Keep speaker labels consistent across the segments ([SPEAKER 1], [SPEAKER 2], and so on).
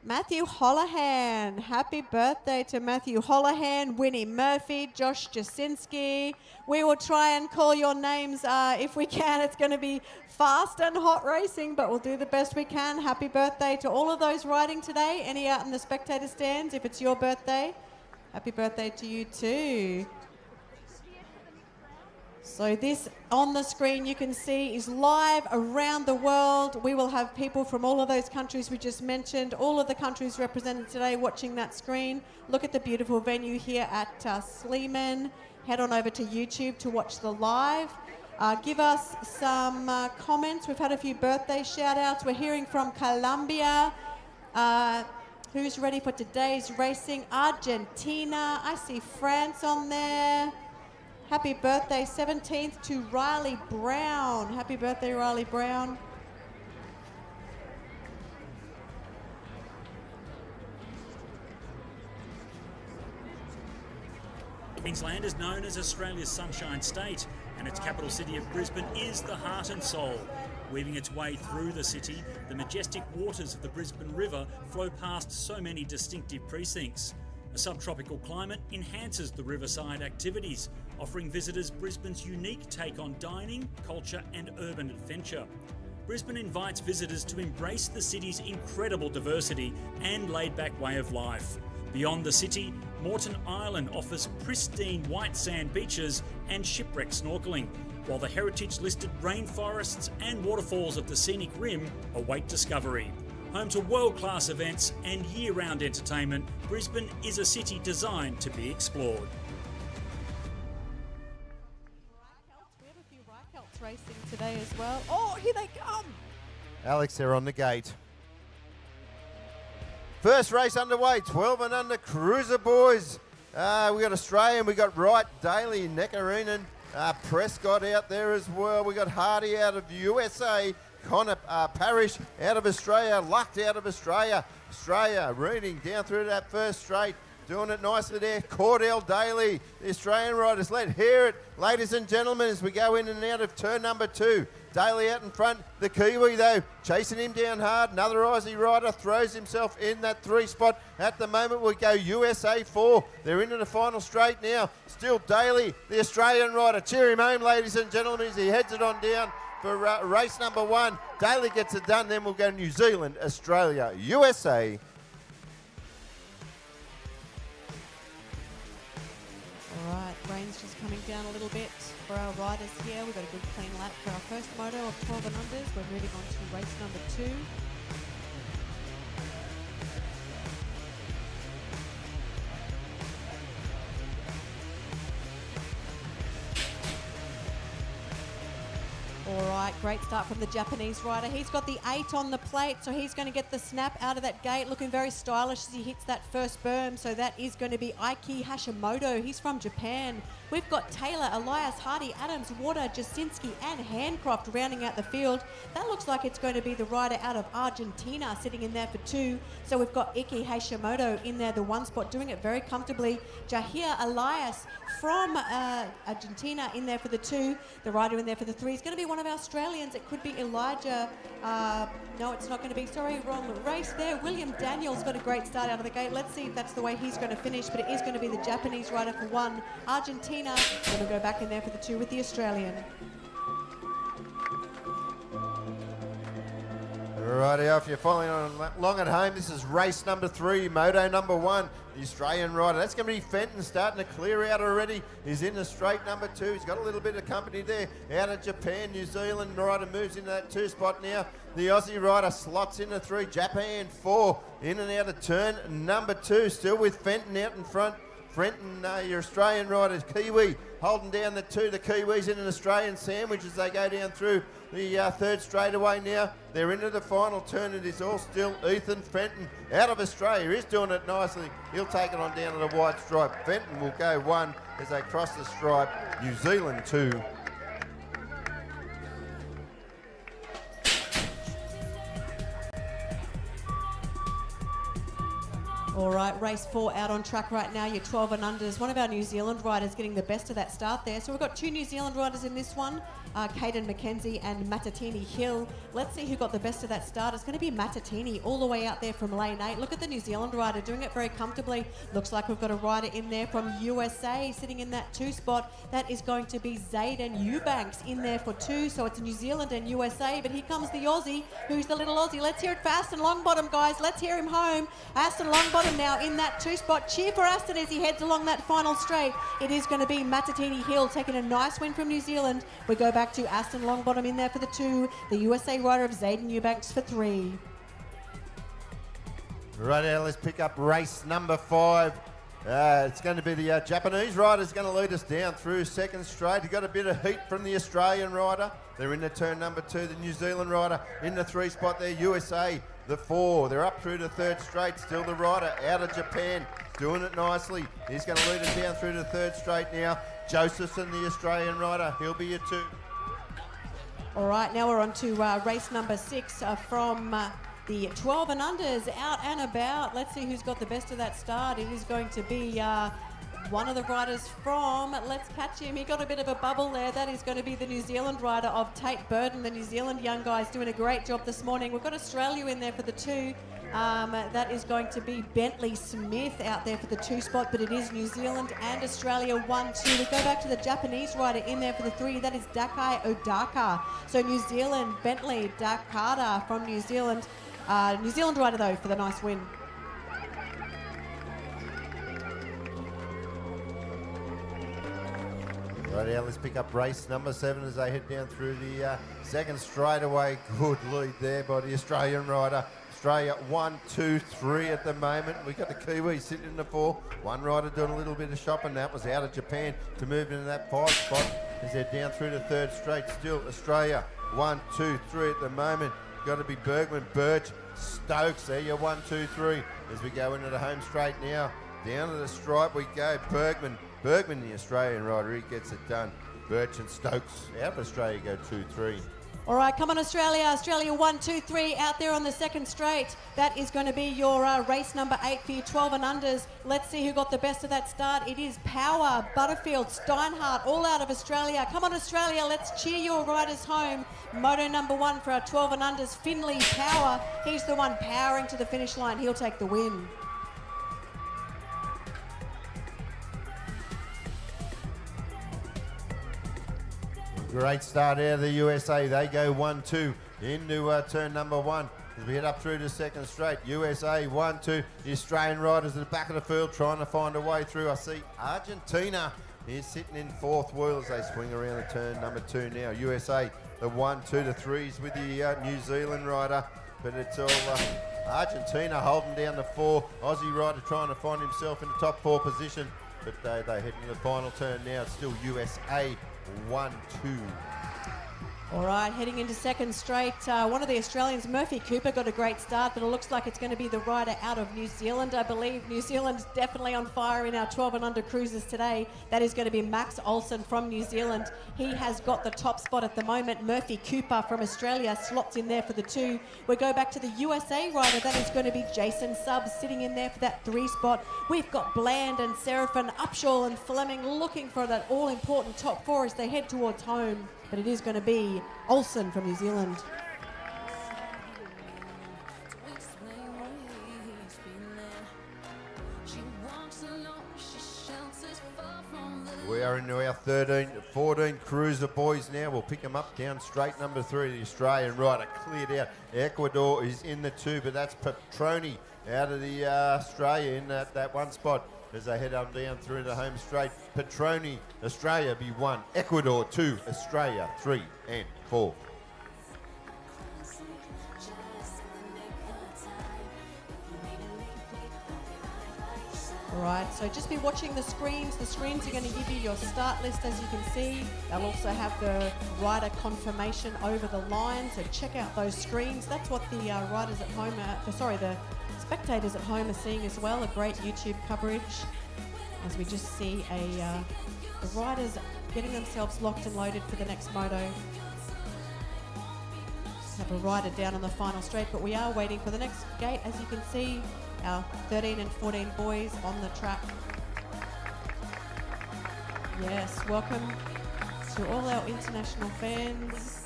[SPEAKER 1] Matthew Holohan. Happy birthday to Matthew Holohan, Winnie Murphy, Josh Jasinski. We will try and call your names if we can. It's going to be fast and hot racing, but we'll do the best we can. Happy birthday to all of those riding today. Any out in the spectator stands, if it's your birthday, happy birthday to you too. So this on the screen you can see is live around the world. We will have people from all of those countries we just mentioned, all of the countries represented today watching that screen. Look at the beautiful venue here at Sleeman. Head on over to YouTube to watch the live. Give us some comments. We've had a few birthday shout outs. We're hearing from Colombia. Who's ready for today's racing? Argentina. I see France on there. Happy birthday, 17th, to Riley Brown. Happy birthday, Riley Brown.
[SPEAKER 2] Queensland is known as Australia's Sunshine State, and its capital city of Brisbane is the heart and soul. Weaving its way through the city, the majestic waters of the Brisbane River flow past so many distinctive precincts. A subtropical climate enhances the riverside activities, offering visitors Brisbane's unique take on dining, culture and urban adventure. Brisbane invites visitors to embrace the city's incredible diversity and laid-back way of life. Beyond the city, Moreton Island offers pristine white sand beaches and shipwreck snorkelling, while the heritage-listed rainforests and waterfalls of the scenic rim await discovery. Home to world-class events and year-round entertainment, Brisbane is a city designed to be explored.
[SPEAKER 1] We have a few Reichhelts racing today as well. Oh, here they come!
[SPEAKER 3] Alex, they're on the gate. First race underway, 12 and under cruiser boys. We got Australian, we got Wright, Daly, Nekarinen, Prescott out there as well. We got Hardy out of USA. Connor Parrish out of Australia, Lucht out of Australia. Australia reading down through that first straight, doing it nicely there. Cordell Daly, the Australian riders, let's hear it, ladies and gentlemen, as we go in and out of turn number 2. Daly out in front, the Kiwi though, chasing him down hard. Another Aussie rider throws himself in that 3 spot. At the moment we go USA 4. They're into the final straight now. Still Daly, the Australian rider. Cheer him home, ladies and gentlemen, as he heads it on down for race number 1. Daly gets it done, then we'll go New Zealand, Australia, USA.
[SPEAKER 1] All right, rain's just coming down a little bit for our riders here. We've got a good clean lap for our first moto of 12 and unders. We're moving on to race number 2. All right, great start from the Japanese rider. He's got the 8 on the plate, so he's going to get the snap out of that gate, looking very stylish as he hits that first berm. So that is going to be Aiki Hashimoto. He's from Japan. We've got Taylor, Elias, Hardy, Adams, Water, Jasinski and Handcroft rounding out the field. That looks like it's going to be the rider out of Argentina sitting in there for 2. So we've got Iki Hashimoto in there, the 1 spot, doing it very comfortably. Jahir Elias from Argentina in there for the 2. The rider in there for the 3 is going to be one of our Australians. It could be Elijah. No, it's not going to be. Sorry, wrong race there. William Daniels got a great start out of the gate. Let's see if that's the way he's going to finish, but it is going to be the Japanese rider for 1. Argentina going to go back in there for the 2 with the Australian.
[SPEAKER 3] Rightio, if you're following on along at home, this is race number 3, moto number 1, the Australian rider. That's going to be Fenton starting to clear out already. He's in the straight number 2. He's got a little bit of company there. Out of Japan, New Zealand rider moves into that 2 spot now. The Aussie rider slots into 3, Japan 4, in and out of turn number 2, still with Fenton out in front. Fenton, your Australian riders, Kiwi holding down the 2. The Kiwis in an Australian sandwich as they go down through the 3rd straightaway now. They're into the final turn. It is all still Ethan Fenton out of Australia. He's doing it nicely. He'll take it on down to the white stripe. Fenton will go 1 as they cross the stripe. New Zealand 2.
[SPEAKER 1] All right, race 4 out on track right now. Your 12 and unders. One of our New Zealand riders getting the best of that start there. So we've got 2 New Zealand riders in this one. Caden McKenzie and Matatini Hill. Let's see who got the best of that start. It's going to be Matatini all the way out there from lane 8. Look at the New Zealand rider doing it very comfortably. Looks like we've got a rider in there from USA sitting in that 2 spot. That is going to be Zayden Eubanks in there for 2. So it's New Zealand and USA. But here comes the Aussie. Who's the little Aussie? Let's hear it for Aston Longbottom, guys. Let's hear him home. Aston Longbottom now in that 2 spot. Cheer for Aston as he heads along that final straight. It is going to be Matatini Hill taking a nice win from New Zealand. We go back to Aston Longbottom in there for the 2. The USA rider of Zayden Eubanks for 3.
[SPEAKER 3] Right now, let's pick up race number 5. It's going to be the Japanese rider's going to lead us down through second straight. He got a bit of heat from the Australian rider. They're in the turn number 2. The New Zealand rider in the 3 spot there. USA, the 4. They're up through the third straight. Still the rider out of Japan, doing it nicely. He's going to lead us down through the third straight now. Josephson, the Australian rider, he'll be your 2.
[SPEAKER 1] All right, now we're on to race number 6 from the 12 and unders out and about. Let's see who's got the best of that start. It is going to be one of the riders from, let's catch him. He got a bit of a bubble there. That is going to be the New Zealand rider of Tate Burden. The New Zealand young guys doing a great job this morning. We've got Australia in there for the 2. That is going to be Bentley Smith out there for the 2 spot, but it is New Zealand and Australia 1-2. We go back to the Japanese rider in there for the 3. That is Dakai Odaka. So New Zealand, Bentley Dakada from New Zealand. New Zealand rider though for the nice win.
[SPEAKER 3] Right now, let's pick up race number 7 as they head down through the second straightaway. Good lead there by the Australian rider. Australia 1, 2, 3 at the moment. We've got the Kiwis sitting in the 4. One rider doing a little bit of shopping. That was out of Japan to move into that 5 spot as they're down through the third straight. Still Australia 1, 2, 3 at the moment. Got to be Bergman, Birch, Stokes. There you 1, 2, 3 as we go into the home straight now. Down to the stripe we go. Bergman, the Australian rider, he gets it done. Birch and Stokes out of Australia go 2, 3.
[SPEAKER 1] All right, come on Australia. Australia 1, 2, 3 out there on the second straight. That is going to be your race number 8 for your 12 and unders. Let's see who got the best of that start. It is Power, Butterfield, Steinhardt, all out of Australia. Come on Australia, let's cheer your riders home. Moto number 1 for our 12 and unders, Finley Power. He's the one powering to the finish line. He'll take the win.
[SPEAKER 3] Great start out of the USA. They go 1, 2 into turn number 1. As we head up through the second straight, USA 1, 2. The Australian riders at the back of the field trying to find a way through. I see Argentina is sitting in 4th wheel as they swing around the turn number 2 now. USA, the 1, 2, the 3s with the New Zealand rider. But it's all Argentina holding down the 4. Aussie rider trying to find himself in the top 4 position. But they head into the final turn now. It's still USA 1, 2.
[SPEAKER 1] All right, heading into second straight. One of the Australians, Murphy Cooper, got a great start, but it looks like it's going to be the rider out of New Zealand, I believe. New Zealand's definitely on fire in our 12 and under cruisers today. That is going to be Max Olsen from New Zealand. He has got the top spot at the moment. Murphy Cooper from Australia slots in there for the 2. We go back to the USA rider. That is going to be Jason Stubbs sitting in there for that 3 spot. We've got Bland and Seraphin, Upshaw and Fleming looking for that all-important top 4 as they head towards home. But it is going to be Olsen from New Zealand.
[SPEAKER 3] We are into our 14 cruiser boys now. We'll pick them up down straight number 3. The Australian rider cleared out. Ecuador is in the 2, but that's Petroni out of the Australia in that 1 spot. As they head on down through the home straight, Petroni, Australia be 1, Ecuador 2, Australia 3 and 4.
[SPEAKER 1] All right, so just be watching the screens. The screens are going to give you your start list, as you can see. They'll also have the rider confirmation over the line, so check out those screens. That's what the riders at home, the spectators at home are seeing as well. A great YouTube coverage as we just see the riders getting themselves locked and loaded for the next moto. Have a rider down on the final straight, but we are waiting for the next gate. As you can see, our 13 and 14 boys on the track. Yes, welcome to all our international fans.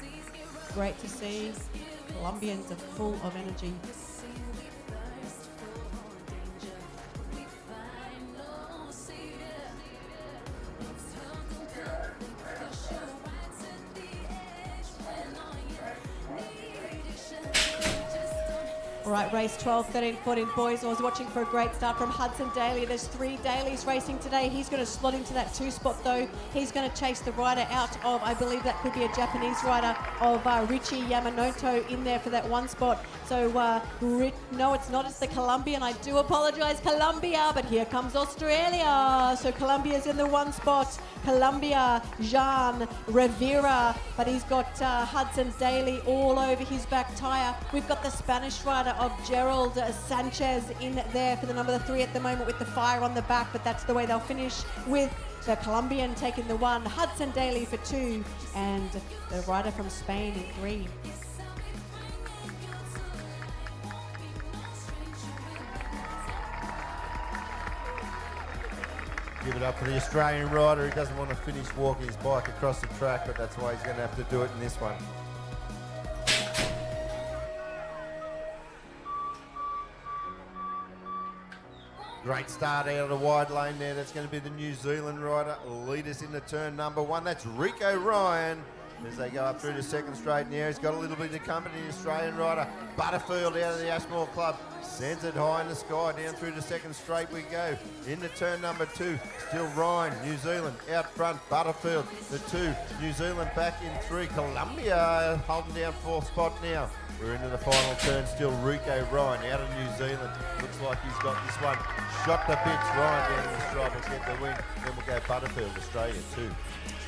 [SPEAKER 1] Great to see. Colombians are full of energy. All right, race 12, 13, 14 boys. I was watching for a great start from Hudson Daly. There's 3 Dailies racing today. He's going to slot into that 2 spot though. He's going to chase the rider out of, I believe that could be a Japanese rider, of Richie Yamanoto in there for that 1 spot. So, no, it's not. It's the Colombian. I do apologise, Colombia, but here comes Australia. So Colombia's in the 1 spot. Colombia, Jean Rivera, but he's got Hudson Daly all over his back tyre. We've got the Spanish rider of Gerald Sanchez in there for the number 3 at the moment with the fire on the back, but that's the way they'll finish, with the Colombian taking the 1, Hudson Daly for 2, and the rider from Spain in 3.
[SPEAKER 3] Give it up for the Australian rider. He doesn't want to finish walking his bike across the track, but that's why he's going to have to do it in this one. Great start out of the wide lane there. That's going to be the New Zealand rider. Lead us into turn number 1. That's Rico Ryan. As they go up through the second straight now, he's got a little bit of company, the Australian rider. Butterfield out of the Ashmore Club. Sends it high in the sky. Down through the second straight we go. Into turn number 2. Still Ryan, New Zealand out front. Butterfield, the 2. New Zealand back in 3. Colombia holding down 4th spot now. We're into the final turn. Still Rico Ryan out of New Zealand. Looks like he's got this one shot to bits. Ryan down the stripe will get the win. Then we'll go Butterfield, Australia 2.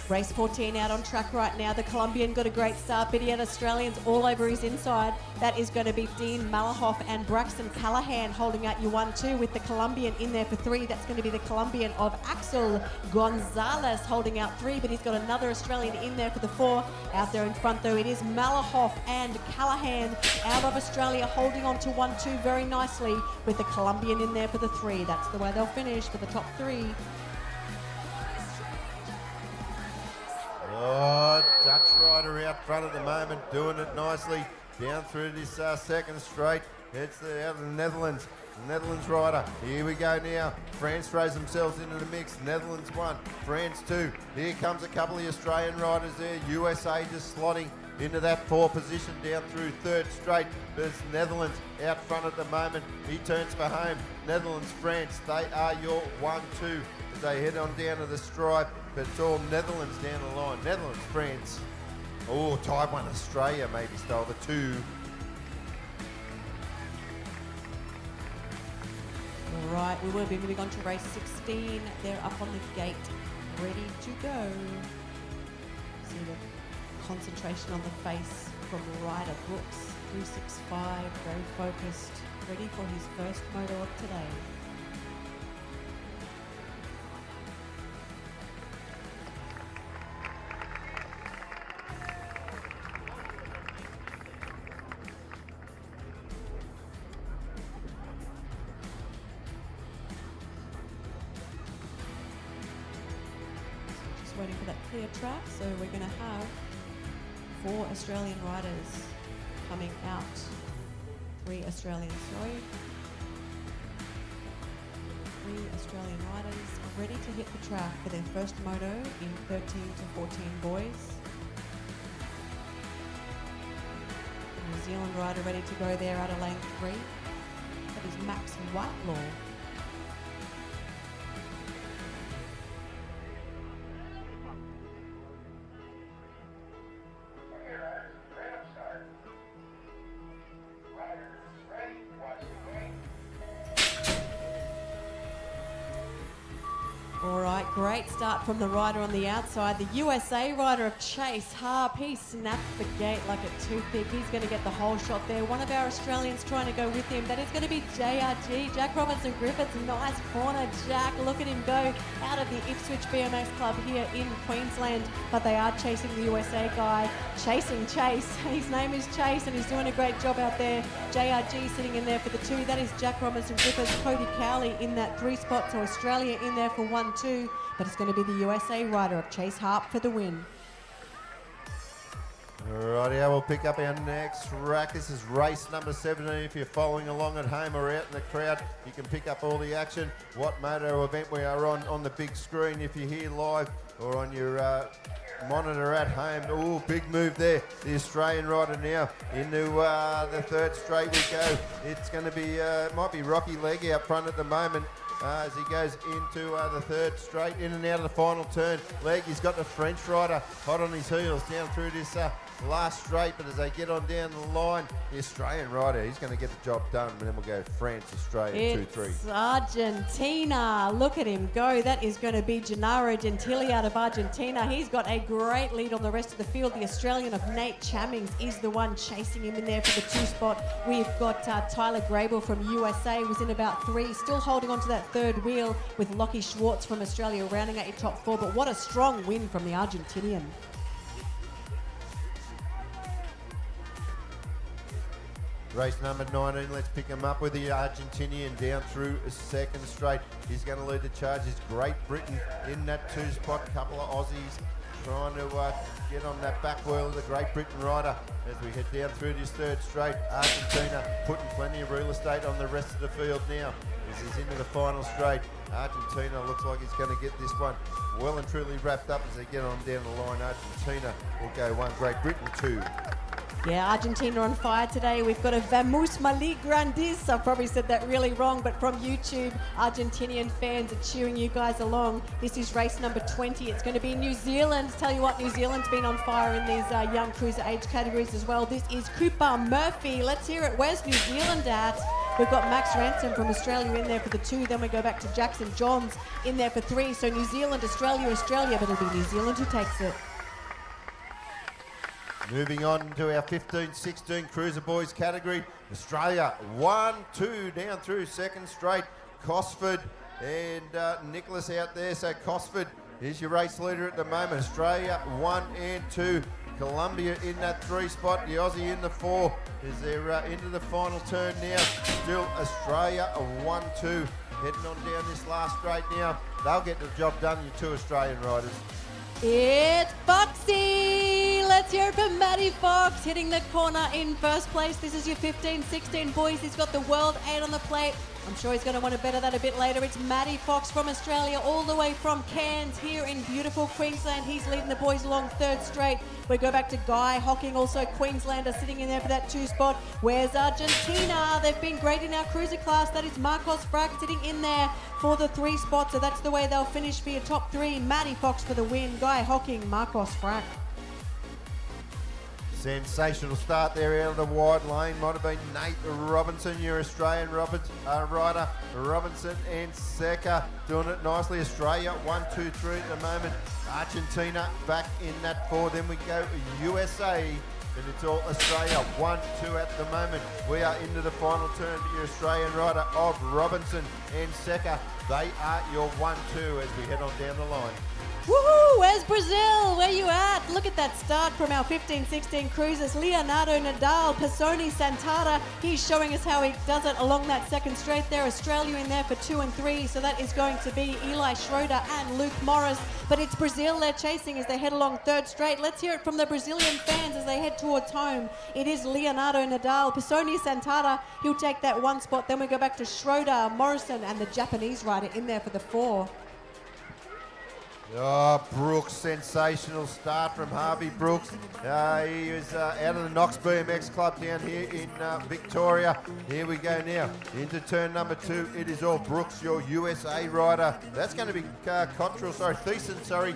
[SPEAKER 1] Race 14 out on track right now. The Colombian got a great start, but he had Australians all over his inside. That is going to be Dean Malahoff and Braxton Callahan holding out your 1-2 with the Colombian in there for 3. That's going to be the Colombian of Axel Gonzalez holding out 3, but he's got another Australian in there for the 4. Out there in front though, it is Malahoff and Callahan out of Australia holding on to 1-2 very nicely with the Colombian in there for the 3. That's the way they'll finish for the top 3.
[SPEAKER 3] Oh, Dutch rider out front at the moment, doing it nicely. Down through this second straight. It's out of the Netherlands. The Netherlands rider. Here we go now. France throws themselves into the mix. Netherlands 1, France 2. Here comes a couple of Australian riders there. USA just slotting into that 4 position down through third straight. There's Netherlands out front at the moment. He turns for home. Netherlands, France, they are your 1-2 as they head on down to the stripe. But it's all Netherlands down the line. Netherlands, France. Oh, Taiwan, Australia maybe stole the 2.
[SPEAKER 1] All right, we will be moving on to race 16. They're up on the gate, ready to go. See the concentration on the face from rider Brooks, 365, very focused, ready for his first moto of today. Waiting for that clear track, so we're going to have 4 Australian riders coming out. 3 Australians, sorry. 3 Australian riders are ready to hit the track for their first moto in 13 to 14 boys. New Zealand rider ready to go there out of lane 3. That is Max Whitelaw. All right, great start from the rider on the outside. The USA rider of Chase Harp, he snapped the gate like a toothpick. He's going to get the whole shot there. One of our Australians trying to go with him. That is going to be JRG, Jack Robinson Griffiths. Nice corner, Jack. Look at him go out of the Ipswich BMX Club here in Queensland. But they are chasing the USA guy, chasing Chase. His name is Chase and he's doing a great job out there. JRG sitting in there for the 2. That is Jack Robinson Griffiths, Cody Cowley in that 3 spot. So Australia in there for 1-2. But it's going to be the USA rider of Chase Harp for the win.
[SPEAKER 3] Rightio, we'll pick up our next rack. This is race number 17. If you're following along at home or out in the crowd, you can pick up all the action. What moto event we are on the big screen if you're here live or on your monitor at home. Oh, big move there. The Australian rider now into the third straight we go. It's going to be, might be Rocky Leg out front at the moment. As he goes into the third straight, in and out of the final turn. Leg, he's got the French rider hot on his heels down through this last straight, but as they get on down the line, the Australian rider, he's going to get the job done, and then we'll go France, Australia, 2-3.
[SPEAKER 1] It's Argentina. Look at him go. That is going to be Gennaro Gentili out of Argentina. He's got a great lead on the rest of the field. The Australian of Nate Chammings is the one chasing him in there for the 2 spot. We've got Tyler Grable from USA, was in about 3, still holding on to that third wheel with Lockie Schwartz from Australia rounding out your top 4. But what a strong win from the Argentinian.
[SPEAKER 3] Race number 19, let's pick him up with the Argentinian down through a second straight. He's going to lead the charge. It's Great Britain in that 2 spot. Couple of Aussies trying to get on that back wheel of the Great Britain rider as we head down through this third straight. Argentina putting plenty of real estate on the rest of the field now as he's into the final straight. Argentina looks like he's going to get this one well and truly wrapped up as they get on down the line. Argentina will go 1, Great Britain 2.
[SPEAKER 1] Yeah, Argentina on fire today. We've got a Vamos Mali Grandis. I probably said that really wrong, but from YouTube, Argentinian fans are cheering you guys along. This is race number 20. It's going to be New Zealand. Tell you what, New Zealand's been on fire in these young cruiser age categories as well. This is Cooper Murphy. Let's hear it. Where's New Zealand at? We've got Max Ransom from Australia in there for the 2. Then we go back to Jackson Johns in there for 3. So New Zealand, Australia, but it'll be New Zealand who takes it.
[SPEAKER 3] Moving on to our 15-16 Cruiser Boys category. Australia 1-2 down through second straight. Cosford and Nicholas out there. So Cosford is your race leader at the moment. Australia 1 and 2. Colombia in that 3 spot. The Aussie in the 4 as they're into the final turn now. Still Australia 1-2. Heading on down this last straight now. They'll get the job done, your 2 Australian riders.
[SPEAKER 1] It's Foxy! Let's hear it from Matty Fox hitting the corner in first place. This is your 15-16 boys. He's got the World 8 on the plate. I'm sure he's going to want to better that a bit later. It's Matty Fox from Australia, all the way from Cairns here in beautiful Queensland. He's leading the boys along third straight. We go back to Guy Hocking, also Queenslander, sitting in there for that 2 spot. Where's Argentina? They've been great in our cruiser class. That is Marcos Frack sitting in there for the 3 spot. So that's the way they'll finish for your top 3. Matty Fox for the win. Guy Hocking, Marcos Frack.
[SPEAKER 3] Sensational start there out of the wide lane. Might have been Nate Robinson, your Australian rider. Robinson and Seca doing it nicely. Australia 1, 2, 3 at the moment. Argentina back in that 4. Then we go USA. And it's all Australia 1, 2 at the moment. We are into the final turn for your Australian rider of Robinson and Seca. They are your 1, 2 as we head on down the line.
[SPEAKER 1] Woohoo! Where's Brazil? Where you at? Look at that start from our 15-16 cruisers. Leonardo Nadal, Pisoni Santana. He's showing us how he does it along that second straight there. Australia in there for 2 and 3. So that is going to be Eli Schroeder and Luke Morris. But it's Brazil they're chasing as they head along third straight. Let's hear it from the Brazilian fans as they head towards home. It is Leonardo Nadal. Pisoni Santana, he'll take that 1 spot. Then we go back to Schroeder, Morrison, and the Japanese rider in there for the 4.
[SPEAKER 3] Oh, Brooks, sensational start from Harvey Brooks. He was out of the Knox BMX Club down here in Victoria. Here we go now into turn number 2. It is all Brooks, your USA rider. That's going to be Thiessen,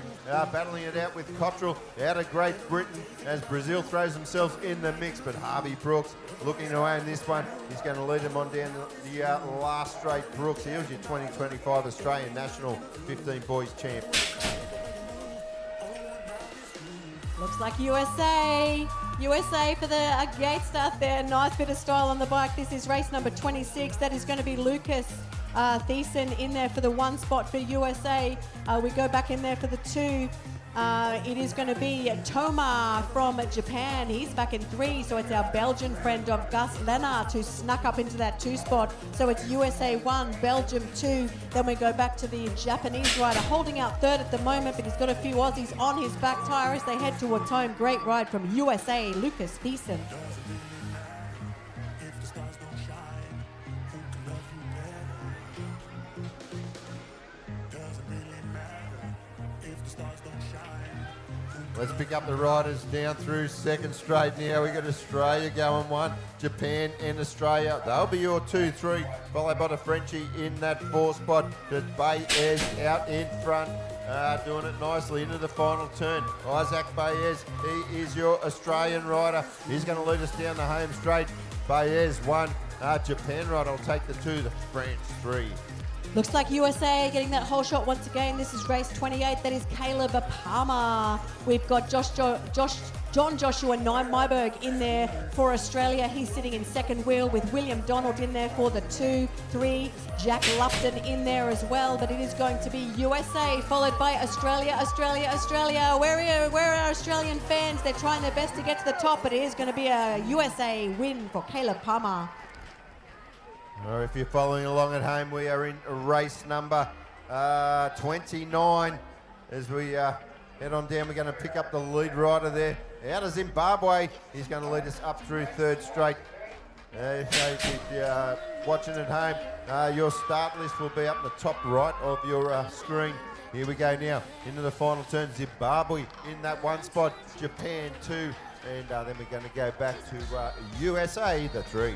[SPEAKER 3] battling it out with Cottrell out of Great Britain as Brazil throws themselves in the mix. But Harvey Brooks looking to own this one. He's going to lead them on down the last straight. Brooks, he was your 2025 Australian National 15 Boys champ.
[SPEAKER 1] Looks like USA. USA for the gate start there. Nice bit of style on the bike. This is race number 26. That is going to be Lucas Thiessen in there for the 1 spot for USA. We go back in there for the 2. It is going to be Toma from Japan. He's back in 3, so it's our Belgian friend of Gus Lennart who snuck up into that 2 spot. So it's USA 1, Belgium 2. Then we go back to the Japanese rider, holding out 3rd at the moment, but he's got a few Aussies on his back tyre as they head towards home. Great ride from USA, Lucas Thiessen.
[SPEAKER 3] Let's pick up the riders down through second straight now. We got Australia going 1, Japan and Australia. They'll be your 2, 3, followed by the Frenchie in that 4 spot. But Baez out in front, doing it nicely into the final turn. Isaac Baez, he is your Australian rider. He's going to lead us down the home straight. Baez 1, Japan rider will take the 2, the French 3.
[SPEAKER 1] Looks like USA getting that whole shot once again. This is race 28. That is Caleb Palmer. We've got John Joshua Myberg in there for Australia. He's sitting in second wheel with William Donald in there for the 2, 3. Jack Lupton in there as well. But it is going to be USA followed by Australia. Where are our Australian fans? They're trying their best to get to the top, but it is going to be a USA win for Caleb Palmer.
[SPEAKER 3] Or if you're following along at home, we are in race number 29. As we head on down, we're going to pick up the lead rider there. Out of Zimbabwe, he's going to lead us up through 3rd straight. If you're watching at home, your start list will be up in the top right of your screen. Here we go now, into the final turn. Zimbabwe in that 1 spot, Japan 2, and then we're going to go back to USA, the 3.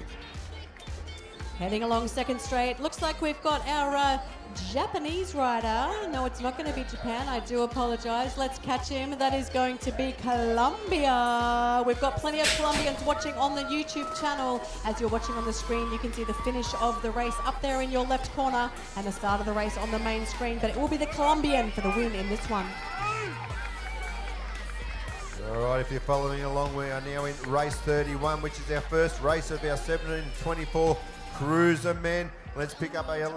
[SPEAKER 1] Heading along second straight. Looks like we've got our Japanese rider. No, it's not going to be Japan. I do apologise. Let's catch him. That is going to be Colombia. We've got plenty of Colombians watching on the YouTube channel. As you're watching on the screen, you can see the finish of the race up there in your left corner and the start of the race on the main screen. But it will be the Colombian for the win in this one.
[SPEAKER 3] All right, if you're following along, we are now in race 31, which is our first race of our 17-24 Cruiser men. Let's pick up our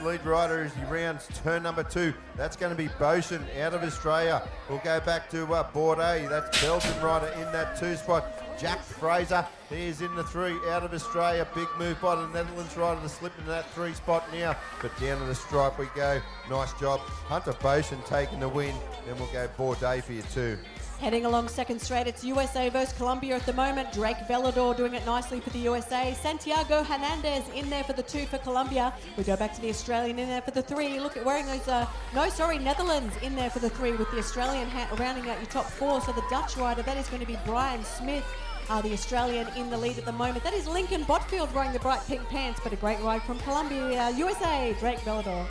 [SPEAKER 3] lead rider as he rounds turn number 2. That's going to be Boshin out of Australia. We'll go back to Bordeaux. That's Belgian rider in that 2 spot. Jack Fraser, he is in the 3 out of Australia. Big move by the Netherlands rider to slip into that 3 spot now. But down to the stripe we go. Nice job. Hunter Boshin taking the win. Then we'll go Bordeaux for you 2.
[SPEAKER 1] Heading along second straight, it's USA versus Colombia at the moment. Drake Velador doing it nicely for the USA. Santiago Hernandez in there for the 2 for Colombia. We go back to the Australian in there for the 3. Look at wearing those, Netherlands in there for the 3 with the Australian hat rounding out your top 4. So the Dutch rider, that is going to be Brian Smith, the Australian in the lead at the moment. That is Lincoln Botfield wearing the bright pink pants, but a great ride from Colombia. USA, Drake Velador.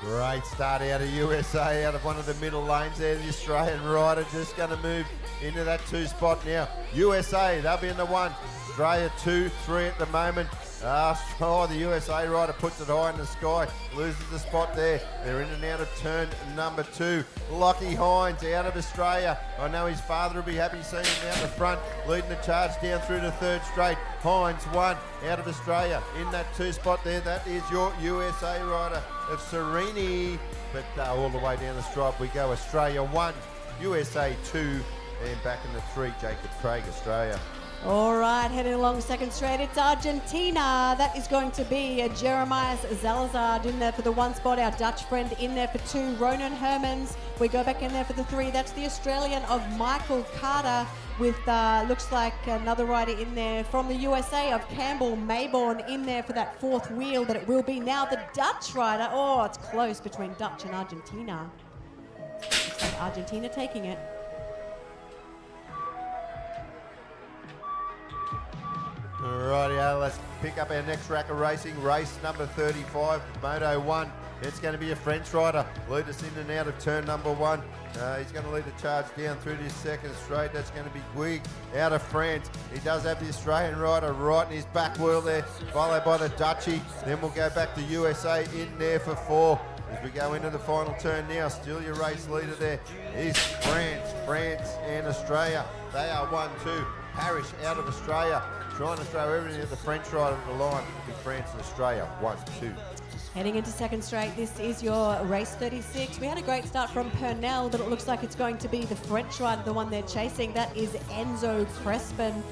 [SPEAKER 3] Great start out of USA, out of one of the middle lanes there. The Australian rider just going to move into that 2 spot now. USA, they'll be in the 1. Australia 2, 3 at the moment. The USA rider puts it high in the sky, loses the spot there. They're in and out of turn number 2. Lockie Hines out of Australia. I know his father will be happy seeing him out the front, leading the charge down through the 3rd straight. Hines 1 out of Australia in that 2 spot there. That is your USA rider of Serini. But all the way down the stripe we go. Australia 1, USA 2, and back in the 3, Jacob Craig, Australia.
[SPEAKER 1] All right, heading along second straight, it's Argentina. That is going to be Jeremias Zalazar in there for the 1 spot. Our Dutch friend in there for 2, Ronan Hermans. We go back in there for the 3. That's the Australian of Michael Carter with, looks like another rider in there from the USA of Campbell Mayborn in there for that 4th wheel, but it will be now the Dutch rider. Oh, it's close between Dutch and Argentina. Looks like Argentina taking it.
[SPEAKER 3] Alrighty, let's pick up our next rack of racing. Race number 35, Moto 1. It's going to be a French rider. Lead us in and out of turn number 1. He's going to lead the charge down through to his second straight. That's going to be Guig out of France. He does have the Australian rider right in his back wheel there, followed by the Dutchie. Then we'll go back to USA in there for 4. As we go into the final turn now, still your race leader there is France and Australia. They are 1-2. Parrish out of Australia, trying to throw everything at the French rider at the line with France and Australia, 1-2.
[SPEAKER 1] Heading into second straight, this is your race 36. We had a great start from Purnell, but it looks like it's going to be the French rider, the one they're chasing. That is Enzo Crespin.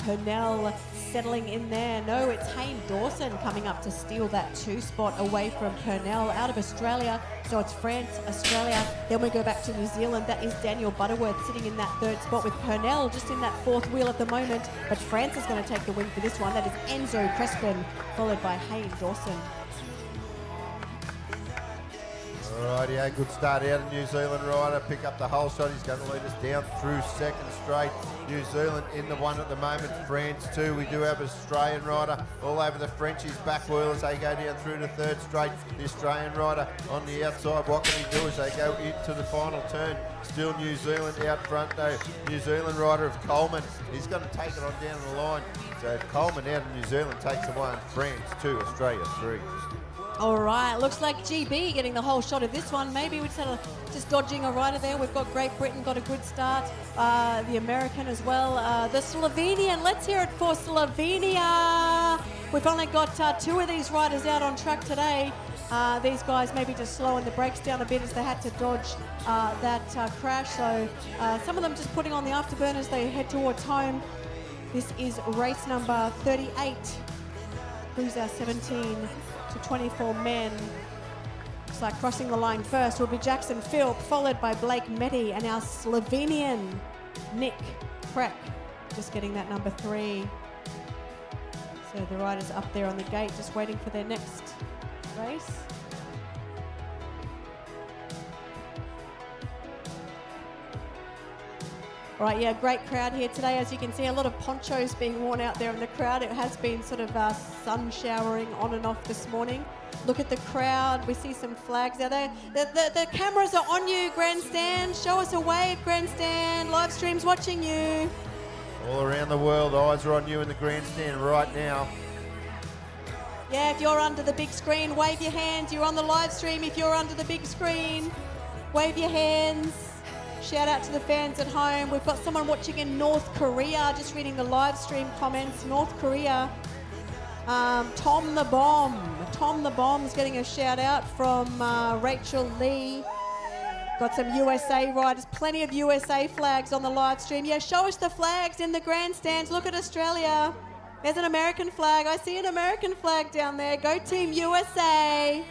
[SPEAKER 1] Purnell settling in there. No, it's Hayne Dawson coming up to steal that 2 spot away from Purnell out of Australia. So it's France, Australia. Then we go back to New Zealand. That is Daniel Butterworth sitting in that 3rd spot with Purnell just in that 4th wheel at the moment. But France is going to take the win for this one. That is Enzo Crespin, followed by Hayne Dawson.
[SPEAKER 3] Alrighty, good start out of New Zealand rider. Pick up the whole shot. He's going to lead us down through second straight. New Zealand in the 1 at the moment. France 2. We do have an Australian rider all over the Frenchies' back wheel as they go down through to third straight. The Australian rider on the outside. What can he do as they go into the final turn? Still New Zealand out front though. New Zealand rider of Coleman. He's going to take it on down the line. So Coleman out of New Zealand takes the 1. France 2. Australia 3.
[SPEAKER 1] All right, looks like GB getting the whole shot of this one. Maybe we just dodging a rider there. We've got Great Britain, got a good start. The American as well. The Slovenian, let's hear it for Slovenia. We've only got 2 of these riders out on track today. These guys maybe just slowing the brakes down a bit as they had to dodge that crash. So some of them just putting on the afterburn as they head towards home. This is race number 38. Who's our 17 to 24 men? Looks like crossing the line first will be Jackson Philp, followed by Blake Meddy, and our Slovenian Nick Krek just getting that number 3. So the riders up there on the gate just waiting for their next race. All right, yeah, great crowd here today. As you can see, a lot of ponchos being worn out there in the crowd. It has been sort of sun showering on and off this morning. Look at the crowd. We see some flags out there. The cameras are on you, Grandstand. Show us a wave, Grandstand. Live stream's watching you.
[SPEAKER 3] All around the world, eyes are on you in the grandstand right now.
[SPEAKER 1] Yeah, if you're under the big screen, wave your hands. You're on the live stream. If you're under the big screen, wave your hands. Shout out to the fans at home. We've got someone watching in North Korea, just reading the live stream comments. North Korea. Tom the Bomb. Tom the Bomb's getting a shout out from Rachel Lee. Got some USA riders, plenty of USA flags on the live stream. Yeah, show us the flags in the grandstands. Look at Australia. There's an American flag. I see an American flag down there. Go Team USA.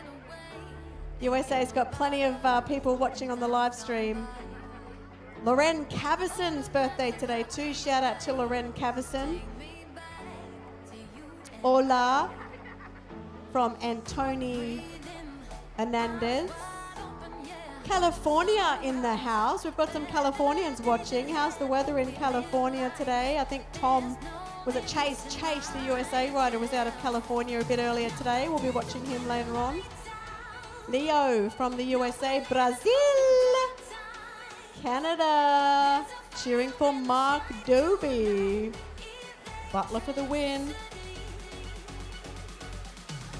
[SPEAKER 1] USA's got plenty of people watching on the live stream. Loren Caveson's birthday today too. Shout out to Loren Cavesson. Hola from Antoni Hernandez. California in the house. We've got some Californians watching. How's the weather in California today? I think Tom, was it Chase? Chase, the USA rider, was out of California a bit earlier today. We'll be watching him later on. Leo from the USA. Brazil. Canada, cheering for Mark Doby. Butler for the win.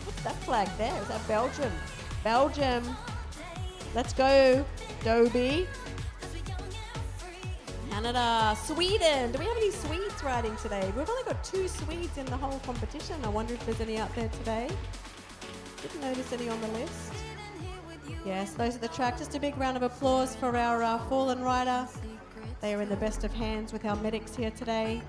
[SPEAKER 1] What's that flag there? Is that Belgium? Belgium. Let's go, Doby. Canada, Sweden. Do we have any Swedes riding today? We've only got 2 Swedes in the whole competition. I wonder if there's any out there today. Didn't notice any on the list. Yes, those are the track. Just a big round of applause for our fallen rider. They are in the best of hands with our medics here today.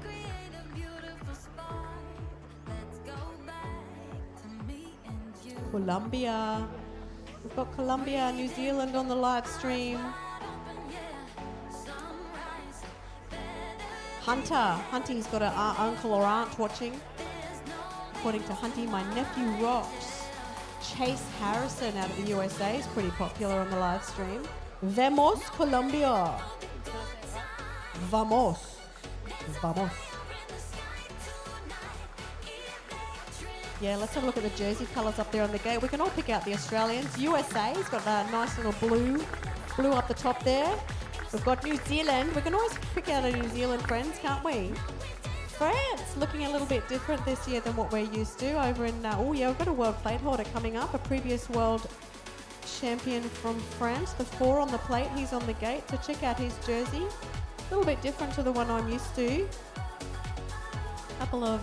[SPEAKER 1] Colombia. We've got Colombia, New Zealand on the live stream. Hunter. Hunty's got an uncle or aunt watching. According to Hunty, my nephew rocks. Chase Harrison out of the USA is pretty popular on the live stream. Vamos, Colombia. Vamos. Vamos. Yeah, let's have a look at the jersey colours up there on the gate. We can all pick out the Australians. USA's got a nice little blue blue up the top there. We've got New Zealand. We can always pick out our New Zealand friends, can't we? France looking a little bit different this year than what we're used to over in, we've got a world plate holder coming up, a previous world champion from France, the 4 on the plate, he's on the gate, so check out his jersey. A little bit different to the one I'm used to. Couple of,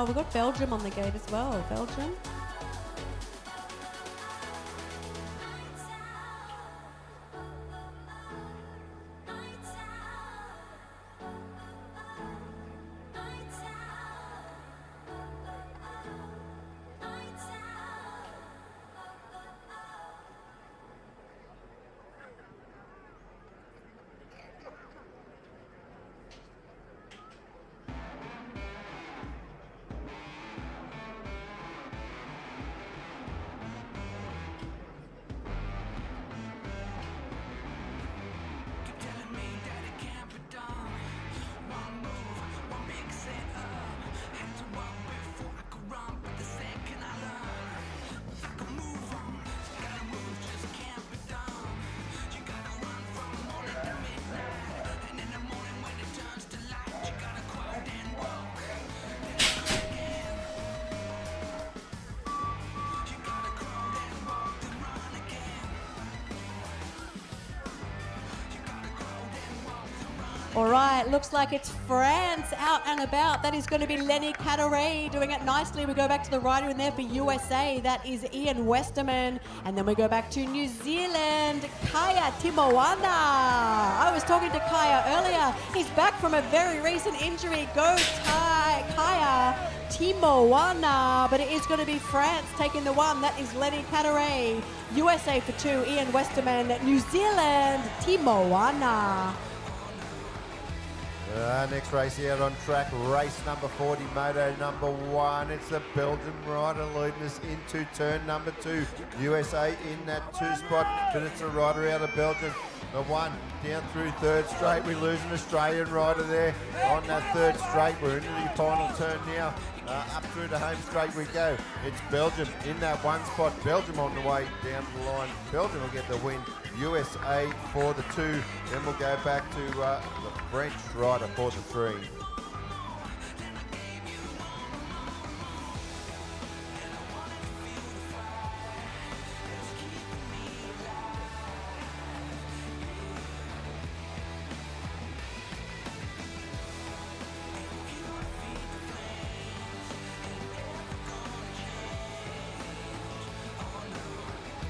[SPEAKER 1] we've got Belgium on the gate as well, Belgium. All right, looks like it's France out and about. That is going to be Lenny Cadaret doing it nicely. We go back to the rider in there for USA. That is Ian Westerman. And then we go back to New Zealand, Kaya Timoana. I was talking to Kaya earlier. He's back from a very recent injury. Go Kaya Timoana. But it is going to be France taking the 1. That is Lenny Cadaret. USA for 2, Ian Westerman. New Zealand, Timoana.
[SPEAKER 3] Next race out on track, race number 40, moto number 1. It's the Belgian rider leading us into turn number 2. USA in that 2 spot, but it's a rider out of Belgium. The 1 down through 3rd straight. We lose an Australian rider there on that 3rd straight. We're into the final turn now. Up through the home straight we go. It's Belgium in that 1 spot. Belgium on the way down the line. Belgium will get the win. USA for the 2. Then we'll go back to the French rider for the 3.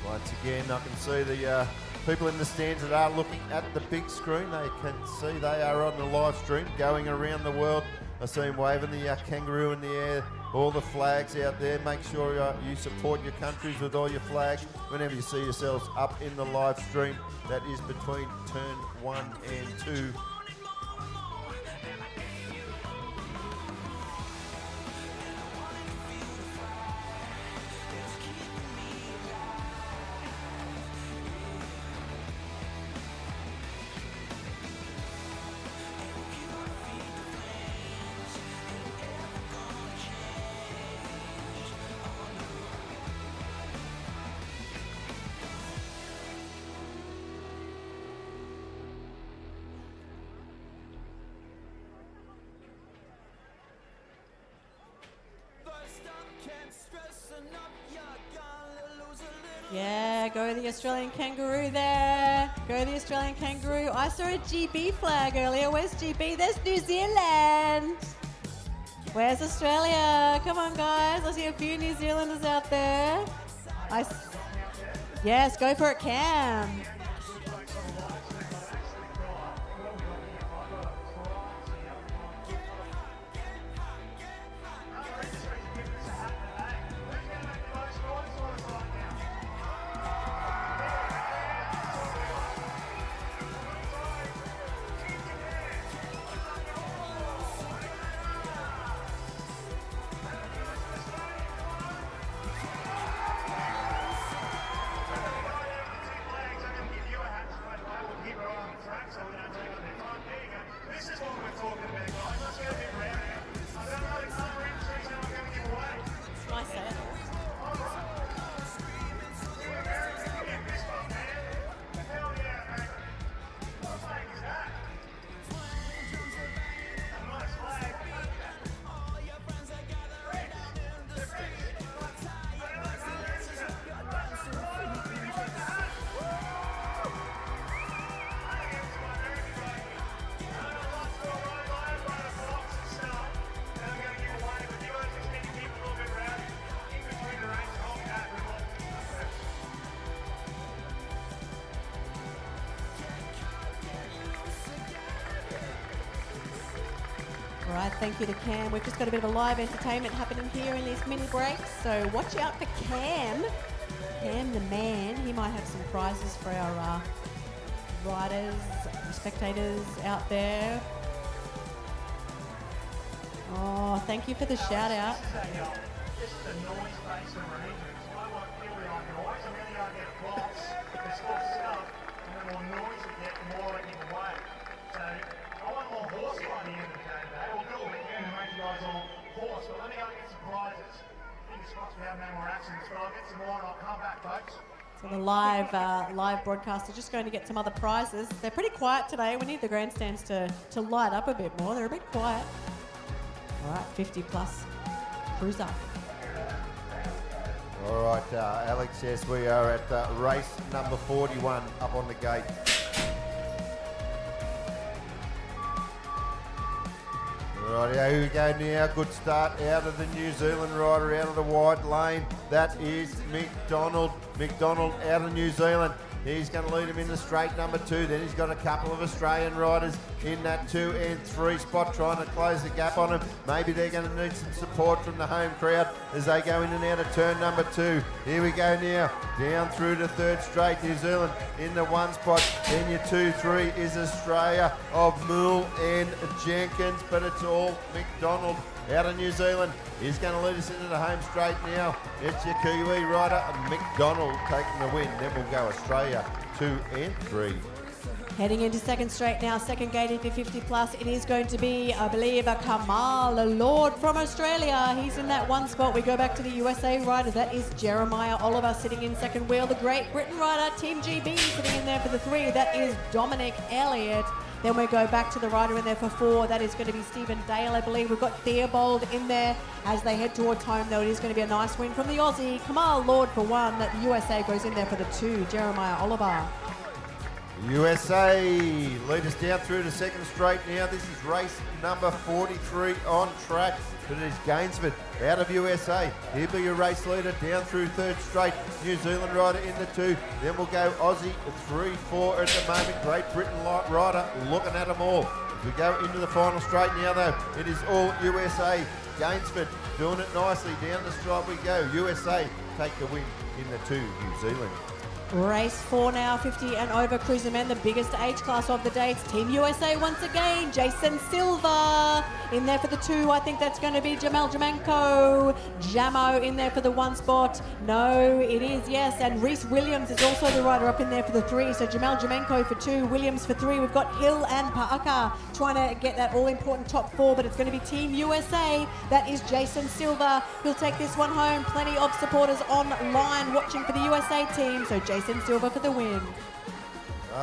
[SPEAKER 3] Once again, I can see the people in the stands that are looking at the big screen. They can see they are on the live stream going around the world. I see them waving the kangaroo in the air, all the flags out there. Make sure you support your countries with all your flags whenever you see yourselves up in the live stream. That is between turn 1 and 2.
[SPEAKER 1] Yeah, go the Australian kangaroo there. Go the Australian kangaroo. I saw a GB flag earlier. Where's GB? There's New Zealand. Where's Australia? Come on, guys. I see a few New Zealanders out there. Yes, go for it, Cam. All right, thank you to Cam. We've just got a bit of a live entertainment happening here in these mini breaks, so watch out for Cam. Cam the man, he might have some prizes for our riders, spectators out there. Oh, thank you for the shout out.
[SPEAKER 4] Just the noise-based arrangements. I won't feel we on noise, and then you don't get plots, there's more stuff, and the more noise you get, the more it gives away. So I want more horse by the end of the day today. We'll do it again and make you guys all horse, but let me go and get some prizes. Fingers crossed we have no more accidents, but I'll get some more and I'll come back, folks.
[SPEAKER 1] So the live broadcast are just going to get some other prizes. They're pretty quiet today. We need the grandstands to light up a bit more. They're a bit quiet. All right, 50 plus cruiser.
[SPEAKER 3] All right, Alex, yes, we are at race number 41 up on the gate. Right, here we go now. Good start out of the New Zealand rider, out of the wide lane. That is McDonald. McDonald out of New Zealand. He's going to lead him in the straight number 2. Then he's got a couple of Australian riders in that 2 and 3 spot trying to close the gap on him. Maybe they're going to need some support from the home crowd as they go in and out of turn number 2. Here we go now. Down through the 3rd straight. New Zealand in the 1 spot. Then your 2, 3 is Australia of Moole and Jenkins, but it's all McDonald out of New Zealand. He's going to lead us into the home straight now. It's your Kiwi rider, McDonald, taking the win. Then we'll go Australia 2 and 3.
[SPEAKER 1] Heading into 2nd straight now, 2nd gate into 50 plus. It is going to be, I believe, a Kamal Lord from Australia. He's in that 1 spot. We go back to the USA rider. That is Jeremiah Oliver sitting in 2nd wheel. The Great Britain rider, Team GB, sitting in there for the 3. That is Dominic Elliott. Then we go back to the rider in there for 4. That is going to be Stephen Dale, I believe. We've got Theobald in there as they head towards home, though. It is going to be a nice win from the Aussie. Kamal Lord for 1. That USA goes in there for the 2. Jeremiah Oliver.
[SPEAKER 3] USA lead us down through the 2nd straight now. This is race number 43 on track. But it is Gainsford out of USA. He'll be your race leader down through 3rd straight. New Zealand rider in the 2. Then we'll go Aussie 3, 4 at the moment. Great Britain rider looking at them all. As we go into the final straight now, though, it is all USA. Gainsford doing it nicely. Down the stripe we go. USA take the win in the 2, New Zealand.
[SPEAKER 1] Race 4 now, 50 and over cruiser men, the biggest age class of the day. It's Team USA once again. Jason Silva in there for the 2. I think that's going to be Jamel Jamanko. Jamo in there for the 1 spot. No, it is, yes. And Reese Williams is also the rider up in there for the 3. So Jamel Jamanko for 2, Williams for 3. We've got Hill and Paaka trying to get that all-important top 4, but it's going to be Team USA. That is Jason Silva. He'll take this one home. Plenty of supporters online watching for the USA team. So Jason Silva for the win.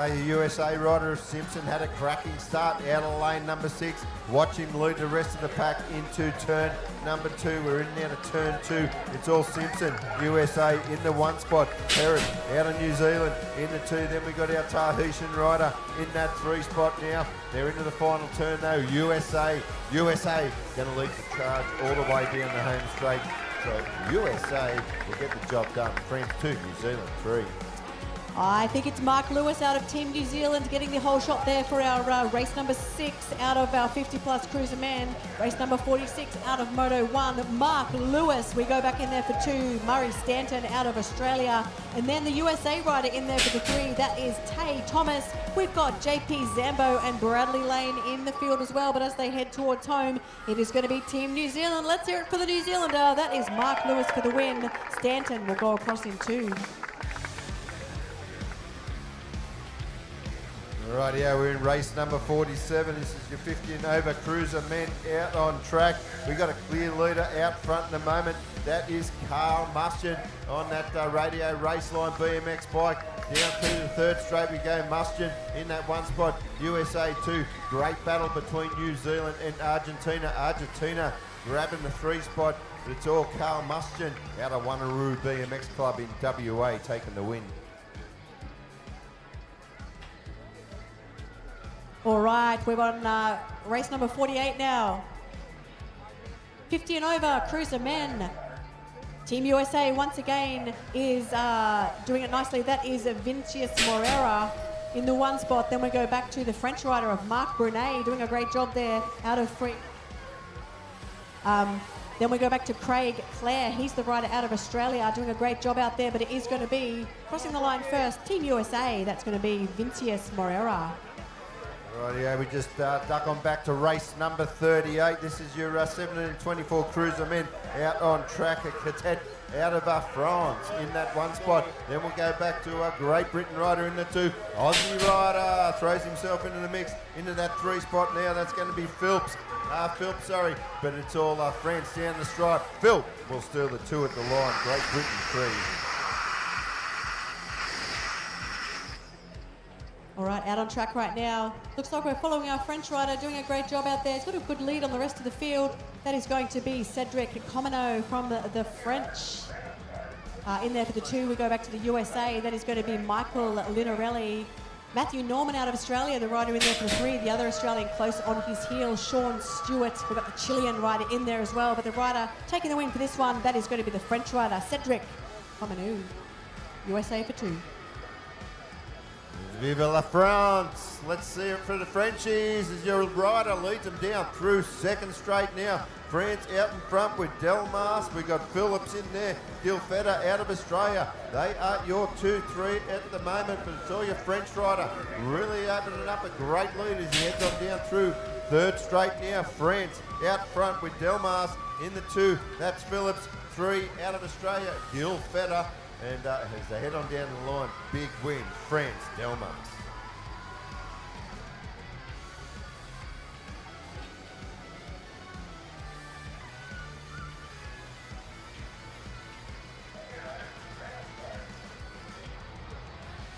[SPEAKER 3] Your USA rider Simpson had a cracking start out of lane number 6. Watch him lead the rest of the pack into turn number 2. We're in now to turn 2. It's all Simpson. USA in the 1 spot. Perrin out of New Zealand in the 2. Then we got our Tahitian rider in that 3 spot now. They're into the final turn though. USA going to lead the charge all the way down the home straight. So USA will get the job done. France 2, New Zealand 3.
[SPEAKER 1] I think it's Mark Lewis out of Team New Zealand getting the whole shot there for our race number 6 out of our 50 plus cruiser men. Race number 46 out of Moto 1. Mark Lewis, we go back in there for 2. Murray Stanton out of Australia. And then the USA rider in there for the 3. That is Tay Thomas. We've got JP Zambo and Bradley Lane in the field as well. But as they head towards home, it is going to be Team New Zealand. Let's hear it for the New Zealander. That is Mark Lewis for the win. Stanton will go across in 2.
[SPEAKER 3] Right, yeah, we're in race number 47. This is your 50 and over cruiser men out on track. We've got a clear leader out front in a moment. That is Carl Mustian on that radio race line BMX bike. Down through the 3rd straight we go. Mustian in that 1 spot. USA 2. Great battle between New Zealand and Argentina. Argentina grabbing the 3 spot. But it's all Carl Mustian out of Wanneroo BMX Club in WA taking the win.
[SPEAKER 1] All right, we're on race number 48 now. 50 and over, cruiser men. Team USA once again is doing it nicely. That is Vincius Morera in the 1 spot. Then we go back to the French rider of Marc Brunet doing a great job there out of Then we go back to Craig Clare. He's the rider out of Australia, doing a great job out there, but it is going to be crossing the line first. Team USA, that's going to be Vincius Moreira.
[SPEAKER 3] Rightio, we just duck on back to race number 38. This is your 724 cruiser men out on track at Cadet out of France in that one spot. Then we'll go back to a Great Britain rider in the 2. Aussie rider throws himself into the mix, into that 3 spot now. That's going to be Phillips, but it's all France down the stripe. Phil will steal the 2 at the line. Great Britain 3.
[SPEAKER 1] All right, out on track right now. Looks like we're following our French rider, doing a great job out there. He's got a good lead on the rest of the field. That is going to be Cedric Comino from the French. In there for the 2, we go back to the USA. That is going to be Michael Linarelli. Matthew Norman out of Australia, the rider in there for the 3. The other Australian close on his heels, Sean Stewart. We've got the Chilean rider in there as well. But the rider taking the win for this one, that is going to be the French rider, Cedric Comino. USA for 2.
[SPEAKER 3] Viva la France! Let's see it for the Frenchies as your rider leads them down through second straight now. France out in front with Delmas. We got Phillips in there. Gilfetta out of Australia. They are your 2-3 at the moment, but it's all your French rider really opening up a great lead as he heads on down through third straight now. France out front with Delmas in the 2. That's Phillips. 3 out of Australia. Gilfetta. And as they head on down the line, big win, France, Delmas.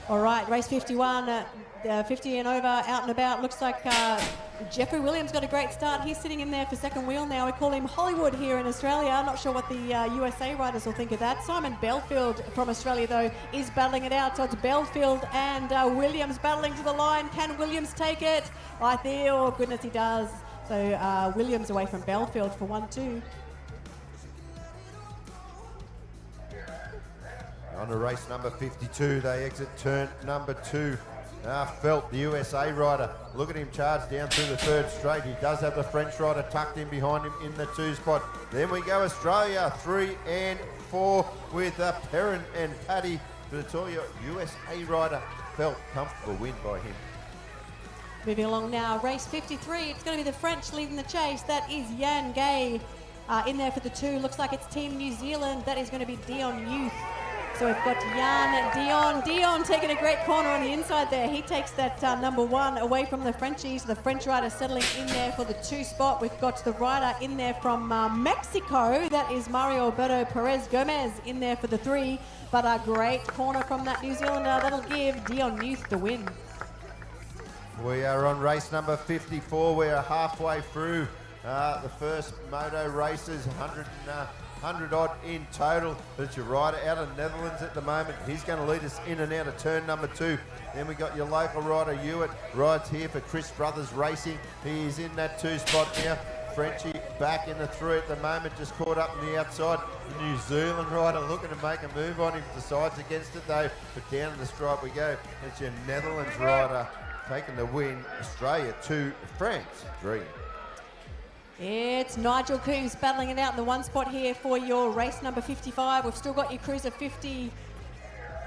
[SPEAKER 1] All right, race 51, 50 and over, out and about. Looks like Jeffrey Williams got a great start. He's sitting in there for second wheel now. We call him Hollywood here in Australia. I'm not sure what the USA riders will think of that. Simon Belfield from Australia, though, is battling it out. So it's Belfield and Williams battling to the line. Can Williams take it? I think, oh, goodness, he does. So Williams away from Belfield for 1-2.
[SPEAKER 3] On to race number 52, they exit turn number 2. Felt, the USA rider. Look at him charge down through the third straight. He does have the French rider tucked in behind him in the 2 spot. Then we go Australia, 3 and 4 with Perrin and Paddy. But it's all your USA rider. Felt, comfortable win by him.
[SPEAKER 1] Moving along now, race 53. It's going to be the French leading the chase. That is Jan Gay in there for the 2. Looks like it's Team New Zealand. That is going to be Dion Youth. So we've got Dion taking a great corner on the inside there. He takes that number 1 away from the Frenchies. The French rider settling in there for the 2 spot. We've got the rider in there from Mexico. That is Mario Alberto Perez Gomez in there for the 3. But a great corner from that New Zealander. That'll give Dion Youth the win.
[SPEAKER 3] We are on race number 54. We are halfway through the first moto races, 100 odd in total. But it's your rider out of Netherlands at the moment. He's going to lead us in and out of turn number 2. Then we got your local rider Hewitt rides here for Chris Brothers Racing. He is in that 2 spot now. Frenchie back in the 3 at the moment, just caught up on the outside. The New Zealand rider looking to make a move on him. Decides against it though, but down in the stripe we go. It's your Netherlands rider taking the win. Australia 2, France 3.
[SPEAKER 1] It's Nigel Coombs battling it out in the 1 spot here for your race number 55. We've still got your cruiser 50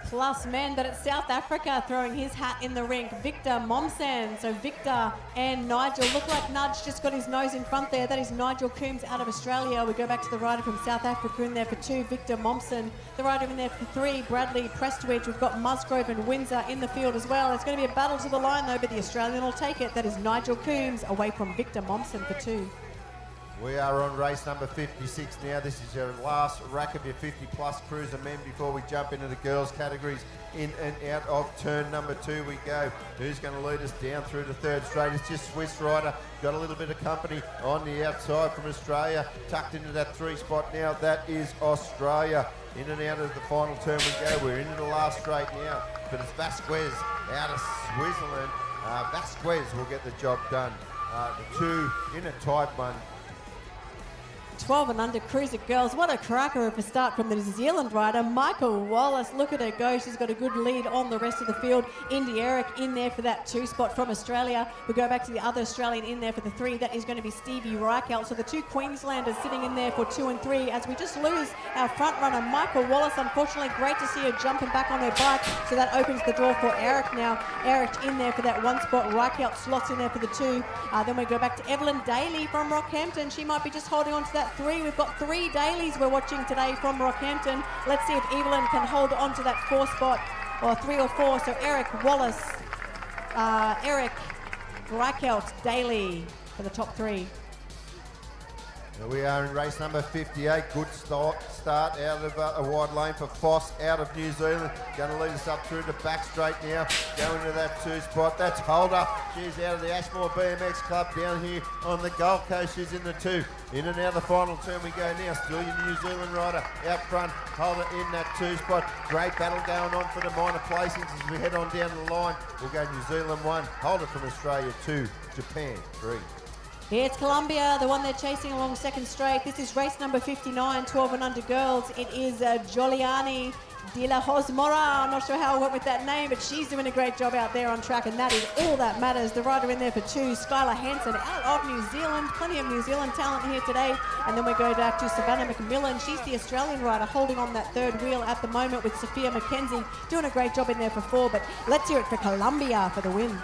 [SPEAKER 1] plus men, but it's South Africa throwing his hat in the rink. Victor Momsen. So Victor and Nigel look like Nudge just got his nose in front there. That is Nigel Coombs out of Australia. We go back to the rider from South Africa in there for 2, Victor Momsen. The rider in there for 3, Bradley Prestwich. We've got Musgrove and Windsor in the field as well. It's going to be a battle to the line though, but the Australian will take it. That is Nigel Coombs away from Victor Momsen for 2.
[SPEAKER 3] We are on race number 56 now. This is your last rack of your 50 plus cruiser men before we jump into the girls categories. In and out of turn number 2 we go. Who's going to lead us down through the third straight? It's just Swiss rider. Got a little bit of company on the outside from Australia. Tucked into that 3 spot now. That is Australia. In and out of the final turn we go. We're into the last straight now. But it's Vasquez out of Switzerland. Vasquez will get the job done. The 2 in a tight one.
[SPEAKER 1] 12 and under cruiser girls. What a cracker of a start from the New Zealand rider, Michael Wallace. Look at her go. She's got a good lead on the rest of the field. Indy Eric in there for that 2 spot from Australia. We go back to the other Australian in there for the 3. That is going to be Stevie Reichelt. So the 2 Queenslanders sitting in there for 2 and 3 as we just lose our front runner, Michael Wallace. Unfortunately, great to see her jumping back on her bike. So that opens the door for Eric now. Eric in there for that 1 spot. Reichelt slots in there for the 2. Then we go back to Evelyn Daly from Rockhampton. She might be just holding on to that 3. We've got 3 Dailies we're watching today from Rockhampton. Let's see if Evelyn can hold on to that 4 spot, or 3 or 4. So Eric Wallace, Eric Reichelt, Daly for the top 3.
[SPEAKER 3] Here we are in race number 58. Good start out of a wide lane for Foss out of New Zealand. Going to lead us up through the back straight now. Going to that 2 spot. That's Holder. She's out of the Ashmore BMX Club down here on the Gold Coast. She's in the 2. In and out of the final turn we go now. Still your New Zealand rider out front. Holder in that 2 spot. Great battle going on for the minor placings as we head on down the line. We'll go New Zealand 1. Holder from Australia 2. Japan 3.
[SPEAKER 1] It's Colombia, the one they're chasing along second straight. This is race number 59, 12 and under girls. It is Giuliani de la Hosmora. I'm not sure how I went with that name, but she's doing a great job out there on track, and that is all that matters. The rider in there for 2, Skylar Hansen, out of New Zealand. Plenty of New Zealand talent here today. And then we go back to Savannah McMillan. She's the Australian rider holding on that 3rd wheel at the moment with Sophia McKenzie. Doing a great job in there for 4, but let's hear it for Colombia for the win.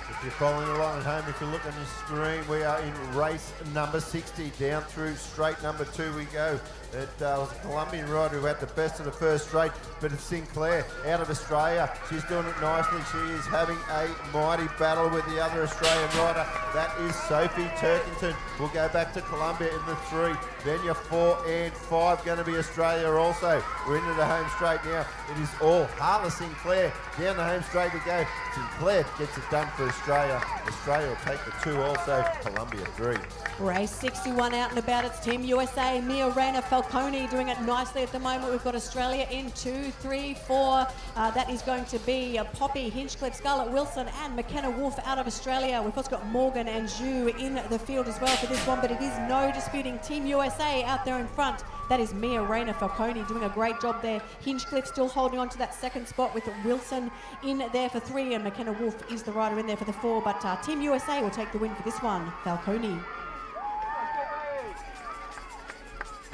[SPEAKER 3] If you're following along at home, if you look on your screen, we are in race number 60. Down through straight number 2 we go. It was a Colombian rider who had the best of the first straight, but it's Sinclair out of Australia. She's doing it nicely. She is having a mighty battle with the other Australian rider. That is Sophie Turkington. We'll go back to Colombia in the 3. Then your 4 and 5 going to be Australia also. We're into the home straight now. It is all Harla Sinclair. Down the home straight we go. Sinclair gets it done for Australia. Australia will take the 2 also. Colombia 3.
[SPEAKER 1] Race 61 out and about. It's Team USA. Mia Reyna Falcone doing it nicely at the moment. We've got Australia in 2, 3, 4. That is going to be Poppy Hinchcliffe, Scarlett Wilson and McKenna Wolf out of Australia. We've also got Morgan and Zhu in the field as well for this one, but it is no disputing Team USA out there in front. That is Mia Reyna Falcone doing a great job there. Hinchcliffe still holding on to that 2nd spot with Wilson in there for 3, and McKenna Wolf is the rider in there for the 4, but Team USA will take the win for this one. Falcone.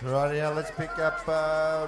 [SPEAKER 3] Right now, let's pick up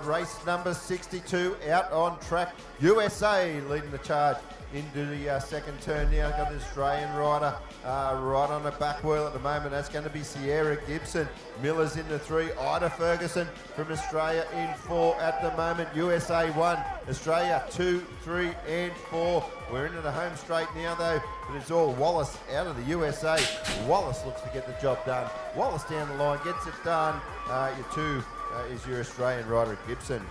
[SPEAKER 3] race number 62 out on track. USA leading the charge into the 2nd turn now. Got the Australian rider right on the back wheel at the moment. That's going to be Sierra Gibson. Miller's in the 3. Ida Ferguson from Australia in 4 at the moment. USA 1. Australia 2, 3 and 4. We're into the home straight now though, but it's all Wallace out of the USA. Wallace looks to get the job done. Wallace down the line gets it done. Your 2 is your Australian rider Gibson.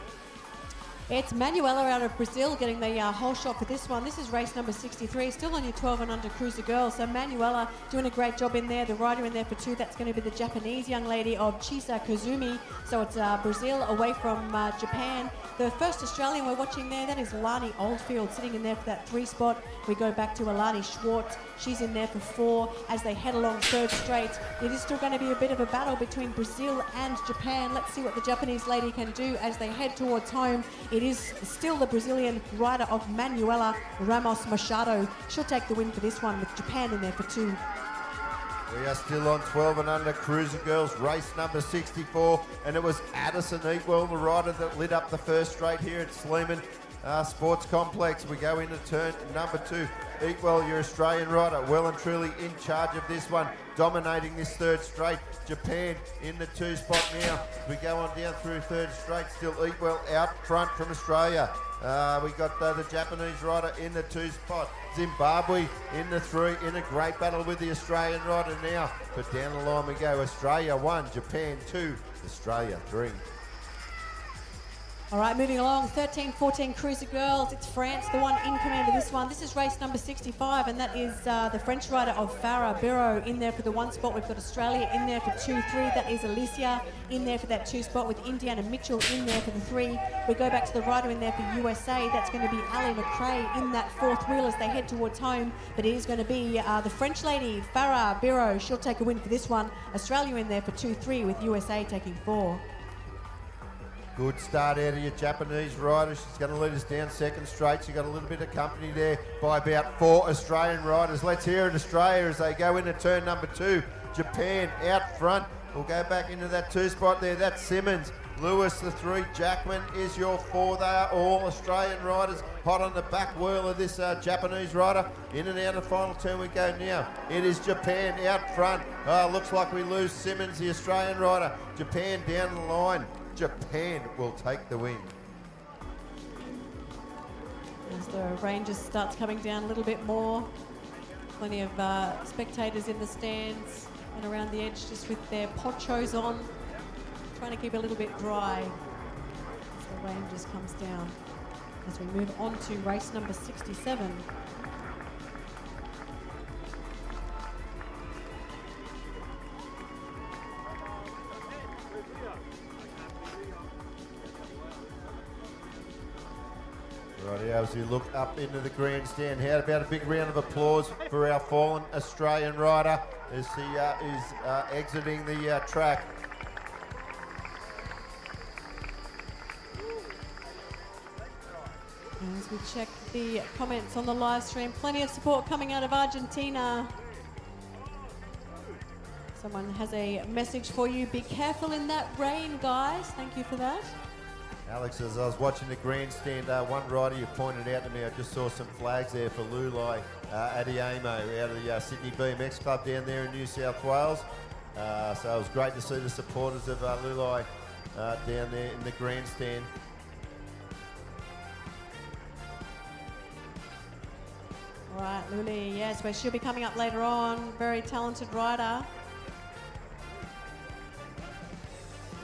[SPEAKER 1] It's Manuela out of Brazil getting the whole shot for this one. This is race number 63, still on your 12 and under cruiser girls. So Manuela doing a great job in there. The rider in there for 2, that's going to be the Japanese young lady of Chisa Kazumi. So it's Brazil away from Japan. The first Australian we're watching there, that is Lani Oldfield sitting in there for that 3 spot. We go back to Alani Schwartz. She's in there for 4 as they head along 3rd straight. It is still going to be a bit of a battle between Brazil and Japan. Let's see what the Japanese lady can do as they head towards home. It is still the Brazilian rider of Manuela Ramos Machado. She'll take the win for this one with Japan in there for 2.
[SPEAKER 3] We are still on 12 and under cruiser girls, race number 64, and it was Addison Eatwell, the rider that lit up the first straight here at Sleeman Sports Complex. We go into turn number 2. Eatwell, your Australian rider, well and truly in charge of this one, dominating this 3rd straight. Japan in the 2 spot now. We go on down through 3rd straight, still Eatwell out front from Australia. We got the Japanese rider in the 2 spot. Zimbabwe in the 3, in a great battle with the Australian rider now. But down the line we go. Australia 1, Japan 2, Australia 3.
[SPEAKER 1] All right, moving along, 13-14 Cruiser Girls. It's France, the one in command of this one. This is race number 65, and that is the French rider of Farah Biro in there for the 1 spot. We've got Australia in there for 2-3. That is Alicia in there for that 2 spot, with Indiana Mitchell in there for the 3. We go back to the rider in there for USA. That's going to be Ali McRae in that 4th wheel as they head towards home. But it is going to be the French lady, Farah Biro. She'll take a win for this one. Australia in there for 2-3, with USA taking 4.
[SPEAKER 3] Good start out of your Japanese rider. She's going to lead us down second straight. She got a little bit of company there by about 4 Australian riders. Let's hear it, Australia, as they go into turn number 2. Japan out front. We'll go back into that 2 spot there. That's Simmons. Lewis, the 3. Jackman is your 4. They are all Australian riders. Hot on the back wheel of this Japanese rider. In and out of final turn we go now. It is Japan out front. Looks like we lose Simmons, the Australian rider. Japan down the line. Japan will take the win.
[SPEAKER 1] As the rain just starts coming down a little bit more. Plenty of spectators in the stands and around the edge just with their ponchos on, trying to keep it a little bit dry as the rain just comes down. As we move on to race number 67.
[SPEAKER 3] Rightio, as we look up into the grandstand, how about a big round of applause for our fallen Australian rider as he is exiting the track.
[SPEAKER 1] As we check the comments on the live stream, plenty of support coming out of Argentina. Someone has a message for you. Be careful in that rain, guys. Thank you for that.
[SPEAKER 3] Alex, as I was watching the grandstand, one rider you pointed out to me, I just saw some flags there for Lulai Adiamo out of the Sydney BMX Club down there in New South Wales. So it was great to see the supporters of Lulai down there in the grandstand.
[SPEAKER 1] All right, Luli, yes, where she'll be coming up later on. Very talented rider.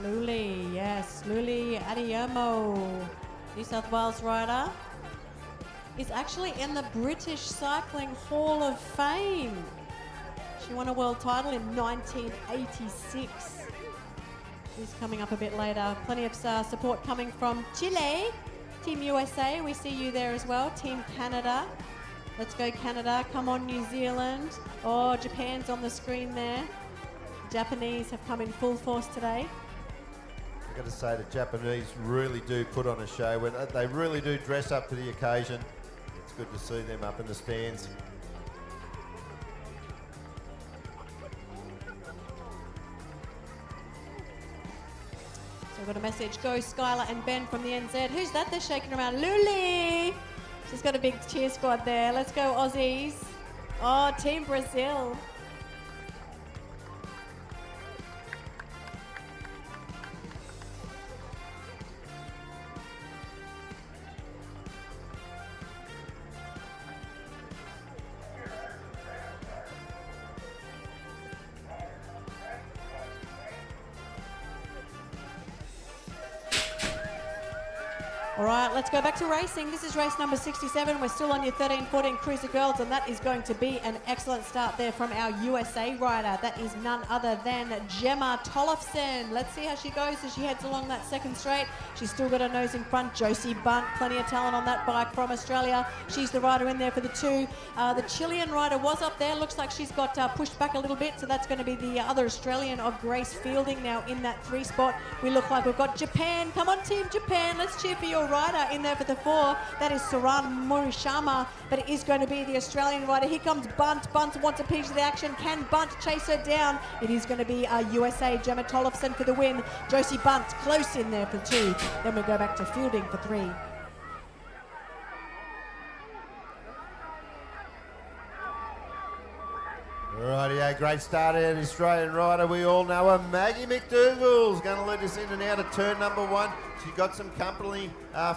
[SPEAKER 1] Luli, yes, Luli Adiamo, New South Wales rider, is actually in the British Cycling Hall of Fame. She won a world title in 1986. She's coming up a bit later. Plenty of support coming from Chile, Team USA, we see you there as well, Team Canada. Let's go Canada, come on New Zealand. Oh, Japan's on the screen there. Japanese have come in full force today.
[SPEAKER 3] I've got to say the Japanese really do put on a show. When they really do dress up to the occasion. It's good to see them up in the stands.
[SPEAKER 1] So we've got a message. Go Skylar and Ben from the NZ. Who's that they're shaking around? Luli! She's got a big cheer squad there. Let's go Aussies. Oh, Team Brazil. All right, let's go back to racing. This is race number 67. We're still on your 13-14 Cruiser Girls, and that is going to be an excellent start there from our USA rider. That is none other than Gemma Tollefson. Let's see how she goes as she heads along that second straight. She's still got her nose in front. Josie Bunt, plenty of talent on that bike from Australia. She's the rider in there for the 2. The Chilean rider was up there. Looks like she's got pushed back a little bit, so that's going to be the other Australian of Grace Fielding now in that 3 spot. We look like we've got Japan. Come on, Team Japan. Let's cheer for your rider in there for the 4. That is Saran Morishima, but it is going to be the Australian rider. Here comes Bunt. Bunt wants a piece of the action. Can Bunt chase her down? It is going to be USA Gemma Tollefson for the win. Josie Bunt close in there for 2. Then we go back to Fielding for 3.
[SPEAKER 3] Rightio, great start out of the Australian rider. We all know her. Maggie McDougall's going to lead us in and out of turn number 1. She got some company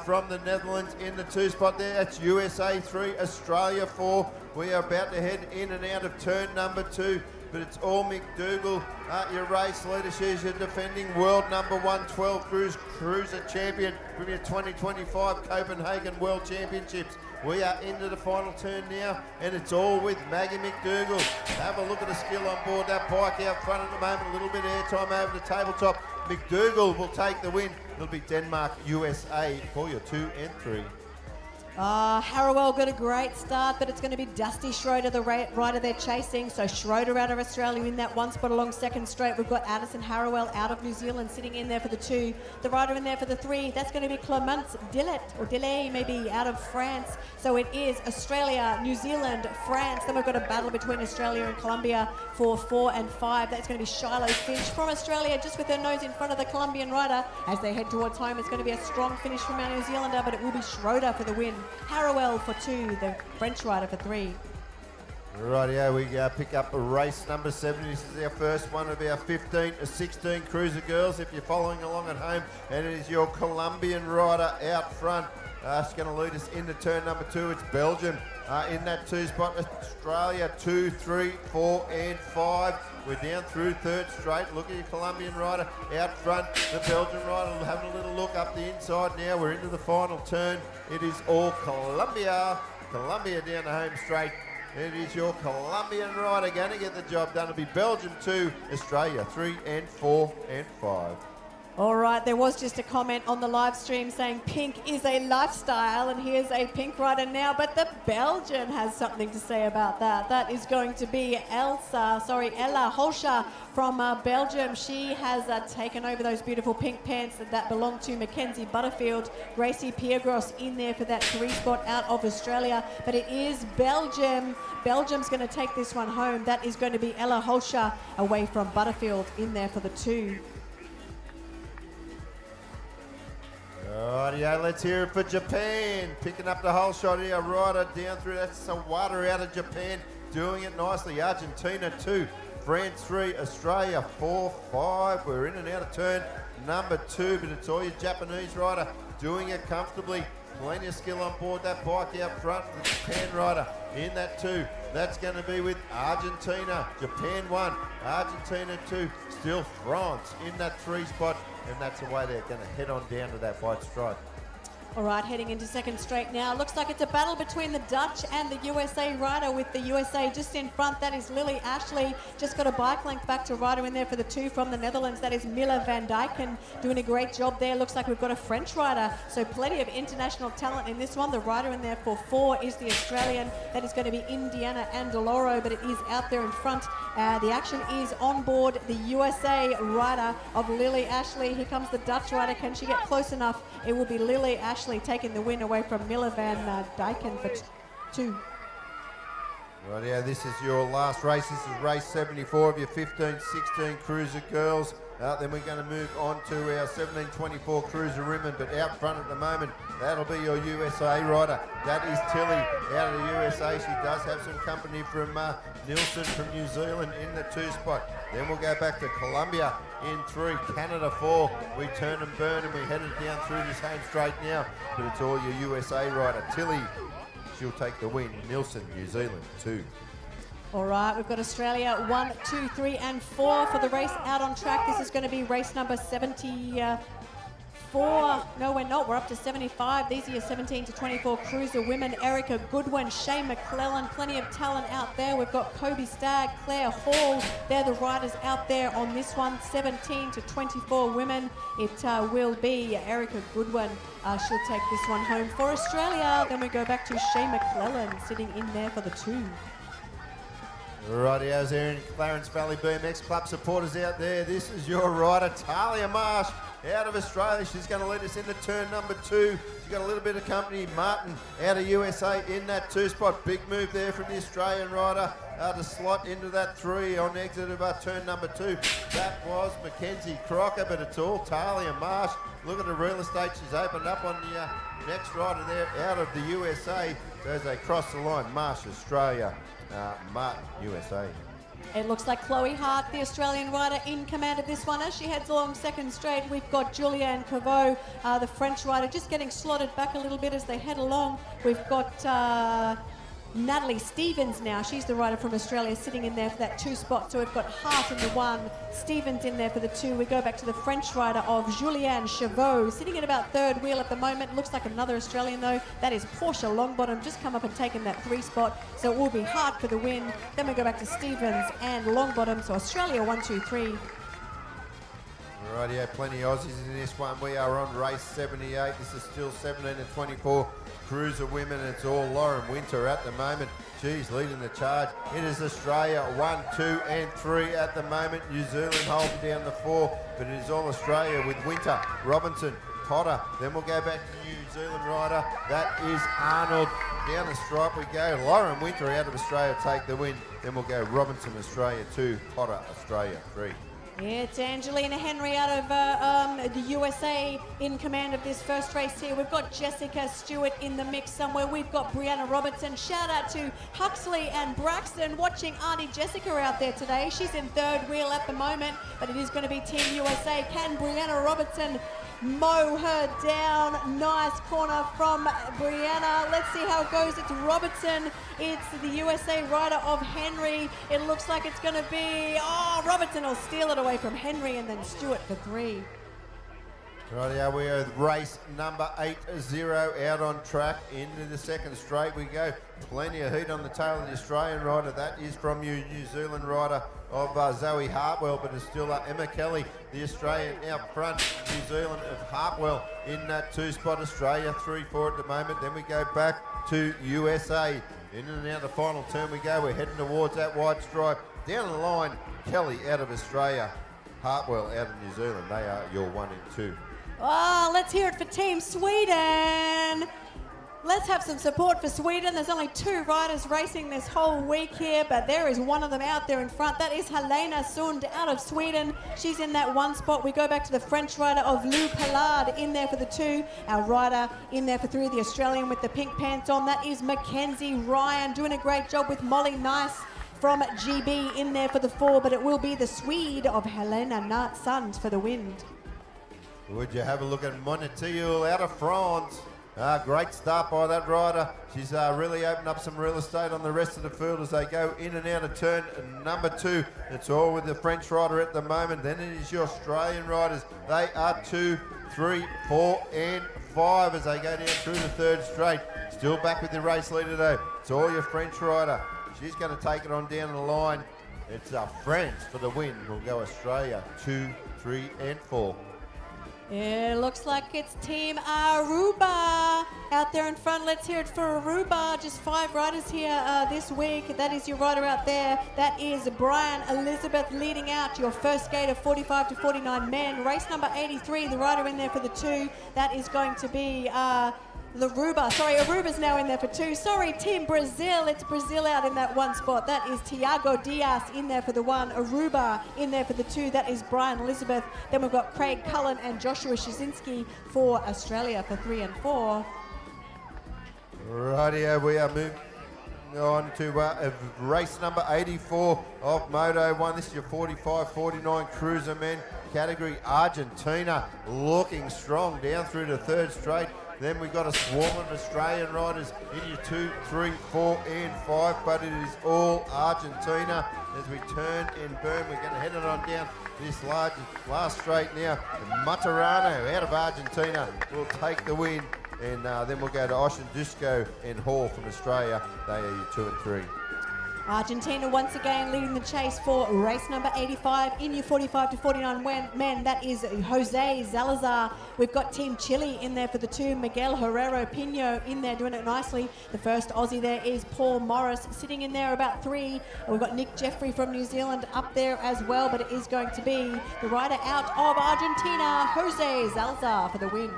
[SPEAKER 3] from the Netherlands in the 2 spot there. That's USA 3, Australia 4. We are about to head in and out of turn number 2. but it's all McDougall. Your race leader, she's your defending world number 112 cruiser champion from your 2025 Copenhagen World Championships. We are into the final turn now, and it's all with Maggie McDougall. Have a look at the skill on board that bike out front at the moment. A little bit of airtime over the tabletop. McDougall will take the win. It'll be Denmark, USA for your 2 and 3.
[SPEAKER 1] Harrowell got a great start, but it's going to be Dusty Schroeder, the rider they're chasing. So Schroeder out of Australia in that one spot along second straight. We've got Addison Harrowell out of New Zealand sitting in there for the 2. The rider in there for the 3, that's going to be Clemence Dillet, or Delay maybe, out of France. So it is Australia, New Zealand, France. Then we've got a battle between Australia and Colombia for 4 and 5. That's going to be Shiloh Finch from Australia, just with her nose in front of the Colombian rider. As they head towards home, it's going to be a strong finish from our New Zealander, but it will be Schroeder for the win. Harrowell for 2, the French rider for 3.
[SPEAKER 3] Rightio, we pick up race number 7. This is our first one of our 15 to 16 cruiser girls, if you're following along at home. And it is your Colombian rider out front. She's going to lead us into turn number 2. It's Belgium in that 2 spot. Australia 2, 3, 4 and 5. We're down through third straight. Look at your Colombian rider out front. The Belgian rider having a little look up the inside now. We're into the final turn. It is all Colombia. Colombia down the home straight. It is your Colombian rider going to get the job done. It'll be Belgium 2, Australia 3 and 4 and 5.
[SPEAKER 1] All right, there was just a comment on the live stream saying pink is a lifestyle, and here's a pink rider now, but the Belgian has something to say about that. That is going to be Ella Holscher from Belgium. She has taken over those beautiful pink pants that belong to Mackenzie Butterfield. Gracie Piergros in there for that 3 spot out of Australia, but it is Belgium. Belgium's going to take this one home. That is going to be Ella Holscher away from Butterfield in there for the 2.
[SPEAKER 3] Rightio, let's hear it for Japan. Picking up the whole shot here, rider down through. That's Sawada out of Japan, doing it nicely. Argentina 2, France 3, Australia 4, 5. We're in and out of turn number 2, but it's all your Japanese rider doing it comfortably. Plenty of skill on board that bike out front. The Japan rider in that 2. That's going to be with Argentina. Japan 1, Argentina 2. Still France in that 3 spot. And that's the way they're going to head on down to that white stripe.
[SPEAKER 1] All right, heading into second straight now. Looks like it's a battle between the Dutch and the USA rider, with the USA just in front. That is Lily Ashley. Just got a bike length back to rider in there for the 2 from the Netherlands. That is Mila van Dijken doing a great job there. Looks like we've got a French rider, so plenty of international talent in this one. The rider in there for 4 is the Australian. That is going to be Indiana Andaloro, but it is out there in front. The action is on board the USA rider of Lily Ashley. Here comes the Dutch rider. Can she get close enough? It will be Lily Ashley taking the win away from Mila van Dijken for 2.
[SPEAKER 3] Rightio, this is your last race. This is race 74 of your 15-16 cruiser girls. Then we're going to move on to our 17-24 cruiser women, but out front at the moment, that'll be your USA rider. That is Tilly out of the USA. She does have some company from Nielsen from New Zealand in the 2 spot. Then we'll go back to Colombia in 3, Canada 4. We turn and burn, and we headed down through this home straight now, but it's all your USA rider. Tilly, she'll take the win. Nielsen, New Zealand 2.
[SPEAKER 1] All right, we've got Australia 1, 2, 3 and 4 for the race out on track. This is going to be race number 74. No, we're not. We're up to 75. These are your 17 to 24 cruiser women. Erica Goodwin, Shay McClellan, plenty of talent out there. We've got Kobe Stagg, Claire Hall. They're the riders out there on this one. 17 to 24 women. It will be Erica Goodwin. She'll take this one home for Australia. Then we go back to Shay McClellan sitting in there for the 2.
[SPEAKER 3] Rightio's there in Clarence Valley BMX Club supporters out there. This is your rider, Talia Marsh, out of Australia. She's going to lead us into turn number 2. She's got a little bit of company. Martin out of USA in that 2 spot. Big move there from the Australian rider to slot into that 3 on exit of turn number 2. That was Mackenzie Crocker, but it's all Talia Marsh. Look at the real estate she's opened up on the next rider there out of the USA. So as they cross the line, Marsh, Australia, Martin, USA.
[SPEAKER 1] It looks like Chloe Hart, the Australian rider, in command of this one. As she heads along second straight, we've got Julianne Cavot, the French rider, just getting slotted back a little bit as they head along. We've got Natalie Stevens now. She's the rider from Australia sitting in there for that 2 spot. So we've got Hart in the 1, Stevens in there for the 2. We go back to the French rider of Julianne Chavot, sitting at about 3rd wheel at the moment. Looks like another Australian though. That is Portia Longbottom, just come up and taken that 3 spot. So it will be Hart for the win. Then we go back to Stevens and Longbottom. So Australia 1, 2, 3.
[SPEAKER 3] Rightio, plenty of Aussies in this one. We are on race 78. This is still 17 and 24 cruiser women. It's all Lauren Winter at the moment. She's leading the charge. It is Australia 1, 2 and 3 at the moment. New Zealand holding down the 4, but it is all Australia with Winter, Robinson, Potter. Then we'll go back to New Zealand rider. That is Arnold. Down the stripe we go. Lauren Winter out of Australia take the win. Then we'll go Robinson, Australia 2, Potter, Australia 3.
[SPEAKER 1] It's Angelina Henry out of the USA in command of this first race here. We've got Jessica Stewart in the mix somewhere. We've got Brianna Robertson. Shout out to Huxley and Braxton watching Auntie Jessica out there today. She's in 3rd wheel at the moment, but it is going to be Team USA. Can Brianna Robertson mow her down? Nice corner from Brianna. Let's see how it goes. It's Robertson. It's the USA rider of Henry. It looks like it's going to be, Robertson will steal it away from Henry, and then Stewart for 3.
[SPEAKER 3] Rightio, we are race number 80 out on track. Into the 2nd straight we go. Plenty of heat on the tail of the Australian rider. That is from you, New Zealand rider of Zoe Hartwell, but it's still Emma Kelly, the Australian out front. New Zealand of Hartwell in that 2 spot. Australia 3-4 at the moment. Then we go back to USA. In and out the final turn we go. We're heading towards that white stripe. Down the line, Kelly out of Australia, Hartwell out of New Zealand. They are your 1 and 2.
[SPEAKER 1] Oh, let's hear it for Team Sweden. Let's have some support for Sweden. There's only 2 riders racing this whole week here, but there is one of them out there in front. That is Helena Sund out of Sweden. She's in that 1 spot. We go back to the French rider of Lou Pallard in there for the 2. Our rider in there for 3, the Australian with the pink pants on. That is Mackenzie Ryan, doing a great job with Molly Nice from GB in there for the 4, but it will be the Swede of Helena Sund for the win.
[SPEAKER 3] Would you have a look at Monetiel out of France? Great start by that rider. She's really opened up some real estate on the rest of the field as they go in and out of turn number 2. It's all with the French rider at the moment. Then it is your Australian riders. They are 2, 3, 4 and 5 as they go down through the 3rd straight. Still back with the race leader though. It's all your French rider. She's going to take it on down the line. It's France for the win. We'll go Australia 2, 3 and 4.
[SPEAKER 1] It looks like it's Team Aruba out there in front. Let's hear it for Aruba. Just 5 riders here this week. That is your rider out there. That is Brian Elizabeth leading out your first gate of 45 to 49 men. Race number 83, the rider in there for the 2. That is going to be Aruba's now in there for 2. Sorry, Team Brazil. It's Brazil out in that 1 spot. That is Tiago Diaz in there for the 1. Aruba in there for the 2. That is Brian Elizabeth. Then we've got Craig Cullen and Joshua Shazinski for Australia for 3 and 4.
[SPEAKER 3] Rightio, we are moving on to race number 84 of Moto 1. This is your 45-49 cruiser men category. Argentina looking strong down through the 3rd straight. Then we've got a swarm of Australian riders in your 2, 3, 4 and 5, but it is all Argentina. As we turn and burn, we're going to head it on down this last straight now. Matarano out of Argentina will take the win, and then we'll go to Oshindusco and Hall from Australia. They are your 2 and 3.
[SPEAKER 1] Argentina once again leading the chase for race number 85 in your 45 to 49 men. That is Jose Zalazar. We've got Team Chile in there for the 2. Miguel Herrero Pino in there doing it nicely. The first Aussie there is Paul Morris sitting in there about 3. And we've got Nick Jeffrey from New Zealand up there as well, but it is going to be the rider out of Argentina, Jose Zalazar for the win.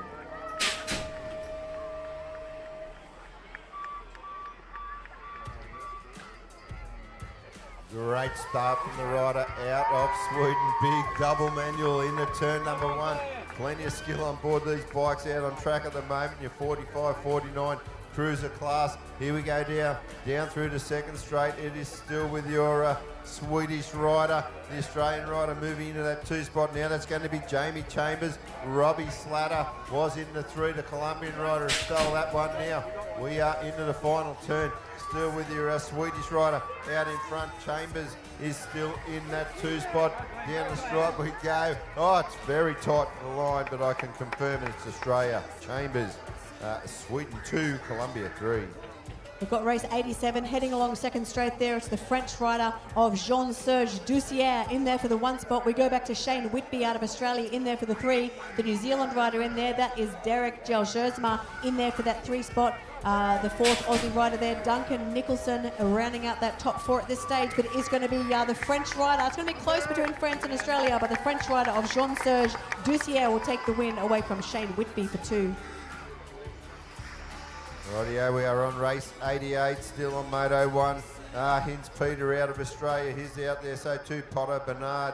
[SPEAKER 3] Great start from the rider out of Sweden. Big double manual into turn number 1. Plenty of skill on board these bikes out on track at the moment. Your 45-49 cruiser class. Here we go down through the 2nd straight. It is still with your Swedish rider. The Australian rider moving into that 2 spot now. That's going to be Jamie Chambers. Robbie Slatter was in the 3. The Colombian rider has stole that one now. We are into the final turn. Still with your Swedish rider out in front. Chambers is still in that 2 spot. Down the stripe we go. Oh, it's very tight to the line, but I can confirm it's Australia. Chambers, Sweden 2, Colombia 3.
[SPEAKER 1] We've got race 87 heading along second straight there. It's the French rider of Jean-Serge Dussier in there for the 1 spot. We go back to Shane Whitby out of Australia in there for the 3. The New Zealand rider in there, that is Derek Jelgersma in there for that 3 spot. The 4th Aussie rider there, Duncan Nicholson, rounding out that top 4 at this stage, but it is going to be the French rider. It's going to be close between France and Australia, but the French rider of Jean-Serge Dussier will take the win away from Shane Whitby for 2.
[SPEAKER 3] Rightio, we are on race 88, still on Moto 1. Hinz Peter out of Australia, he's out there, so too Potter, Bernard,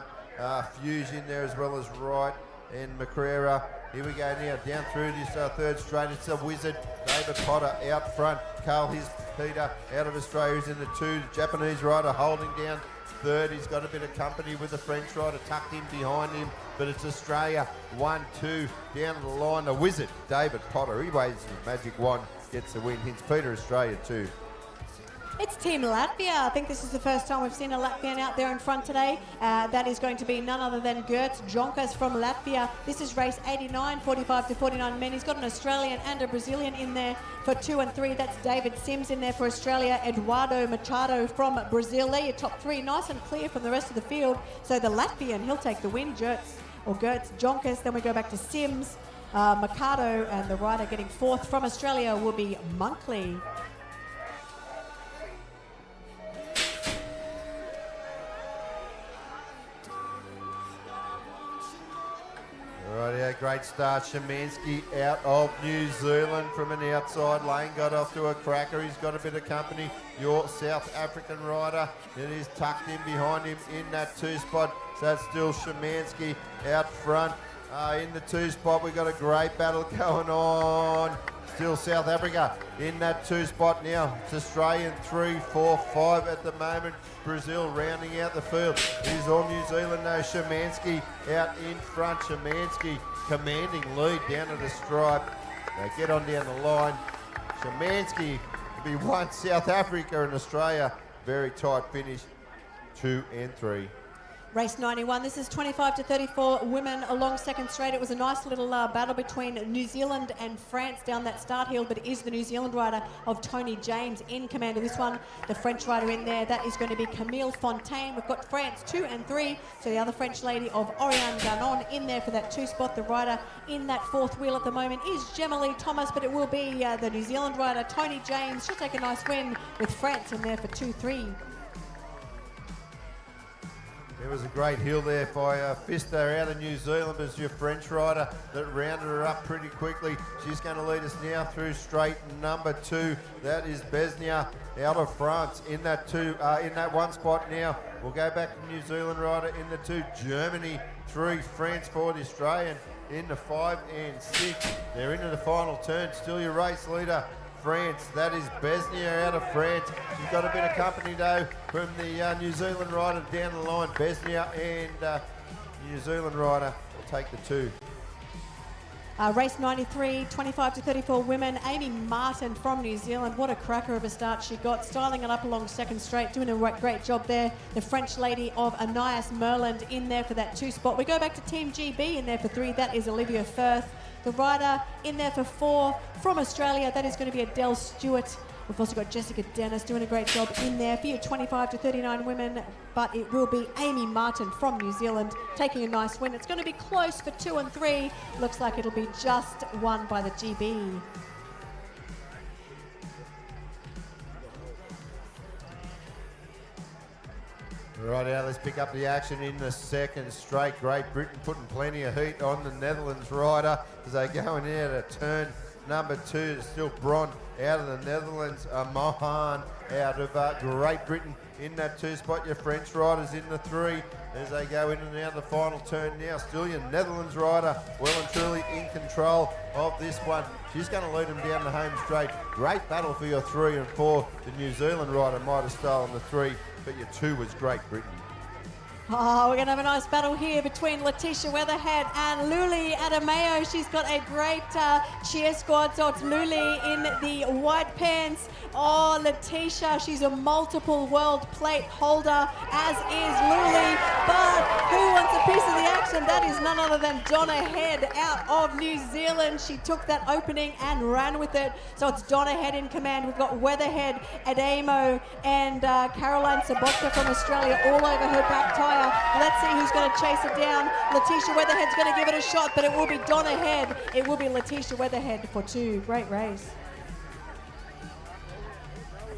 [SPEAKER 3] Fuse in there as well as Wright and McCrera. Here we go now, down through this 3rd straight, it's a Wizard, David Potter out front, Carl Hinz Peter out of Australia is in the 2, the Japanese rider holding down 3rd, he's got a bit of company with the French rider tucked in behind him, but it's Australia 1, 2, down to the line, the Wizard, David Potter, he waves his magic wand, gets the win. Hinz Peter, Australia 2.
[SPEAKER 1] It's Team Latvia. I think this is the first time we've seen a Latvian out there in front today. That is going to be none other than Gerts Jonkas from Latvia. This is race 89, 45 to 49 men. He's got an Australian and a Brazilian in there for 2 and 3. That's David Sims in there for Australia. Eduardo Machado from Brazil. They're your top 3, nice and clear from the rest of the field. So the Latvian, he'll take the win. Gerts Jonkas. Then we go back to Sims. Mercado, and the rider getting 4th from Australia will be Monkley.
[SPEAKER 3] Rightio, great start. Szymanski out of New Zealand from an outside lane, got off to a cracker. He's got a bit of company. Your South African rider, it is tucked in behind him in that 2 spot. So it's still Szymanski out front. In the 2 spot, we've got a great battle going on. Still South Africa in that 2 spot now. It's Australian 3, 4, 5 at the moment. Brazil rounding out the field. Here's all New Zealand though. Szymanski out in front. Szymanski commanding lead down to the stripe. They get on down the line. Szymanski to be 1, South Africa and Australia. Very tight finish, 2 and 3.
[SPEAKER 1] Race 91, this is 25 to 34 women along second straight. It was a nice little battle between New Zealand and France down that start hill, but it is the New Zealand rider of Tony James in command of this one. The French rider in there, that is going to be Camille Fontaine. We've got France 2 and 3, so the other French lady of Oriane Ganon in there for that 2 spot. The rider in that 4th wheel at the moment is Gemma-Lee Thomas, but it will be the New Zealand rider Tony James. She'll take a nice win with France in there for 2-3.
[SPEAKER 3] There was a great hill there by Fister out of New Zealand as your French rider that rounded her up pretty quickly. She's going to lead us now through straight number 2. That is Besnia out of France in that 2, in that 1 spot now. We'll go back to New Zealand rider in the 2. Germany 3, France 4, the Australian in the 5 and 6. They're into the final turn. Still your race leader. France, that is Besnia out of France. She's got a bit of company though from the New Zealand rider down the line. Besnia and New Zealand rider will take the 2.
[SPEAKER 1] Race 93, 25 to 34 women. Amy Martin from New Zealand. What a cracker of a start she got. Styling it up along second straight. Doing a great job there. The French lady of Anais Merland in there for that 2 spot. We go back to Team GB in there for 3. That is Olivia Firth. The rider in there for 4 from Australia. That is going to be Adele Stewart. We've also got Jessica Dennis doing a great job in there for your 25 to 39 women, but it will be Amy Martin from New Zealand taking a nice win. It's going to be close for 2 and 3. Looks like it'll be just won by the GB.
[SPEAKER 3] Right out, let's pick up the action in the second straight. Great Britain putting plenty of heat on the Netherlands rider as they go in there to turn number 2. It's still Bron out of the Netherlands. Mohan out of Great Britain in that 2 spot. Your French riders in the 3 as they go in and out of the final turn now. Still your Netherlands rider well and truly in control of this one. She's going to lead them down the home straight. Great battle for your 3 and 4. The New Zealand rider might have stolen the 3, but your 2 was Great Britain.
[SPEAKER 1] Oh, we're going to have a nice battle here between Letitia Weatherhead and Luli Adameo. She's got a great cheer squad, so it's Luli in the white pants. Oh, Letitia, she's a multiple world plate holder, as is Luli. But who wants a piece of the action? That is none other than Donna Head out of New Zealand. She took that opening and ran with it. So it's Donna Head in command. We've got Weatherhead, Adamo, and Caroline Sabotka from Australia all over her back tyre. Let's see who's going to chase it down. Letitia Weatherhead's going to give it a shot, but it will be Donna Head. It will be Letitia Weatherhead for 2. Great race.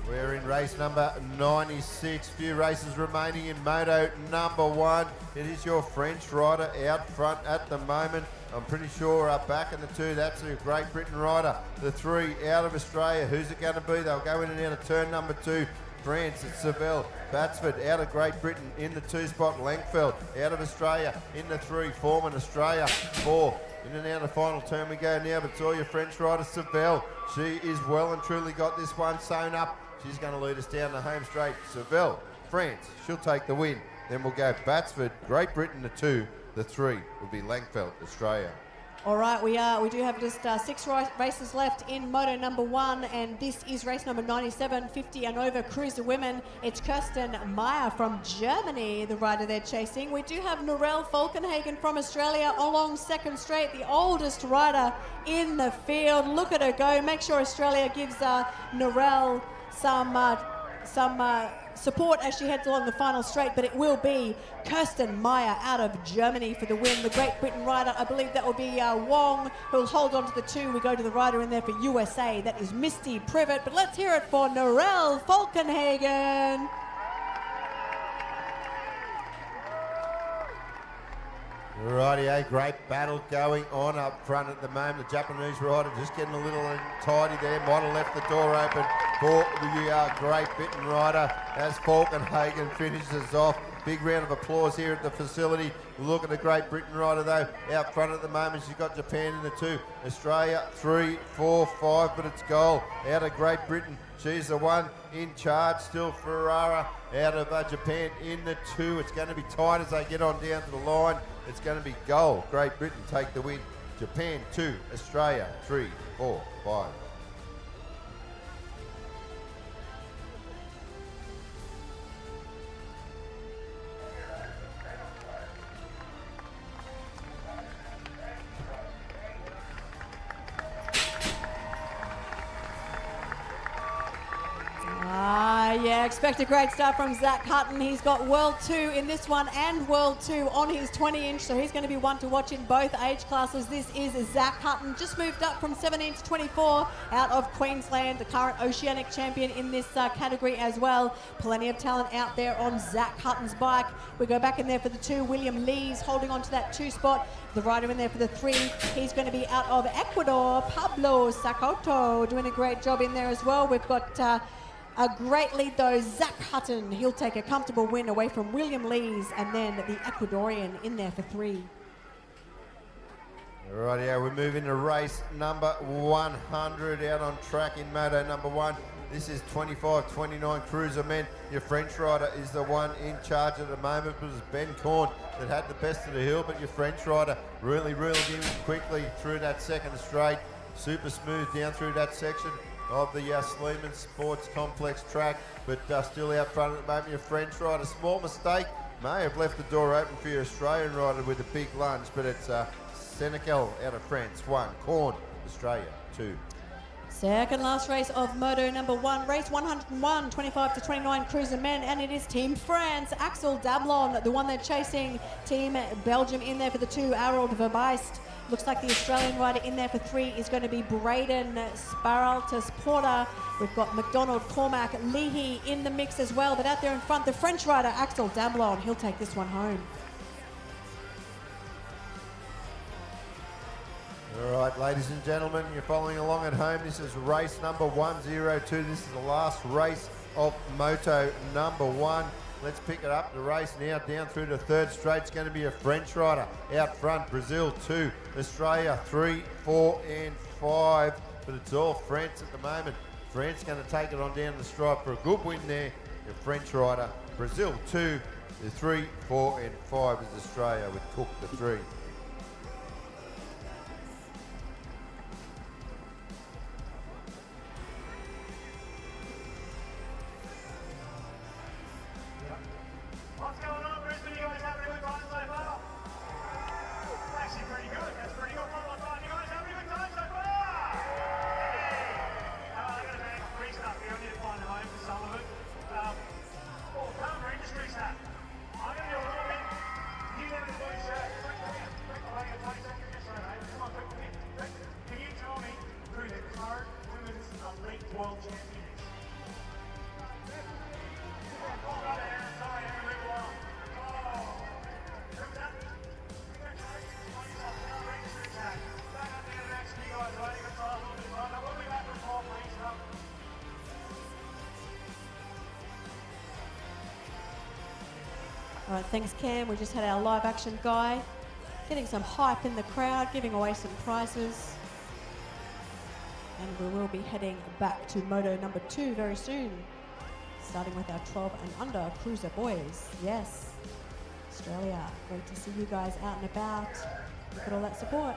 [SPEAKER 3] We're in race number 96. Few races remaining in Moto number 1. It is your French rider out front at the moment. I'm pretty sure back in the 2, that's a Great Britain rider. The 3 out of Australia. Who's it going to be? They'll go in and out of turn number 2. France, it's Seville. Batsford out of Great Britain in the 2 spot. Langfeld out of Australia in the 3. Foreman, Australia, 4. In and out of final turn we go now, but it's all your French rider, Seville. She is well and truly got this one sewn up. She's going to lead us down the home straight. Seville, France, she'll take the win. Then we'll go Batsford, Great Britain, the 2. The 3 will be Langfeld, Australia.
[SPEAKER 1] All right, we do have just 6 races left in Moto number 1, and this is race number 97, 50 and over cruiser women. It's Kirsten Meyer from Germany, the rider they're chasing. We do have Norelle Falkenhagen from Australia along second straight, the oldest rider in the field. Look at her go. Make sure Australia gives Norelle some support as she heads along the final straight, but it will be Kirsten Meyer out of Germany for the win. The Great Britain rider, I believe that will be Wong, who will hold on to the 2. We go to the rider in there for USA. That is Misty Privet, but let's hear it for Norelle Falkenhagen.
[SPEAKER 3] Rightio, great battle going on up front at the moment. The Japanese rider just getting a little untidy there. Might have left the door open for the Great Britain rider as Falkenhagen finishes off. Big round of applause here at the facility. Look at the Great Britain rider though, out front at the moment. She's got Japan in the 2. Australia 3, 4, 5, but it's goal out of Great Britain. She's the one in charge. Still Ferrara out of Japan in the 2. It's going to be tight as they get on down to the line. It's going to be goal. Great Britain take the win. Japan 2, Australia 3, 4, 5.
[SPEAKER 1] Yeah, expect a great start from Zach Hutton. He's got World 2 in this one and World 2 on his 20-inch, so he's going to be one to watch in both age classes. This is Zach Hutton, just moved up from 17 to 24 out of Queensland, the current Oceanic champion in this category as well. Plenty of talent out there on Zach Hutton's bike. We go back in there for the 2. William Lees holding on to that 2 spot. The rider in there for the 3, he's going to be out of Ecuador, Pablo Sacoto, doing a great job in there as well. We've got a great lead though, Zach Hutton. He'll take a comfortable win away from William Lees, and then the Ecuadorian in there for 3.
[SPEAKER 3] Rightio, we're moving to race number 100 out on track in Moto number 1. This is 25-29 cruiser men. Your French rider is the one in charge at the moment. It was Ben Korn that had the best of the hill, but your French rider really reeled in quickly through that second straight. Super smooth down through that section of the Sleeman Sports Complex track, but still out front at the moment. Your French rider, small mistake, may have left the door open for your Australian rider with a big lunge, but it's Senecal out of France, 1, Korn, Australia, 2.
[SPEAKER 1] Second last race of Moto number 1, race 101, 25-29 cruiser men, and it is Team France. Axel Dablon, the one they're chasing. Team Belgium in there for the 2, Harold Verbeist. Looks like the Australian rider in there for 3 is going to be Braden Sparaltus Porter. We've got McDonald, Cormac, Leahy in the mix as well, but out there in front, the French rider Axel Dablon. He'll take this one home.
[SPEAKER 3] All right, ladies and gentlemen, you're following along at home. This is race number 102. This is the last race of Moto number 1. Let's pick it up. The race now down through the 3rd straight. It's going to be a French rider out front. Brazil 2, Australia 3, 4 and 5. But it's all France at the moment. France going to take it on down the stripe for a good win there. Your French rider. Brazil 2, The 3, 4 and 5 is Australia with Cook the 3.
[SPEAKER 4] What's going on, Brisbane? You guys having a good time so far? Actually pretty good. That's pretty good. One more time. You guys having a good time so far? Hey! I got a bag of free stuff here. I need to find a home for some of it. Palmer Industries hat. I'm going to do a little bit. You never do shirt. Come on, quick. Can you tell me who the current women's elite world champion is? Sorry, I'm a little long. Who's that? Palmer Industries hat. Back up there next to you guys, right? You got time a little bit longer. We'll be back for 4, please.
[SPEAKER 1] All right, thanks, Cam. We just had our live action guy getting some hype in the crowd, giving away some prizes. And we will be heading back to Moto number 2 very soon, starting with our 12 and under cruiser boys. Yes, Australia, great to see you guys out and about. Look at all that support.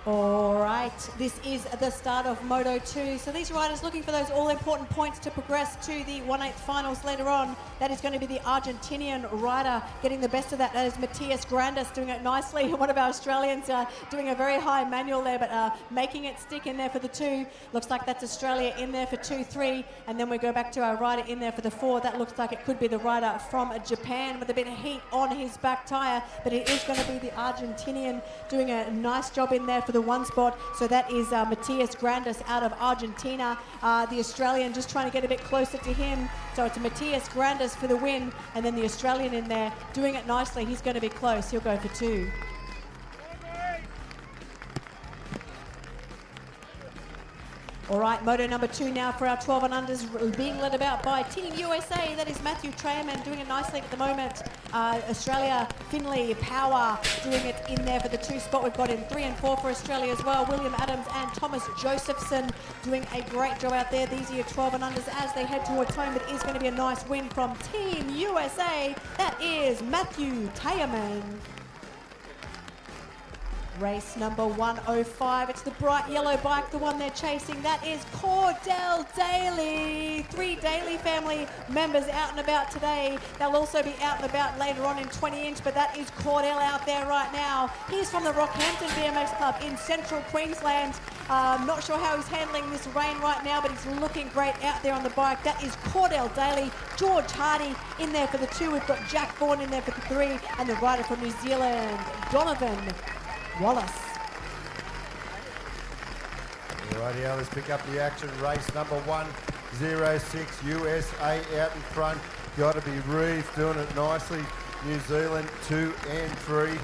[SPEAKER 1] All right, this is the start of Moto 2. So these riders looking for those all-important points to progress to the 1/8 finals later on. That is going to be the Argentinian rider getting the best of that. That is Matthias Grandis doing it nicely. One of our Australians doing a very high manual there, but making it stick in there for the 2. Looks like that's Australia in there for 2, 3. And then we go back to our rider in there for the 4. That looks like it could be the rider from Japan with a bit of heat on his back tyre. But it is going to be the Argentinian doing a nice job in there for the 1 spot. So that is Matthias Grandis out of Argentina. The Australian just trying to get a bit closer to him. So it's Matthias Grandis for the win, and then the Australian in there doing it nicely. He's going to be close. He'll go for 2. All right, Moto number 2 now for our 12 and unders, being led about by Team USA. That is Matthew Traeman doing it nicely at the moment. Australia, Finley, Power doing it in there for the 2 spot. We've got in 3 and 4 for Australia as well. William Adams and Thomas Josephson doing a great job out there. These are your 12 and unders as they head towards home. It is going to be a nice win from Team USA. That is Matthew Traeman. Race number 105. It's the bright yellow bike, the one they're chasing. That is Cordell Daly. 3 Daly family members out and about today. They'll also be out and about later on in 20-inch, but that is Cordell out there right now. He's from the Rockhampton BMX Club in central Queensland. Not sure how he's handling this rain right now, but he's looking great out there on the bike. That is Cordell Daly. George Hardy in there for the 2. We've got Jack Vaughan in there for the 3, and the rider from New Zealand, Donovan Wallace.
[SPEAKER 3] Rightio, let's pick up the action. Race number 106, USA out in front. Got to be Reeves doing it nicely. New Zealand 2 and 3.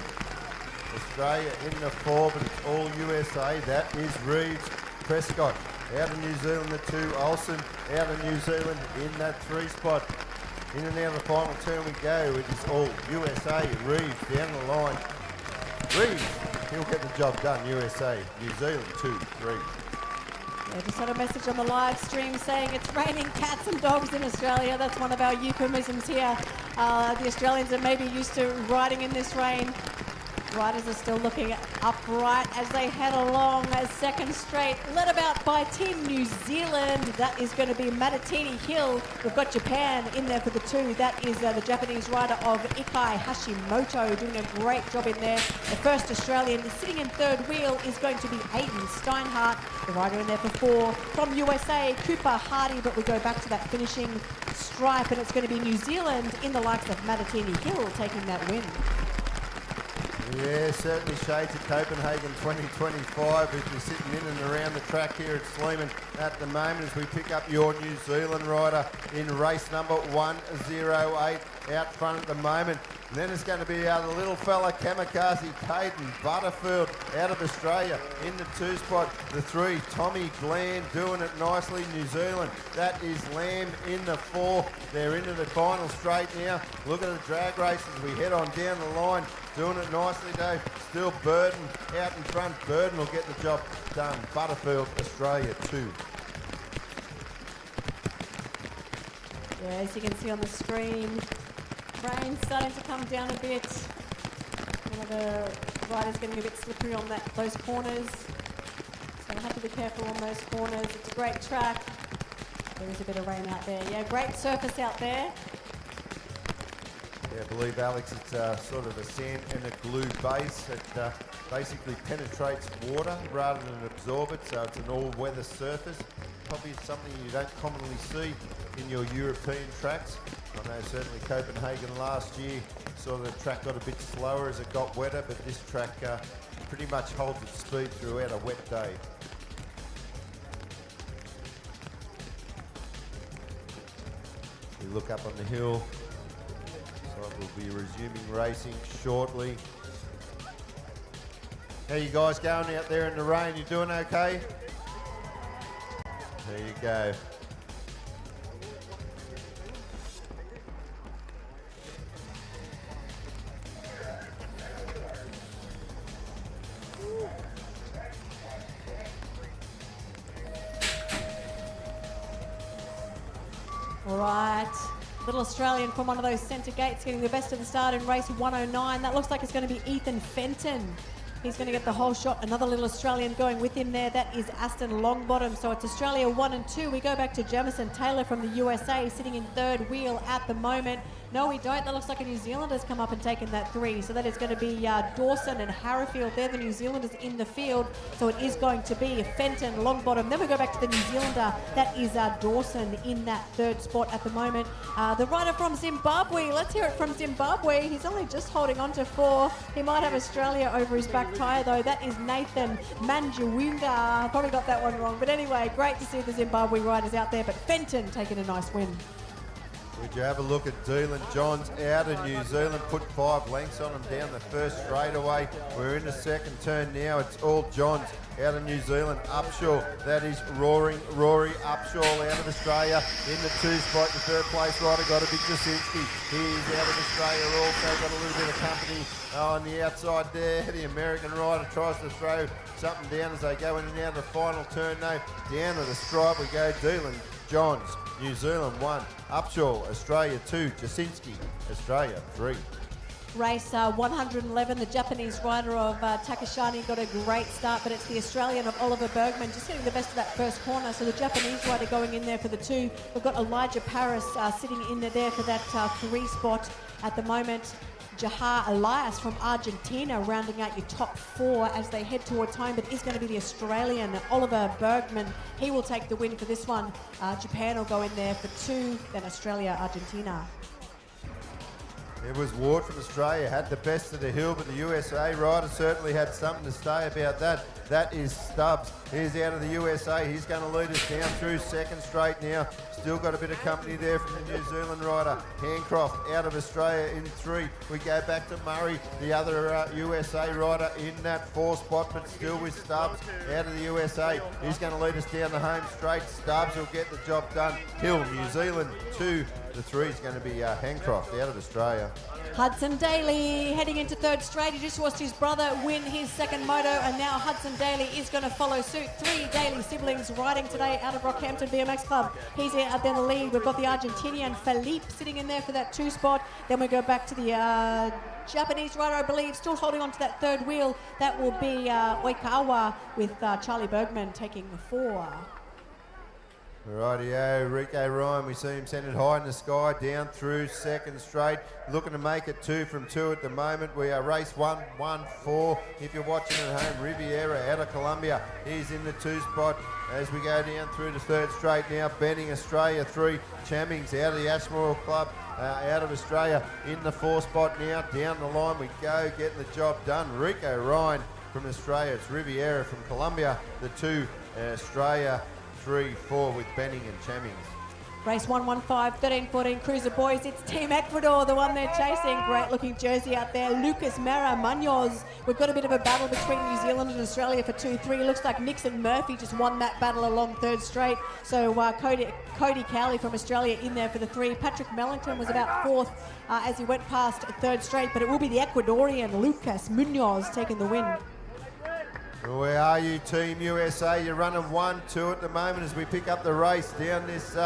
[SPEAKER 3] Australia in the 4, but it's all USA. That is Reeves. Prescott out of New Zealand, the 2. Olsen out of New Zealand in that 3 spot. In and out of the final turn we go. It is all USA. Reeves down the line. Reeves, he'll get the job done. USA, New Zealand 2, 3.
[SPEAKER 1] Yeah, just had a message on the live stream saying it's raining cats and dogs in Australia. That's one of our euphemisms here. The Australians are maybe used to riding in this rain. Riders are still looking upright as they head along as second straight, led about by Team New Zealand. That is going to be Matatini Hill. We've got Japan in there for the 2. That is the Japanese rider of Ikai Hashimoto doing a great job in there. The first Australian sitting in 3rd wheel is going to be Aiden Steinhardt, the rider in there for 4. From USA, Cooper Hardy, but we go back to that finishing stripe, and it's going to be New Zealand in the likes of Matatini Hill taking that win.
[SPEAKER 3] Yeah, certainly shades of Copenhagen 2025 as you're sitting in and around the track here at Sleeman at the moment as we pick up your New Zealand rider in race number 108. out front at the moment. And then it's going to be the little fella, Kamikaze Caden Butterfield out of Australia in the 2 spot. The 3, Tommy Glenn doing it nicely, New Zealand. That is Lamb in the 4. They're into the final straight now. Look at the drag race as we head on down the line. Doing it nicely, Dave. Still Burden out in front. Burden will get the job done. Butterfield, Australia 2.
[SPEAKER 1] Yeah, as you can see on the screen, rain starting to come down a bit. One of the riders getting a bit slippery on those corners. So we'll have to be careful on those corners. It's a great track. There is a bit of rain out there. Yeah, great surface out there.
[SPEAKER 3] Yeah, I believe, Alex, it's sort of a sand and a glue base. It basically penetrates water rather than absorb it, so it's an all-weather surface. Probably something you don't commonly see in your European tracks. I know certainly Copenhagen last year saw the track got a bit slower as it got wetter, but this track pretty much holds its speed throughout a wet day. We look up on the hill, so we'll be resuming racing shortly. How you guys going out there in the rain? You doing okay? There you go.
[SPEAKER 1] All right, little Australian from one of those centre gates getting the best of the start in race 109. That looks like it's going to be Ethan Fenton. He's going to get the whole shot. Another little Australian going with him there. That is Aston Longbottom. So it's Australia 1 and 2. We go back to Jamison Taylor from the USA sitting in 3rd wheel at the moment. No, we don't. That looks like a New Zealander's come up and taken that 3. So that is going to be Dawson and Harrifield. They're the New Zealanders in the field. So it is going to be Fenton, Longbottom. Then we go back to the New Zealander. That is Dawson in that 3rd spot at the moment. The rider from Zimbabwe. Let's hear it from Zimbabwe. He's only just holding on to 4. He might have Australia over his back tyre though. That is Nathan Manjawinga. Probably got that one wrong. But anyway, great to see the Zimbabwe riders out there. But Fenton taking a nice win.
[SPEAKER 3] Would you have a look at Dylan Johns out of New Zealand, put 5 lengths on him down the first straightaway. We're in the second turn now. It's all Johns out of New Zealand. Upshaw, that is Rory Upshaw out of Australia in the 2 spot. The 3rd place rider got to be Jasinski. He's out of Australia also, got a little bit of company on the outside there. The American rider tries to throw something down as they go in and out of the final turn now. Down to the stripe we go. Dylan Johns, New Zealand 1, Upshaw, Australia 2, Jasinski, Australia 3.
[SPEAKER 1] Race 111, the Japanese rider of Takashani got a great start, but it's the Australian of Oliver Bergman just getting the best of that first corner. So the Japanese rider going in there for the 2. We've got Elijah Paris sitting in there for that 3 spot at the moment. Jahar Elias from Argentina rounding out your top 4 as they head towards home, but is going to be the Australian Oliver Bergman. He will take the win for this one. Japan will go in there for 2, then Australia, Argentina.
[SPEAKER 3] It was Ward from Australia, had the best of the hill, but the USA rider certainly had something to say about that. That is Stubbs. He's out of the USA. He's going to lead us down through second straight now. Still got a bit of company there from the New Zealand rider. Handcroft out of Australia in 3. We go back to Murray, the other USA rider in that 4 spot, but still with Stubbs out of the USA. He's going to lead us down the home straight. Stubbs will get the job done. Hill, New Zealand 2. The 3 is going to be Handcroft out of Australia.
[SPEAKER 1] Hudson Daly heading into 3rd straight. He just watched his brother win his 2nd moto, and now Hudson Daly is going to follow suit. 3 Daly siblings riding today out of Rockhampton BMX Club. He's out there in the lead. We've got the Argentinian Felipe sitting in there for that 2 spot. Then we go back to the Japanese rider, I believe, still holding on to that 3rd wheel. That will be Oikawa with Charlie Bergman taking the 4.
[SPEAKER 3] Rightio, Rico Ryan, we see him send it high in the sky, down through second straight, looking to make it 2 from 2 at the moment. We are race 1-1-4. If you're watching at home, Riviera out of Colombia, he's in the 2 spot. As we go down through the 3rd straight now, Benning, Australia 3, Chammings out of the Ashmore Club, out of Australia in the 4 spot now. Down the line we go, getting the job done. Rico Ryan from Australia, it's Riviera from Colombia, the 2, Australia 3-4 with Benning and Chammings.
[SPEAKER 1] Race 115, 13-14 Cruiser Boys. It's Team Ecuador, the one they're chasing. Great looking jersey out there. Lucas Mera Munoz. We've got a bit of a battle between New Zealand and Australia for 2-3. Looks like Nixon Murphy just won that battle along third straight. So Cody Cowley from Australia in there for the 3. Patrick Mellington was about fourth as he went past third straight, but it will be the Ecuadorian Lucas Munoz taking the win.
[SPEAKER 3] Where are you, Team USA? You're running 1-2 at the moment as we pick up the race down this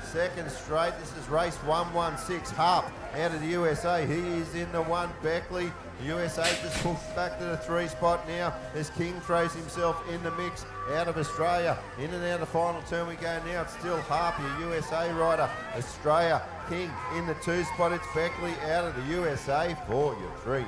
[SPEAKER 3] second straight. This is race 116. Harp out of the USA. He is in the 1. Beckley. USA just pushed back to the 3 spot now as King throws himself in the mix out of Australia. In and out of final turn we go now. It's still Harp, your USA rider. Australia, King in the 2 spot. It's Beckley out of the USA for your 3.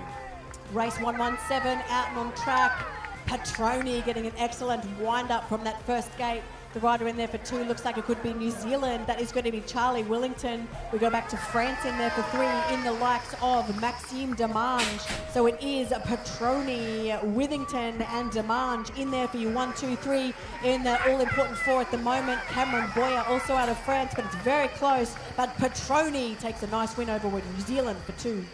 [SPEAKER 1] Race 117 out and on track. Patroni getting an excellent wind up from that first gate. The rider in there for 2 looks like it could be New Zealand. That is going to be Charlie Willington. We go back to France in there for 3 in the likes of Maxime Demange. So it is Patroni, Withington and Demange in there for you. 1, 2, 3 in the all-important 4 at the moment. Cameron Boyer also out of France, but it's very close. But Patroni takes a nice win over New Zealand for 2.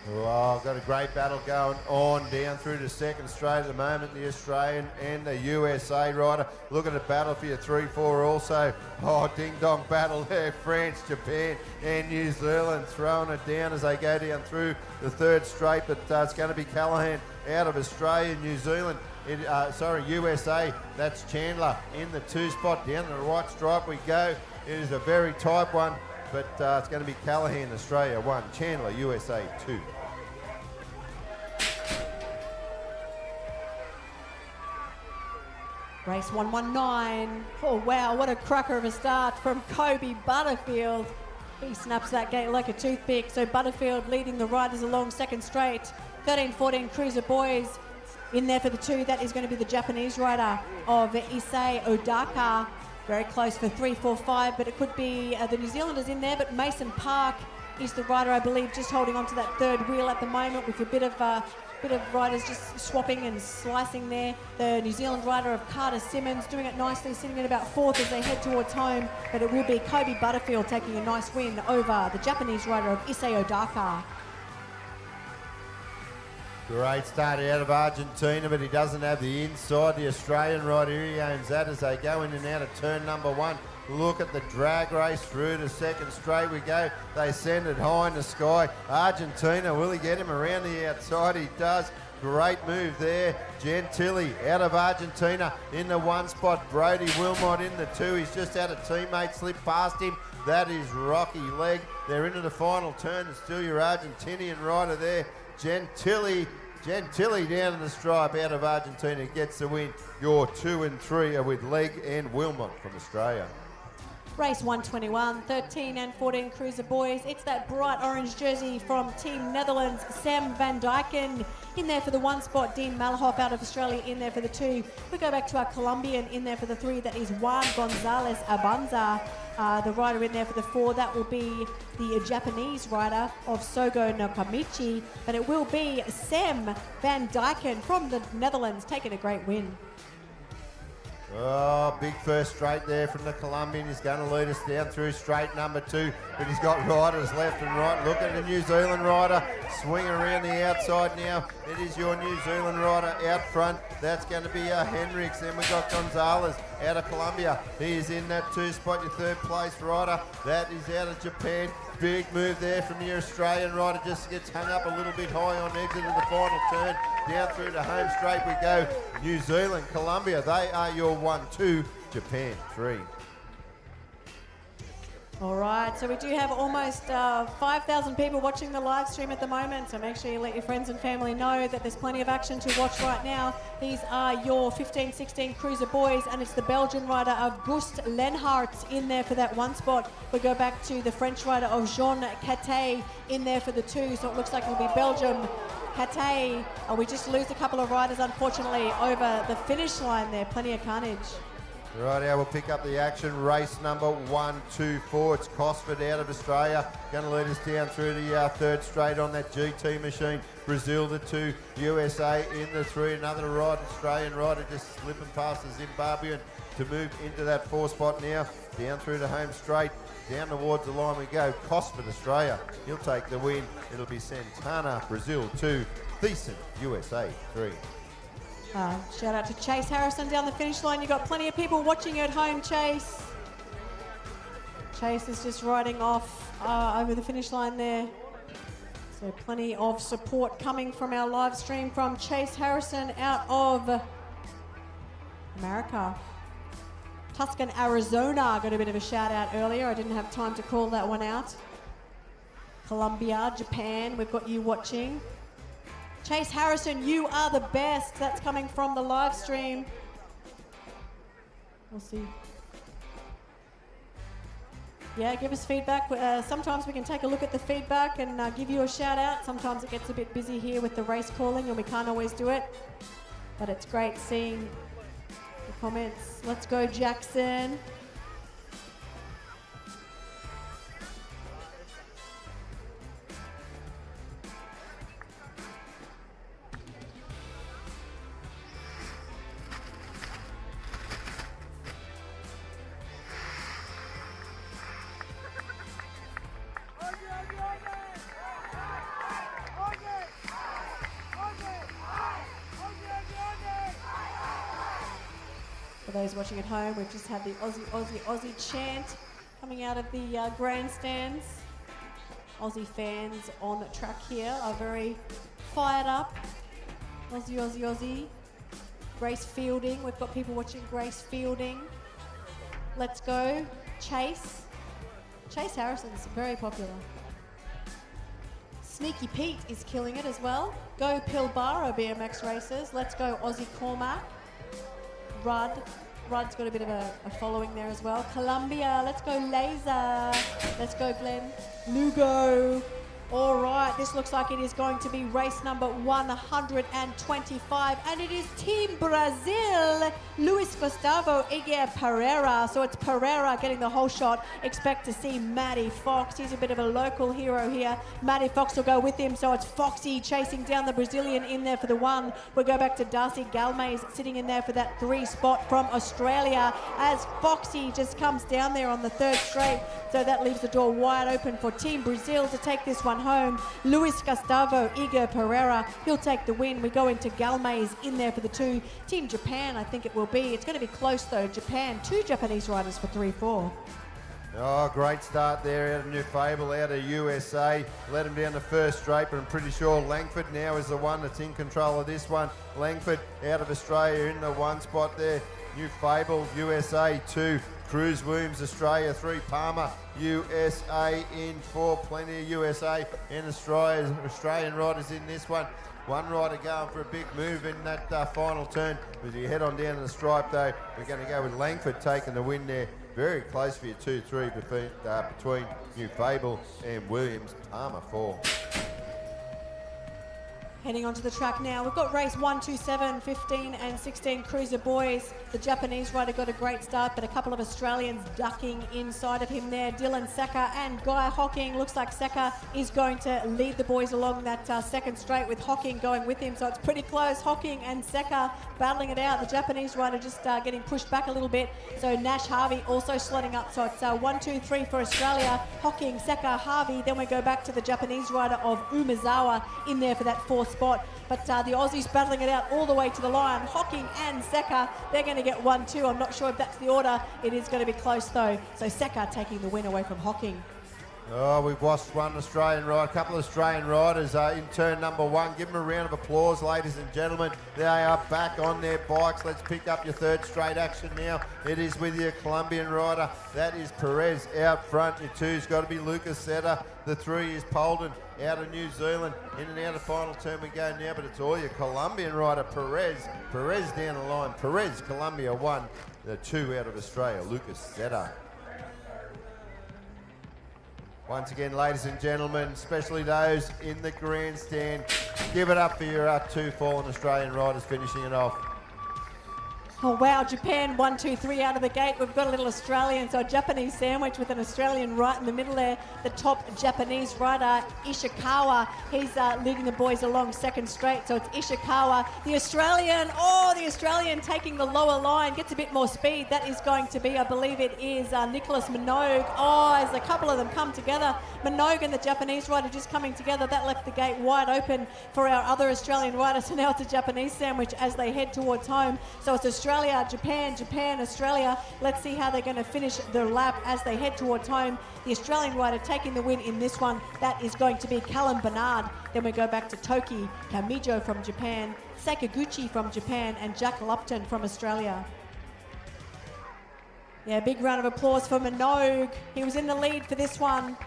[SPEAKER 3] Well, got a great battle going on down through the second straight at the moment. The Australian and the USA rider. Look at the battle for your 3-4 also. Oh, ding-dong battle there. France, Japan and New Zealand throwing it down as they go down through the third straight. But it's going to be Callahan out of Australia, New Zealand. USA. That's Chandler in the 2 spot. Down the right stripe we go. It is a very tight one. But it's going to be Callahan, Australia 1. Chandler, USA 2.
[SPEAKER 1] Race 119. Oh, wow, what a cracker of a start from Kobe Butterfield. He snaps that gate like a toothpick. So Butterfield leading the riders along second straight. 13-14 Cruiser Boys in there for the 2. That is going to be the Japanese rider of Issei Odaka. Very close for 3, 4, 5, but it could be the New Zealanders in there. But Mason Park is the rider, I believe, just holding on to that third wheel at the moment with a bit of riders just swapping and slicing there. The New Zealand rider of Carter Simmons doing it nicely, sitting at about 4th as they head towards home. But it will be Kobe Butterfield taking a nice win over the Japanese rider of Issei Odaka.
[SPEAKER 3] Great start out of Argentina, but he doesn't have the inside. The Australian rider, he owns that as they go in and out of turn number 1. Look at the drag race through the second straight we go. They send it high in the sky. Argentina, will he get him around the outside? He does. Great move there. Gentili out of Argentina in the 1 spot. Brody Wilmot in the 2. He's just had a teammate slip past him. That is Rocky Leg. They're into the final turn. It's still your Argentinian rider there. Gentili down in the stripe out of Argentina gets the win. Your 2 and 3 are with Leg and Wilmot from Australia.
[SPEAKER 1] Race 121, 13-14 Cruiser Boys. It's that bright orange jersey from Team Netherlands, Sam van Dijken in there for the 1 spot. Dean Malahoff out of Australia in there for the 2. We go back to our Colombian in there for the 3. That is Juan Gonzalez Abanza. The rider in there for the 4, that will be the Japanese rider of Sogo Nakamichi. But it will be Sam van Dijken from the Netherlands taking a great win.
[SPEAKER 3] Oh, big first straight there from the Colombian. He's going to lead us down through straight number 2, but he's got riders left and right. Look at the New Zealand rider swinging around the outside now. It is your New Zealand rider out front. That's going to be Hendricks. Then we got Gonzalez out of Colombia. He is in that 2 spot, your 3rd place rider. That is out of Japan. Big move there from your Australian rider. Just gets hung up a little bit high on exit of the final turn. Down through the home straight we go. New Zealand, Colombia, they are your 1, 2. Japan, 3.
[SPEAKER 1] All right, so we do have almost 5,000 people watching the live stream at the moment, so make sure you let your friends and family know that there's plenty of action to watch right now. These are your 15-16 Cruiser Boys, and it's the Belgian rider of Gust Lenhart in there for that 1 spot. We go back to the French rider of Jean Catay in there for the 2, so it looks like it'll be Belgium. Catay, we just lose a couple of riders, unfortunately, over the finish line there. Plenty of carnage.
[SPEAKER 3] Right, we'll pick up the action. Race number 1, 2, 4. It's Cosford out of Australia. Going to lead us down through the third straight on that GT machine. Brazil the 2, USA in the 3. Another ride, Australian rider just slipping past the Zimbabwean to move into that 4 spot now. Down through the home straight. Down towards the line we go. Cosford, Australia. He'll take the win. It'll be Santana, Brazil 2. Thiessen, USA 3.
[SPEAKER 1] Shout out to Chase Harrison down the finish line. You've got plenty of people watching at home, Chase. Chase is just riding off over the finish line there. So plenty of support coming from our live stream from Chase Harrison out of America. Tuscan, Arizona got a bit of a shout out earlier. I didn't have time to call that one out. Colombia, Japan, we've got you watching. Chase Harrison, you are the best. That's coming from the live stream. We'll see. Yeah, give us feedback. Sometimes we can take a look at the feedback and give you a shout out. Sometimes it gets a bit busy here with the race calling and we can't always do it. But it's great seeing the comments. Let's go, Jackson. For those watching at home, we've just had the Aussie, Aussie, Aussie chant coming out of the grandstands. Aussie fans on the track here are very fired up. Aussie, Aussie, Aussie. Grace Fielding, we've got people watching Grace Fielding. Let's go, Chase. Chase Harrison's very popular. Sneaky Pete is killing it as well. Go Pilbara BMX Racers. Let's go Aussie Cormac. Rudd's got a bit of a following there as well. Colombia, let's go Laser. Let's go Glenn. Lugo. All right, this looks like it is going to be race number 125, and it is Team Brazil, Luis Gustavo Iguer Pereira. So it's Pereira getting the whole shot. Expect to see Matty Fox. He's a bit of a local hero here. Matty Fox will go with him, so it's Foxy chasing down the Brazilian in there for the 1. We'll go back to Darcy Galmays sitting in there for that 3 spot from Australia as Foxy just comes down there on the 3rd straight. So that leaves the door wide open for Team Brazil to take this one home. Luis Gustavo Iguer Pereira, he'll take the win. We go into Galmays in there for the 2. Team Japan, I think it will be. It's going to be close though. Japan, 2 Japanese riders for 3-4.
[SPEAKER 3] Oh, great start there out of New Fable, out of USA. Led him down the 1st straight, but I'm pretty sure Langford now is the one that's in control of this one. Langford out of Australia in the 1 spot there. New Fable, USA 2. Cruz Williams, Australia 3. Palmer, USA in 4. Plenty of USA and Australian riders in this one. One rider going for a big move in that final turn. As you head on down to the stripe though, we're going to go with Langford taking the win there. Very close for your 2-3 between New Fable and Williams. Palmer 4.
[SPEAKER 1] Heading onto the track now, we've got race 1, 2, 7, 15 and 16 Cruiser Boys. The Japanese rider got a great start, but a couple of Australians ducking inside of him there. Dylan Secker and Guy Hocking. Looks like Secker is going to lead the boys along that 2nd straight with Hocking going with him, so it's pretty close. Hocking and Secker battling it out. The Japanese rider just getting pushed back a little bit, so Nash Harvey also slotting up, so it's 1, 2, 3 for Australia. Hocking, Secker, Harvey. Then we go back to the Japanese rider of Umezawa in there for that 4th spot. But the Aussies battling it out all the way to the line. Hocking and Secker, they're going to get 1-2. I'm not sure if that's the order. It is going to be close though. So Secker taking the win away from Hocking.
[SPEAKER 3] Oh, we've lost one Australian rider, a couple of Australian riders in turn number 1. Give them a round of applause, ladies and gentlemen. They are back on their bikes. Let's pick up your 3rd straight action now. It is with your Colombian rider. That is Perez out front. Your 2's got to be Lucas Seta. The 3 is Polden out of New Zealand. In and out of final turn we go now, but it's all your Colombian rider, Perez. Perez down the line. Perez, Colombia 1. The 2 out of Australia, Lucas Seta. Once again, ladies and gentlemen, especially those in the grandstand, give it up for your 2 fallen Australian riders finishing it off.
[SPEAKER 1] Oh wow, Japan 1, 2, 3 out of the gate. We've got a little Australian, so a Japanese sandwich with an Australian right in the middle there. The top Japanese rider, Ishikawa, he's leading the boys along second straight. So it's Ishikawa, the Australian taking the lower line, gets a bit more speed. That is going to be, I believe it is Nicholas Minogue. Oh, as a couple of them come together, Minogue and the Japanese rider just coming together. That left the gate wide open for our other Australian rider. So now it's a Japanese sandwich as they head towards home. So it's Australia, Japan, Japan, Australia. Let's see how they're going to finish their lap as they head towards home. The Australian rider taking the win in this one, that is going to be Callum Bernard. Then we go back to Toki Kamijo from Japan, Sakaguchi from Japan, and Jack Lupton from Australia. Yeah, big round of applause for Minogue. He was in the lead for this one.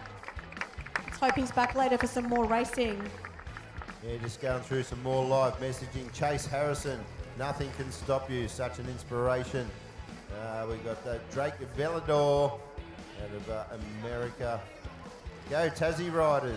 [SPEAKER 1] Let's hope he's back later for some more racing.
[SPEAKER 3] Yeah, just going through some more live messaging. Chase Harrison, nothing can stop you. Such an inspiration. We got Drake Velador out of America. Go Tassie riders.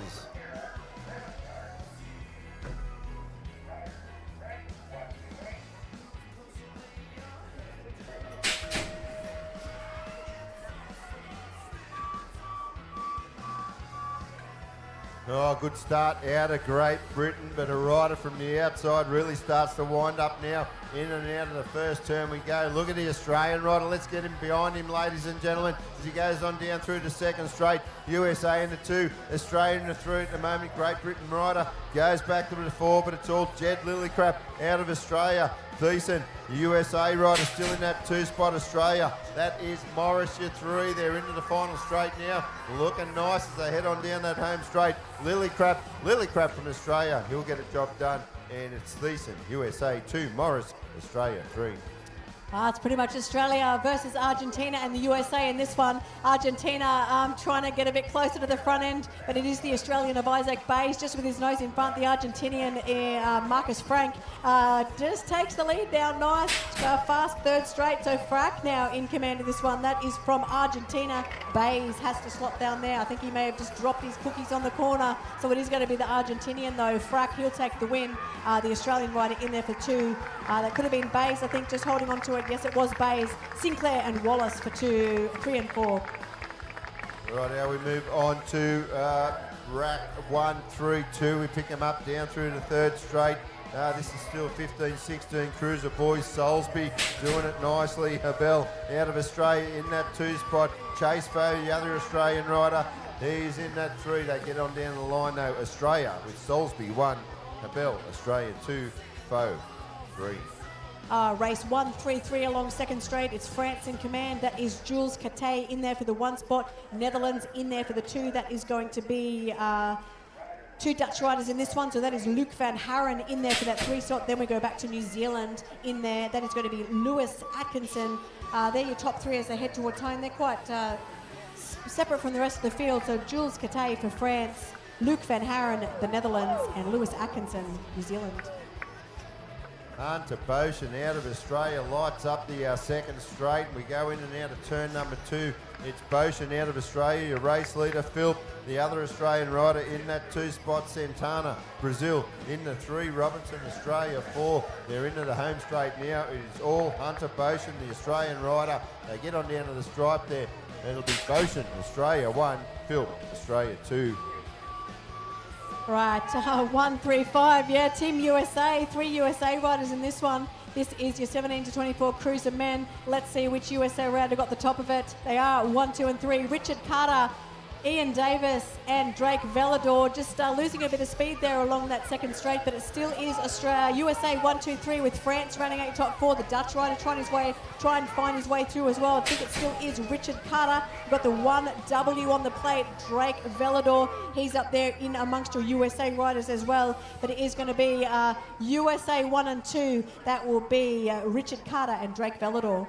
[SPEAKER 3] Oh, good start out of Great Britain, but a rider from the outside really starts to wind up now. In and out of the first turn we go. Look at the Australian rider. Let's get him behind him, ladies and gentlemen, as he goes on down through the second straight. USA in the 2, Australia in the 3 at the moment. Great Britain rider goes back to the 4, but it's all Jed Lillycrap out of Australia. Thiessen, the USA rider still in that 2 spot, Australia. That is Morris, your 3. They're into the final straight now. Looking nice as they head on down that home straight. Lillycrap from Australia. He'll get a job done. And it's Thiessen, USA 2, Morris, Australia 3.
[SPEAKER 1] It's pretty much Australia versus Argentina and the USA in this one. Argentina trying to get a bit closer to the front end, but it is the Australian of Isaac Bayes just with his nose in front. The Argentinian Marcus Frank just takes the lead down nice, fast third straight. So Frank now in command of this one. That is from Argentina. Bayes has to slot down there. I think he may have just dropped his cookies on the corner. So it is going to be the Argentinian though. Frank, he'll take the win. The Australian rider in there for 2. That could have been Bayes, I think, just holding on to it. Yes, it was Bayes, Sinclair and Wallace for 2, 3 and 4.
[SPEAKER 3] Right, now we move on to rack 1, 3, 2. We pick them up down through the third straight. This is still 15-16 Cruiser Boys. Salisbury doing it nicely. Habel out of Australia in that 2 spot. Chase Foe, the other Australian rider, he's in that 3. They get on down the line though. Australia with Salisbury 1, Habel, Australia 2, Foe 3.
[SPEAKER 1] Race 1, 3, 3 along second straight. It's France in command. That is Jules Catay in there for the 1 spot. Netherlands in there for the 2. That is going to be 2 Dutch riders in this one. So that is Luke van Haren in there for that 3 slot. Then we go back to New Zealand in there. That is going to be Lewis Atkinson. They're your top 3 as they head towards home. They're quite separate from the rest of the field. So Jules Catay for France, Luke van Haren, the Netherlands, and Lewis Atkinson, New Zealand.
[SPEAKER 3] Hunter Boshin out of Australia lights up the second straight. We go in and out of turn number 2. It's Boshin out of Australia, your race leader. Phil, the other Australian rider in that 2 spot. Santana, Brazil in the 3. Robinson, Australia 4. They're into the home straight now. It is all Hunter Boshin, the Australian rider. They get on down to the stripe there. It'll be Boshin, Australia 1. Phil, Australia 2.
[SPEAKER 1] Right, 1, 3, 5. Yeah, Team USA, 3 USA riders in this one. This is your 17 to 24 Cruiser men. Let's see which USA rider got the top of it. They are 1, 2, and 3. Richard Carter, Ian Davis, and Drake Velador just losing a bit of speed there along that second straight, but it still is Australia. USA 1, 2, 3 with France running out top 4. The Dutch rider trying and find his way through as well. I think it still is Richard Carter. We've got the 1W on the plate, Drake Velador. He's up there in amongst your USA riders as well, but it is going to be USA 1 and 2. That will be Richard Carter and Drake Velador.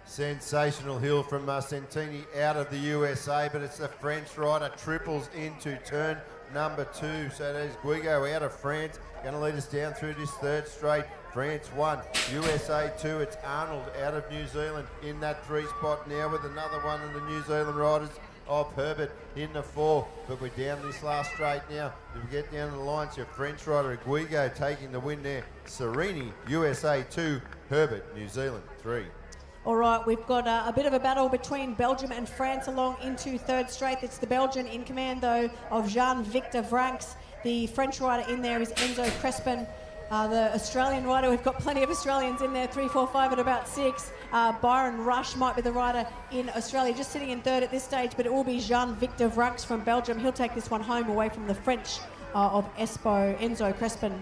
[SPEAKER 3] Sensational hill from Santini out of the USA, but it's the French rider triples into turn number 2. So there's Guigo out of France, going to lead us down through this third straight. France 1, USA 2. It's Arnold out of New Zealand in that 3 spot now with another one of the New Zealand riders of Herbert in the 4. But we're down this last straight now. If we get down the line, it's your French rider Guigo taking the win there. Serini, USA 2, Herbert, New Zealand 3.
[SPEAKER 1] All right, we've got a bit of a battle between Belgium and France along into third straight. It's the Belgian in command, though, of Jean-Victor Vranckx. The French rider in there is Enzo Crespin. The Australian rider, we've got plenty of Australians in there, 3, 4, 5 at about 6. Byron Rush might be the rider in Australia, just sitting in third at this stage, but it will be Jean-Victor Vranckx from Belgium. He'll take this one home away from the French of Espo, Enzo Crespin,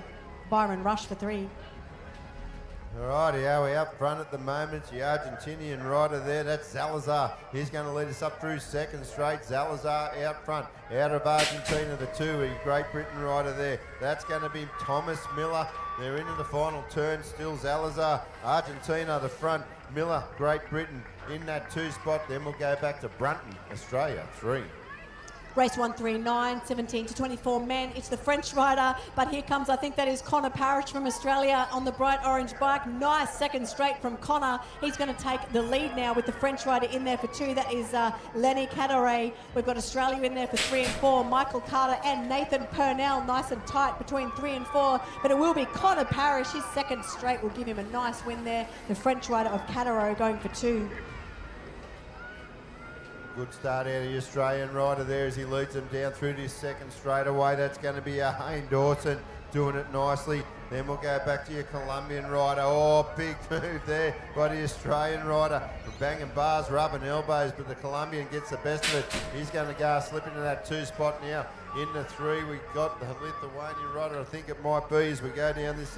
[SPEAKER 1] Byron Rush for 3.
[SPEAKER 3] Alrighty, we're up front at the moment. The Argentinian rider there, that's Salazar. He's going to lead us up through second straight. Salazar out front. Out of Argentina, the 2, a Great Britain rider there. That's going to be Thomas Miller. They're into the final turn. Still Salazar. Argentina, the front. Miller, Great Britain in that 2 spot. Then we'll go back to Brunton, Australia, 3.
[SPEAKER 1] Race 139, 17 to 24 men. It's the French rider, but here comes, I think that is Connor Parrish from Australia on the bright orange bike. Nice second straight from Connor. He's going to take the lead now with the French rider in there for 2. That is Lenny Cadaret. We've got Australia in there for 3 and 4. Michael Carter and Nathan Purnell nice and tight between 3 and 4. But it will be Connor Parrish. His second straight will give him a nice win there. The French rider of Cadaret going for 2.
[SPEAKER 3] Good start out of the Australian rider there as he leads them down through this second straightaway. That's going to be Hayne Dawson doing it nicely. Then we'll go back to your Colombian rider. Oh, big move there by the Australian rider. Banging bars, rubbing elbows, but the Colombian gets the best of it. He's going to go slip into that 2 spot now. In the 3, we got the Lithuanian rider, I think it might be, as we go down this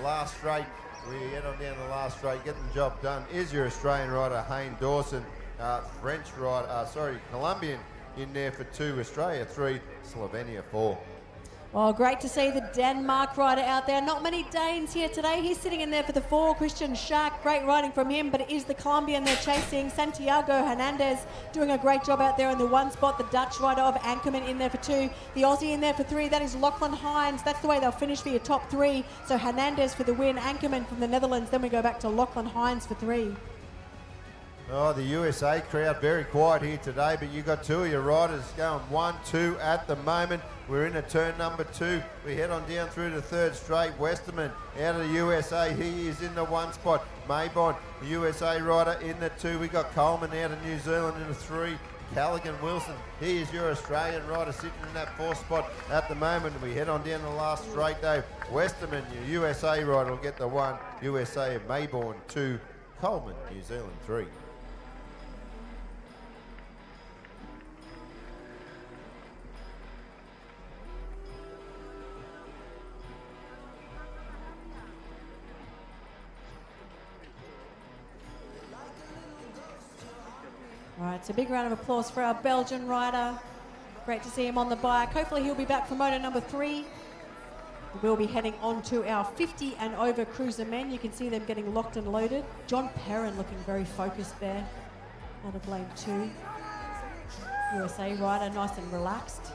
[SPEAKER 3] last straight. We head on down the last straight, getting the job done. Is your Australian rider, Hayne Dawson. French rider, Colombian in there for 2, Australia 3, Slovenia 4.
[SPEAKER 1] Well, great to see the Denmark rider out there. Not many Danes here today. He's sitting in there for the 4, Christian Schack. Great riding from him, but it is the Colombian they're chasing. Santiago Hernandez doing a great job out there in the 1 spot. The Dutch rider of Ankerman in there for 2. The Aussie in there for 3. That is Lachlan Hines. That's the way they'll finish for your top 3. So Hernandez for the win. Ankerman from the Netherlands. Then we go back to Lachlan Hines for 3.
[SPEAKER 3] Oh, the USA crowd very quiet here today, but you got 2 of your riders going 1, 2 at the moment. We're in a turn number 2. We head on down through the third straight. Westerman out of the USA. He is in the 1 spot. Maybon, the USA rider, in the 2. We got Coleman out of New Zealand in the 3. Callaghan Wilson, he is your Australian rider sitting in that 4th spot at the moment. We head on down the last straight though. Westerman, your USA rider, will get the 1. USA Mayborn 2. Coleman, New Zealand 3.
[SPEAKER 1] All right, so big round of applause for our Belgian rider. Great to see him on the bike. Hopefully he'll be back for moto number 3. We'll be heading on to our 50 and over cruiser men. You can see them getting locked and loaded. John Perrin looking very focused there out of lane 2. USA rider, nice and relaxed.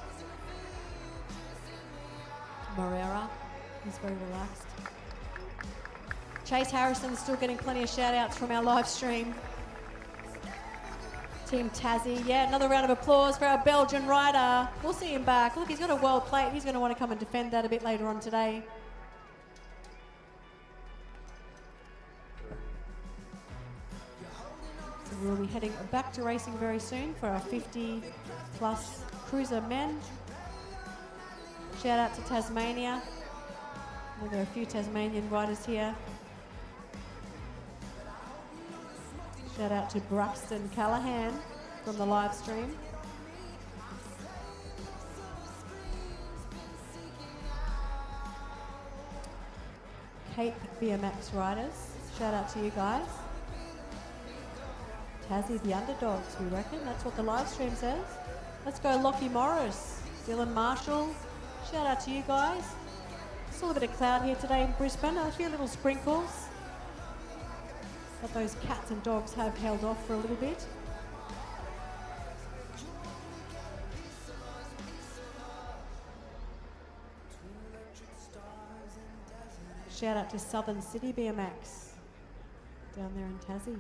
[SPEAKER 1] Morera, he's very relaxed. Chase Harrison still getting plenty of shout outs from our live stream. Team Tassie, yeah, another round of applause for our Belgian rider. We'll see him back. Look, he's got a world plate. He's going to want to come and defend that a bit later on today. So we'll be heading back to racing very soon for our 50 plus cruiser men. Shout out to Tasmania. Well, there are a few Tasmanian riders here. Shout out to Braxton Callahan from the live stream. Cape BMX riders, shout out to you guys. Tassie the underdogs, we reckon. That's what the live stream says. Let's go Lockie Morris, Dylan Marshall. Shout out to you guys. Still a bit of cloud here today in Brisbane, a few little sprinkles. But those cats and dogs have held off for a little bit. Shout out to Southern City BMX down there in Tassie.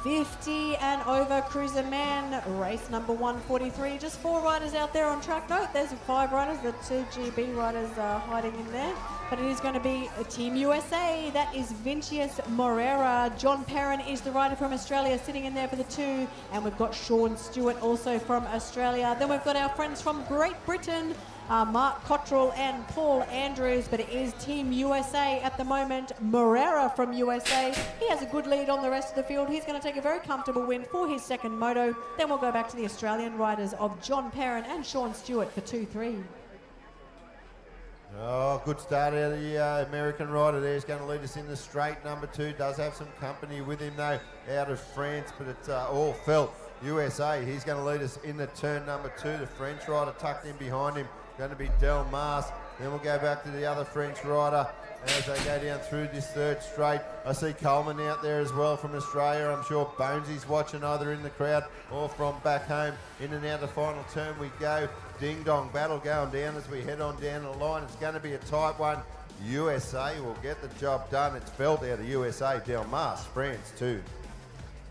[SPEAKER 1] 50 and over cruiser man, race number 143. Just 4 riders out there on track. No, there's 5 riders. The 2 GB riders are hiding in there. But it is going to be Team USA. That is Vincius Moreira. John Perrin is the rider from Australia sitting in there for the 2. And we've got Sean Stewart also from Australia. Then we've got our friends from Great Britain, Mark Cottrell and Paul Andrews, but it is Team USA at the moment. Moreira from USA. He has a good lead on the rest of the field. He's going to take a very comfortable win for his second moto. Then we'll go back to the Australian riders of John Perrin and Sean Stewart for 2-3.
[SPEAKER 3] Oh, good start out of the American rider there. He's going to lead us in the straight. Number 2 does have some company with him though, out of France, but it's all felt. USA, he's going to lead us in the turn number 2. The French rider tucked in behind him, going to be Del Mas. Then we'll go back to the other French rider as they go down through this third straight. I see Coleman out there as well from Australia. I'm sure Bonesy's watching either in the crowd or from back home. In and out the final turn we go. Ding dong battle going down as we head on down the line. It's going to be a tight one. USA will get the job done. It's felt out of USA. Del Mas, France too.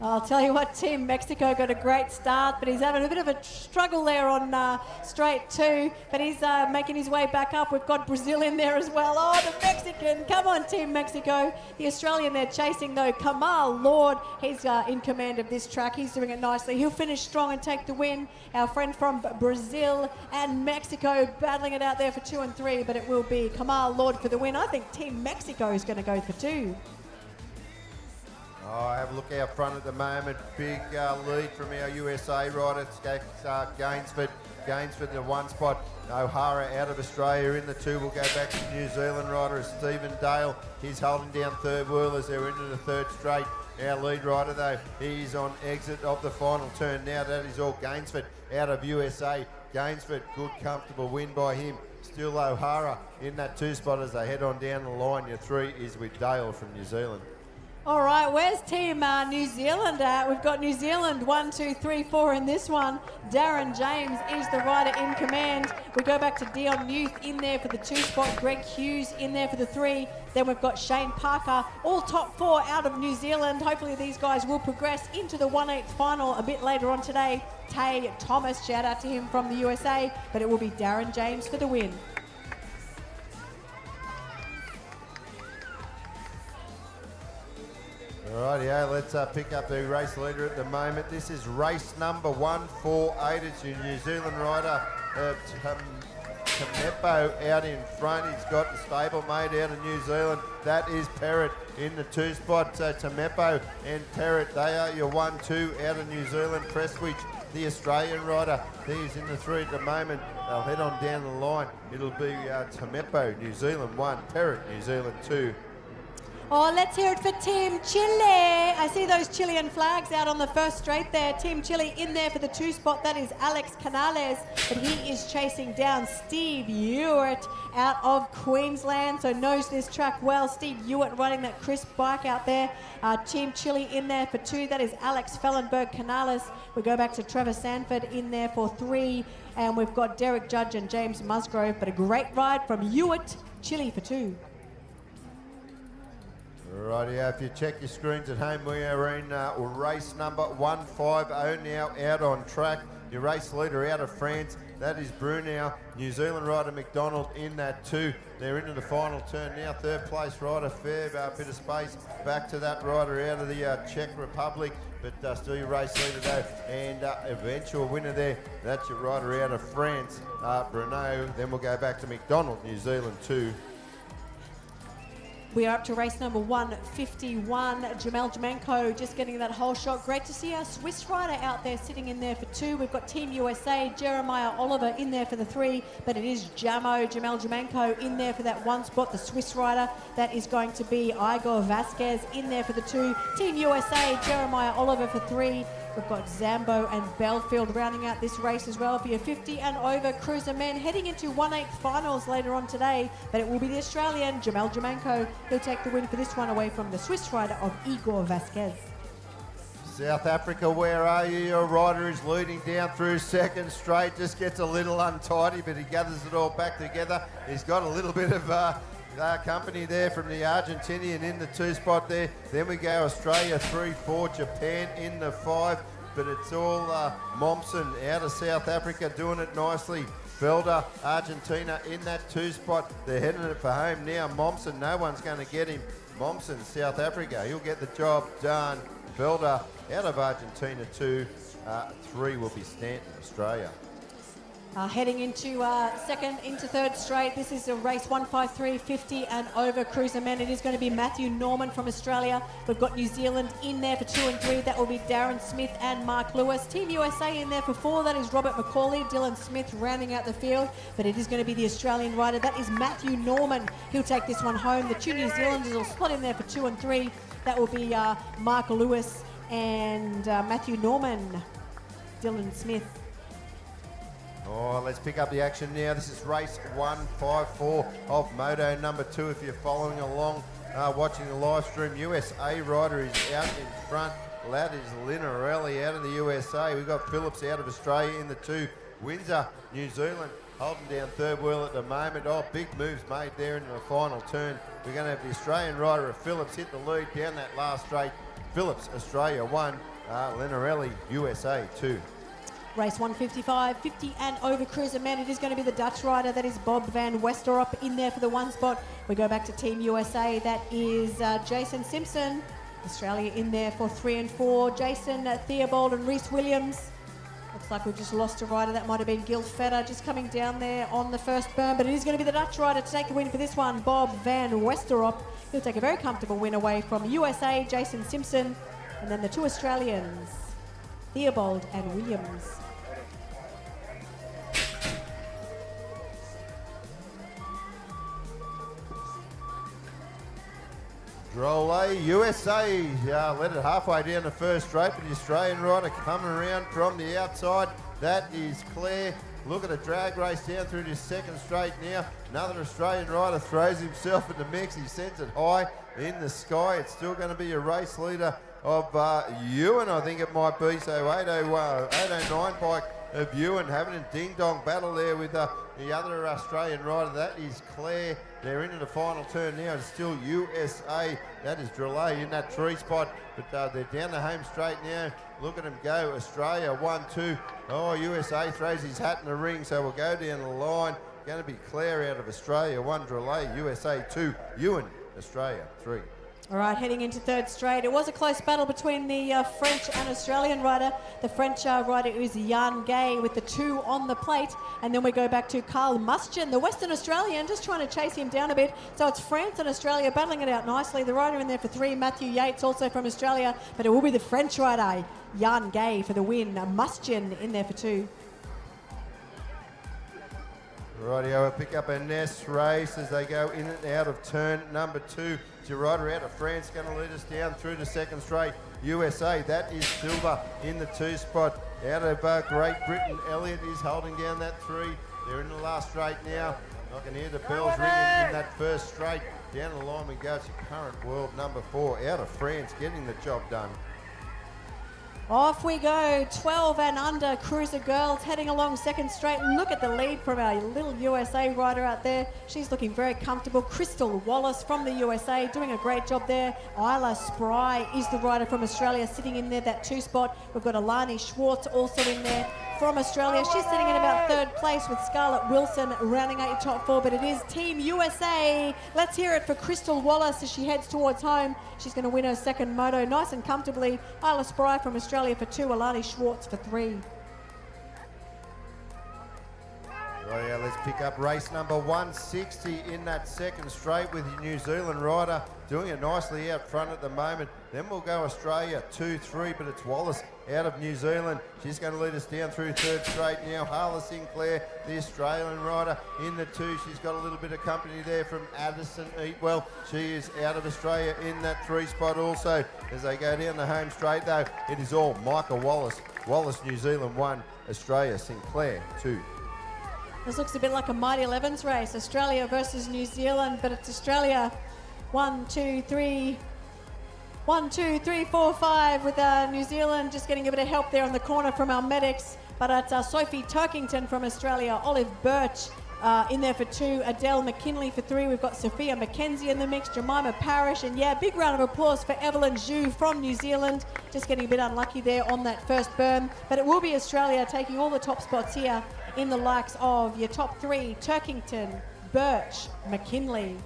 [SPEAKER 1] I'll tell you what, Team Mexico got a great start, but he's having a bit of a struggle there on straight 2, but he's making his way back up. We've got Brazil in there as well. Oh, the Mexican. Come on, Team Mexico. The Australian they're chasing, though, Kamal Lord. He's in command of this track. He's doing it nicely. He'll finish strong and take the win. Our friend from Brazil and Mexico battling it out there for 2 and 3, but it will be Kamal Lord for the win. I think Team Mexico is going to go for 2.
[SPEAKER 3] Oh, have a look out front at the moment. Big lead from our USA rider. It's Gainsford. Gainsford in the 1 spot. O'Hara out of Australia in the 2. We'll go back to New Zealand rider Stephen Dale. He's holding down third wheel as they're into the third straight. Our lead rider though, he's on exit of the final turn now. That is all Gainsford out of USA. Gainsford, good comfortable win by him. Still O'Hara in that 2 spot as they head on down the line. Your 3 is with Dale from New Zealand.
[SPEAKER 1] All right, where's Team New Zealand at? We've got New Zealand 1, 2, 3, 4 in this one. Darren James is the rider in command. We go back to Dion Youth in there for the 2 spot. Greg Hughes in there for the 3. Then we've got Shane Parker, all top 4 out of New Zealand. Hopefully these guys will progress into the 1/8 final a bit later on today. Tay Thomas, shout out to him from the USA, but it will be Darren James for the win.
[SPEAKER 3] Rightio, let's pick up the race leader at the moment. This is race number 148. It's your New Zealand rider, Tamepo out in front. He's got the stablemate out of New Zealand. That is Perrott in the 2 spot. So Tamepo and Perrott, they are your 1, 2 out of New Zealand. Prestwich, the Australian rider, he's in the 3 at the moment. They'll head on down the line. It'll be Tamepo, New Zealand 1, Perrott, New Zealand 2.
[SPEAKER 1] Oh, let's hear it for Team Chile. I see those Chilean flags out on the first straight there. Team Chile in there for the 2 spot. That is Alex Canales, but he is chasing down Steve Ewart out of Queensland, so knows this track well. Steve Ewart riding that crisp bike out there. Team Chile in there for 2. That is Alex Fellenberg Canales. We go back to Trevor Sanford in there for 3, and we've got Derek Judge and James Musgrove, but a great ride from Ewart, Chile for 2.
[SPEAKER 3] Rightio, if you check your screens at home, we are in race number 150 now out on track. Your race leader out of France, that is Brunel. New Zealand rider McDonald in that 2. They're into the final turn now. 3rd place rider, fair bit of space back to that rider out of the Czech Republic, but still your race leader though, and eventual winner there. That's your rider out of France, Brunel. Then we'll go back to McDonald, New Zealand 2.
[SPEAKER 1] We are up to race number 151. Jamel Jamenko just getting that whole shot. Great to see our Swiss rider out there sitting in there for 2. We've got Team USA, Jeremiah Oliver in there for the 3, but it is Jamel Jamenko in there for that 1 spot, the Swiss rider. That is going to be Igor Vasquez in there for the 2. Team USA, Jeremiah Oliver for 3. We've got Zambo and Belfield rounding out this race as well for your 50 and over cruiser men, heading into 1/8 finals later on today, but it will be the Australian Jamel Jamenko who'll take the win for this one away from the Swiss rider of Igor Vasquez.
[SPEAKER 3] South Africa, where are you? Your rider is leading down through 2nd straight, just gets a little untidy, but he gathers it all back together. He's got a little bit of company there from the Argentinian in the 2 spot there. Then we go Australia 3, 4, Japan in the 5. But it's all Momsen out of South Africa doing it nicely. Felder, Argentina in that 2 spot. They're heading it for home now. Momsen, no one's going to get him. Momsen, South Africa, he'll get the job done. Felder out of Argentina 2. 3 will be Stanton, Australia.
[SPEAKER 1] Heading into second into third straight. This is a race 153, 50 and over cruiser men. It is going to be Matthew Norman from Australia. We've got New Zealand in there for 2 and 3. That will be Darren Smith and Mark Lewis. Team USA in there for 4. That is Robert McCauley, Dylan Smith rounding out the field. But it is going to be the Australian rider. That is Matthew Norman. He'll take this one home. The 2 New Zealanders will slot in there for 2 and 3. That will be Mark Lewis and Matthew Norman. Dylan Smith.
[SPEAKER 3] Oh, let's pick up the action now. This is race 154 of Moto number 2. If you're following along, watching the live stream, USA rider is out in front. That is Linarelli out of the USA. We've got Phillips out of Australia in the 2. Windsor, New Zealand, holding down third wheel at the moment. Oh, big moves made there in the final turn. We're going to have the Australian rider of Phillips hit the lead down that last straight. Phillips, Australia 1. Linarelli, USA 2.
[SPEAKER 1] Race 155, 50 and over cruiser men. It is going to be the Dutch rider. That is Bob van Westerop in there for the 1 spot. We go back to Team USA. That is Jason Simpson. Australia in there for 3 and 4. Jason Theobald and Rhys Williams. Looks like we've just lost a rider. That might have been Gil Fetter just coming down there on the first berm. But it is going to be the Dutch rider to take a win for this one, Bob van Westerop. He'll take a very comfortable win away from USA, Jason Simpson. And then the 2 Australians, Theobald and Williams.
[SPEAKER 3] Drolet, USA, led it halfway down the first straight, but the Australian rider coming around from the outside. That is Claire. Look at the drag race down through this second straight now. Another Australian rider throws himself in the mix. He sends it high in the sky. It's still going to be a race leader of Ewan, I think it might be. So 809 bike of Ewan having a ding-dong battle there with the other Australian rider. That is Claire. They're into the final turn now. It's still USA. That is Drolet in that 3 spot. But they're down the home straight now. Look at them go. Australia 1, 2. Oh, USA throws his hat in the ring. So we'll go down the line. Going to be Claire out of Australia 1, Drolet, USA 2. Ewan, Australia 3.
[SPEAKER 1] All right, heading into third straight. It was a close battle between the French and Australian rider. The French rider is Jan Gay with the 2 on the plate. And then we go back to Carl Muschen, the Western Australian, just trying to chase him down a bit. So it's France and Australia battling it out nicely. The rider in there for 3, Matthew Yates, also from Australia. But it will be the French rider, Jan Gay, for the win. Muschen in there for 2.
[SPEAKER 3] Rightio, we'll pick up a Ness race as they go in and out of turn number 2. It's your rider out of France going to lead us down through the second straight. USA, that is Silva in the 2 spot. Out of Great Britain, Elliott is holding down that 3. They're in the last straight now. I can hear the bells ringing in that first straight. Down the line we go. It's your current world number 4 out of France getting the job done.
[SPEAKER 1] Off we go, 12 and under cruiser girls heading along second straight. Look at the lead from our little USA rider out there. She's looking very comfortable. Crystal Wallace from the USA doing a great job there. Isla Spry is the rider from Australia sitting in there, that 2 spot. We've got Alani Schwartz also in there from Australia. She's sitting in about 3rd place with Scarlett Wilson rounding out your top 4, but it is Team USA. Let's hear it for Crystal Wallace as she heads towards home. She's going to win her second moto nice and comfortably. Isla Spry from Australia for 2, Alani Schwartz for 3.
[SPEAKER 3] Right, yeah, let's pick up race number 160 in that second straight with the New Zealand rider doing it nicely out front at the moment. Then we'll go Australia 2, 3, but it's Wallace out of New Zealand. She's going to lead us down through third straight now. Harla Sinclair, the Australian rider, in the 2. She's got a little bit of company there from Addison Eatwell. She is out of Australia in that 3 spot also. As they go down the home straight though, it is all Michael Wallace. Wallace, New Zealand 1, Australia, Sinclair 2.
[SPEAKER 1] This looks a bit like a Mighty 11s race, Australia versus New Zealand, but it's Australia 1, 2, 3, 4, 5 with New Zealand just getting a bit of help there on the corner from our medics. But it's Sophie Turkington from Australia, Olive Birch In there for 2, Adele McKinley for 3. We've got Sophia McKenzie in the mix, Jemima Parrish, and yeah, big round of applause for Evelyn Zhu from New Zealand. Just getting a bit unlucky there on that first berm, but it will be Australia taking all the top spots here in the likes of your top 3, Turkington, Birch, McKinley.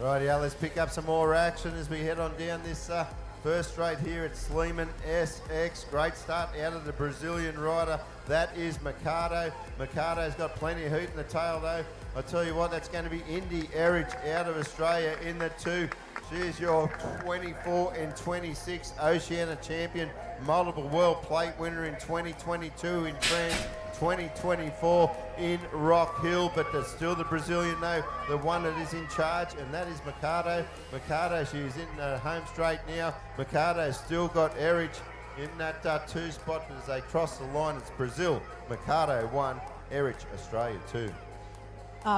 [SPEAKER 3] Right, yeah, let's pick up some more action as we head on down this first straight here at Sleeman SX. Great start out of the Brazilian rider. That is Mercado. Mercado's got plenty of hoot in the tail though. I tell you what, that's going to be Indy Erich out of Australia in the 2. She's your 24 and 26 Oceania champion, multiple world plate winner in 2022 in France, 2024 in Rock Hill, but there's still the Brazilian though, the one that is in charge, and that is Mercado. Mercado, she's in the home straight now. Mercado's still got Erich in that 2 spot, but as they cross the line, it's Brazil. Mercado 1, Erich Australia 2.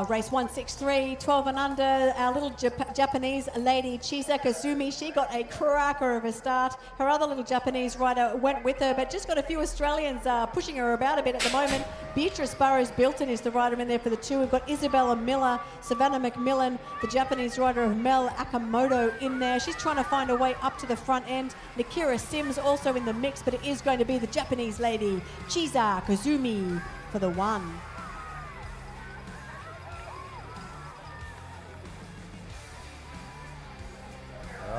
[SPEAKER 1] Race 163, 12 and under, our little Japanese lady, Chisa Kazumi, she got a cracker of a start. Her other little Japanese rider went with her, but just got a few Australians pushing her about a bit at the moment. Beatrice Burrows-Bilton is the rider in there for the 2. We've got Isabella Miller, Savannah McMillan, the Japanese rider of Mel Akamoto in there. She's trying to find a way up to the front end. Nakira Sims also in the mix, but it is going to be the Japanese lady, Chisa Kazumi, for the 1.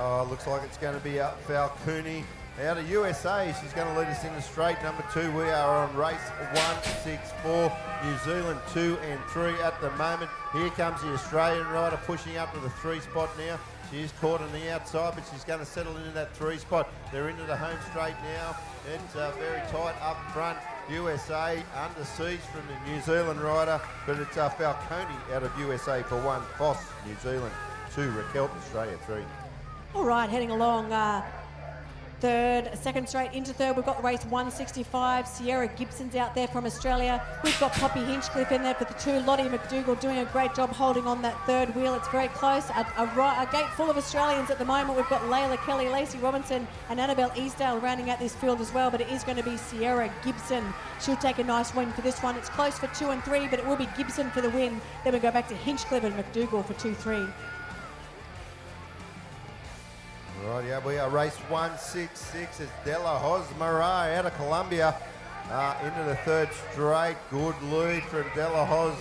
[SPEAKER 3] Oh, looks like it's going to be Falcone out of USA. She's going to lead us in the straight number 2. We are on race 164. New Zealand 2 and 3 at the moment. Here comes the Australian rider pushing up to the 3 spot now. She is caught on the outside, but she's going to settle into that 3 spot. They're into the home straight now. It's very tight up front. USA under siege from the New Zealand rider, but it's Falcone out of USA for 1. Foss, New Zealand 2. Raquel, Australia 3.
[SPEAKER 1] All right, heading along second straight into third. We've got race 165. Sierra Gibson's out there from Australia. We've got Poppy Hinchcliffe in there for the 2. Lottie McDougall doing a great job holding on that third wheel. It's very close. A gate full of Australians at the moment. We've got Layla Kelly, Lacey Robinson and Annabelle Easdale rounding out this field as well, but it is going to be Sierra Gibson. She'll take a nice win for this one. It's close for 2 and 3, but it will be Gibson for the win. Then we go back to Hinchcliffe and McDougall for 2-3.
[SPEAKER 3] Right, yeah, we are race 166. It's De La Hoz Marais out of Colombia into the 3rd straight. Good lead from De La Hoz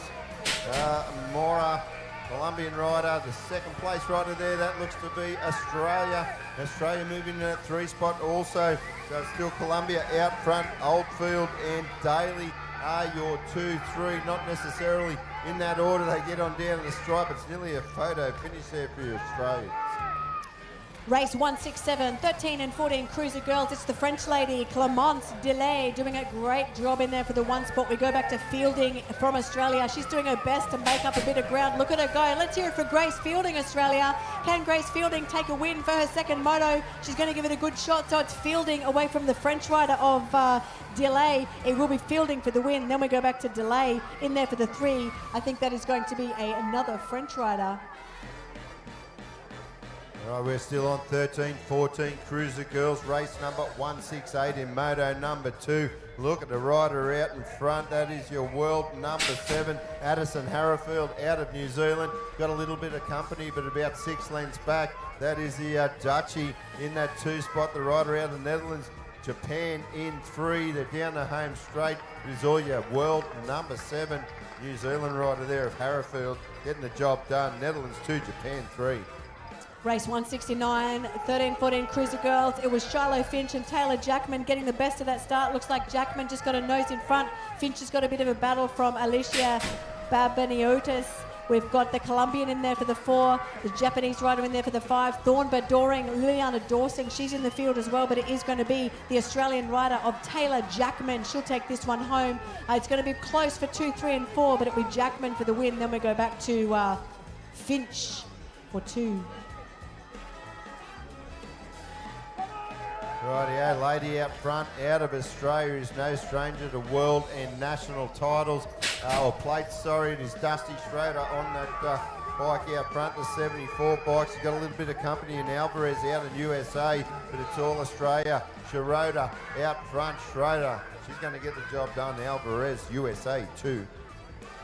[SPEAKER 3] Mora, Colombian rider. The 2nd place rider there, that looks to be Australia. Australia moving in that 3 spot also. So it's still Colombia out front. Oldfield and Daly are your 2-3. Not necessarily in that order they get on down to the stripe. It's nearly a photo finish there for you, Australia.
[SPEAKER 1] Race 167, 13 and 14 cruiser girls. It's the French lady, Clémence Delay, doing a great job in there for the 1 spot. We go back to Fielding from Australia. She's doing her best to make up a bit of ground. Look at her go. Let's hear it for Grace Fielding, Australia. Can Grace Fielding take a win for her 2nd moto? She's going to give it a good shot. So it's Fielding away from the French rider of Delay. It will be Fielding for the win. Then we go back to Delay in there for the 3. I think that is going to be another French rider.
[SPEAKER 3] All right, we're still on 13-14 cruiser girls, race number 168 in moto number 2. Look at the rider out in front. That is your world number 7, Addison Harrowfield out of New Zealand. Got a little bit of company, but about 6 lengths back. That is the Dutchie in that 2 spot. The rider out of the Netherlands. Japan in 3. They're down the home straight. It is all your world number 7 New Zealand rider there of Harrowfield getting the job done. Netherlands 2, Japan 3.
[SPEAKER 1] Race 169, 13-14 cruiser girls. It was Shiloh Finch and Taylor Jackman getting the best of that start. Looks like Jackman just got a nose in front. Finch has got a bit of a battle from Alicia Babaniotis. We've got the Colombian in there for the 4, the Japanese rider in there for the 5, Thornbird Doring, Liliana Dorsing, she's in the field as well, but it is going to be the Australian rider of Taylor Jackman. She'll take this one home. It's going to be close for 2, 3 and 4, but it'll be Jackman for the win. Then we go back to Finch for 2.
[SPEAKER 3] Rightio, lady out front, out of Australia, is no stranger to world and national titles, or plates, sorry. It is Dusty Schroeder on that bike out front, the 74 bikes. You've got a little bit of company in Alvarez out in USA, but it's all Australia. Schroeder out front. Schroeder, she's going to get the job done. Alvarez, USA 2.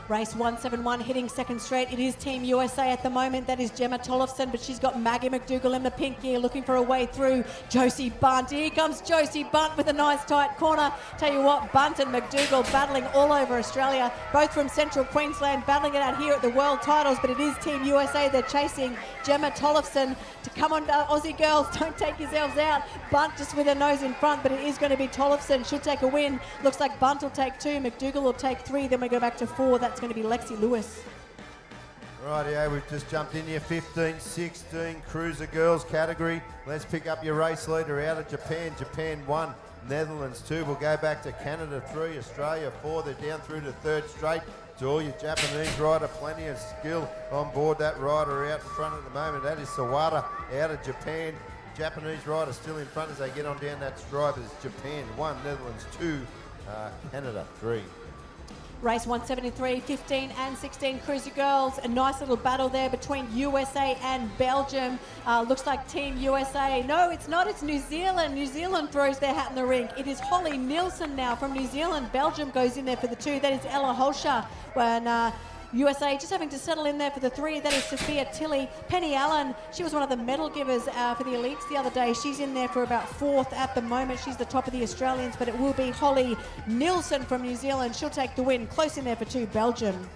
[SPEAKER 1] Race 171 hitting second straight. It is Team USA at the moment. That is Gemma Tollefson, but she's got Maggie McDougall in the pink gear looking for a way through. Josie Bunt. Here comes Josie Bunt with a nice tight corner. Tell you what, Bunt and McDougall battling all over Australia, both from Central Queensland, battling it out here at the World Titles, but it is Team USA. They're chasing Gemma Tollefson. To come on, Aussie girls, don't take yourselves out. Bunt just with her nose in front, but it is going to be Tollefson. She'll take a win. Looks like Bunt will take 2, McDougall will take 3, then we go back to 4. That's going to be Lexi Lewis.
[SPEAKER 3] Rightio, we've just jumped in here, 15-16 Cruiser Girls category. Let's pick up your race leader out of Japan. Japan 1, Netherlands 2. We'll go back to Canada 3, Australia 4. They're down through to third straight. To all your Japanese rider, plenty of skill on board that rider out in front at the moment. That is Sawada out of Japan. Japanese rider still in front as they get on down that stripe. It's Japan 1, Netherlands 2, Canada 3.
[SPEAKER 1] Race 173, 15 and 16 Cruiser Girls. A nice little battle there between USA and Belgium. Looks like Team USA. No, it's not. It's New Zealand. New Zealand throws their hat in the ring. It is Holly Nielsen now from New Zealand. Belgium goes in there for the 2. That is Ella Holscher. When USA just having to settle in there for the 3. That is Sophia Tilley. Penny Allen, she was one of the medal givers for the elites the other day. She's in there for about 4th at the moment. She's the top of the Australians, but it will be Holly Nielsen from New Zealand. She'll take the win. Close in there for 2, Belgium.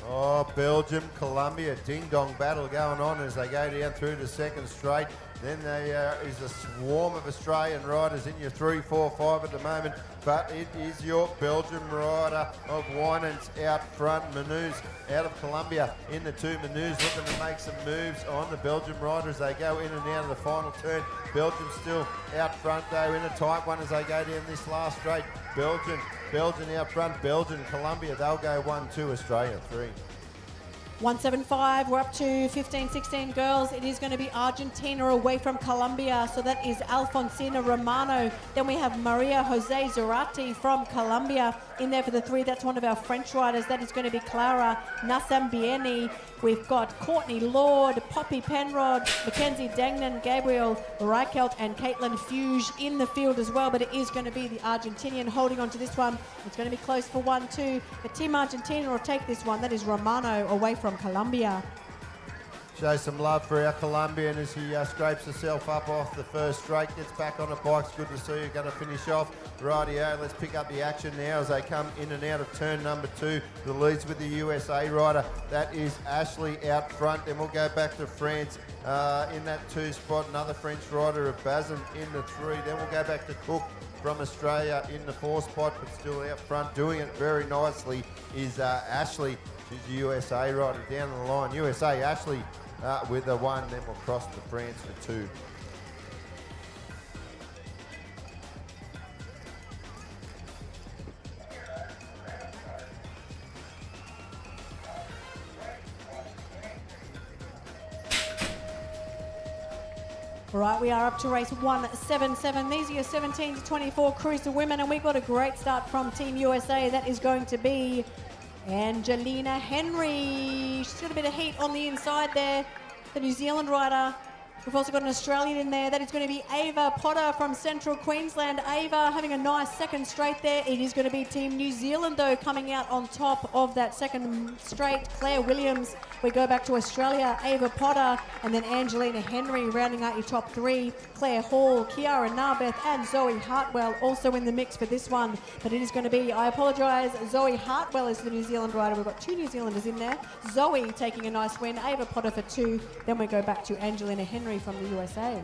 [SPEAKER 3] Oh, Belgium, Colombia, ding-dong battle going on as they go down through the second straight. Then there is a swarm of Australian riders in your 3, 4, 5 at the moment, but it is your Belgium rider of Winans out front. Manus out of Colombia in the 2. Manus looking to make some moves on the Belgium riders. They go in and out of the final turn. Belgium still out front though in a tight one as they go down this last straight. Belgium out front. Belgium, Colombia, they'll go 1, 2, Australia 3.
[SPEAKER 1] 175, we're up to 15-16 girls. It is going to be Argentina away from Colombia, so that is Alfonsina Romano. Then we have Maria Jose Zurati from Colombia in there for the 3. That's one of our French riders. That is going to be Clara Nassambieni. We've got Courtney Lord, Poppy Penrod, Mackenzie Dagnan, Gabriel Reichelt and Caitlin Fuge in the field as well, but it is going to be the Argentinian holding on to this one. It's going to be close for 1, 2, but Team Argentina will take this one. That is Romano away from Colombia.
[SPEAKER 3] Show some love for our Colombian as he scrapes herself up off the first straight, gets back on the bike. It's good to see you. Going to finish off. Rightio, let's pick up the action now as they come in and out of turn number 2. The leads with the USA rider. That is Ashley out front. Then we'll go back to France in that 2 spot. Another French rider of Bazin in the 3. Then we'll go back to Cook from Australia in the 4 spot, but still out front. Doing it very nicely is Ashley. She's the USA rider down the line. USA, Ashley with the 1, then we'll cross to France for 2.
[SPEAKER 1] All right, we are up to race 177. These are your 17 to 24 Cruiser women, and we've got a great start from Team USA. That is going to be Angelina Henry. She's got a bit of heat on the inside there, the New Zealand rider. We've also got an Australian in there. That is going to be Ava Potter from Central Queensland. Ava having a nice second straight there. It is going to be Team New Zealand, though, coming out on top of that second straight. Claire Williams. We go back to Australia. Ava Potter and then Angelina Henry rounding out your top 3. Claire Hall, Kiara Narbeth and Zoe Hartwell also in the mix for this one. But it is going to be, I apologise, Zoe Hartwell is the New Zealand rider. We've got 2 New Zealanders in there. Zoe taking a nice win. Ava Potter for 2. Then we go back to Angelina Henry from the USA.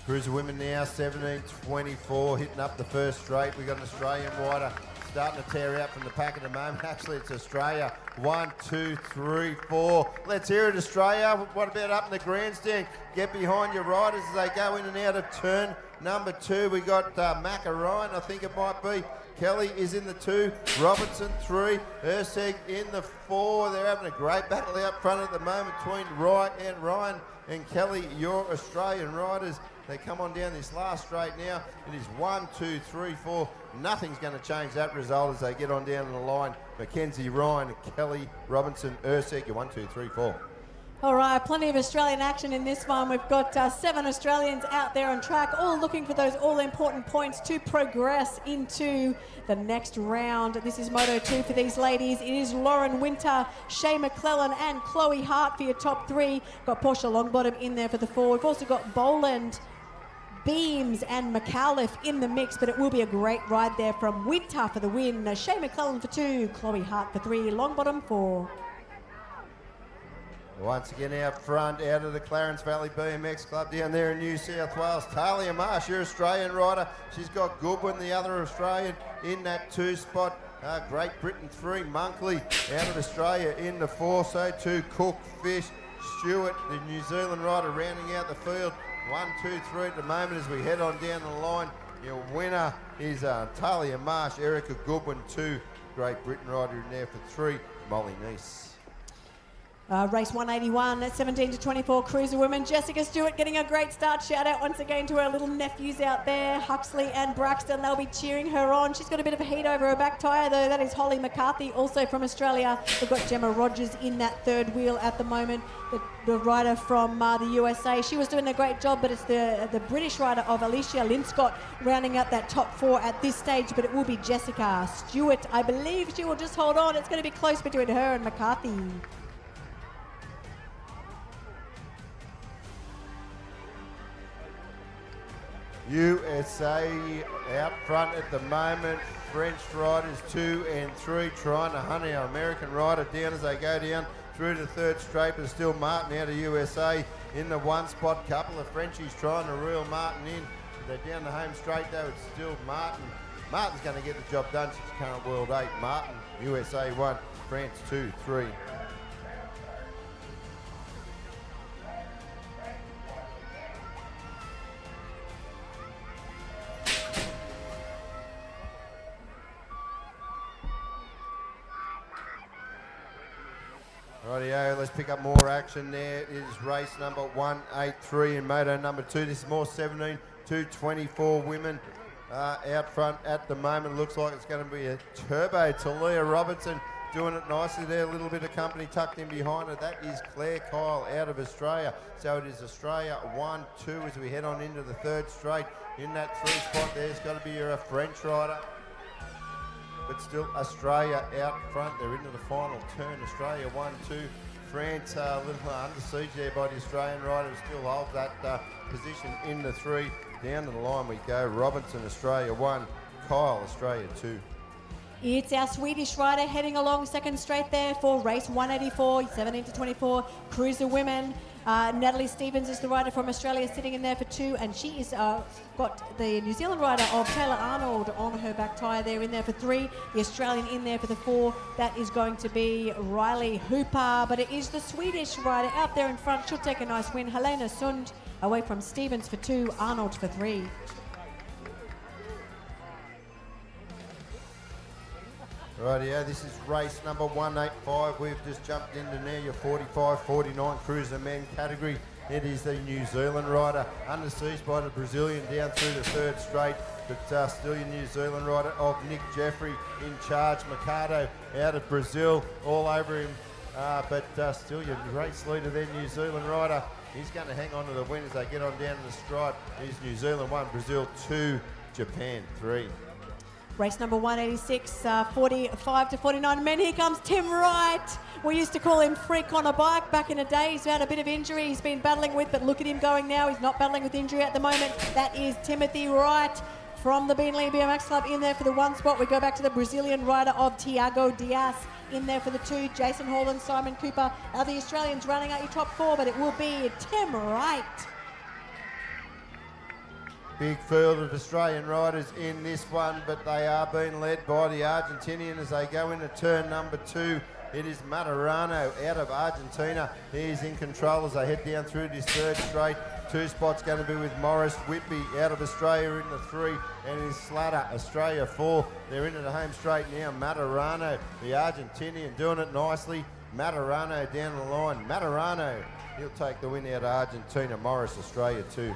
[SPEAKER 3] Cruiser women now, 17-24, hitting up the first straight. We've got an Australian rider starting to tear out from the pack at the moment. Actually, it's Australia 1, 2, 3, 4. Let's hear it, Australia. What about up in the grandstand? Get behind your riders as they go in and out of turn number 2. We got Macarine, I think it might be. Kelly is in the 2, Robertson 3, Urseg in the 4. They're having a great battle out front at the moment between Wright and Ryan and Kelly, your Australian riders. They come on down this last straight now. It is 1, 2, 3, 4. Nothing's going to change that result as they get on down the line. Mackenzie, Ryan, Kelly, Robinson, Urseg, 1, 2, 3, 4.
[SPEAKER 1] All right, plenty of Australian action in this one. We've got 7 Australians out there on track, all looking for those all-important points to progress into the next round. This is Moto 2 for these ladies. It is Lauren Winter, Shay McClellan and Chloe Hart for your top 3. Got Portia Longbottom in there for the 4. We've also got Boland, Beams and McAuliffe in the mix, but it will be a great ride there from Winter for the win. Shay McClellan for 2, Chloe Hart for 3, Longbottom 4.
[SPEAKER 3] Once again out front, out of the Clarence Valley BMX Club down there in New South Wales. Talia Marsh, your Australian rider. She's got Goodwin, the other Australian, in that 2 spot. Great Britain 3, Monkley out of Australia in the 4. So too Cook, Fish, Stewart, the New Zealand rider, rounding out the field. 1, 2, 3 at the moment as we head on down the line. Your winner is Talia Marsh, Erica Goodwin 2, Great Britain rider in there for 3, Molly Neese.
[SPEAKER 1] Race 181 at 17 to 24 cruiser women. Jessica Stewart getting a great start. Shout out once again to her little nephews out there, Huxley and Braxton. They'll be cheering her on. She's got a bit of a heat over her back tyre though. That is Holly McCarthy, also from Australia. We've got Gemma Rogers in that 3rd wheel at the moment. The rider from the USA. She was doing a great job, but it's the British rider of Alicia Linscott rounding out that top 4 at this stage, but it will be Jessica Stewart. I believe she will just hold on. It's going to be close between her and McCarthy.
[SPEAKER 3] USA out front at the moment. French riders 2 and 3 trying to hunt our American rider down as they go down through the 3rd straight, but still Martin out of USA in the 1 spot. Couple of Frenchies trying to reel Martin in. They're down the home straight though. It's still Martin. Martin's going to get the job done. She's current world 8. Martin, USA 1, France 2, 3. Rightio, let's pick up more action there. It is race number 183 in Moto number 2. This is more 17 to 24 women out front at the moment. Looks like it's going to be a turbo. Talia Robertson doing it nicely there. A little bit of company tucked in behind her. That is Claire Kyle out of Australia. So it is Australia 1, 2 as we head on into the 3rd straight. In that 3 spot there's got to be a French rider. But still Australia out front. They're into the final turn. Australia 1, 2. France a little under siege there by the Australian rider. Still holds that position in the 3. Down to the line we go. Robinson, Australia 1. Kyle, Australia 2.
[SPEAKER 1] It's our Swedish rider heading along 2nd straight there for race 184, 17 to 24 cruiser women. Natalie Stevens is the rider from Australia sitting in there for 2, and she is got the New Zealand rider of Taylor Arnold on her back tyre there in there for 3. The Australian in there for the 4. That is going to be Riley Hooper, but it is the Swedish rider out there in front. She'll take a nice win. Helena Sund away from Stevens for 2, Arnold for 3.
[SPEAKER 3] Rightio, this is race number 185. We've just jumped into now your 45-49 cruiser men category. It is the New Zealand rider under siege by the Brazilian down through the 3rd straight, but still your New Zealand rider of Nick Jeffrey in charge. Mercado out of Brazil, all over him, but still your race leader there, New Zealand rider. He's going to hang on to the win as they get on down to the stripe. He's New Zealand 1, Brazil 2, Japan 3.
[SPEAKER 1] Race number 186, 45 to 49 men. Here comes Tim Wright. We used to call him Freak on a Bike back in the day. He's had a bit of injury he's been battling with, but look at him going now. He's not battling with injury at the moment. That is Timothy Wright from the Beenleigh BMX Club in there for the 1 spot. We go back to the Brazilian rider of Tiago Dias in there for the 2. Jason Hall and Simon Cooper are the Australians running out your top 4, but it will be Tim Wright.
[SPEAKER 3] Big field of Australian riders in this one, but they are being led by the Argentinian as they go into turn number 2. It is Matarano out of Argentina. He's in control as they head down through this third straight. 2 spots going to be with Morris Whitby out of Australia in the 3, and it is Slatter, Australia 4. They're into the home straight now. Matarano, the Argentinian, doing it nicely. Matarano down the line. Matarano, he'll take the win out of Argentina. Morris, Australia 2.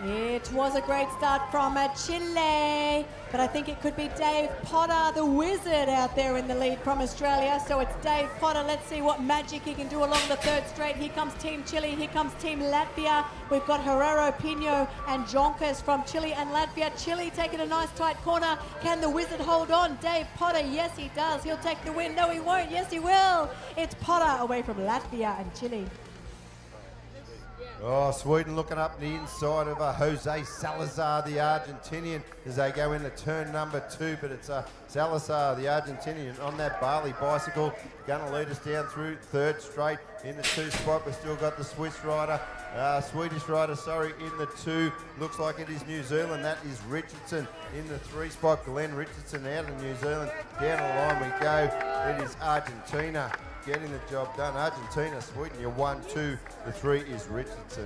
[SPEAKER 1] It was a great start from Chile, but I think it could be Dave Potter, the wizard, out there in the lead from Australia. So it's Dave Potter. Let's see what magic he can do along the third straight. Here comes Team Chile. Here comes Team Latvia. We've got Herrero, Pino, and Jonkers from Chile and Latvia. Chile taking a nice tight corner. Can the wizard hold on? Dave Potter, yes he does. He'll take the win. No, he won't. Yes, he will. It's Potter away from Latvia and Chile.
[SPEAKER 3] Oh, Sweden looking up the inside of Jose Salazar, the Argentinian, as they go into turn number 2. But it's Salazar, the Argentinian, on that Barley bicycle, going to lead us down through third straight. In the 2 spot, we've still got the Swedish rider, in the 2. Looks like it is New Zealand. That is Richardson. In the 3 spot, Glenn Richardson out of New Zealand. Down the line we go. It is Argentina getting the job done. Argentina, Sweden, you're 1-2. The 3 is Richardson.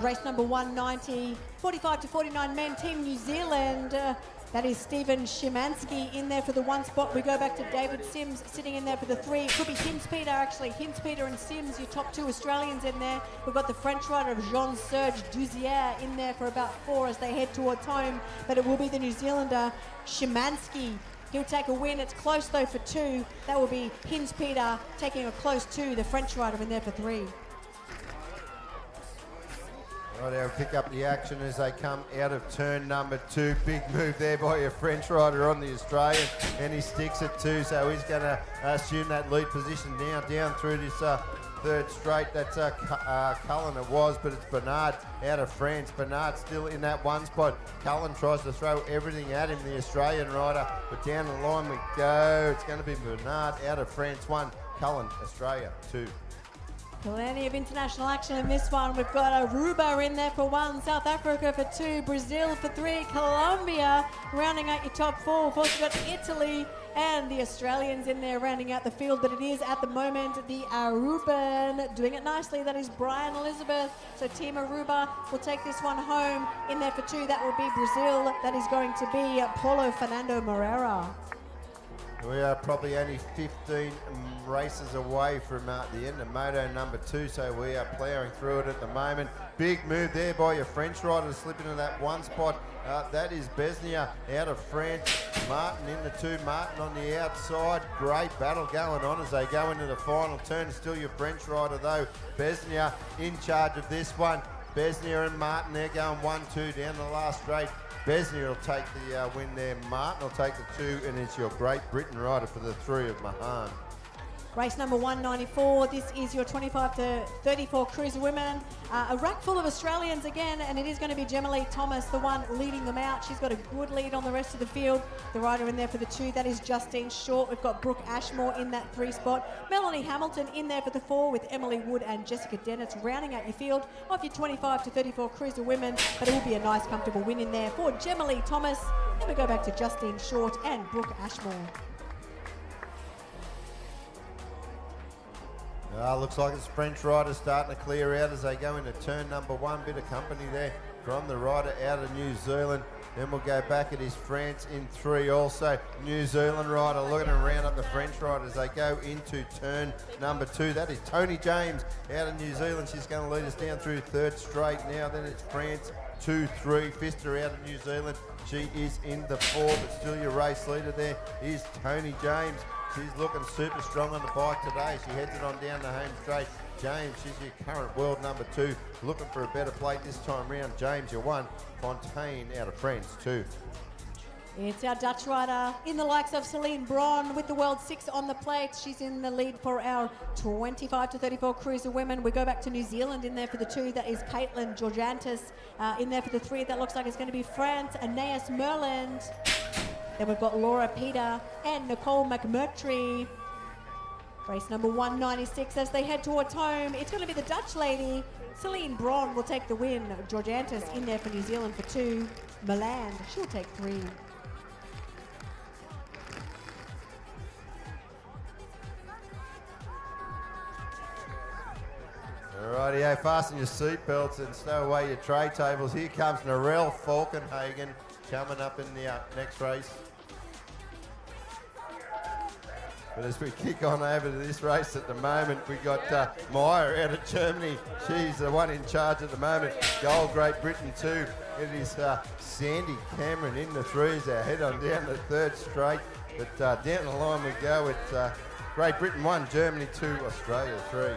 [SPEAKER 1] Race number 190, 45 to 49 men, Team New Zealand. That is Stephen Szymanski in there for the 1 spot. We go back to David Sims sitting in there for the 3. It could be Hinz-Peter, actually. Hinz-Peter and Sims, your top 2 Australians in there. We've got the French rider of Jean-Serge Duzière in there for about 4 as they head towards home. But it will be the New Zealander, Szymanski. He'll take a win. It's close, though, for 2. That will be Hinz-Peter taking a close 2. The French rider in there for 3.
[SPEAKER 3] Right, they'll pick up the action as they come out of turn number 2. Big move there by your French rider on the Australian, and he sticks it too, so he's going to assume that lead position now down through this third straight. That's Cullen it was, but it's Bernard out of France. Bernard still in that 1 spot. Cullen tries to throw everything at him, the Australian rider, but down the line we go. It's going to be Bernard out of France 1, Cullen, Australia 2.
[SPEAKER 1] Plenty of international action in this one. We've got Aruba in there for 1, South Africa for 2, Brazil for 3, Colombia rounding out your top 4. Of course, we've got Italy and the Australians in there rounding out the field, but it is at the moment the Aruban doing it nicely. That is Brian Elizabeth. So Team Aruba will take this one home. In there for 2, that will be Brazil. That is going to be Paulo Fernando Moreira.
[SPEAKER 3] We are probably only 15 races away from the end of Moto number 2, so we are ploughing through it at the moment. Big move there by your French rider to slip into that 1 spot. That is Besnier out of France. Martin in the 2, Martin on the outside. Great battle going on as they go into the final turn. Still your French rider though, Besnier in charge of this one. Besnier and Martin, they're going 1-2 down the last straight. Besnier will take the win there. Martin will take the 2, and it's your Great Britain rider for the 3 of Mahan.
[SPEAKER 1] Race number 194. This is your 25 to 34 cruiser women. A rack full of Australians again, and it is going to be Gemma-Lee Thomas, the one leading them out. She's got a good lead on the rest of the field. The rider in there for the 2, that is Justine Short. We've got Brooke Ashmore in that 3 spot. Melanie Hamilton in there for the 4 with Emily Wood and Jessica Dennett rounding out your field of your 25 to 34 cruiser women. But it will be a nice, comfortable win in there for Gemma-Lee Thomas. Then we go back to Justine Short and Brooke Ashmore.
[SPEAKER 3] Looks like it's French riders starting to clear out as they go into turn number 1. Bit of company there from the rider out of New Zealand. Then we'll go back. It is France in 3 also. New Zealand rider looking to round up the French riders as they go into turn number 2. That is Tony James out of New Zealand. She's going to lead us down through third straight now. Then it's France 2-3. Pfister out of New Zealand. She is in the 4, but still your race leader there is Tony James. She's looking super strong on the bike today. She heads it on down the home straight. James, she's your current world number 2. Looking for a better plate this time round. James, your 1. Fontaine out of France, 2.
[SPEAKER 1] It's our Dutch rider in the likes of Celine Braun with the world 6 on the plate. She's in the lead for our 25 to 34 cruiser women. We go back to New Zealand in there for the 2. That is Caitlin Georgiantis. In there for the 3, that looks like it's going to be France. Aeneas Merland. Then we've got Laura Peter and Nicole McMurtry. Race number 196 as they head towards home. It's going to be the Dutch lady. Celine Braun will take the win. Georgiantis in there for New Zealand for 2. Meland, she'll take 3.
[SPEAKER 3] Rightio, fasten your seatbelts and stow away your tray tables. Here comes Narelle Falkenhagen coming up in the next race. But as we kick on over to this race at the moment, we got Meyer out of Germany. She's the one in charge at the moment. Gold, Great Britain too. It is Sandy Cameron in the threes. Our head on down the third straight. But down the line we go. It's Great Britain 1, Germany 2, Australia 3.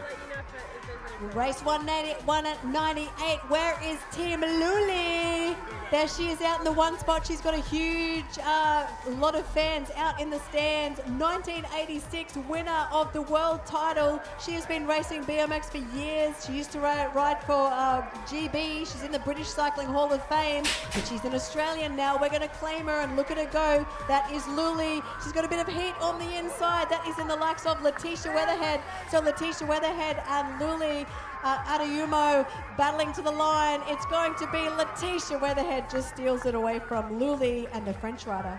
[SPEAKER 1] Race 198, where is Tim Luli? There she is out in the one spot. She's got a huge lot of fans out in the stands. 1986 winner of the world title. She has been racing BMX for years. She used to ride for GB. She's in the British Cycling Hall of Fame, but she's an Australian now. We're going to claim her and look at her go. That is Luli. She's got a bit of heat on the inside. That is in the likes of Letitia Weatherhead. So Letitia Weatherhead and Luli Adeyumo battling to the line. It's going to be Letitia Weatherhead just steals it away from Luli and the French rider.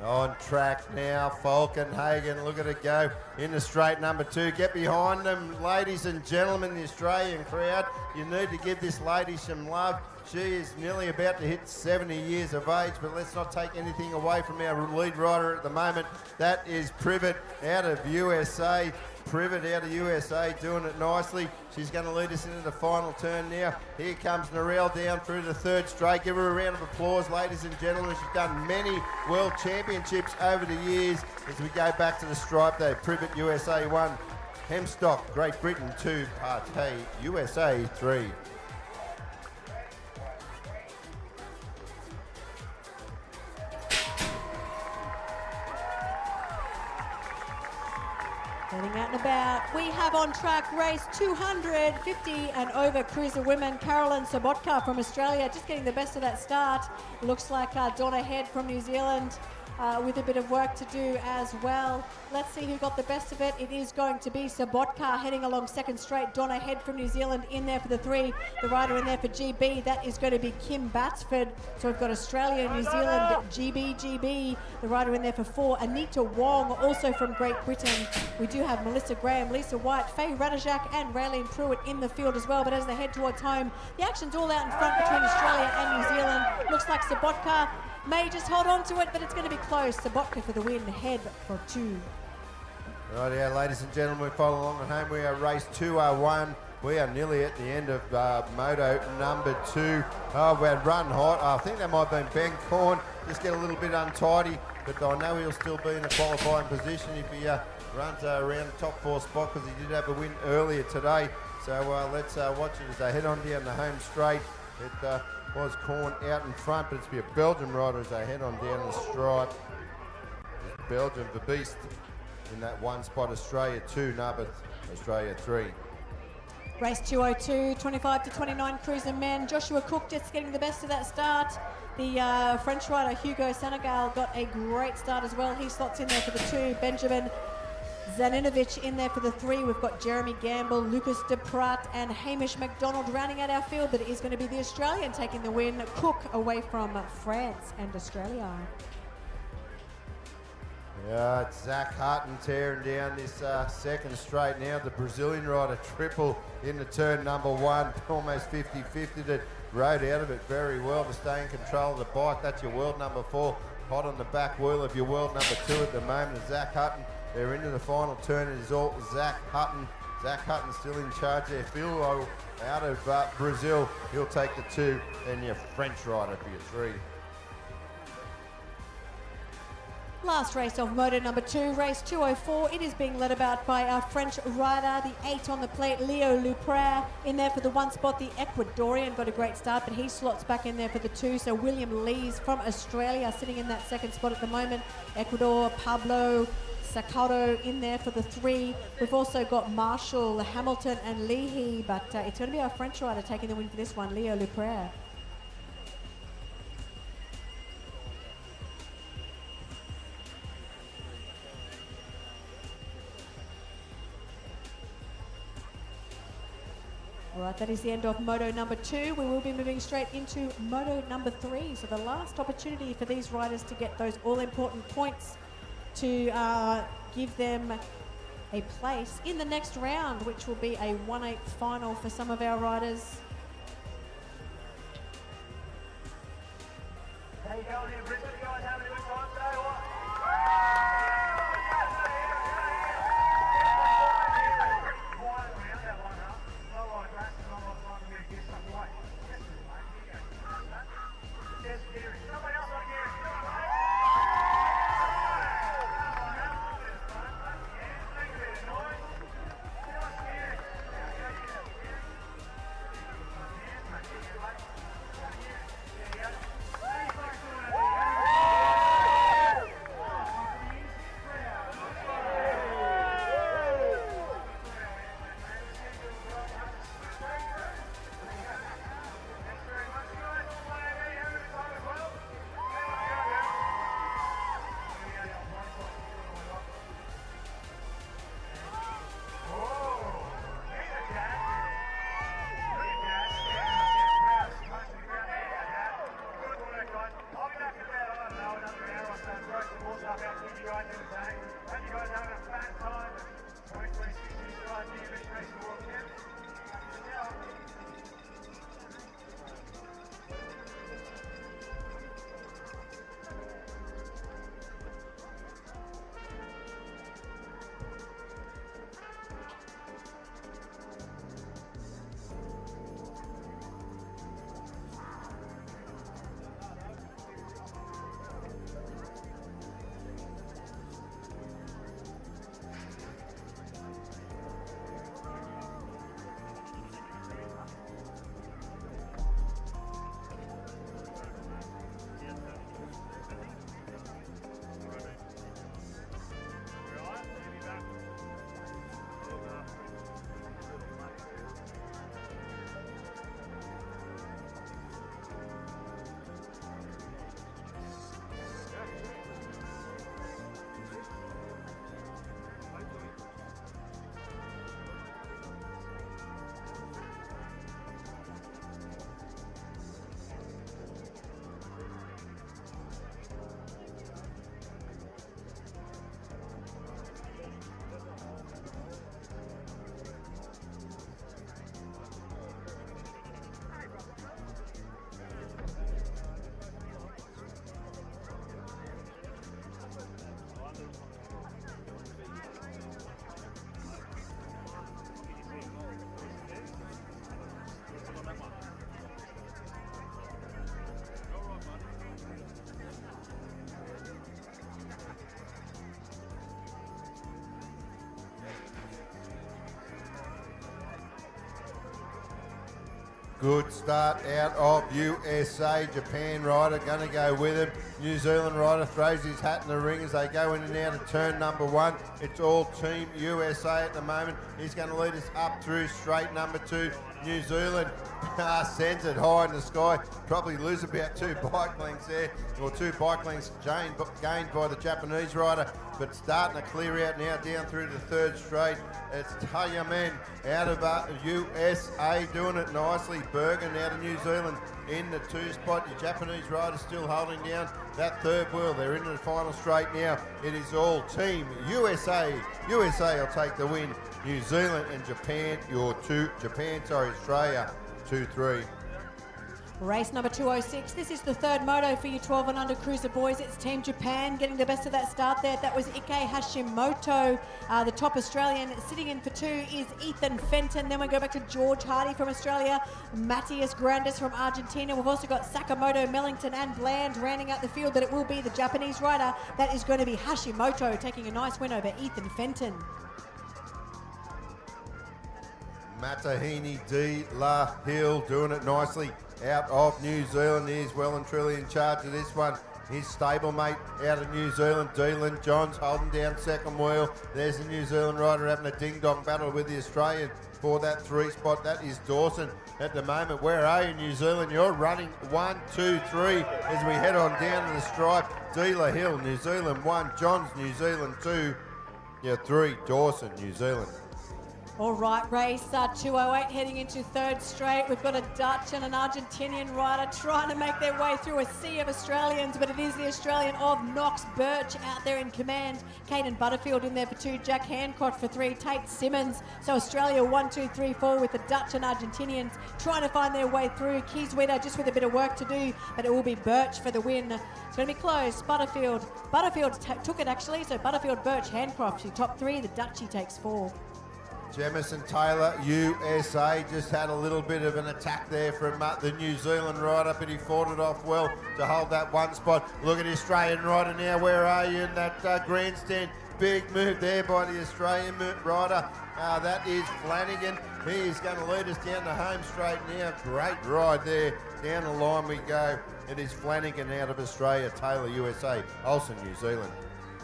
[SPEAKER 3] On track now, Falkenhagen, look at it go in the straight number 2. Get behind them, ladies and gentlemen, the Australian crowd. You need to give this lady some love. She is nearly about to hit 70 years of age, but let's not take anything away from our lead rider at the moment. That is Privet out of USA. Privet out of USA doing it nicely. She's going to lead us into the final turn now. Here comes Narelle down through the third straight. Give her a round of applause, ladies and gentlemen. She's done many world championships over the years. As we go back to the stripe though, Privet USA 1, Hemstock, Great Britain 2, Partey, USA 3.
[SPEAKER 1] Getting out and about, we have on track race 250 and over cruiser women. Carolyn Sobotka from Australia just getting the best of that start. Looks like Donna Head from New Zealand with a bit of work to do as well. Let's see who got the best of it. It is going to be Sobotka heading along second straight. Donna Head from New Zealand in there for the 3. The rider in there for GB, that is going to be Kim Batsford. So we've got Australia, New Zealand, GB. The rider in there for 4. Anita Wong, also from Great Britain. We do have Melissa Graham, Lisa White, Faye Radajak and Raylene Pruitt in the field as well. But as they head towards home, the action's all out in front between Australia and New Zealand. Looks like Sobotka may just hold on to it, but it's going to be close. Sobotka for the win, Head for 2.
[SPEAKER 3] Right, yeah, ladies and gentlemen, we follow along at home. We are race 201. We are nearly at the end of moto number 2. Oh, we're run hot. I think that might have been Ben Corn. Just get a little bit untidy, but I know he'll still be in a qualifying position if he runs around the top 4 spot, because he did have a win earlier today. So let's watch it as they head on down the home straight. It was Corn out in front, but it's be a Belgian rider as they head on down the stripe. It's Belgium, the beast, in that one spot. Australia 2, Nubbins, Australia 3.
[SPEAKER 1] Race 202, 25 to 29 cruiser men. Joshua Cook just getting the best of that start. The French rider Hugo Senegal got a great start as well. He slots in there for the 2. Benjamin Zaninovic in there for the 3. We've got Jeremy Gamble, Lucas Deprat and Hamish McDonald rounding out our field, but it is going to be the Australian taking the win. Cook away from France and Australia.
[SPEAKER 3] Yeah, it's Zach Hutton tearing down this second straight now. The Brazilian rider triple into turn number 1, almost 50-50. That rode out of it very well to stay in control of the bike. That's your world number 4, hot on the back wheel of your world number 2 at the moment. Zach Hutton, they're into the final turn. It is all Zach Hutton. Zach Hutton still in charge there. Phil out of Brazil, he'll take the 2, and your French rider for your 3.
[SPEAKER 1] Last race of moto number 2, race 204. It is being led about by our French rider, the 8 on the plate, Leo Lupre. In there for the 1 spot, the Ecuadorian got a great start, but he slots back in there for the 2. So William Lees from Australia sitting in that second spot at the moment. Ecuador, Pablo Sacado in there for the 3. We've also got Marshall, Hamilton and Leahy, but it's going to be our French rider taking the win for this one, Leo Lupre. All right, that is the end of moto number 2. We will be moving straight into moto number 3. So the last opportunity for these riders to get those all-important points to give them a place in the next round, which will be a 1/8 final for some of our riders.
[SPEAKER 4] How you going here, Brisbane? You guys having a good time today or what? Quiet around that one, huh? Not a lot of grass and not a lot of time for me to give stuff away. Yes, mate. Here you go. There's Gary. Somebody else on Gary. Come on, mate. Come on, have a bit of fun. Yeah, make a bit of noise. Get on, Gary. Yeah, Gary. Yeah, mate. Get your mate. There you go. How you folks doing over there?
[SPEAKER 3] Good start out of USA. Japan rider going to go with him. New Zealand rider throws his hat in the ring as they go in and out of turn number 1. It's all Team USA at the moment. He's going to lead us up through straight number 2. New Zealand sends it high in the sky. Probably lose about 2 bike lengths there, or 2 bike lengths gained by the Japanese rider. But starting to clear out now down through the 3rd straight. It's Tayaman out of USA doing it nicely. Bergen out of New Zealand in the 2 spot. The Japanese rider still holding down that 3rd wheel. They're into the final straight now. It is all Team USA. USA will take the win. New Zealand and Japan, Australia, 2-3.
[SPEAKER 1] Race number 206. This is the 3rd moto for you 12 and under cruiser boys. It's Team Japan getting the best of that start there. That was Ike Hashimoto, the top Australian. Sitting in for 2 is Ethan Fenton. Then we go back to George Hardy from Australia, Matthias Grandes from Argentina. We've also got Sakamoto, Mellington and Bland rounding out the field, but it will be the Japanese rider. That is going to be Hashimoto taking a nice win over Ethan Fenton.
[SPEAKER 3] Matahini de la Hill doing it nicely out of New Zealand. He is well and truly in charge of this one. His stablemate out of New Zealand, Dylan Johns, holding down 2nd wheel. There's the New Zealand rider having a ding-dong battle with the Australian for that 3 spot. That is Dawson at the moment. Where are you, New Zealand? You're running 1, 2, 3 as we head on down to the stripe. De La Hill, New Zealand 1, Johns, New Zealand 2, 3, Dawson, New Zealand.
[SPEAKER 1] All right, race 208 heading into third straight. We've got a Dutch and an Argentinian rider trying to make their way through a sea of Australians, but it is the Australian of Knox Birch out there in command. Caden Butterfield in there for 2, Jack Hancock for 3, Tate Simmons. So Australia 1, 2, 3, 4 with the Dutch and Argentinians trying to find their way through. Kieswetter just with a bit of work to do, but it will be Birch for the win. It's going to be close. Butterfield took it actually, so Butterfield, Birch, Hancock, she top 3, the Dutch she takes 4.
[SPEAKER 3] Jemison Taylor, USA, just had a little bit of an attack there from the New Zealand rider, but he fought it off well to hold that one spot. Look at the Australian rider now. Where are you in that grandstand? Big move there by the Australian rider. That is Flanagan. He is going to lead us down the home straight now. Great ride there. Down the line we go. It is Flanagan out of Australia, Taylor, USA, Olsen, New Zealand.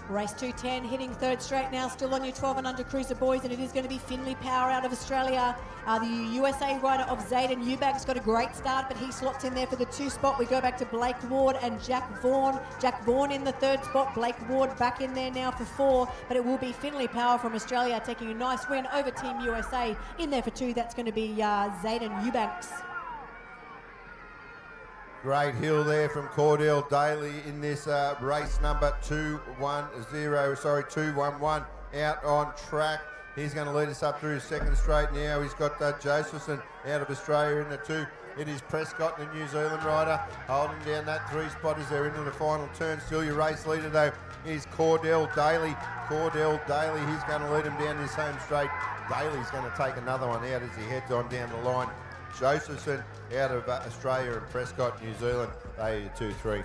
[SPEAKER 1] Race 210 hitting third straight now, still on your 12 and under cruiser boys, and it is going to be Finley Power out of Australia. The USA rider of Zayden Eubanks got a great start, but he slots in there for the 2 spot. We go back to Blake Ward and Jack Vaughan. Jack Vaughan in the 3rd spot, Blake Ward back in there now for 4, but it will be Finley Power from Australia taking a nice win over Team USA. In there for 2, that's going to be Zayden Eubanks.
[SPEAKER 3] Great hill there from Cordell Daly in this race number 211 out on track. He's going to lead us up through his 2nd straight now. He's got Josephson out of Australia in the 2. It is Prescott, the New Zealand rider, holding down that 3 spot as they're into the final turn. Still your race leader though is Cordell Daly. Cordell Daly, he's going to lead him down this home straight. Daly's going to take another one out as he heads on down the line. Josephson out of Australia and Prescott, New Zealand, they are 2-3.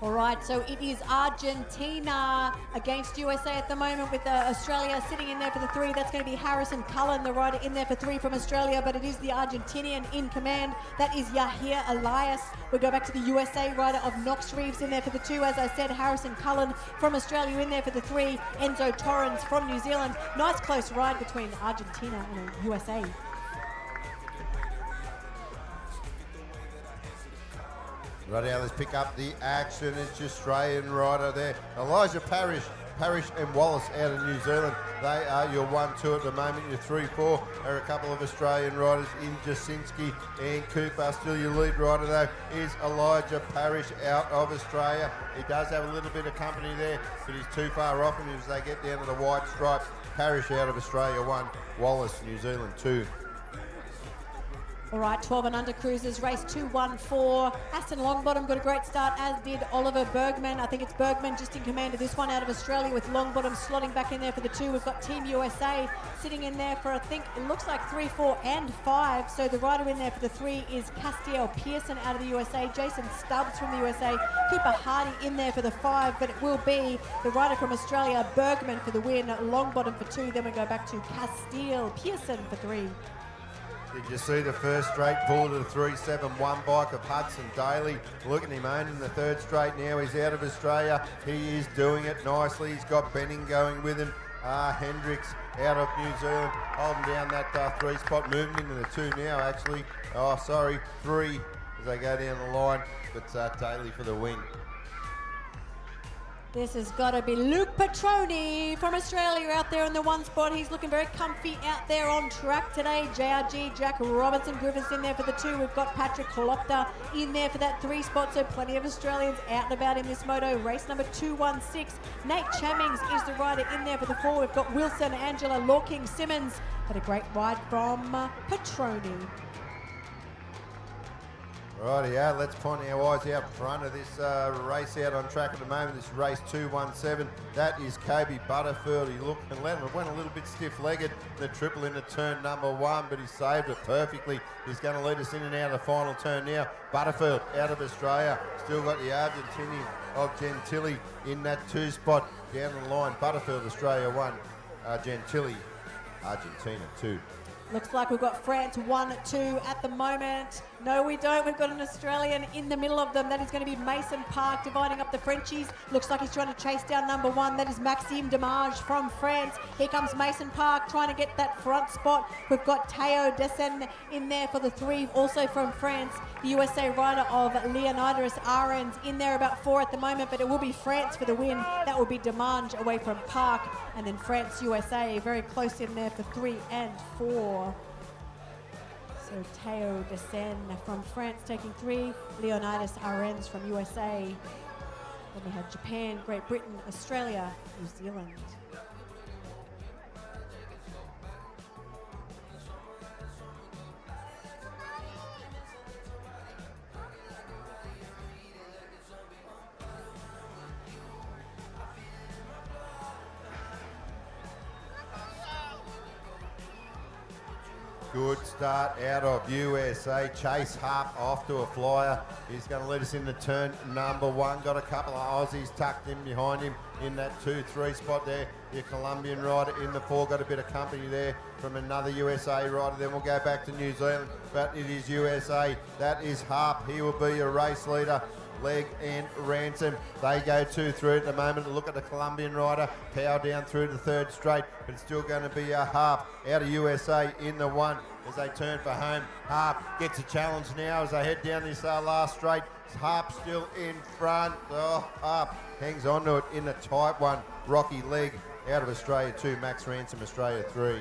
[SPEAKER 1] All right, so it is Argentina against USA at the moment with Australia sitting in there for the 3. That's going to be Harrison Cullen, the rider in there for 3 from Australia, but it is the Argentinian in command. That is Yahir Elias. We go back to the USA rider of Knox Reeves in there for the 2. As I said, Harrison Cullen from Australia in there for the 3. Enzo Torrens from New Zealand. Nice close ride between Argentina and USA.
[SPEAKER 3] Right now, let's pick up the action. It's your Australian rider there. Elijah Parrish and Wallace out of New Zealand. They are your 1-2 at the moment. Your 3-4 are a couple of Australian riders in Jasinski and Cooper. Still your lead rider though is Elijah Parrish out of Australia. He does have a little bit of company there, but he's too far off him as they get down to the white stripes. Parrish out of Australia 1, Wallace, New Zealand 2.
[SPEAKER 1] All right, 12 and under cruisers, race 214. Aston Longbottom got a great start, as did Oliver Bergman. I think it's Bergman just in command of this one out of Australia, with Longbottom slotting back in there for the 2. We've got Team USA sitting in there for, I think, it looks like 3, 4 and 5. So the rider in there for the 3 is Castiel Pearson out of the USA, Jason Stubbs from the USA, Cooper Hardy in there for the 5, but it will be the rider from Australia, Bergman, for the win, Longbottom for 2. Then we go back to Castiel Pearson for 3.
[SPEAKER 3] Did you see the first straight pull to the 3-7-1 bike of Hudson Daly? Look at him owning the 3rd straight now. He's out of Australia. He is doing it nicely. He's got Benning going with him. Hendricks out of New Zealand holding down that 3 spot, moving into the 2 now actually. 3 as they go down the line. But Daly for the win.
[SPEAKER 1] This has got to be Luke Petroni from Australia out there in the 1 spot. He's looking very comfy out there on track today. JRG, Jack Robertson, Griffiths in there for the 2. We've got Patrick Klopter in there for that 3 spot. So plenty of Australians out and about in this moto. Race number 216. Nate Chammings is the rider in there for the 4. We've got Wilson, Angela, Lorking, Simmons. Had a great ride from Petroni.
[SPEAKER 3] Rightio, let's point our eyes out front of this race out on track at the moment. This race 217. That is Kobe Butterfield. He looked and went a little bit stiff-legged. The triple into turn number 1, but he saved it perfectly. He's going to lead us in and out of the final turn now. Butterfield out of Australia. Still got the Argentinian of Gentili in that 2 spot down the line. Butterfield, Australia 1. Gentili, Argentina 2.
[SPEAKER 1] Looks like we've got France 1-2 at the moment. No, we don't. We've got an Australian in the middle of them. That is going to be Mason Park dividing up the Frenchies. Looks like he's trying to chase down number 1. That is Maxime Demarge from France. Here comes Mason Park trying to get that front spot. We've got Théo Dessen in there for the 3, also from France. The USA rider of Leonidas Arends in there about 4 at the moment, but it will be France for the win. That will be Demarge away from Park, and then France, USA very close in there for 3 and 4. So Théo Dessen from France taking 3, Leonidas Arends from USA. Then we have Japan, Great Britain, Australia, New Zealand.
[SPEAKER 3] Good start out of USA. Chase Harp off to a flyer. He's going to lead us into turn number 1. Got a couple of Aussies tucked in behind him in that 2-3 spot there. Your Colombian rider in the 4. Got a bit of company there from another USA rider. Then we'll go back to New Zealand, but it is USA. That is Harp. He will be your race leader. Leg and Ransom. They go 2-3 at the moment. Look at the Colombian rider. Power down through the 3rd straight, but it's still going to be a Harp out of USA in the 1 as they turn for home. Harp gets a challenge now as they head down this last straight. Harp still in front. Oh, Harp hangs on to it in the tight one. Rocky Leg out of Australia 2. Max Ransom, Australia 3.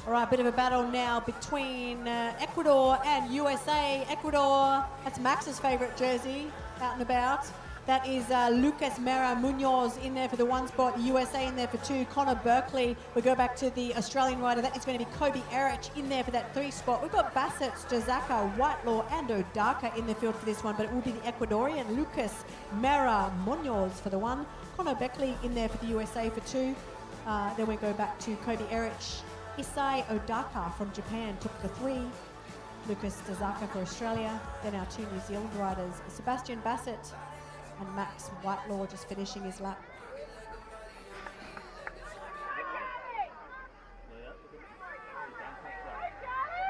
[SPEAKER 1] All right, bit of a battle now between Ecuador and USA. Ecuador, that's Max's favourite jersey out and about. That is Lucas Mera Munoz in there for the 1 spot. USA in there for 2. Connor Berkeley. We go back to the Australian rider. That is going to be Kobe Erich in there for that 3 spot. We've got Bassett, Strzaka, Whitelaw and Odaka in the field for this one, but it will be the Ecuadorian Lucas Mera Munoz for the 1. Connor Berkeley in there for the USA for 2. Then we go back to Kobe Erich. Isai Odaka from Japan took the 3. Lucas Strzaka for Australia. Then our 2 New Zealand riders, Sebastian Bassett and Max Whitelaw, just finishing his lap.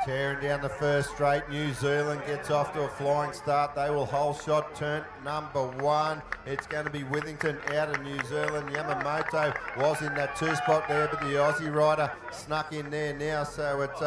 [SPEAKER 3] Tearing down the 1st straight, New Zealand gets off to a flying start. They will whole shot turn number 1. It's going to be Withington out of New Zealand. Yamamoto was in that 2 spot there, but the Aussie rider snuck in there now. So it's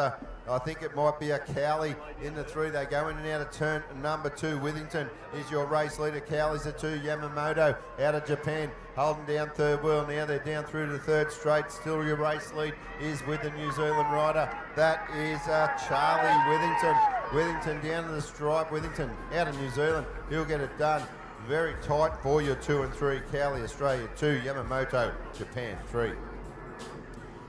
[SPEAKER 3] I think it might be a Cowley in the 3. They go in and out of turn number 2. Withington is your race leader. Cowley's the 2. Yamamoto out of Japan holding down 3rd wheel. Now they're down through to the 3rd straight. Still your race lead is with the New Zealand rider. That is Charlie Withington. Withington down to the stripe. Withington out of New Zealand. He'll get it done. Very tight for your 2 and 3. Cowley, Australia 2. Yamamoto, Japan 3.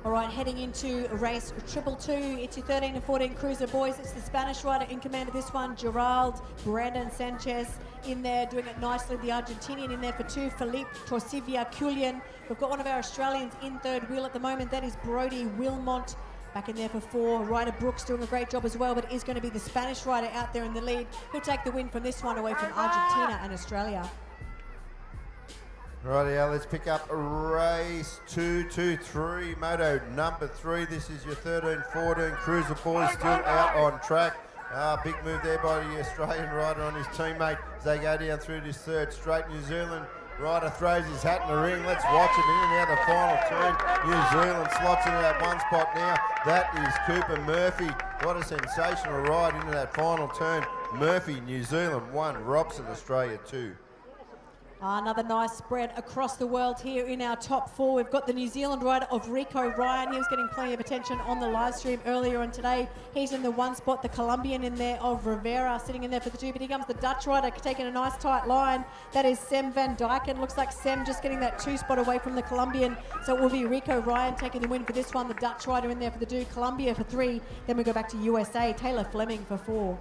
[SPEAKER 1] All right, heading into race 222. It's your 13 and 14 cruiser boys. It's the Spanish rider in command of this one, Gerald Brandon Sanchez in there, doing it nicely. The Argentinian in there for 2, Felipe Torcivia Cullian. We've got one of our Australians in 3rd wheel at the moment. That is Brody Wilmont back in there for 4. Ryder Brooks doing a great job as well, but it is going to be the Spanish rider out there in the lead. He'll take the win from this one away from Argentina and Australia.
[SPEAKER 3] Rightio, let's pick up race 223, moto number 3. This is your 13-14 cruiser boys, still out on track. Big move there by the Australian rider on his teammate as they go down through this 3rd straight. New Zealand rider throws his hat in the ring. Let's watch him in and out the final turn. New Zealand slots into that 1 spot now. That is Cooper Murphy. What a sensational ride into that final turn. Murphy, New Zealand 1, Robson, Australia 2.
[SPEAKER 1] Another nice spread across the world here in our top 4. We've got the New Zealand rider of Rico Ryan. He was getting plenty of attention on the live stream earlier on today. He's in the 1 spot. The Colombian in there of Rivera sitting in there for the 2. But here comes the Dutch rider taking a nice tight line. That is Sem van Dijken. Looks like Sem just getting that 2 spot away from the Colombian. So it will be Rico Ryan taking the win for this one. The Dutch rider in there for the 2. Colombia for 3. Then we go back to USA. Taylor Fleming for 4.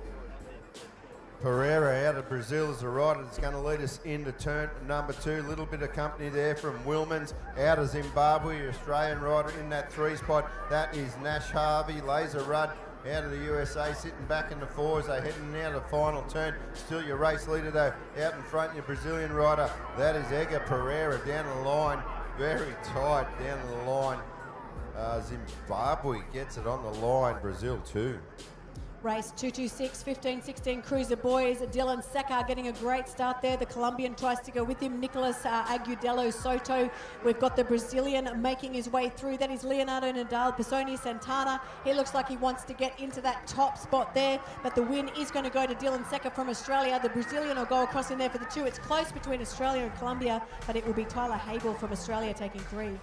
[SPEAKER 3] Pereira out of Brazil is the rider that's going to lead us into turn number 2. Little bit of company there from Wilmans out of Zimbabwe, Australian rider in that 3 spot. That is Nash Harvey. Laser Rudd out of the USA sitting back in the 4 as they heading out of the final turn. Still your race leader though out in front, your Brazilian rider. That is Edgar Pereira down the line. Very tight down the line. Zimbabwe gets it on the line. Brazil 2.
[SPEAKER 1] Race 226, 15-16 Cruiser Boys. Dylan Seca getting a great start there. The Colombian tries to go with him. Nicolas Agudelo Soto. We've got the Brazilian making his way through. That is Leonardo Nadal, Pisoni Santana. He looks like he wants to get into that top spot there, but the win is going to go to Dylan Seca from Australia. The Brazilian will go across in there for the 2. It's close between Australia and Colombia, but it will be Tyler Hagel from Australia taking 3.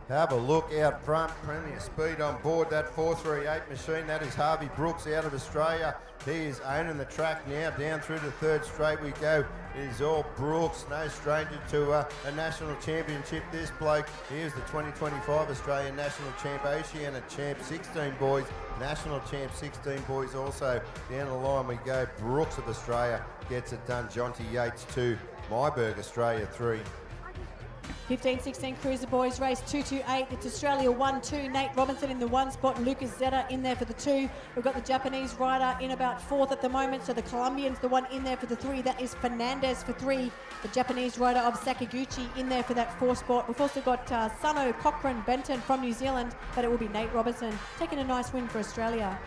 [SPEAKER 3] Have a look out front, plenty of speed on board that 438 machine. That is Harvey Brooks out of Australia. He is owning the track now. Down through the 3rd straight we go. It is all Brooks, no stranger to a national championship. This bloke, here's the 2025 Australian National Champ, Oceania Champ 16 boys, National Champ 16 boys also. Down the line we go. Brooks of Australia gets it done. Jonty Yates 2, Myberg Australia 3.
[SPEAKER 1] 15-16 Cruiser Boys, race 228. It's Australia 1-2. Nate Robinson in the 1 spot. Lucas Zeta in there for the 2. We've got the Japanese rider in about 4th at the moment. So the Colombian's the one in there for the 3. That is Fernandez for 3. The Japanese rider of Sakaguchi in there for that 4 spot. We've also got Sano Cochrane Benton from New Zealand, but it will be Nate Robinson taking a nice win for Australia.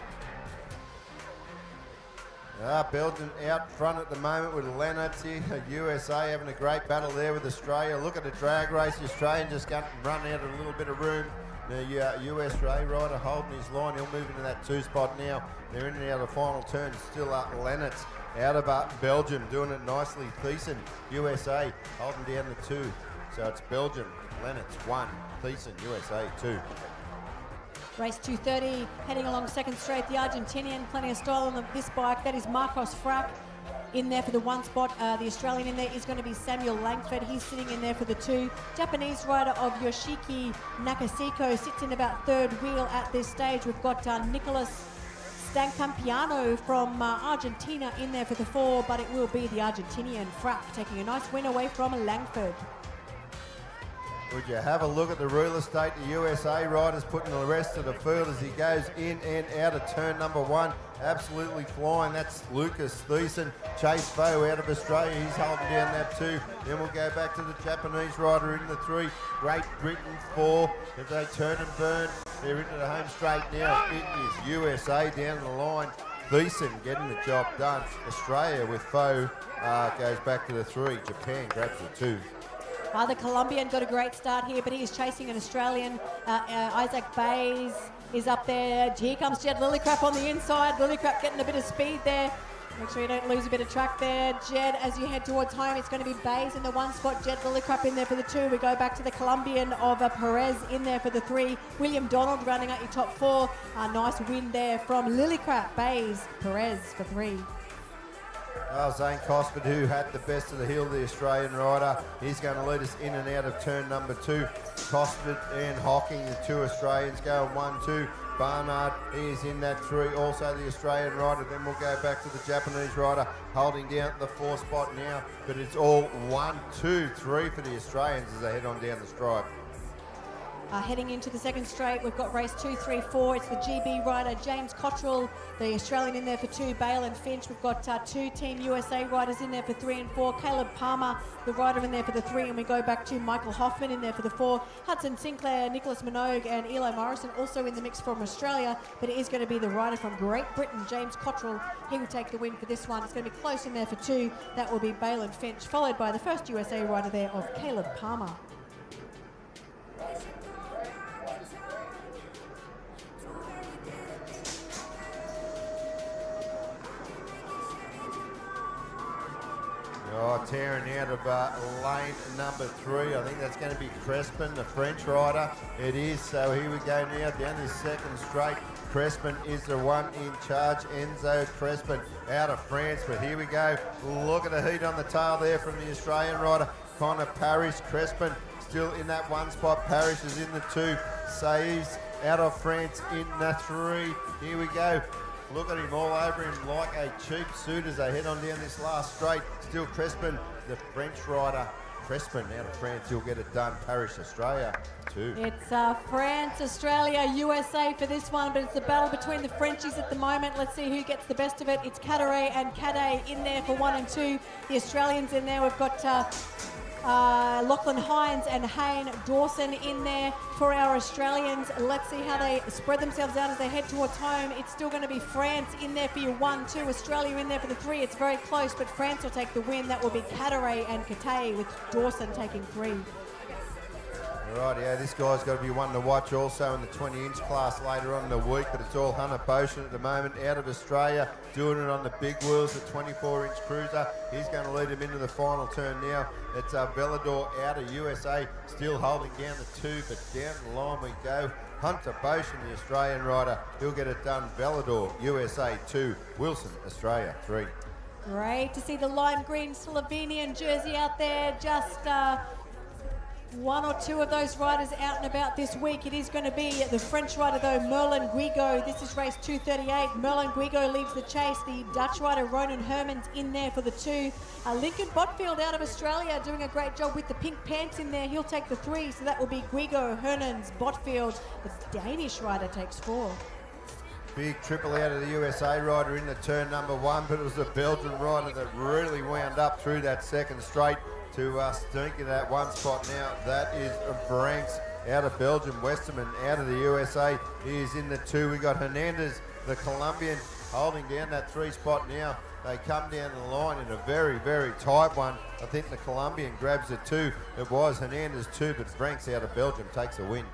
[SPEAKER 3] Belgium out front at the moment with Lennartz here. USA having a great battle there with Australia. Look at the drag race. The Australian just got run out of a little bit of room. The USA rider holding his line. He'll move into that 2 spot now. They're in and out of the final turn. Still up Lennartz out of Belgium, doing it nicely. Thiessen, USA, holding down the 2. So it's Belgium, Lennartz 1, Thiessen, USA 2.
[SPEAKER 1] Race 230, heading along 2nd straight. The Argentinian, plenty of style on this bike. That is Marcos Frack in there for the 1 spot. The Australian in there is going to be Samuel Langford. He's sitting in there for the 2. Japanese rider of Yoshiki Nakasiko sits in about 3rd wheel at this stage. We've got Nicolas Stancampiano from Argentina in there for the 4, but it will be the Argentinian Frack taking a nice win away from Langford.
[SPEAKER 3] Would you have a look at the real estate? The USA rider's putting the rest of the field as he goes in and out of turn number 1. Absolutely flying. That's Lucas Thiessen. Chase Foe out of Australia. He's holding down that 2. Then we'll go back to the Japanese rider in the 3. Great Britain 4. If they turn and burn, they're into the home straight now. It is USA down the line. Thiessen getting the job done. Australia with Foe goes back to the 3. Japan grabs the 2.
[SPEAKER 1] The Colombian got a great start here, but he is chasing an Australian. Isaac Bays is up there. Here comes Jed Lillicrap on the inside. Lillicrap getting a bit of speed there. Make sure you don't lose a bit of track there. Jed, as you head towards home, it's going to be Bays in the 1 spot. Jed Lillicrap in there for the 2. We go back to the Colombian of Perez in there for the 3. William Donald running out your top 4. Nice win there from Lillicrap, Bays, Perez for 3.
[SPEAKER 3] Zane Cosford, who had the best of the hill, the Australian rider. He's going to lead us in and out of turn number 2. Cosford and Hocking, the 2 Australians, going 1-2. Barnard, he is in that 3. Also the Australian rider. Then we'll go back to the Japanese rider, holding down the 4 spot now. But it's all 1, 2, 3 for the Australians as they head on down the stripe.
[SPEAKER 1] Heading into the 2nd straight, we've got race 2, 3, 4. It's the GB rider, James Cottrell, the Australian in there for 2, Bale and Finch. We've got 2 Team USA riders in there for 3 and 4. Caleb Palmer, the rider in there for the 3. And we go back to Michael Hoffman in there for the 4. Hudson Sinclair, Nicholas Minogue and Eli Morrison also in the mix from Australia. But it is going to be the rider from Great Britain, James Cottrell. He will take the win for this one. It's going to be close in there for 2. That will be Bale and Finch, followed by the first USA rider there of Caleb Palmer.
[SPEAKER 3] Tearing out of lane number 3. I think that's going to be Crespin, the French rider. It is. So here we go now down this 2nd straight. Crespin is the one in charge. Enzo Crespin out of France. But here we go. Look at the heat on the tail there from the Australian rider. Connor Parrish. Crespin still in that 1 spot. Parrish is in the 2. Saiz out of France in the 3. Here we go. Look at him all over him like a cheap suit as they head on down this last straight. Still Crespin, the French rider. Crespin out of France, he'll get it done. Parrish, Australia, 2.
[SPEAKER 1] It's France, Australia, USA for this one, but it's a battle between the Frenchies at the moment. Let's see who gets the best of it. It's Cadere and Cadet in there for 1 and 2. The Australians in there, we've got Lachlan Hines and Hayne Dawson in there for our Australians. Let's see how they spread themselves out as they head towards home. It's still going to be France in there for your 1, 2, Australia in there for the 3. It's very close, but France will take the win. That will be Cadaret and Katay, with Dawson taking 3.
[SPEAKER 3] Right, yeah, this guy's got to be one to watch also in the 20-inch class later on in the week, but it's all Hunter Boshin at the moment out of Australia, doing it on the big wheels, the 24-inch cruiser. He's going to lead him into the final turn now. It's Velador out of USA, still holding down the 2, but down the line we go. Hunter Boshin, the Australian rider, he'll get it done. Velador, USA 2, Wilson, Australia 3.
[SPEAKER 1] Great to see the lime green Slovenian jersey out there. Just 1 or 2 of those riders out and about this week. It is going to be the French rider, though, Merlin Guigo. This is race 238. Merlin Guigo leads the chase. The Dutch rider, Ronan Hermans, in there for the 2. Lincoln Botfield out of Australia doing a great job with the pink pants in there. He'll take the 3, so that will be Guigo, Hernans, Botfield. The Danish rider takes 4.
[SPEAKER 3] Big triple out of the USA rider in the turn number 1, but it was the Belgian rider that really wound up through that second straight to stink in that one spot now. That is Branks out of Belgium. Westerman out of the USA. He is in the 2. We got Hernandez, the Colombian, holding down that 3 spot now. They come down the line in a very, very tight one. I think the Colombian grabs the 2. It was Hernandez 2, but Branks out of Belgium takes a win.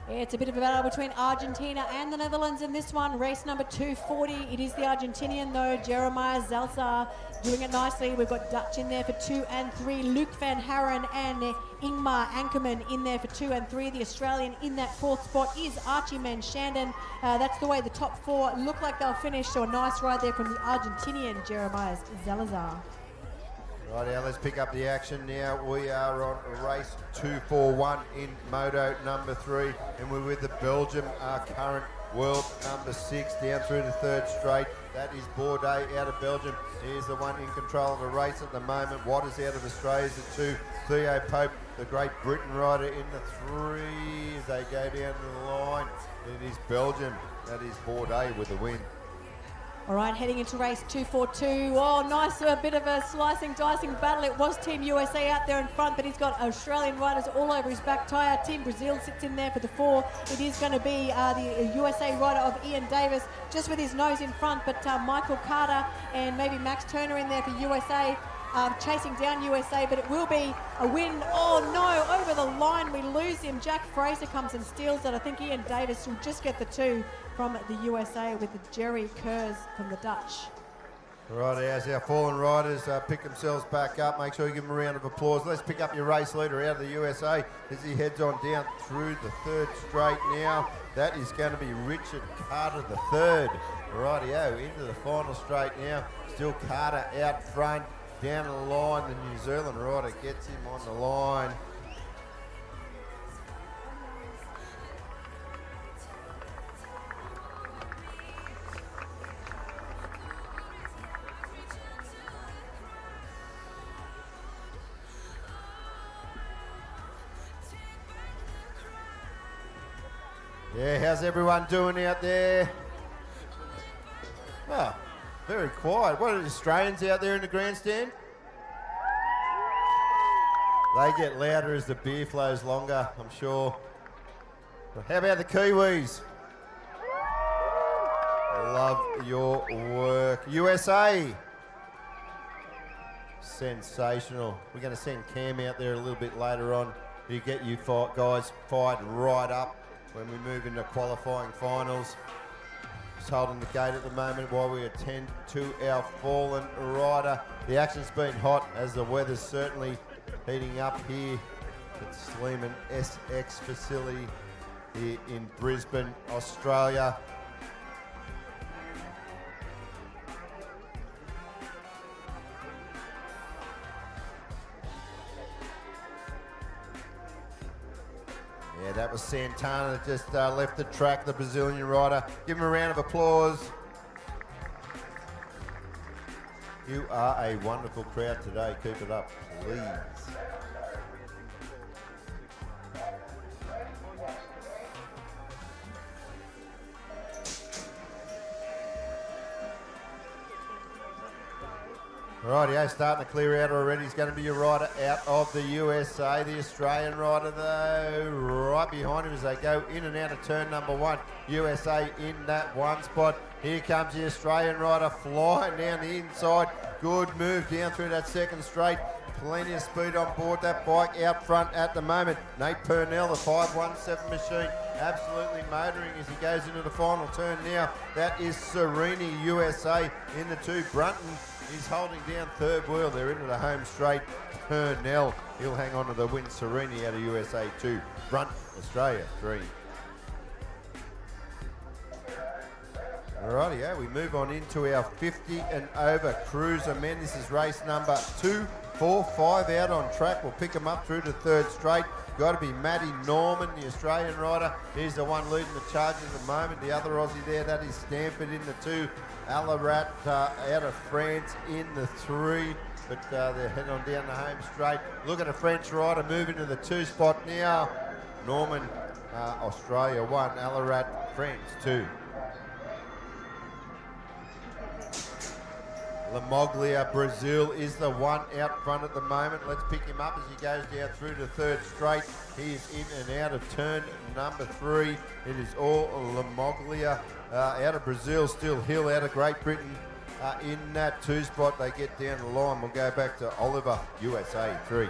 [SPEAKER 1] Yeah, it's a bit of a battle between Argentina and the Netherlands in this one. Race number 240. It is the Argentinian, though, Jeremiah Zalzar, doing it nicely. We've got Dutch in there for 2 and 3. Luke Van Haren and Ingmar Ankerman in there for 2 and 3. The Australian in that 4th spot is Archie Manshandon. That's the way the top 4 look like they'll finish. So a nice ride there from the Argentinian, Jeremiah Zalazar.
[SPEAKER 3] Right, now let's pick up the action now. We are on race 241 in Moto number 3, and we're with the Belgium current world number 6 down through the 3rd straight. That is Bourdais out of Belgium. He is the one in control of the race at the moment. Waters out of Australia is the 2. Theo Pope, the Great Britain rider, in the 3 as they go down the line. It is Belgium. That is Bourdais with the win.
[SPEAKER 1] All right, heading into race 242. Oh, nice, a bit of a slicing, dicing battle. It was Team USA out there in front, but he's got Australian riders all over his back tyre. Team Brazil sits in there for the 4. It is going to be the USA rider of Ian Davis, just with his nose in front, but Michael Carter and maybe Max Turner in there for USA. Chasing down USA, but it will be a win. Oh no, over the line, we lose him. Jack Fraser comes and steals it. I think Ian Davis will just get the 2 from the USA with the Jerry Kurz from the Dutch.
[SPEAKER 3] Right, as our fallen riders pick themselves back up, make sure you give them a round of applause. Let's pick up your race leader out of the USA as he heads on down through the 3rd straight now. That is going to be Richard Carter the 3rd. Rightio, into the final straight now. Still Carter out front. Down the line, the New Zealand rider gets him on the line. Yeah, how's everyone doing out there? Oh, very quiet. What are the Australians out there in the grandstand? They get louder as the beer flows longer, I'm sure. How about the Kiwis? Love your work. USA. Sensational. We're going to send Cam out there a little bit later on to get you guys fired right up when we move into qualifying finals. Just holding the gate at the moment while we attend to our fallen rider. The action's been hot as the weather's certainly heating up here at Sleeman SX facility here in Brisbane, Australia. Yeah, that was Santana that just left the track, the Brazilian rider. Give him a round of applause. You are a wonderful crowd today. Keep it up, please. Rightio, starting to clear out already. He's going to be a rider out of the USA. The Australian rider, though, right behind him as they go in and out of turn number 1. USA in that one spot. Here comes the Australian rider flying down the inside. Good move down through that second straight. Plenty of speed on board that bike out front at the moment. Nate Purnell, the 517 machine, absolutely motoring as he goes into the final turn now. That is Serini, USA in the 2. Brunton is holding down third wheel. They're into the home straight. Purnell, he'll hang on to the win. Serini out of USA 2. Brunt, Australia 3. Alrighty, we move on into our 50 and over cruiser men. This is race number 2, 4, 5 out on track. We'll pick them up through to third straight. Got to be Matty Norman, the Australian rider. He's the one leading the charge at the moment. The other Aussie there, that is Stanford in the 2. Alarat out of France in the 3. But they're heading on down the home straight. Look at a French rider moving to the 2 spot now. Norman, Australia 1. Alarat, France 2. Lamoglia, Brazil, is the one out front at the moment. Let's pick him up as he goes down through to third straight. He is in and out of turn number 3. It is all Lamoglia. Out of Brazil, still Hill out of Great Britain. In that 2 spot, they get down the line. We'll go back to Oliver, USA 3.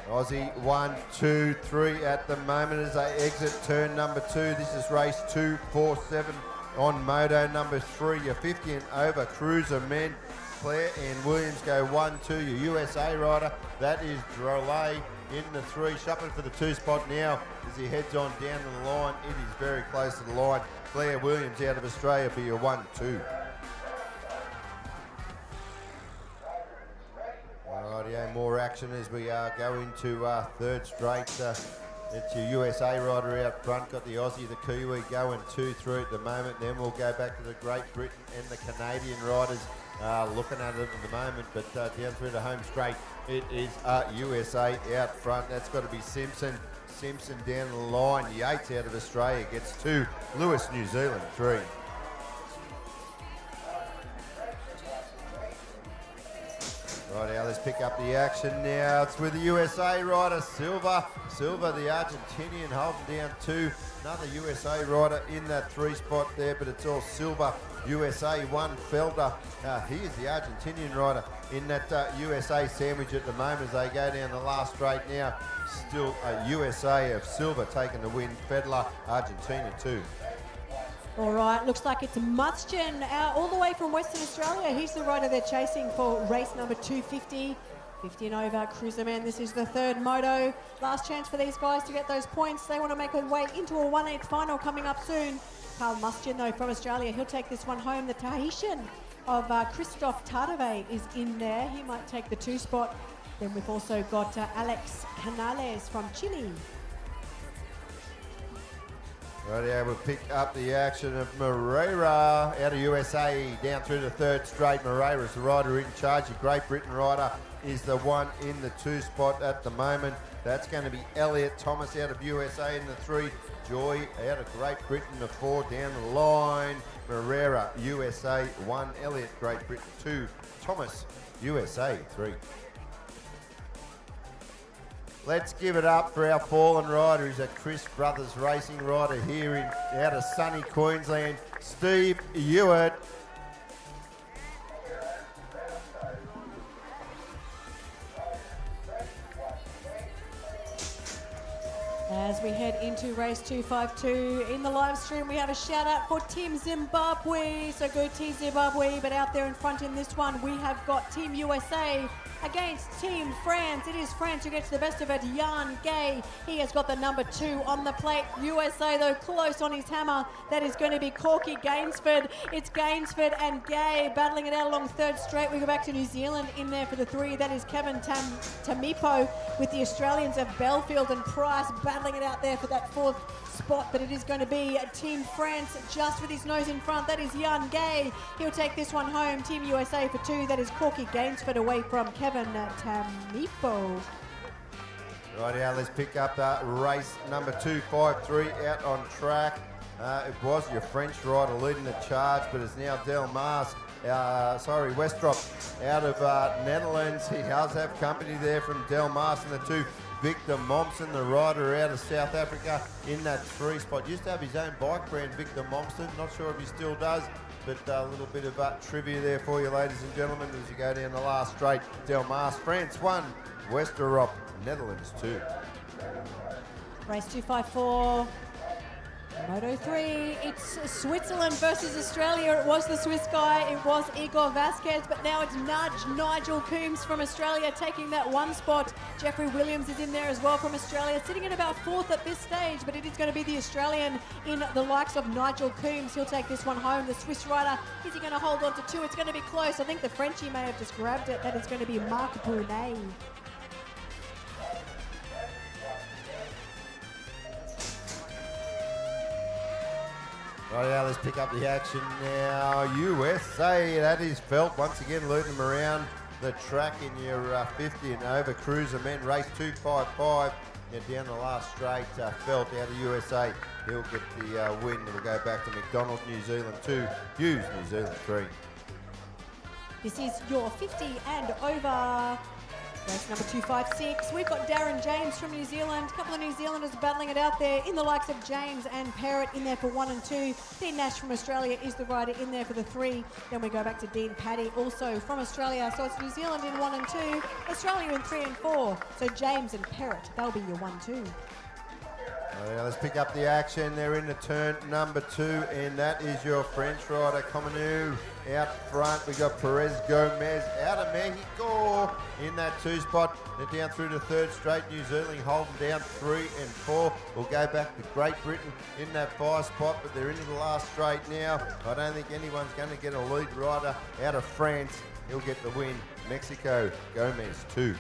[SPEAKER 3] Aussie 1, 2, 3 at the moment as they exit turn number 2. This is race 2, 4, 7. On moto number 3, your 50 and over cruiser men. Claire and Williams go 1, 2. Your USA rider, that is Drolet in the 3. Shopping for the 2 spot now as he heads on down to the line. It is very close to the line. Claire Williams out of Australia for your 1, 2. Alrighty, more action as we go into third straight. It's your USA rider out front, got the Aussie, the Kiwi going 2 through at the moment. Then we'll go back to the Great Britain and the Canadian riders looking at it at the moment. But down through the home straight, it is USA out front. That's got to be Simpson. Simpson down the line. Yates out of Australia gets 2. Lewis, New Zealand 3. Right, let's pick up the action now. It's with the USA rider, Silva. Silva, the Argentinian, holding down 2. Another USA rider in that 3 spot there, but it's all Silva. USA 1, Felder. He is the Argentinian rider in that USA sandwich at the moment as they go down the last straight now. Still a USA of Silva taking the win. Fedler, Argentina 2.
[SPEAKER 1] All right, looks like it's Muschin all the way from Western Australia. He's the rider they're chasing for race number 250. 50 and over cruiser men. This is the 3rd moto. Last chance for these guys to get those points. They want to make their way into a 1/8 final coming up soon. Carl Muschin, though, from Australia, he'll take this one home. The Tahitian of Christophe Tardave is in there. He might take the 2 spot. Then we've also got Alex Canales from Chile.
[SPEAKER 3] Right, we'll pick up the action of Moreira out of USA down through the 3rd straight. Moreira is the rider in charge. The Great Britain rider is the one in the 2 spot at the moment. That's going to be Elliot Thomas out of USA in the 3. Joy out of Great Britain, the 4 down the line. Moreira, USA 1. Elliot, Great Britain 2. Thomas, USA 3. Let's give it up for our fallen rider. He's a Chris Brothers racing rider here out of sunny Queensland, Steve Hewitt.
[SPEAKER 1] As we head into race 252 in the live stream, we have a shout out for Team Zimbabwe. So go Team Zimbabwe, but out there in front in this one, we have got Team USA against Team France. It is France who gets the best of it. Jan Gay, he has got the number 2 on the plate. USA, though, close on his hammer. That is going to be Corky Gainsford. It's Gainsford and Gay battling it out along 3rd straight. We go back to New Zealand in there for the 3. That is Kevin Tamipo with the Australians of Belfield and Price battling it out there for that 4th spot, but it is going to be Team France just with his nose in front. That is Jan Gay. He'll take this one home. Team USA for 2. That is Corky Gainsford away from Kevin Tamipo.
[SPEAKER 3] Right, now let's pick up race number 253 out on track. It was your French rider leading the charge, but it's now Westrop out of Netherlands. He does have company there from Del Mas and the two. Victor Momsen, the rider out of South Africa, in that 3 spot. Used to have his own bike brand, Victor Momsen. Not sure if he still does, but a little bit of trivia there for you, ladies and gentlemen, as you go down the last straight. Del Mas, France 1, Westerop, Netherlands 2.
[SPEAKER 1] Race 254. Moto 3, it's Switzerland versus Australia. It was the Swiss guy, it was Igor Vasquez, but now it's Nigel Coombs from Australia taking that 1 spot. Jeffrey Williams is in there as well from Australia, sitting at about 4th at this stage, but it is going to be the Australian in the likes of Nigel Coombs. He'll take this one home. The Swiss rider, is he going to hold on to 2? It's going to be close. I think the Frenchie may have just grabbed it. That is going to be Marc Brunet.
[SPEAKER 3] Right now, let's pick up the action now. USA, that is Felt once again leading them around the track in your 50 and over cruiser men. Race 255. Now down the last straight, Felt out of USA. He'll get the win. It'll go back to McDonald, New Zealand 2, Hughes, New Zealand 3.
[SPEAKER 1] This is your 50 and over. Race number 256. We've got Darren James from New Zealand. A couple of New Zealanders battling it out there in the likes of James and Parrott in there for 1 and 2. Dean Nash from Australia is the rider in there for the 3. Then we go back to Dean Paddy, also from Australia. So it's New Zealand in 1 and 2, Australia in 3 and 4. So James and Parrott, they'll be your 1-2.
[SPEAKER 3] Now let's pick up the action. They're in the turn number 2, and that is your French rider, Comenu. Out front, we got Perez Gomez out of Mexico in that 2 spot. They're down through the 3rd straight. New Zealand holding down 3 and 4. We'll go back to Great Britain in that 5 spot, but they're into the last straight now. I don't think anyone's going to get a lead rider out of France. He'll get the win. Mexico, Gomez 2.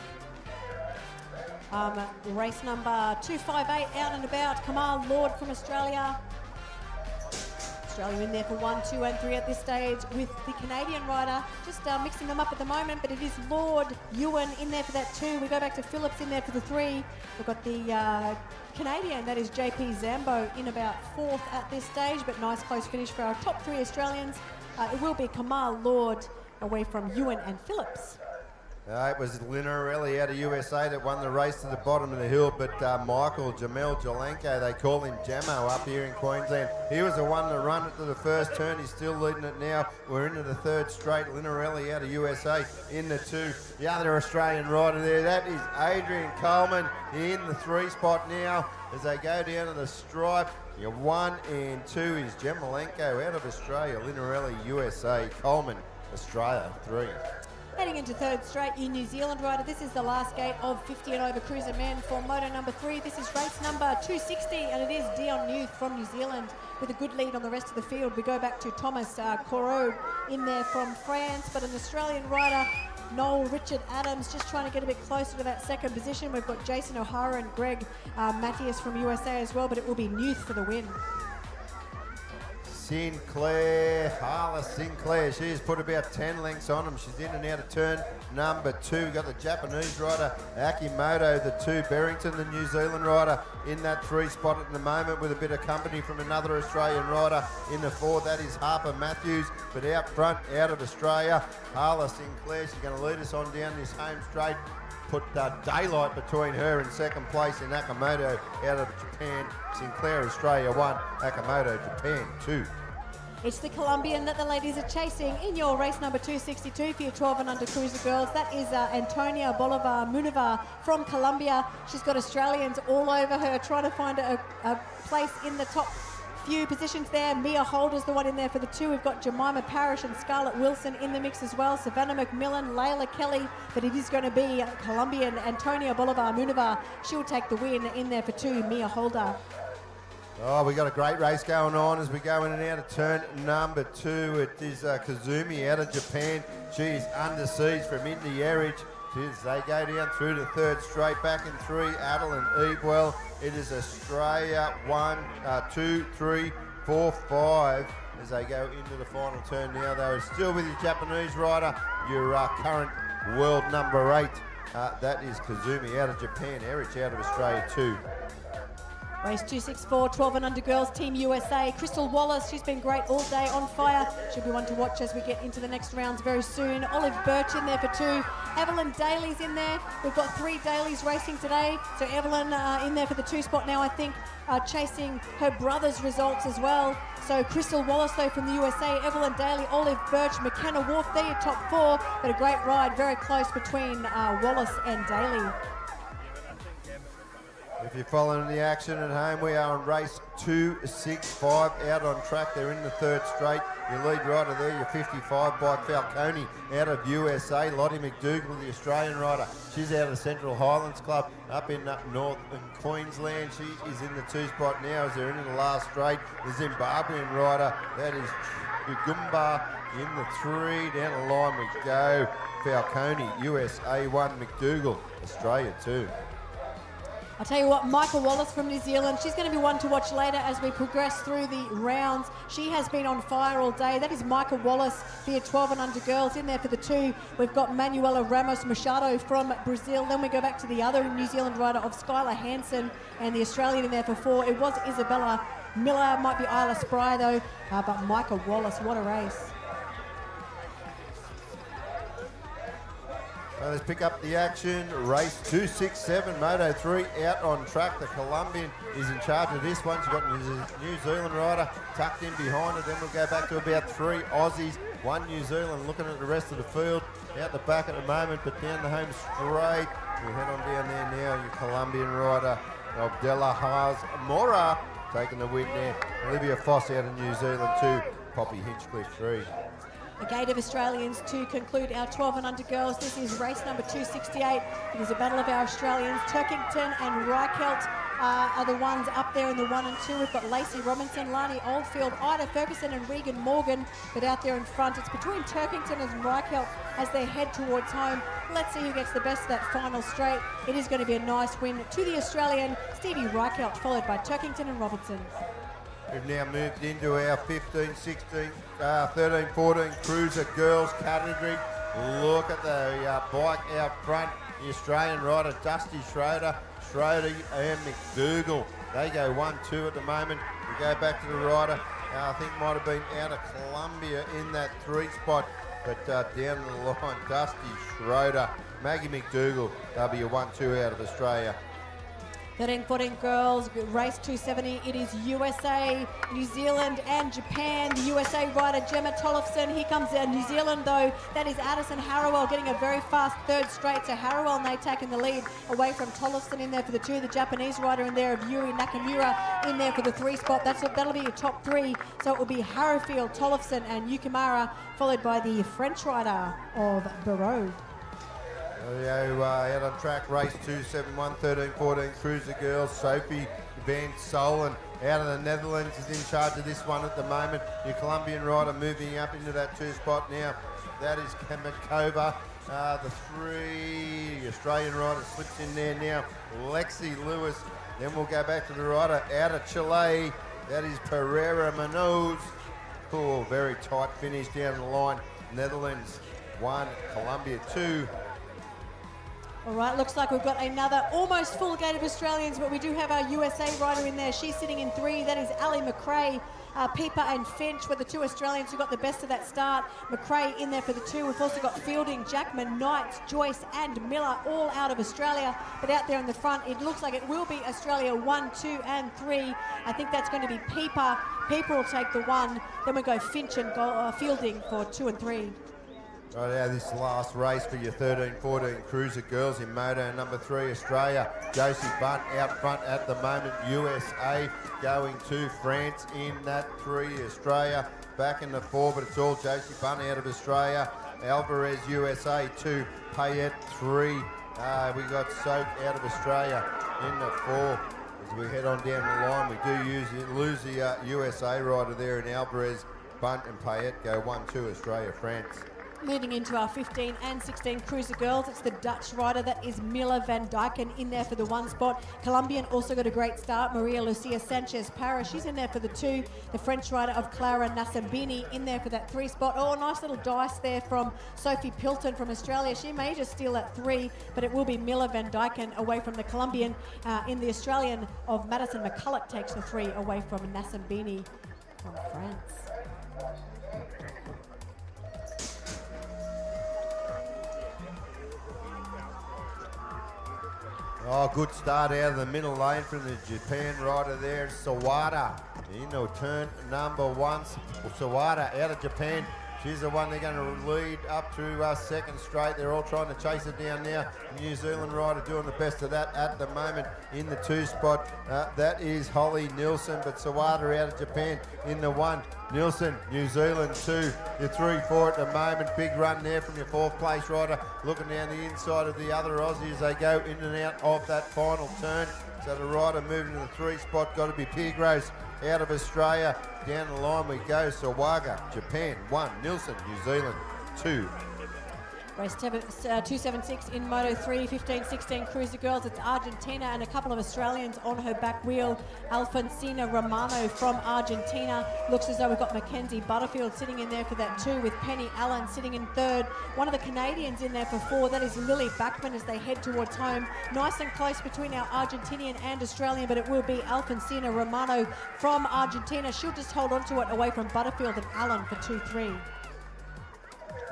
[SPEAKER 1] Race number 258, out and about. Kamal Lord from Australia. Australia in there for 1, 2 and 3 at this stage with the Canadian rider. Just mixing them up at the moment, but it is Lord Ewan in there for that 2. We go back to Phillips in there for the 3. We've got the Canadian, that is JP Zambo, in about 4th at this stage, but nice close finish for our top 3 Australians. It will be Kamal Lord away from Ewan and Phillips.
[SPEAKER 3] It was Linarelli out of USA that won the race to the bottom of the hill, but Michael Jamel Jalenko, they call him Jamo up here in Queensland. He was the one to run it to the first turn. He's still leading it now. We're into the 3rd straight. Linarelli out of USA in the 2. The other Australian rider there, that is Adrian Coleman in the 3 spot now as they go down to the stripe. Your 1 and 2 is Jemalenko out of Australia. Linarelli, USA. Coleman, Australia, 3.
[SPEAKER 1] Heading into 3rd straight, your New Zealand rider. This is the last gate of 50 and over cruiser men for moto number 3. This is race number 260, and it is Dion Newth from New Zealand with a good lead on the rest of the field. We go back to Thomas Corot in there from France, but an Australian rider, Noel Richard Adams, just trying to get a bit closer to that 2nd position. We've got Jason O'Hara and Greg Matthias from USA as well, but it will be Newth for the win.
[SPEAKER 3] Harla Sinclair, she's put about 10 lengths on him. She's in and out of turn number 2. We've got the Japanese rider, Akimoto, the 2. Barrington, the New Zealand rider, in that 3 spot at the moment with a bit of company from another Australian rider in the 4. That is Harper Matthews, but out front, out of Australia, Harla Sinclair. She's going to lead us on down this home straight. Put daylight between her and 2nd place in Akimoto out of Japan. Sinclair, Australia 1, Akimoto, Japan 2.
[SPEAKER 1] It's the Colombian that the ladies are chasing in your race number 262 for your 12 and under cruiser girls. That is Antonia Bolivar Munivar from Colombia. She's got Australians all over her, trying to find a place in the top few positions there. Mia Holder's the one in there for the 2. We've got Jemima Parrish and Scarlett Wilson in the mix as well. Savannah McMillan, Layla Kelly, but it is going to be Colombian Antonia Bolivar Munivar. She'll take the win in there for 2, Mia Holder.
[SPEAKER 3] Oh, we got a great race going on as we go in and out of turn number 2. It is Kazumi out of Japan. She is under siege from Indy Erridge. They go down through the 3rd straight, back in 3, Adel and Ebwell. It is Australia 1, 2, 3, 4, 5 as they go into the final turn now. They are still with your Japanese rider, your current world number 8. That is Kazumi out of Japan, Erich out of Australia 2.
[SPEAKER 1] Race 264, 12 and under girls, Team USA. Crystal Wallace, she's been great all day, on fire. She'll be one to watch as we get into the next rounds very soon. Olive Birch in there for 2. Evelyn Daly's in there. We've got 3 Daly's racing today. So Evelyn in there for the 2 spot now, I think, chasing her brother's results as well. So Crystal Wallace, though, from the USA, Evelyn Daly, Olive Birch, McKenna Wharf, they're your top 4. But a great ride, very close between Wallace and Daly.
[SPEAKER 3] If you're following the action at home, we are on race 265 out on track. They're in the 3rd straight. Your lead rider there, your 55 by Falcone out of USA. Lottie McDougall, the Australian rider. She's out of the Central Highlands Club up in North Queensland. She is in the 2 spot now as they're into the last straight. The Zimbabwean rider, that is Gugumba in the 3. Down the line we go. Falcone, USA 1, McDougall, Australia 2.
[SPEAKER 1] I'll tell you what, Michael Wallace from New Zealand, she's going to be one to watch later as we progress through the rounds. She has been on fire all day. That is Michael Wallace for your 12 and under girls. In there for the 2, we've got Manuela Ramos Machado from Brazil. Then we go back to the other New Zealand rider of Skylar Hansen, and the Australian in there for 4. It was Isabella Miller, might be Isla Spry though, but Michael Wallace, what a race.
[SPEAKER 3] Let's pick up the action. Race 267, Moto 3 out on track. The Colombian is in charge of this one. She's got a New Zealand rider tucked in behind her. Then we'll go back to about 3 Aussies, 1 New Zealand. Looking at the rest of the field out the back at the moment, but down the home straight. We head on down there now. Your Colombian rider, Abdella Haas Mora, taking the win there. Olivia Foss out of New Zealand 2. Poppy Hinchcliffe 3.
[SPEAKER 1] A gate of Australians to conclude our 12 and under girls. This is race number 268. It is a battle of our Australians. Turkington and Reichelt are the ones up there in the 1 and 2. We've got Lacey Robinson, Lani Oldfield, Ida Ferguson and Regan Morgan. But out there in front, it's between Turkington and Reichelt as they head towards home. Let's see who gets the best of that final straight. It is going to be a nice win to the Australian, Stevie Reichelt, followed by Turkington and Robertson.
[SPEAKER 3] We've now moved into our 15, 16, 13, 14 cruiser girls category. Look at the bike out front. The Australian rider, Dusty Schroeder and McDougall. They go 1-2 at the moment. We go back to the rider. I think might have been out of Columbia in that 3 spot. But down the line, Dusty Schroeder, Maggie McDougall. They'll be a 1-2 out of Australia.
[SPEAKER 1] 13-14 girls, race 270. It is USA, New Zealand and Japan. The USA rider Gemma Tollefson. Here comes New Zealand though. That is Addison Harrowell getting a very fast 3rd straight. So Harrowell and they taking the lead away from Tollefson in there for the 2. The Japanese rider in there of Yuri Nakamura in there for the 3 spot. That'll be your top 3. So it will be Harrowfield, Tollefson and Yukimura, followed by the French rider of Barreau.
[SPEAKER 3] Out on track, race 271, 13-14 cruiser girls. Sophie Van Solen out of the Netherlands is in charge of this one at the moment. Your Colombian rider moving up into that 2 spot now. That is Kamakova. The 3 Australian rider slips in there now. Lexi Lewis. Then we'll go back to the rider out of Chile. That is Pereira Munoz. Oh, very tight finish down the line. Netherlands 1, Colombia 2.
[SPEAKER 1] All right, looks like we've got another almost full gate of Australians, but we do have our USA rider in there. She's sitting in 3. That is Ali McRae. Pieper and Finch were the 2 Australians who got the best of that start. McRae in there for the 2. We've also got Fielding, Jackman, Knights, Joyce and Miller all out of Australia. But out there in the front, it looks like it will be Australia 1, 2 and 3. I think that's going to be Pieper. Pieper will take the 1. Then we go Finch and Fielding for 2 and 3.
[SPEAKER 3] Right now, this last race for your 13-14 cruiser girls in Moto number 3, Australia. Josie Bunt out front at the moment. USA going to France in that 3. Australia back in the 4, but it's all Josie Bunt out of Australia. Alvarez USA 2, Payette 3. We got Soak out of Australia in the 4. As we head on down the line, we do lose the USA rider there in Alvarez. Bunt and Payette go 1-2 Australia, France.
[SPEAKER 1] Moving into our 15 and 16 cruiser girls, it's the Dutch rider that is Mila van Dijken in there for the 1 spot. Colombian also got a great start. Maria Lucia Sanchez Para, she's in there for the 2. The French rider of Clara Nassambini in there for that 3 spot. Oh, a nice little dice there from Sophie Pilton from Australia. She may just steal that 3, but it will be Mila van Dijken away from the Colombian. In the Australian of Madison McCulloch takes the 3 away from Nassambini from France.
[SPEAKER 3] Oh, good start out of the middle lane from the Japan rider there, Sawada. Into turn number 1. Sawada out of Japan. She's the one they're going to lead up to second straight. They're all trying to chase it down now. New Zealand rider doing the best of that at the moment in the 2 spot. That is Holly Nielsen, but Sawada out of Japan in the 1. Nielsen, New Zealand 2. Your 3-4 at the moment. Big run there from your 4th place rider. Looking down the inside of the other Aussies. They go in and out of that final turn. So the rider moving to the 3 spot got to be Piergross out of Australia. Down the line we go. Sawaga, Japan 1. Nielsen, New Zealand 2.
[SPEAKER 1] Race 276 in Moto 3, 15-16 cruiser girls. It's Argentina and a couple of Australians on her back wheel. Alfonsina Romano from Argentina. Looks as though we've got Mackenzie Butterfield sitting in there for that 2, with Penny Allen sitting in 3rd. One of the Canadians in there for 4. That is Lily Backman as they head towards home. Nice and close between our Argentinian and Australian, but it will be Alfonsina Romano from Argentina. She'll just hold on to it away from Butterfield and Allen for 2-3.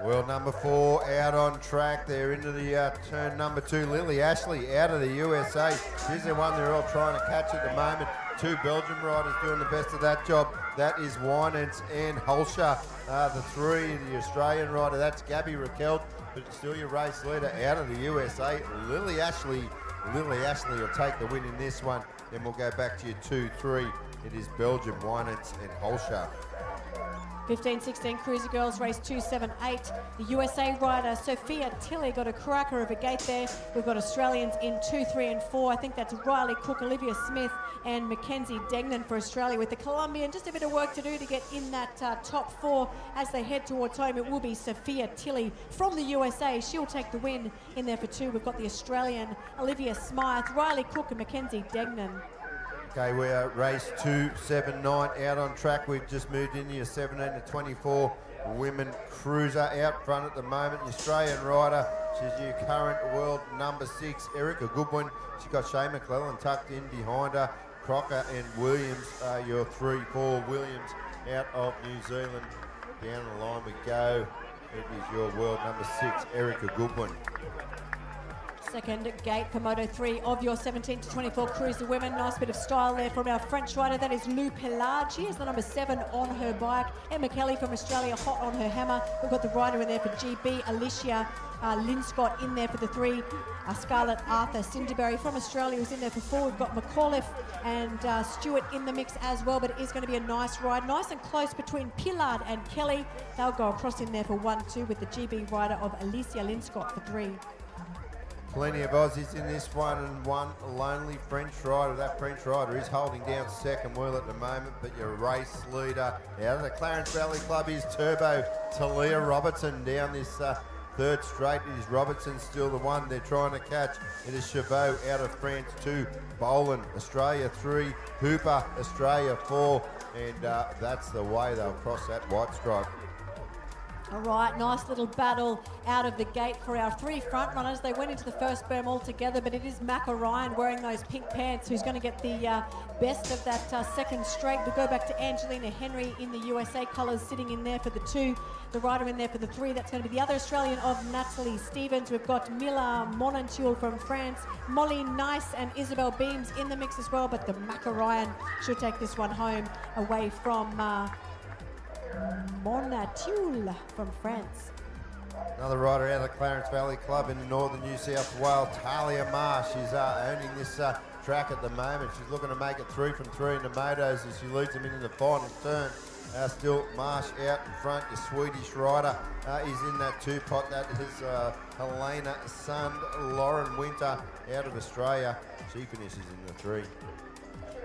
[SPEAKER 3] World number 4 out on track. They're into the turn number 2. Lily Ashley out of the USA. She's the one they're all trying to catch at the moment. 2 Belgian riders doing the best of that job. That is Winans and Holscher. The 3, the Australian rider, that's Gabby Raquel, but it's still your race leader out of the USA. Lily Ashley will take the win in this one. Then we'll go back to your 2-3. It is Belgium, Winans and Holscher.
[SPEAKER 1] 15-16 cruiser girls, race 278. The USA rider Sophia Tilley got a cracker of a gate there. We've got Australians in 2, 3 and 4. I think that's Riley Cook, Olivia Smith and Mackenzie Degnan for Australia, with the Colombian just a bit of work to do to get in that top 4 as they head towards home. It will be Sophia Tilley from the USA. She'll take the win in there for 2. We've got the Australian Olivia Smythe, Riley Cook and Mackenzie Degnan.
[SPEAKER 3] Okay, we are race 279 out on track. We've just moved into your 17 to 24 women cruiser out front at the moment. The Australian rider, she's your current world number 6, Erica Goodwin. She's got Shane McClellan tucked in behind her. Crocker and Williams, your 3-4. Williams out of New Zealand. Down the line we go. It is your world number 6, Erica Goodwin.
[SPEAKER 1] Second gate for Moto 3 of your 17 to 24 cruiser women. Nice bit of style there from our French rider. That is Lou Pellard. She is the number 7 on her bike. Emma Kelly from Australia, hot on her hammer. We've got the rider in there for GB, Alicia Linscott in there for the 3. Scarlett Arthur Cinderberry from Australia was in there for 4. We've got McAuliffe and Stewart in the mix as well, but it is going to be a nice ride. Nice and close between Pillard and Kelly. They'll go across in there for 1-2 with the GB rider of Alicia Linscott for 3.
[SPEAKER 3] Plenty of Aussies in this one, and one lonely French rider. That French rider is holding down second wheel at the moment, but your race leader out of the Clarence Valley Club is Turbo Talia Robertson down this 3rd straight. It is Robertson still the one they're trying to catch. It is Chabot out of France 2, Boland, Australia 3, Hooper, Australia 4, and that's the way they'll cross that white stripe.
[SPEAKER 1] All right, nice little battle out of the gate for our 3 front runners. They went into the first berm all together, but it is Mac Orion wearing those pink pants who's going to get the best of that second straight. We'll go back to Angelina Henry in the USA colours sitting in there for the 2. The rider in there for the 3. That's going to be the other Australian of Natalie Stevens. We've got Mila Monantoul from France, Molly Nice and Isabel Beams in the mix as well, but the Mac Orion should take this one home away from Monatoul from France.
[SPEAKER 3] Another rider out of the Clarence Valley Club in northern New South Wales, Talia Marsh. She's owning this track at the moment. She's looking to make it 3 from 3 in the motos as she leads them into the final turn. Still Marsh out in front. Your Swedish rider is in that 2 pot. That is Helena Sund. Lauren Winter out of Australia. She finishes in the 3.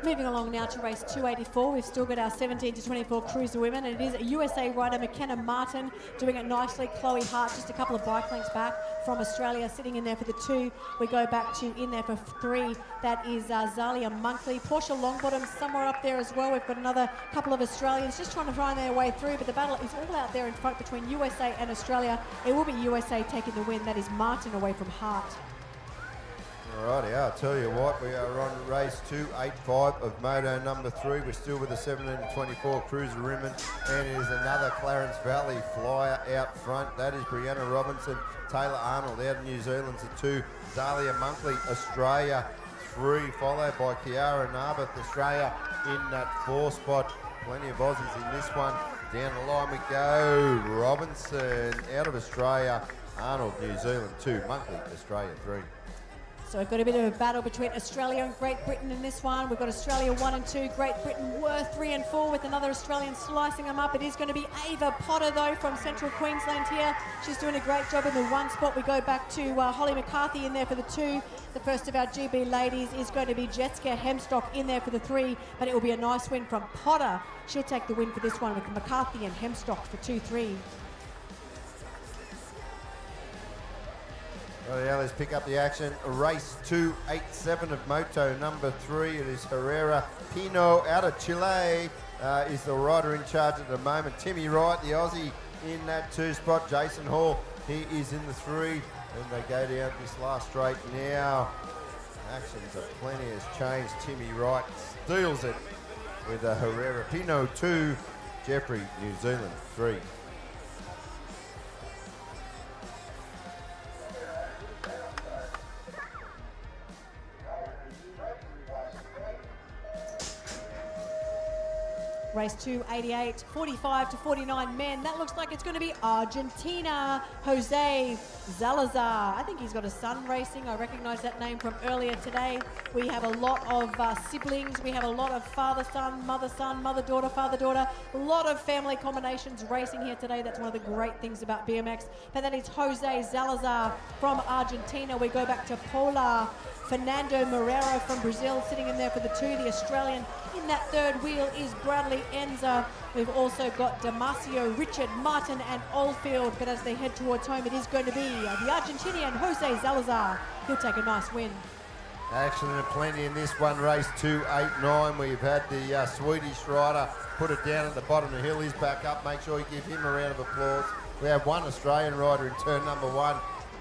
[SPEAKER 1] Moving along now to race 284, we've still got our 17 to 24 cruiser women, and it is a USA rider, McKenna Martin, doing it nicely. Chloe Hart just a couple of bike lengths back from Australia, sitting in there for the 2. We go back to in there for 3. That is Zalia Monkley. Portia Longbottom somewhere up there as well. We've got another couple of Australians just trying to find their way through, but the battle is all out there in front between USA and Australia. It will be USA taking the win. That is Martin away from Hart.
[SPEAKER 3] Alrighty, I'll tell you what, we are on race 285 of Moto number 3. We're still with the 17 to 24 cruiser women, and it is another Clarence Valley flyer out front. That is Brianna Robinson. Taylor Arnold out of New Zealand's a 2. Zalia Monkley, Australia, 3, followed by Kiara Narberth, Australia, in that 4 spot. Plenty of Aussies in this one. Down the line we go. Robinson out of Australia. Arnold, New Zealand, 2. Monkley, Australia, 3.
[SPEAKER 1] So we've got a bit of a battle between Australia and Great Britain in this one. We've got Australia 1 and 2, Great Britain were 3 and 4 with another Australian slicing them up. It is going to be Ava Potter though from Central Queensland here. She's doing a great job in the 1 spot. We go back to Holly McCarthy in there for the 2. The first of our GB ladies is going to be Jetska Hemstock in there for the 3, but it will be a nice win from Potter. She'll take the win for this one with McCarthy and Hemstock for 2-3.
[SPEAKER 3] Right, now let's pick up the action. Race 287 of Moto number 3. It is Herrera Pino out of Chile is the rider in charge at the moment. Timmy Wright, the Aussie, in that 2 spot. Jason Hall, he is in the 3. And they go down this last straight now. Actions of plenty has changed. Timmy Wright steals it with a Herrera Pino 2. Jeffrey, New Zealand, 3.
[SPEAKER 1] Race 288, 45 to 49 men. That looks like it's going to be Argentina. Jose Zalazar. I think he's got a son racing. I recognise that name from earlier today. We have a lot of siblings. We have a lot of father-son, mother-daughter, father-daughter. A lot of family combinations racing here today. That's one of the great things about BMX. But that is Jose Zalazar from Argentina. We go back to Polar. Fernando Moreira from Brazil sitting in there for the 2. The Australian in that 3rd wheel is Bradley Enza. We've also got Damasio, Richard, Martin and Oldfield. But as they head towards home, it is going to be the Argentinian Jose Zalazar. He'll take a nice win.
[SPEAKER 3] Action and plenty in this one, race 289. We've had the Swedish rider put it down at the bottom of the hill. He's back up. Make sure you give him a round of applause. We have one Australian rider in turn number 1.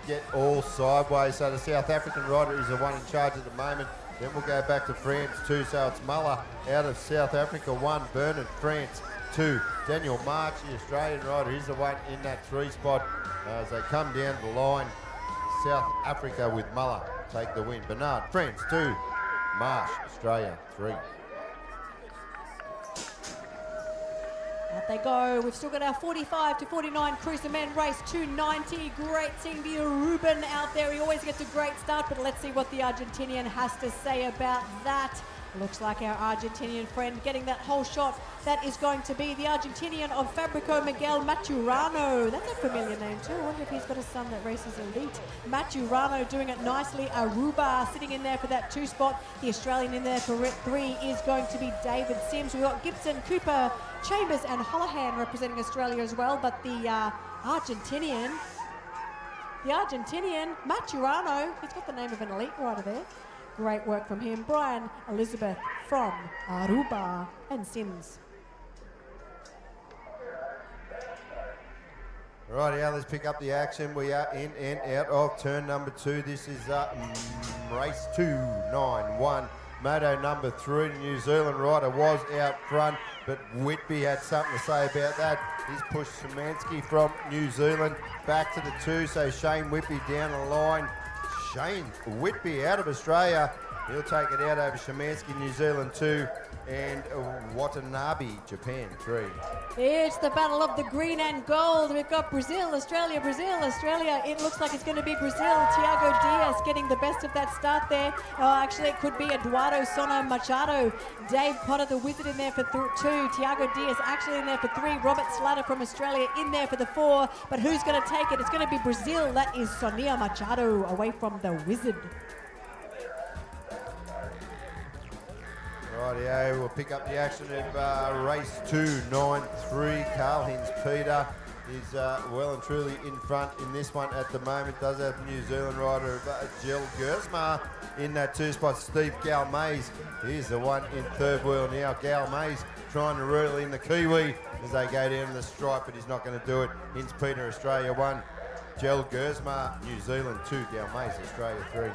[SPEAKER 3] Get all sideways. So the South African rider is the one in charge at the moment. Then we'll go back to France 2. So it's Muller out of South Africa 1. Bernard, France 2. Daniel March, the Australian rider, is the one in that 3 spot. As they come down the line, South Africa with Muller take the win. Bernard, France 2. Marsh, Australia 3.
[SPEAKER 1] Out they go. We've still got our 45 to 49 cruiser men race 290. Great seeing the Ruben out there. He always gets a great start, but let's see what the Argentinian has to say about that. Looks like our Argentinian friend getting that whole shot. That is going to be the Argentinian of Fabrico Miguel Maturano. That's a familiar name too. I wonder if he's got a son that races elite. Maturano doing it nicely. Aruba sitting in there for that 2 spot. The Australian in there for 3 is going to be David Sims. We've got Gibson, Cooper, Chambers and Holohan representing Australia as well. But the Argentinian, Maturano, he's got the name of an elite rider there. Great work from him. Brian Elizabeth from Aruba and Sims.
[SPEAKER 3] Right, now let's pick up the action. We are in and out of turn number 2. This is race 291. Moto number 3. The New Zealand rider was out front, but Whitby had something to say about that. He's pushed Szymanski from New Zealand back to the 2, so Shane Whitby down the line. Shane Whitby out of Australia. He'll take it out over Szymanski, New Zealand 2, and Watanabe, Japan 3.
[SPEAKER 1] It's the battle of the green and gold. We've got Brazil, Australia, Brazil, Australia. It looks like it's going to be Brazil. Tiago Diaz getting the best of that start there. Actually, it could be Eduardo Sono Machado. Dave Potter, the wizard, in there for 2. Tiago Diaz actually in there for 3. Robert Slatter from Australia in there for the 4. But who's going to take it? It's going to be Brazil. That is Sonia Machado away from the wizard.
[SPEAKER 3] Rightio, we'll pick up the action of race 2, 9-3. Carl Hins Peter is well and truly in front in this one at the moment. Does have New Zealand rider Jill Gersma in that 2 spot. Steve Galmays, he's the one in third wheel now. Galmays trying to reel in the Kiwi as they go down the stripe, but he's not going to do it. Hins Peter, Australia 1. Jill Gersma, New Zealand 2. Galmays, Australia 3.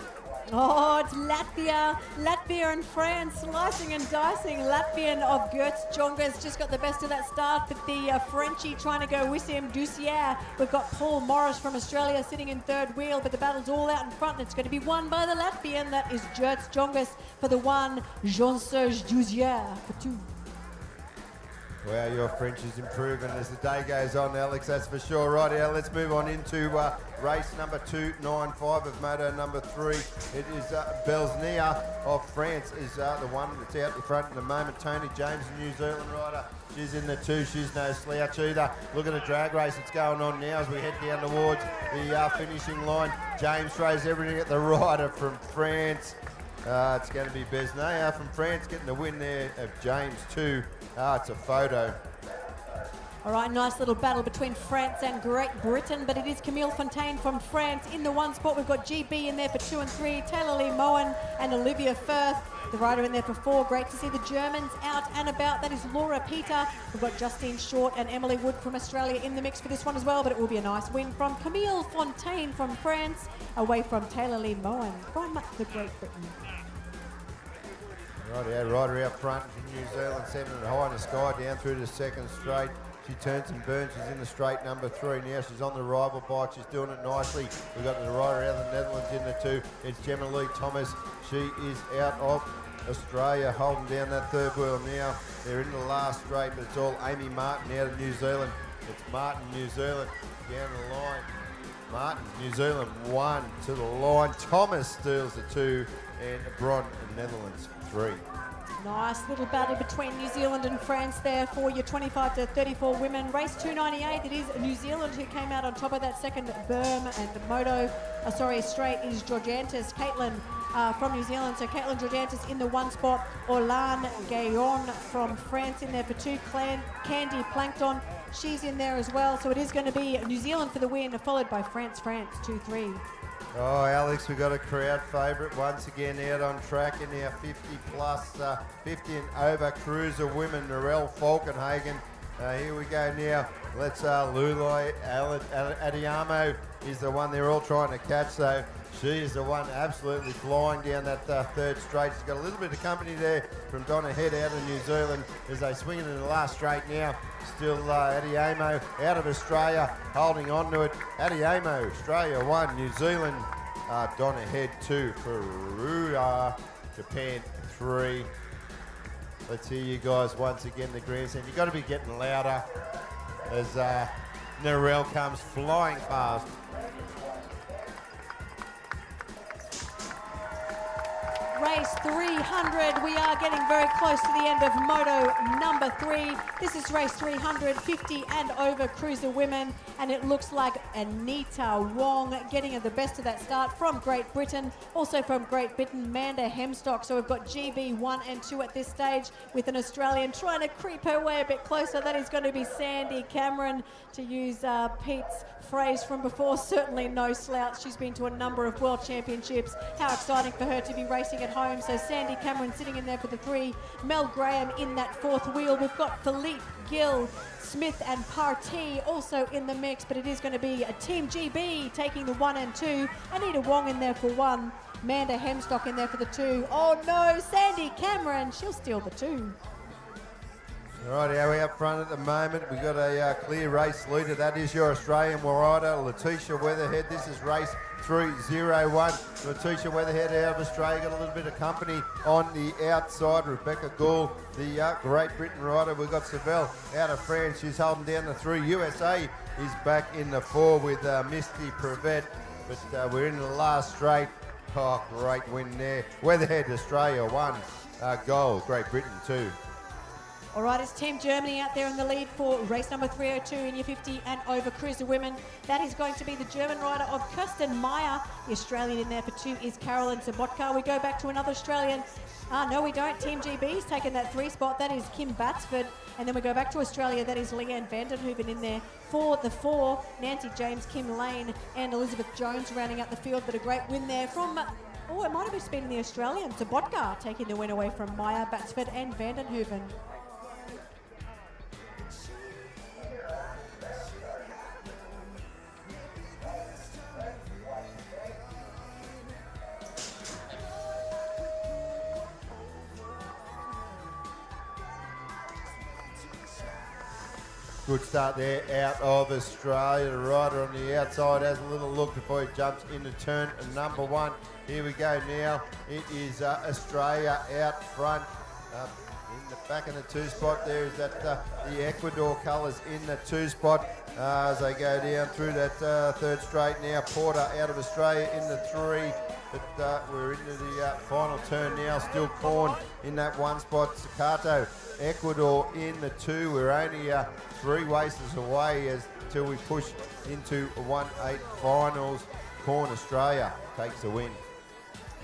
[SPEAKER 1] Oh, it's Latvia and France slicing and dicing. Latvian of Gertz Jongas just got the best of that start, but the Frenchie trying to go Wissam Dussier. We've got Paul Morris from Australia sitting in third wheel, but the battle's all out in front, and it's going to be won by the Latvian. That is Gertz Jongas for the 1, Jean-Serge Dussier for 2.
[SPEAKER 3] Wow, your French is improving as the day goes on, Alex, that's for sure. Right, now let's move on into race number 295 of moto number 3. It is Belznia of France is the one that's out in front at the moment. Tony James, the New Zealand rider. She's in the 2. She's no slouch either. Look at the drag race that's going on now as we head down towards the finishing line. James throws everything at the rider from France. It's going to be Belznia from France getting the win there of James 2. It's a photo.
[SPEAKER 1] All right, nice little battle between France and Great Britain, but it is Camille Fontaine from France in the 1 spot. We've got GB in there for 2 and 3, Taylor Lee Moen and Olivia Firth, the rider in there for 4. Great to see the Germans out and about. That is Laura Peter. We've got Justine Short and Emily Wood from Australia in the mix for this one as well, but it will be a nice win from Camille Fontaine from France, away from Taylor Lee Moen from the Great Britain.
[SPEAKER 3] Rider out front from New Zealand, sending it high in the sky down through the second straight. She turns and burns. She's in the straight number 3 now. She's on the rival bike. She's doing it nicely. We've got the rider out of the Netherlands in the 2. It's Gemma Lee Thomas. She is out of Australia, holding down that third wheel now. They're in the last straight, but it's all Amy Martin out of New Zealand. It's Martin, New Zealand, down the line. Martin, New Zealand, 1 to the line. Thomas steals the 2, and Bron, Netherlands, 3.
[SPEAKER 1] Nice little battle between New Zealand and France there for your 25 to 34 women. Race 298, it is New Zealand who came out on top of that second berm, and the moto, straight is Georgiantis, Caitlin from New Zealand. So Caitlin Georgiantis in the 1 spot, Orlan Gaillon from France in there for 2, Candy Plankton, she's in there as well. So it is going to be New Zealand for the win, followed by France 2-3.
[SPEAKER 3] Oh, Alex, we've got a crowd favourite once again out on track in our 50 and over cruiser women, Narelle Falkenhagen. Here we go now. Let's Lulai Adiamo is the one they're all trying to catch, though. She is the one absolutely flying down that third straight. She's got a little bit of company there from Donna Head out of New Zealand as they swing it in the last straight now. Still Adiamo out of Australia, holding on to it. Adiamo, Australia 1, New Zealand, Donna Head 2 for Japan 3. Let's hear you guys once again, the grandstand. You've got to be getting louder as Narelle comes flying past.
[SPEAKER 1] Race 300, we are getting very close to the end of moto number 3. This is race 300, 50 and over cruiser women, and it looks like Anita Wong getting the best of that start from Great Britain. Also from Great Britain, Amanda Hemstock. So we've got GB 1 and 2 at this stage, with an Australian trying to creep her way a bit closer. That is going to be Sandy Cameron, to use Pete's phrase from before. Certainly no slouch. She's been to a number of world championships. How exciting for her to be racing at home. So Sandy Cameron sitting in there for the 3. Mel Graham in that 4th wheel. We've got Philippe Gill, Smith and Partey also in the mix, but it is going to be a Team GB taking the 1 and 2. Anita Wong in there for 1. Amanda Hemstock in there for the 2. Oh no, Sandy Cameron, she'll steal the 2.
[SPEAKER 3] Right, how are we up front at the moment? We've got a clear race leader. That is your Australian rider, Letitia Weatherhead. This is race 301. Letitia Weatherhead out of Australia, got a little bit of company on the outside. Rebecca Gould, the Great Britain rider. We've got Savelle out of France. She's holding down the 3. USA is back in the 4 with Misty Prevet. But we're in the last straight. Oh, great win there. Weatherhead, Australia 1. Gold, Great Britain 2.
[SPEAKER 1] All right, it's Team Germany out there in the lead for race number 302 in your 50 and over cruiser women. That is going to be the German rider of Kirsten Meyer. The Australian in there for 2 is Carolyn Sabotka. We go back to another Australian. No, we don't. Team GB's taken that 3 spot. That is Kim Batsford. And then we go back to Australia. That is Leanne Vandenhoeven in there for the 4. Nancy James, Kim Lane, and Elizabeth Jones rounding out the field. But a great win there from, it might have just been the Australian. Sabotka taking the win away from Meyer, Batsford, and Vandenhoeven.
[SPEAKER 3] Good start there out of Australia. The rider on the outside has a little look before he jumps into turn number 1. Here we go now. It is Australia out front. In the back in the 2 spot there is that the Ecuador colours in the 2 spot as they go down through that 3rd straight now. Porter out of Australia in the 3. But we're into the final turn now. Still Corn in that 1 spot. Staccato, Ecuador in the 2. We're only 3 races away till we push into 1/8 finals. Corn Australia takes the win.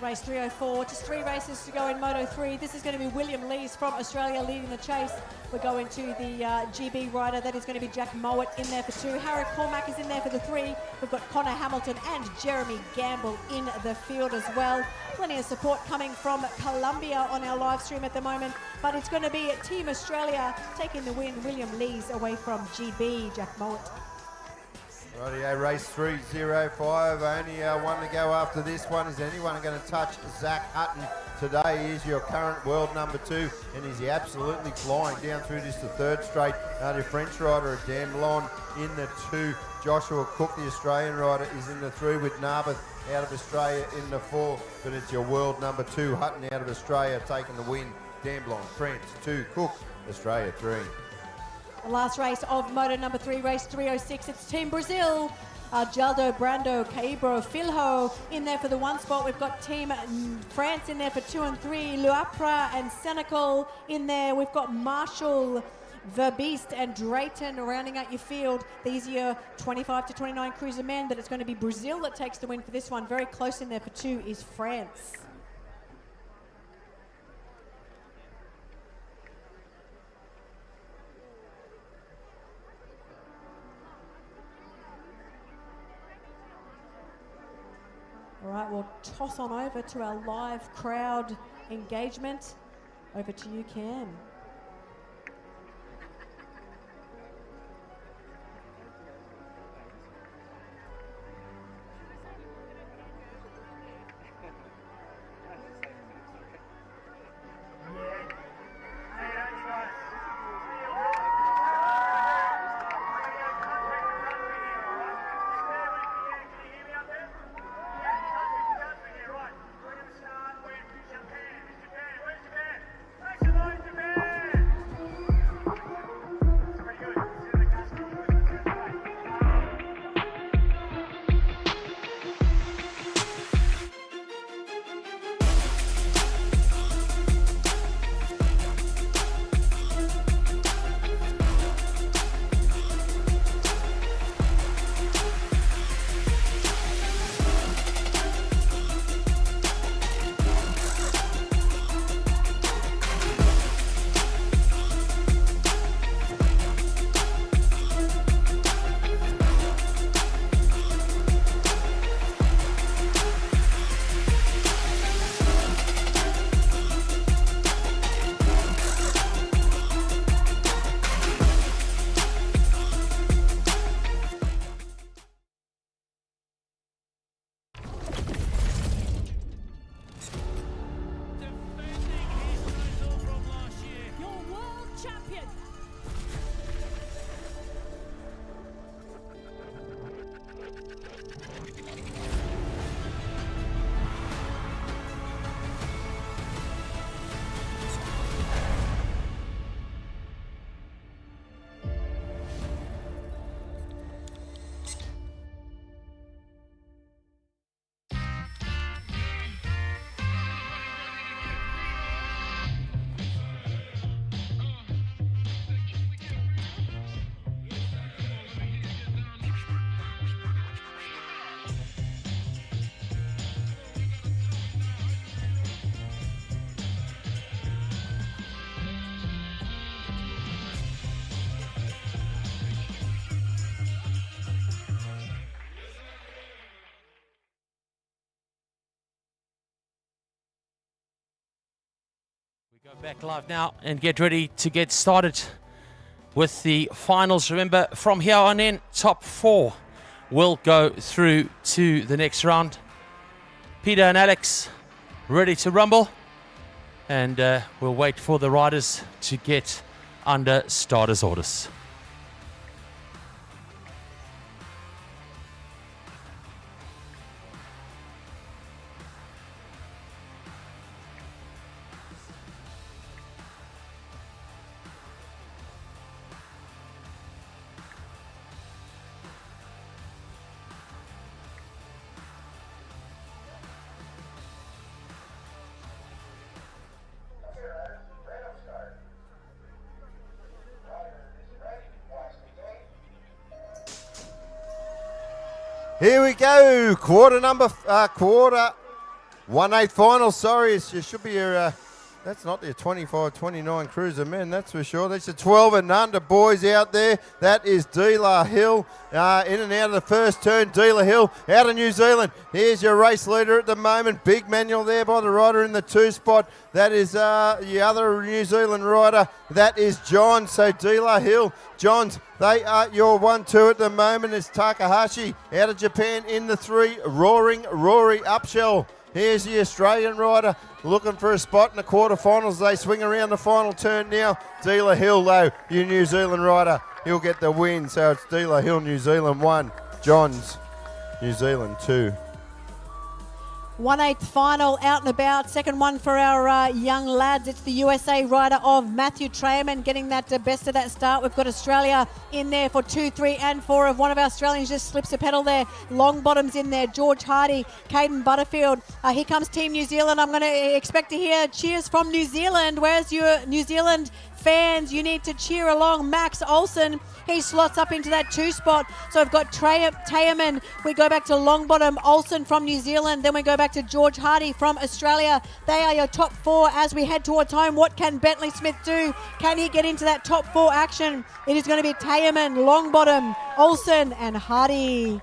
[SPEAKER 1] Race 304, just 3 races to go in Moto 3. This is going to be William Lees from Australia leading the chase. We're going to the GB rider. That is going to be Jack Mowat in there for 2. Harry Cormack is in there for the 3. We've got Connor Hamilton and Jeremy Gamble in the field as well. Plenty of support coming from Colombia on our live stream at the moment. But it's going to be Team Australia taking the win. William Lees away from GB, Jack Mowat.
[SPEAKER 3] Rightio, race 305, only 1 to go after this one. Is anyone going to touch Zach Hutton today? He is your current world number 2, and he's absolutely flying down through this the 3rd straight. The French rider, Dan Blon, in the 2. Joshua Cook, the Australian rider, is in the 3 with Narberth out of Australia in the 4. But it's your world number 2, Hutton out of Australia, taking the win. Dan Blon, France 2, Cook, Australia 3.
[SPEAKER 1] The last race of Moto number 3, race 306. It's Team Brazil. Jaldo, Brando, Caibro, Filho in there for the 1 spot. We've got Team France in there for 2 and 3. Luapra and Senecal in there. We've got Marshall, Verbeest and Drayton rounding out your field. These are your 25 to 29 cruiser men, but it's going to be Brazil that takes the win for this one. Very close in there for 2 is France. All right, we'll toss on over to our live crowd engagement. Over to you, Cam.
[SPEAKER 4] Japan. Make some noise, Japan.
[SPEAKER 5] Go back live now and get ready to get started with the finals. Remember, from here on in, top 4 will go through to the next round. Peter and Alex ready to rumble, and we'll wait for the riders to get under starters orders.
[SPEAKER 3] Here we go, quarter 1/8 final. Sorry, it should be your, that's not your 25-29 cruiser men, that's for sure. That's your 12 and under boys out there. That is Dealer Hill in and out of the first turn. Dealer Hill out of New Zealand. Here's your race leader at the moment. Big manual there by the rider in the 2 spot. That is the other New Zealand rider. That is John. So Dealer Hill, Johns, they are your 1-2 at the moment. It's Takahashi out of Japan in the 3. Roaring Rory Upshell. Here's the Australian rider looking for a spot in the quarterfinals. They swing around the final turn now. Dealer Hill, though, your New Zealand rider, he'll get the win. So it's Dealer Hill, New Zealand 1, Johns, New Zealand 2.
[SPEAKER 1] 1/8 final out and about. Second one for our young lads. It's the USA rider of Matthew Traeman getting that best of that start. We've got Australia in there for 2, 3 and 4. Of one of our Australians just slips a pedal there. Long bottoms in there. George Hardy, Caden Butterfield. Here comes Team New Zealand. I'm going to expect to hear cheers from New Zealand. Where's your New Zealand fans? You need to cheer along. Max Olsen, he slots up into that 2 spot. So we've got Tayaman. We go back to Longbottom, Olsen from New Zealand. Then we go back to George Hardy from Australia. They are your top 4 as we head towards home. What can Bentley Smith do? Can he get into that top 4 action? It is going to be Tayaman, Longbottom, Olsen and Hardy.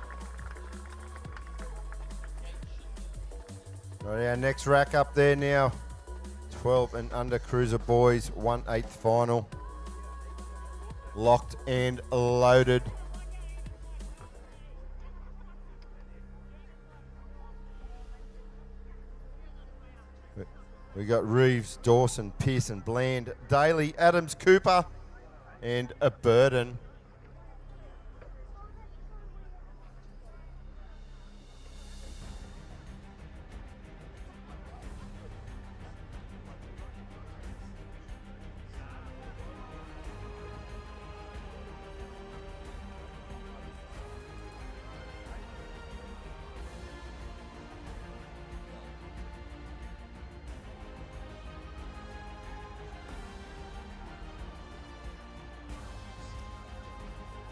[SPEAKER 3] All right, our next rack up there now. 12 and under cruiser boys, 1/8 final. Locked and loaded. We got Reeves, Dawson, Pearson, Bland, Daly, Adams, Cooper, and a Burden.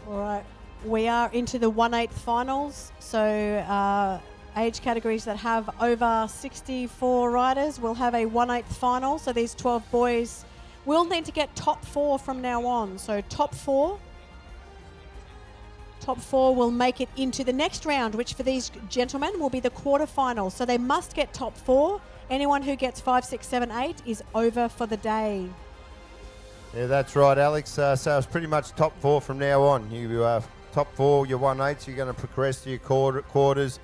[SPEAKER 1] All right, we are into the 1/8 finals. So age categories that have over 64 riders will have a 1/8 final. So these 12 boys will need to get top 4 from now on. So top 4 will make it into the next round, which for these gentlemen will be the quarterfinals. So they must get top 4. Anyone who gets 5, 6, 7, 8 is over for the day.
[SPEAKER 3] Yeah, that's right, Alex. So it's pretty much top 4 from now on. You top 4, your 1/8s, you're going to progress to your quarters,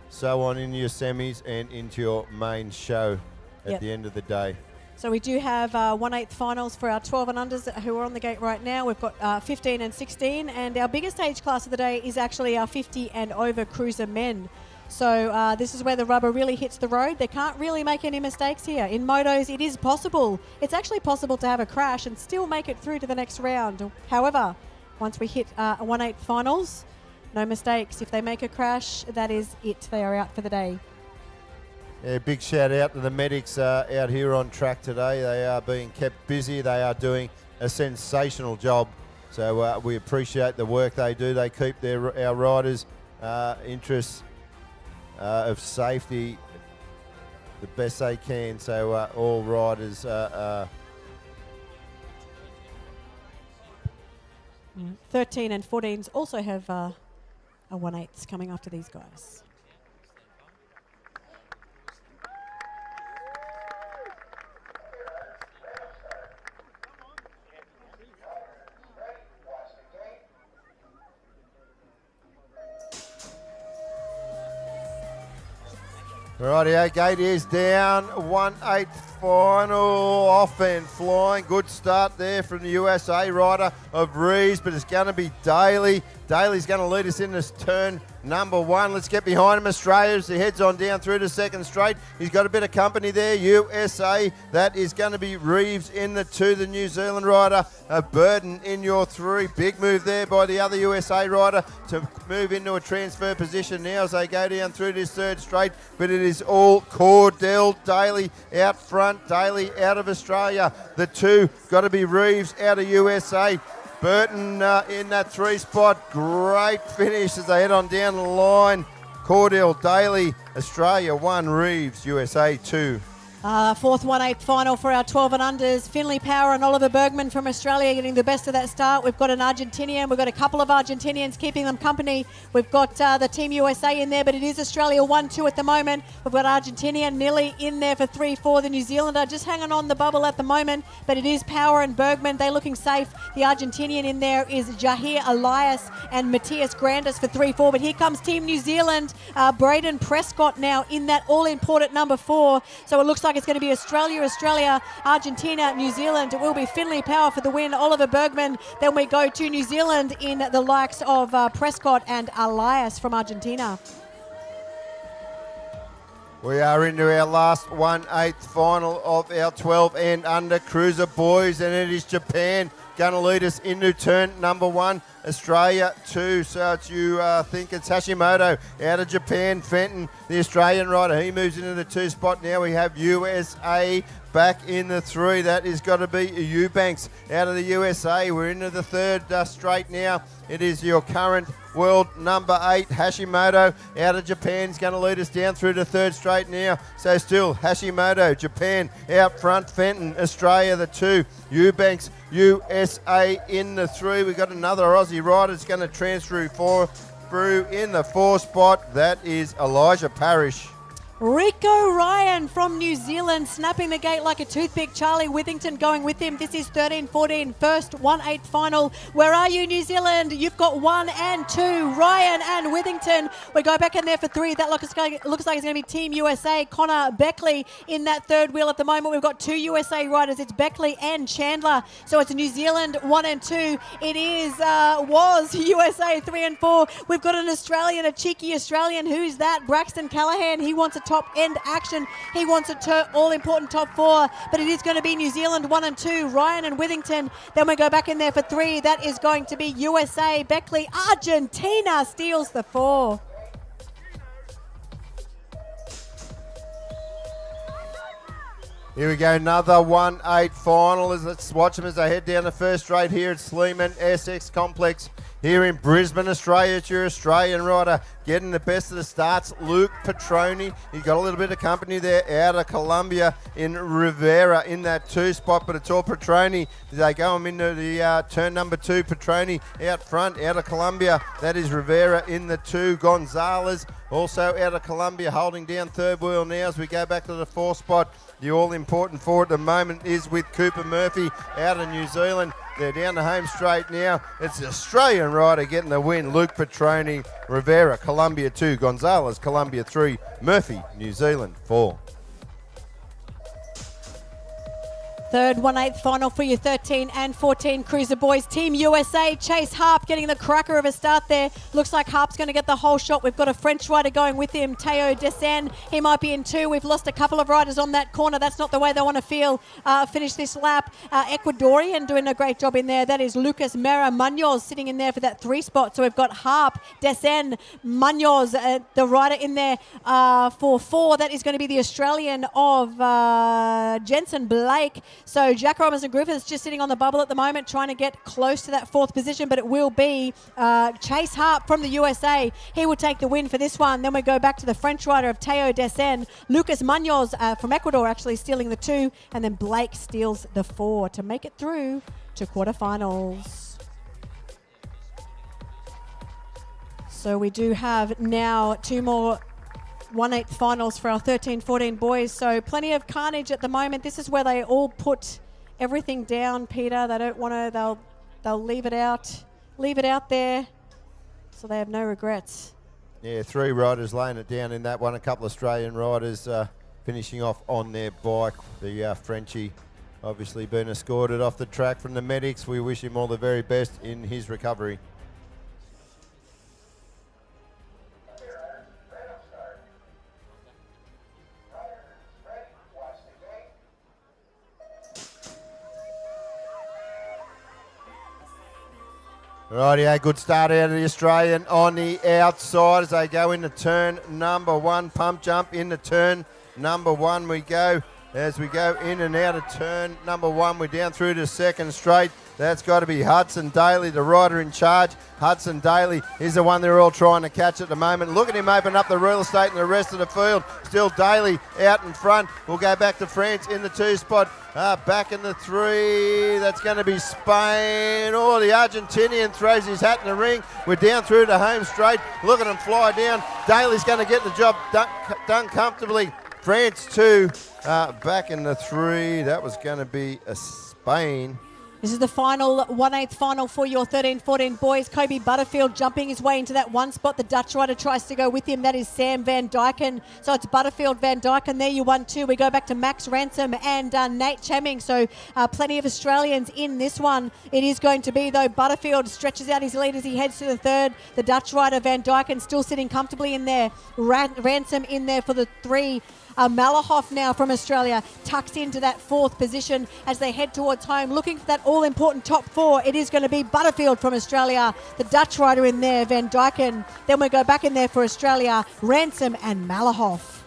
[SPEAKER 3] so on into your semis and into your main show at the end of the day.
[SPEAKER 1] So we do have 1/8 finals for our 12 and unders who are on the gate right now. We've got 15 and 16, and our biggest age class of the day is actually our 50 and over cruiser men. So this is where the rubber really hits the road. They can't really make any mistakes here. In motos, it is possible. It's actually possible to have a crash and still make it through to the next round. However, once we hit 1/8 finals, no mistakes. If they make a crash, that is it. They are out for the day.
[SPEAKER 3] Yeah, big shout out to the medics out here on track today. They are being kept busy. They are doing a sensational job. So we appreciate the work they do. They keep our riders' interests of safety the best they can. So all riders
[SPEAKER 1] 13 and 14s also have a 1/8 coming after these guys.
[SPEAKER 3] Rightio, gate is down. 1/8 final, off and flying. Good start there from the USA rider of Reeves, but it's going to be Daly. Daly's going to lead us in this turn number 1. Let's get behind him, Australia, as he heads on down through the second straight. He's got a bit of company there, USA. That is going to be Reeves in the 2, the New Zealand rider. Burden in your 3. Big move there by the other USA rider to move into a transfer position now as they go down through this third straight. But it is all Cordell Daly out front. Daly out of Australia. The 2 got to be Reeves out of USA. Burton in that 3 spot. Great finish as they head on down the line. Cordell Daly, Australia 1, Reeves, USA 2.
[SPEAKER 1] Fourth 1/8 final for our 12 and unders. Finley Power and Oliver Bergman from Australia getting the best of that start. We've got an Argentinian. We've got a couple of Argentinians keeping them company. We've got the Team USA in there, but it is Australia 1-2 at the moment. We've got Argentinian nearly in there for 3-4. The New Zealander just hanging on the bubble at the moment, but it is Power and Bergman. They're looking safe. The Argentinian in there is Jahir Elias and Matthias Grandis for 3-4. But here comes Team New Zealand. Braden Prescott now in that all-important number 4. So it looks like it's going to be Australia, Argentina, New Zealand. It will be Finley Power for the win, Oliver Bergman. Then we go to New Zealand in the likes of Prescott and Elias from Argentina.
[SPEAKER 3] We are into our last 1/8 final of our 12 and under cruiser boys, and it is Japan going to lead us into turn number 1. Australia 2, so it's think it's Hashimoto out of Japan. Fenton, the Australian rider, he moves into the 2 spot. Now we have USA back in the 3. That is got to be Eubanks out of the USA. We're into the 3rd straight now. It is your current world number 8, Hashimoto out of Japan. Is going to lead us down through the 3rd straight now. So still Hashimoto, Japan out front. Fenton, Australia the 2. Eubanks, USA in the 3. We've got another Aussie rider that's going to transfer through in the 4 spot. That is Elijah Parrish.
[SPEAKER 1] Rico Ryan from New Zealand snapping the gate like a toothpick. Charlie Withington going with him. This is 13-14, first 1/8 final. Where are you, New Zealand? You've got 1 and 2, Ryan and Withington. We go back in there for 3. That looks like it's going to be Team USA. Connor Beckley in that 3rd wheel at the moment. We've got 2 USA riders. It's Beckley and Chandler. So it's New Zealand 1 and 2. It was USA 3 and 4. We've got an Australian, a cheeky Australian. Who's that? Braxton Callahan. He wants a top end action. He wants a all-important top 4, but it is going to be New Zealand 1 and 2, Ryan and Withington. Then we go back in there for 3. That is going to be USA, Beckley. Argentina steals the 4.
[SPEAKER 3] Here we go, another 1/8 final. Let's watch them as they head down the 1st straight here at Sleeman SX Complex here in Brisbane, Australia. It's your Australian rider getting the best of the starts, Luke Petroni. He got a little bit of company there out of Colombia in Rivera in that 2 spot, but it's all Petroni. They go him into the turn number 2. Petroni out front, out of Colombia. That is Rivera in the 2. Gonzalez also out of Colombia, holding down 3rd wheel now as we go back to the 4th spot. The all-important 4 at the moment is with Cooper Murphy out of New Zealand. They're down the home straight now. It's the Australian rider getting the win. Luke Petroni, Rivera, Colombia 2. Gonzalez, Colombia 3. Murphy, New Zealand 4.
[SPEAKER 1] Third 1/8 final for your 13 and 14 cruiser boys. Team USA, Chase Harp getting the cracker of a start there. Looks like Harp's going to get the whole shot. We've got a French rider going with him, Théo Dessen. He might be in 2. We've lost a couple of riders on that corner. That's not the way they want to finish this lap. Ecuadorian doing a great job in there. That is Lucas Mera Munoz sitting in there for that 3 spot. So we've got Harp, Dessen, Munoz, the rider in there for 4. That is going to be the Australian of Jensen Blake. So Jack Robinson Griffiths just sitting on the bubble at the moment, trying to get close to that 4th position, but it will be Chase Harp from the USA. He will take the win for this one. Then we go back to the French rider of Théo Dessen. Lucas Munoz from Ecuador actually stealing the 2, and then Blake steals the 4 to make it through to quarterfinals. So we do have now 2 more 1/8 finals for our 13-14 boys. So plenty of carnage at the moment. This is where they all put everything down, Peter. They don't want to, they'll leave it out there, so they have no regrets.
[SPEAKER 3] Yeah, 3 riders laying it down in that one. A couple of Australian riders finishing off on their bike. The Frenchie obviously been escorted off the track from the medics. We wish him all the very best in his recovery. Rightio, good start out of the Australian on the outside as they go into turn number 1. Pump jump into turn number 1 we go. As we go in and out of turn number 1, we're down through to second straight. That's got to be Hudson Daly, the rider in charge. Hudson Daly is the one they're all trying to catch at the moment. Look at him open up the real estate and the rest of the field. Still Daly out in front. We'll go back to France in the 2 spot. Back in the 3. That's going to be Spain. Oh, the Argentinian throws his hat in the ring. We're down through to home straight. Look at him fly down. Daly's going to get the job done comfortably. France 2. Back in the 3. That was going to be a Spain.
[SPEAKER 1] This is the final 1/8 final for your 13-14 boys. Kobe Butterfield jumping his way into that 1 spot. The Dutch rider tries to go with him. That is Sam Van Dyken. So it's Butterfield, Van Dyken. There you 1-2. We go back to Max Ransom and Nate Chamming. So plenty of Australians in this one. It is going to be, though, Butterfield stretches out his lead as he heads to the 3rd. The Dutch rider, Van Dyken, still sitting comfortably in there. Ransom in there for the 3. Malahoff now from Australia tucks into that 4th position as they head towards home, looking for that all-important top 4. It is going to be Butterfield from Australia, the Dutch rider in there, Van Dyken. Then we go back in there for Australia, Ransom and Malahoff.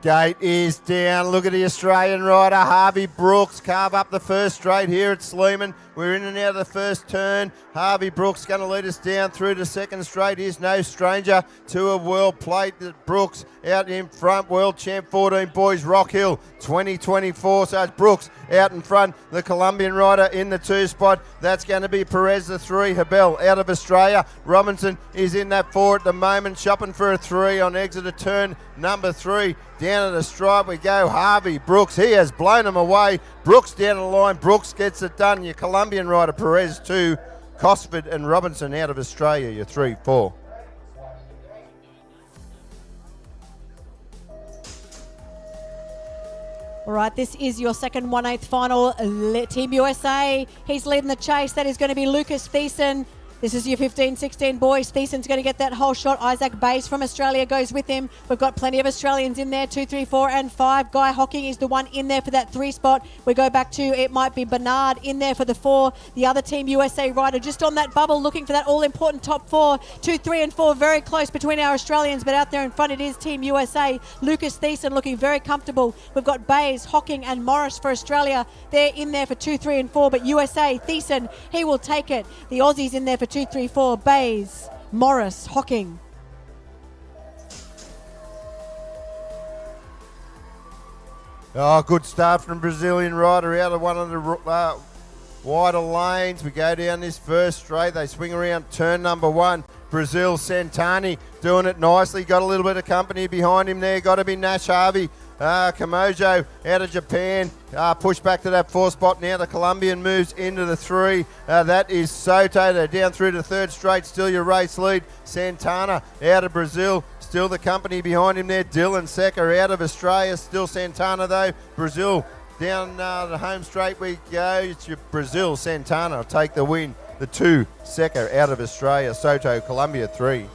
[SPEAKER 3] Gate is down. Look at the Australian rider, Harvey Brooks. Carve up the first straight here at Sleeman. We're in and out of the first turn. Harvey Brooks going to lead us down through to second straight. He's no stranger to a world plate. Brooks out in front. World champ 14 boys, Rock Hill 2024. So it's Brooks out in front. The Colombian rider in the 2 spot. That's going to be Perez the 3. Habel out of Australia. Robinson is in that 4 at the moment. Shopping for a 3 on exit of turn number 3. Down at the stripe we go. Harvey Brooks. He has blown him away. Brooks down the line. Brooks gets it done. Your Colombian rider Perez 2. Cosford and Robinson out of Australia. Your 3-4.
[SPEAKER 1] All right, this is your second 1/8 final. Team USA, he's leading the chase. That is going to be Lucas Thiessen. This is your 15-16 boys. Thiessen's going to get that whole shot. Isaac Bayes from Australia goes with him. We've got plenty of Australians in there, 2, 3, 4 and 5. Guy Hocking is the one in there for that 3 spot. We go back to, it might be Bernard in there for the 4. The other Team USA rider just on that bubble looking for that all-important top 4. 2, 3 and 4 very close between our Australians, but out there in front it is Team USA. Lucas Thiessen looking very comfortable. We've got Bayes, Hocking and Morris for Australia. They're in there for 2, 3 and 4, but USA, Thiessen, he will take it. The Aussies in there for 2, 3, 4. Bayes, Morris, Hocking.
[SPEAKER 3] Oh, good start from Brazilian rider out of one of the wider lanes. We go down this first straight. They swing around turn number 1. Brazil, Santani doing it nicely. Got a little bit of company behind him there. Got to be Nash Harvey. Kamojo out of Japan, push back to that 4 spot. Now the Colombian moves into the 3. That is Soto. They're down through to third straight. Still your race lead. Santana out of Brazil. Still the company behind him there. Dylan Secker out of Australia. Still Santana though. Brazil down the home straight we go. It's your Brazil. Santana will take the win. The 2 Secker out of Australia. Soto, Colombia 3.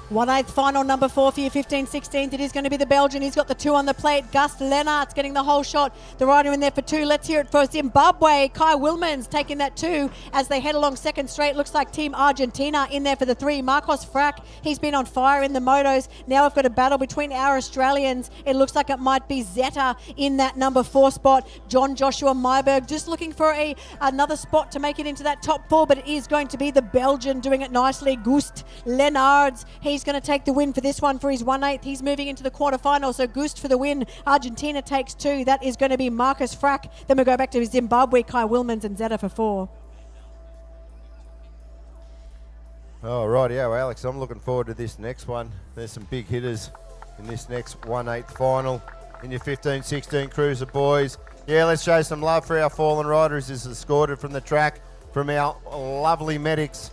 [SPEAKER 1] 1/8 final number 4 for your 15-16. It is going to be the Belgian. He's got the 2 on the plate. Gus Lennart's getting the whole shot. The rider in there for 2. Let's hear it for Zimbabwe. Kai Wilmans taking that 2 as they head along second straight. Looks like Team Argentina in there for the 3. Marcos Frack, he's been on fire in the motos. Now we've got a battle between our Australians. It looks like it might be Zeta in that number 4 spot. John Joshua Myberg just looking for another spot to make it into that top 4, but it is going to be the Belgian doing it nicely. Gust Lennarts. He's going to take the win for this one for his 1/8. He's moving into the quarterfinal. So Gust for the win. Argentina takes 2. That is going to be Marcus Frack. Then we go back to Zimbabwe, Kai Wilmans and Zeta for 4.
[SPEAKER 3] Oh, rightio, Alex. I'm looking forward to this next one. There's some big hitters in this next 1/8 final in your 15-16 Cruiser boys. Yeah, let's show some love for our fallen riders. This is escorted from the track from our lovely medics.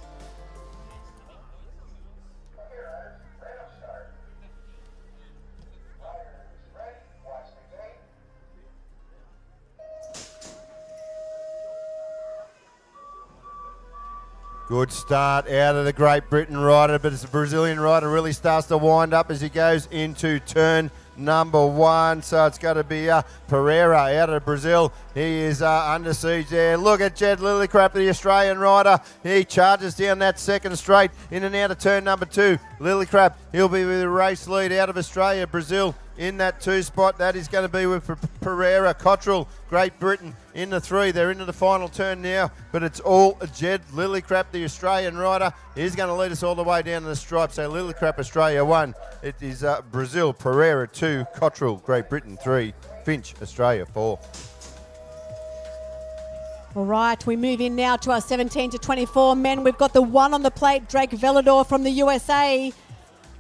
[SPEAKER 3] Good start out of the Great Britain rider, but it's a Brazilian rider really starts to wind up as he goes into turn number 1. So it's got to be Pereira out of Brazil. He is under siege there. Look at Jed Lillicrap, the Australian rider. He charges down that second straight in and out of turn number 2. Lillicrap, he'll be with the race lead out of Australia. Brazil in that 2 spot. That is going to be with Pereira. Cottrell, Great Britain in the 3. They're into the final turn now, but it's all Jed Lillicrap, the Australian rider. He's going to lead us all the way down to the stripe. So Lillicrap, Australia 1. It is Brazil, Pereira 2, Cottrell, Great Britain 3, Finch, Australia 4.
[SPEAKER 1] All right, we move in now to our 17-24 men. We've got the 1 on the plate, Drake Velador from the USA.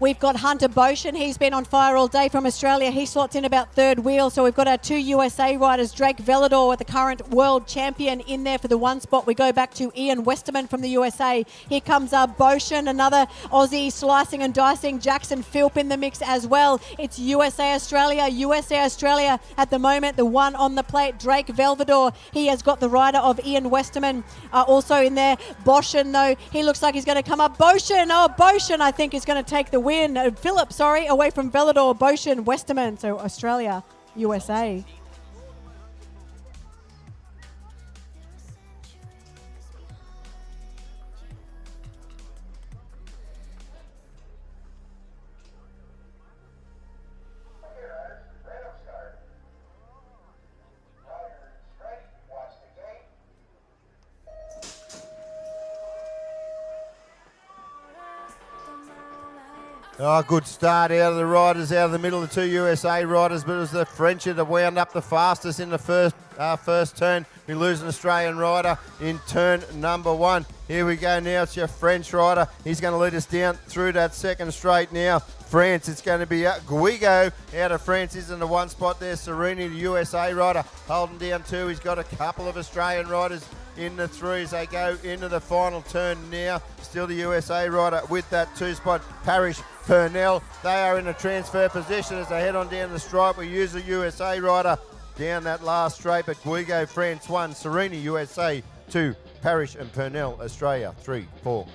[SPEAKER 1] We've got Hunter Boshin. He's been on fire all day from Australia. He slots in about 3rd wheel. So we've got our 2 USA riders, Drake Velador, the current world champion, in there for the 1 spot. We go back to Ian Westerman from the USA. Here comes Boshin, another Aussie slicing and dicing. Jackson Philp in the mix as well. It's USA Australia. USA Australia at the moment. The 1 on the plate, Drake Velador. He has got the rider of Ian Westerman also in there. Boshin, though, he looks like he's going to come up. Boshin, I think is going to take the win. Phillip, away from Velador, Boshin, Westerman, so Australia, USA.
[SPEAKER 3] Oh, good start out of the riders, out of the middle of the 2 USA riders, but it was the French that wound up the fastest in the first turn. We lose an Australian rider in turn number 1. Here we go now, it's your French rider. He's going to lead us down through that second straight now. France, it's going to be Guigo out of France is in the 1 spot there. Serini, the USA rider, holding down 2. He's got a couple of Australian riders in the 3 as they go into the final turn now. Still the USA rider with that 2 spot. Parrish, Purnell, they are in a transfer position as they head on down the stripe. We use the USA rider down that last straight, but Guigo, France 1, Serini, USA 2, Parrish and Purnell, Australia 3, 4.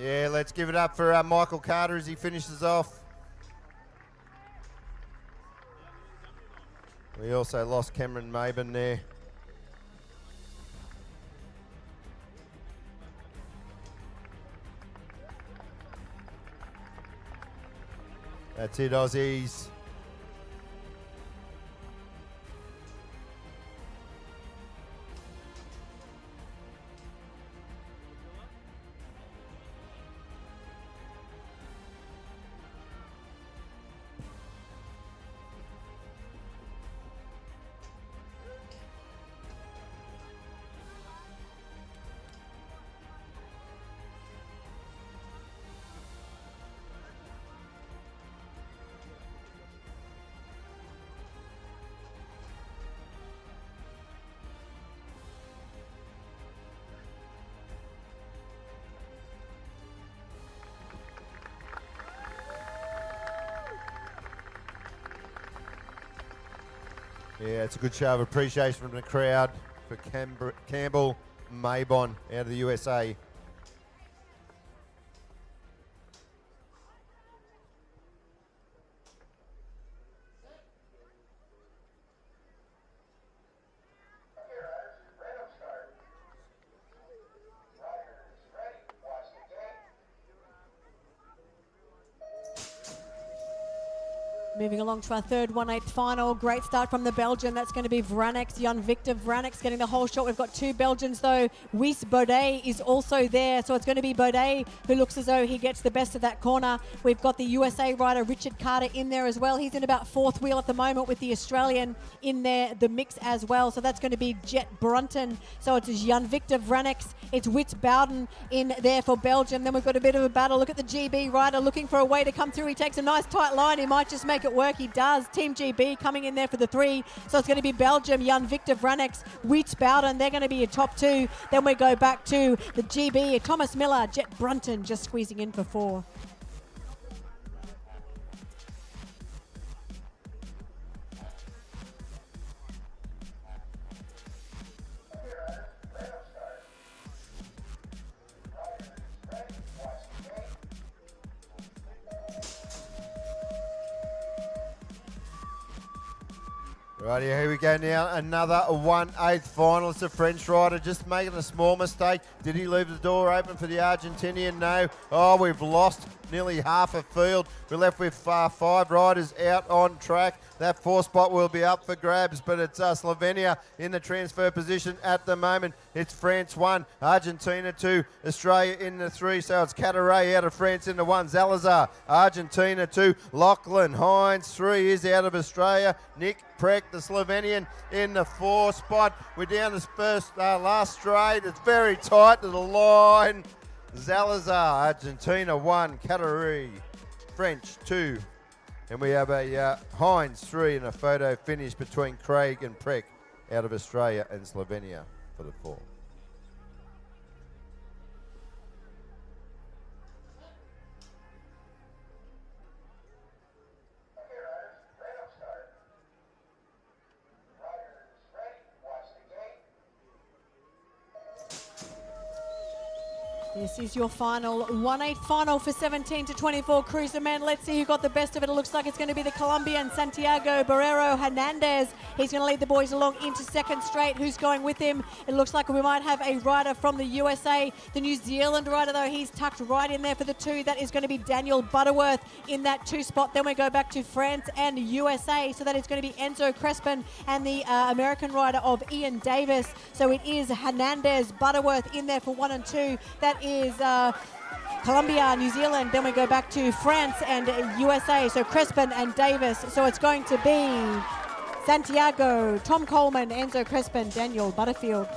[SPEAKER 3] Yeah, let's give it up for Michael Carter as he finishes off. We also lost Cameron Maben there. That's it, Aussies. Yeah, it's a good show of appreciation from the crowd for Campbell Maybon out of the USA.
[SPEAKER 1] Moving along to our third 1/8 final. Great start from the Belgian. That's going to be Vranex, Jan Victor Vranex getting the whole shot. We've got two Belgians though. Weiss Baudet is also there. So it's going to be Baudet who looks as though he gets the best of that corner. We've got the USA rider Richard Carter in there as well. He's in about fourth wheel at the moment with the Australian in there, the mix as well. So that's going to be Jet Brunton. So it's Jan Victor Vranex. It's Wits Bowden in there for Belgium. Then we've got a bit of a battle. Look at the GB rider looking for a way to come through. He takes a nice tight line. He might just make it work. He does. Team GB coming in there for the three. So it's going to be Belgium, Jan Victor Vranex, Wits Bowden. They're going to be a top two. Then we go back to the GB, Thomas Miller, Jet Brunton just squeezing in for four.
[SPEAKER 3] Right, here we go now. Another 1/8 final. It's a French rider just making a small mistake. Did he leave the door open for the Argentinian? No. Oh, we've lost nearly half a field. We're left with 5 riders out on track. That 4 spot will be up for grabs, but it's Slovenia in the transfer position at the moment. It's France 1, Argentina 2, Australia in the 3. So it's Cataray out of France in the 1, Zalazar, Argentina 2, Lachlan Hines 3 is out of Australia. Nick Preck, the Slovenian, in the 4 spot. We're down this last straight. It's very tight to the line. Zalazar, Argentina 1, Cataray, French 2. And we have a Hines 3 and a photo finish between Craig and Preck out of Australia and Slovenia for the 4.
[SPEAKER 1] This is your final 1/8 final for 17 to 24 cruiser men. Let's see who got the best of it. It looks like it's going to be the Colombian Santiago Barrero Hernandez. He's going to lead the boys along into second straight. Who's going with him? It looks like we might have a rider from the USA. The New Zealand rider, though, he's tucked right in there for the 2. That is going to be Daniel Butterworth in that 2 spot. Then we go back to France and USA. So that is going to be Enzo Crespin and the American rider of Ian Davis. So it is Hernandez, Butterworth in there for 1 and 2. That is Colombia, New Zealand. Then we go back to France and USA. So Crespin and Davis. So it's going to be Santiago, Tom Coleman, Enzo Crespin, Daniel Butterfield.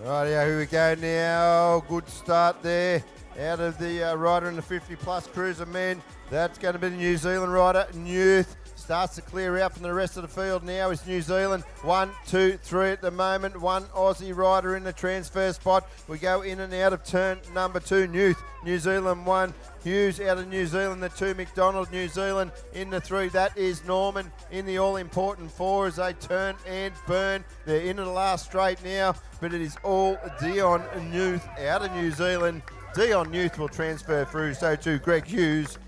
[SPEAKER 3] Right, here we go now. Good start there out of the rider in the 50-plus cruiser men. That's going to be the New Zealand rider, Newth. Starts to clear out from the rest of the field now. It's New Zealand. 1, 2, 3 at the moment. 1 Aussie rider in the transfer spot. We go in and out of turn number 2. Newth, New Zealand 1. Hughes out of New Zealand, the 2. McDonald, New Zealand in the 3. That is Norman in the all-important 4 as they turn and burn. They're into the last straight now, but it is all Dion Newth out of New Zealand. Dion Newth will transfer through, so too Greg Hughes.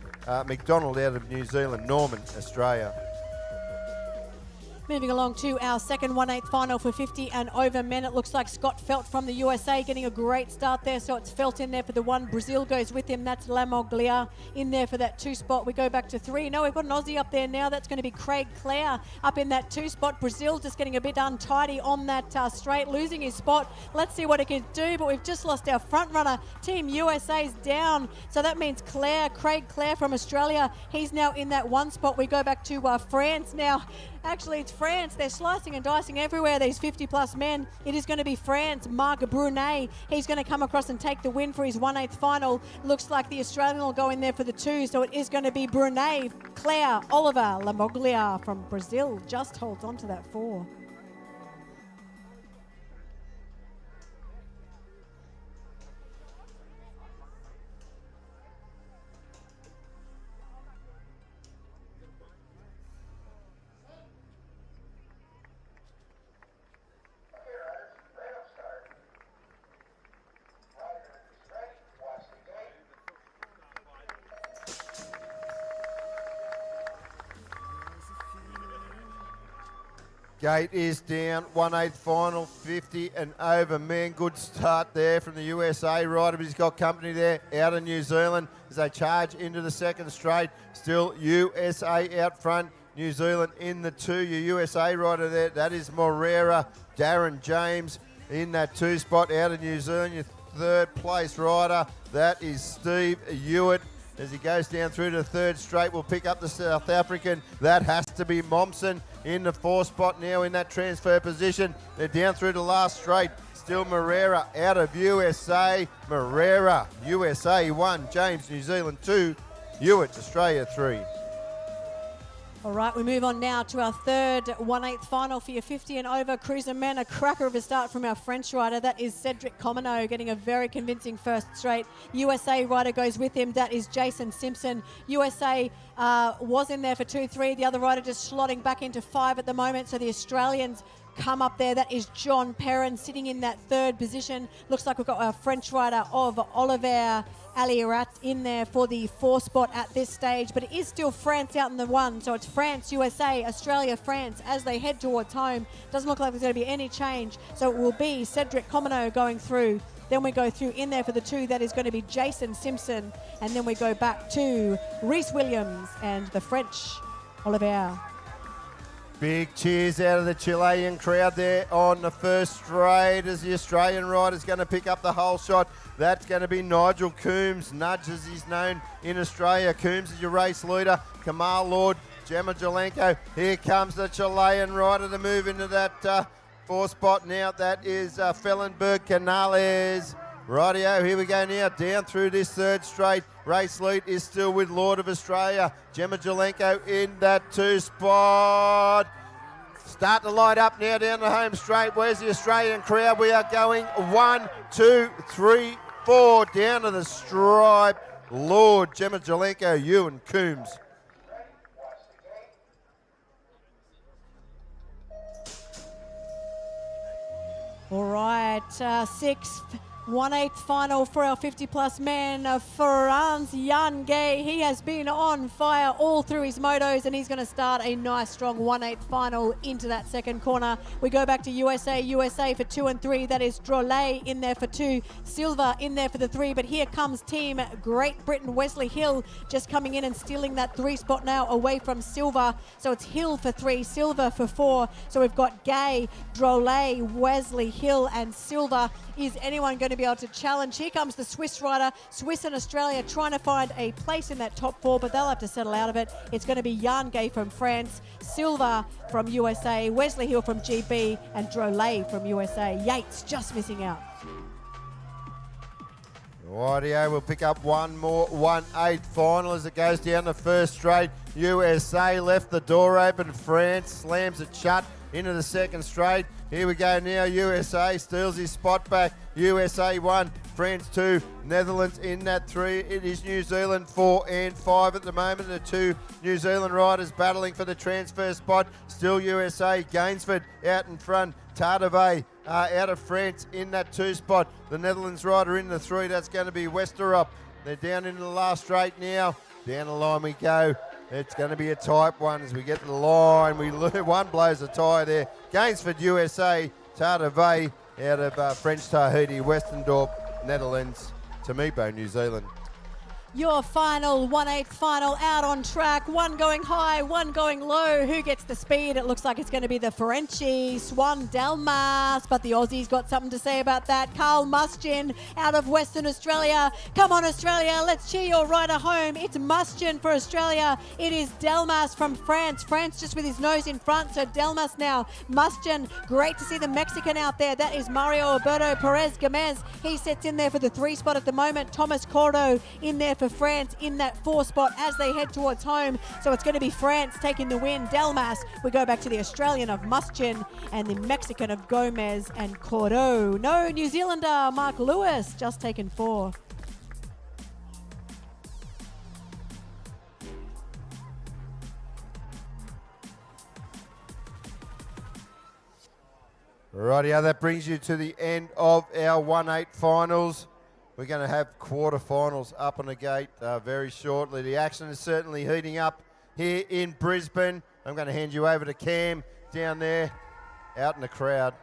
[SPEAKER 3] McDonald out of New Zealand, Norman, Australia.
[SPEAKER 1] Moving along to our second 1/8 final for 50 and over men. It looks like Scott Felt from the USA getting a great start there. So it's Felt in there for the 1. Brazil goes with him. That's Lamoglia in there for that 2 spot. We go back to 3. No, we've got an Aussie up there now. That's going to be Craig Clare up in that 2 spot. Brazil just getting a bit untidy on that straight, losing his spot. Let's see what he can do, but we've just lost our front runner. Team USA's down. So that means Craig Clare from Australia. He's now in that 1 spot. We go back to France now. Actually, it's France. They're slicing and dicing everywhere, these 50-plus men. It is going to be France. Marc Brunet. He's going to come across and take the win for his 1/8 final. Looks like the Australian will go in there for the 2. So it is going to be Brunet, Claire, Oliver, Lamoglia from Brazil. Just holds on to that 4.
[SPEAKER 3] Gate is down, 1/8 final, 50 and over. Man, good start there from the USA rider, but he's got company there out of New Zealand as they charge into the second straight. Still USA out front, New Zealand in the 2. Your USA rider there, that is Morera. Darren James in that 2 spot out of New Zealand. Your third place rider, that is Steve Hewitt. As he goes down through to the third straight, we'll pick up the South African. That has to be Momsen in the 4 spot now in that transfer position. They're down through the last straight. Still Morera out of USA. Morera, USA 1, James, New Zealand 2, Hewitt, Australia 3.
[SPEAKER 1] All right, we move on now to our third 1/8 final for your 50 and over cruiser men. A cracker of a start from our French rider. That is Cedric Comino getting a very convincing first straight. USA rider goes with him. That is Jason Simpson. USA was in there for 2-3. The other rider just slotting back into 5 at the moment. So the Australians come up there. That is John Perrin sitting in that third position. Looks like we've got our French rider of Oliver Aliarat in there for the 4 spot at this stage, but it is still France out in the 1, so it's France, USA, Australia, France as they head towards home. Doesn't look like there's going to be any change, so it will be Cedric Comino going through. Then we go through in there for the 2, that is going to be Jason Simpson, and then we go back to Rhys Williams and the French Oliver.
[SPEAKER 3] Big cheers out of the Chilean crowd there on the first straight as the Australian rider's going to pick up the whole shot. That's going to be Nigel Coombs, Nudge as he's known in Australia. Coombs is your race leader. Kamal Lord, Gemma Jalenko. Here comes the Chilean rider to move into that 4 spot now. That is Fellenberg Canales. Rightio, here we go now, down through this third straight. Race lead is still with Lord of Australia. Gemma Jalenko in that 2 spot. Start to light up now down the home straight. Where's the Australian crowd? We are going 1, 2, 3, 4 down to the stripe. Lord, Gemma Jalenko, Ewan Coombs.
[SPEAKER 1] All right, 6th 1/8 final for our 50-plus men. Franz Jan Gay, he has been on fire all through his motos, and he's going to start a nice, strong 1/8 final into that second corner. We go back to USA for 2 and 3. That is Drolet in there for 2, Silva in there for the 3. But here comes Team Great Britain. Wesley Hill just coming in and stealing that 3 spot now away from Silva. So it's Hill for 3, Silva for 4. So we've got Gay, Drolet, Wesley Hill, and Silva. Is anyone going to be able to challenge? Here comes the Swiss rider. Swiss and Australia trying to find a place in that top 4, but they'll have to settle out of it. It's going to be Jan Gay from France, Silva from USA, Wesley Hill from GB, and Drolet from USA. Yates just missing out.
[SPEAKER 3] Rightio, we'll pick up one more 1/8 final as it goes down the first straight. USA left the door open. France slams it shut into the second straight. Here we go now. USA steals his spot back. USA 1, France 2, Netherlands in that 3. It is New Zealand 4 and 5 at the moment. The 2 New Zealand riders battling for the transfer spot. Still USA. Gainsford out in front. Tardave out of France in that 2 spot. The Netherlands rider in the 3. That's going to be Westerop. They're down into the last straight now. Down the line we go. It's going to be a tight one as we get to the line. One blows a tyre there. Gainsford, USA. Tardave out of French Tahiti. Westendorp, Netherlands. Tamipo, New Zealand.
[SPEAKER 1] Your final 1/8 final out on track. One going high, one going low. Who gets the speed? It looks like it's going to be the Frenchie, Swan Delmas, but the Aussies got something to say about that. Carl Mustin out of Western Australia. Come on, Australia, let's cheer your rider home. It's Mustin for Australia. It is Delmas from France. France just with his nose in front, so Delmas now. Mustin, great to see the Mexican out there. That is Mario Alberto Perez Gomez. He sits in there for the 3 spot at the moment. Thomas Cordo in there for France in that 4 spot as they head towards home. So it's going to be France taking the win. Delmas, we go back to the Australian of Muschin and the Mexican of Gomez and Cordo. No New Zealander, Mark Lewis, just taken 4.
[SPEAKER 3] Rightio, that brings you to the end of our 1/8 finals. We're going to have quarterfinals up on the gate very shortly. The action is certainly heating up here in Brisbane. I'm going to hand you over to Cam down there out in the crowd.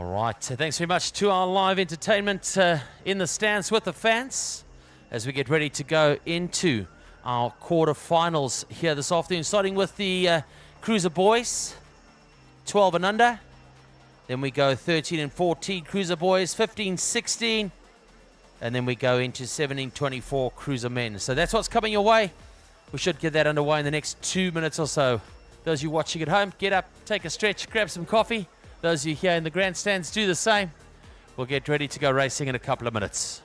[SPEAKER 5] All right, so thanks very much to our live entertainment in the stands with the fans as we get ready to go into our quarterfinals here this afternoon, starting with the Cruiser Boys, 12 and under. Then we go 13 and 14 Cruiser Boys, 15, 16. And then we go into 17, 24 Cruiser Men. So that's what's coming your way. We should get that underway in the next 2 minutes or so. Those of you watching at home, get up, take a stretch, grab some coffee. Those of you here in the grandstands, do the same. We'll get ready to go racing in a couple of minutes.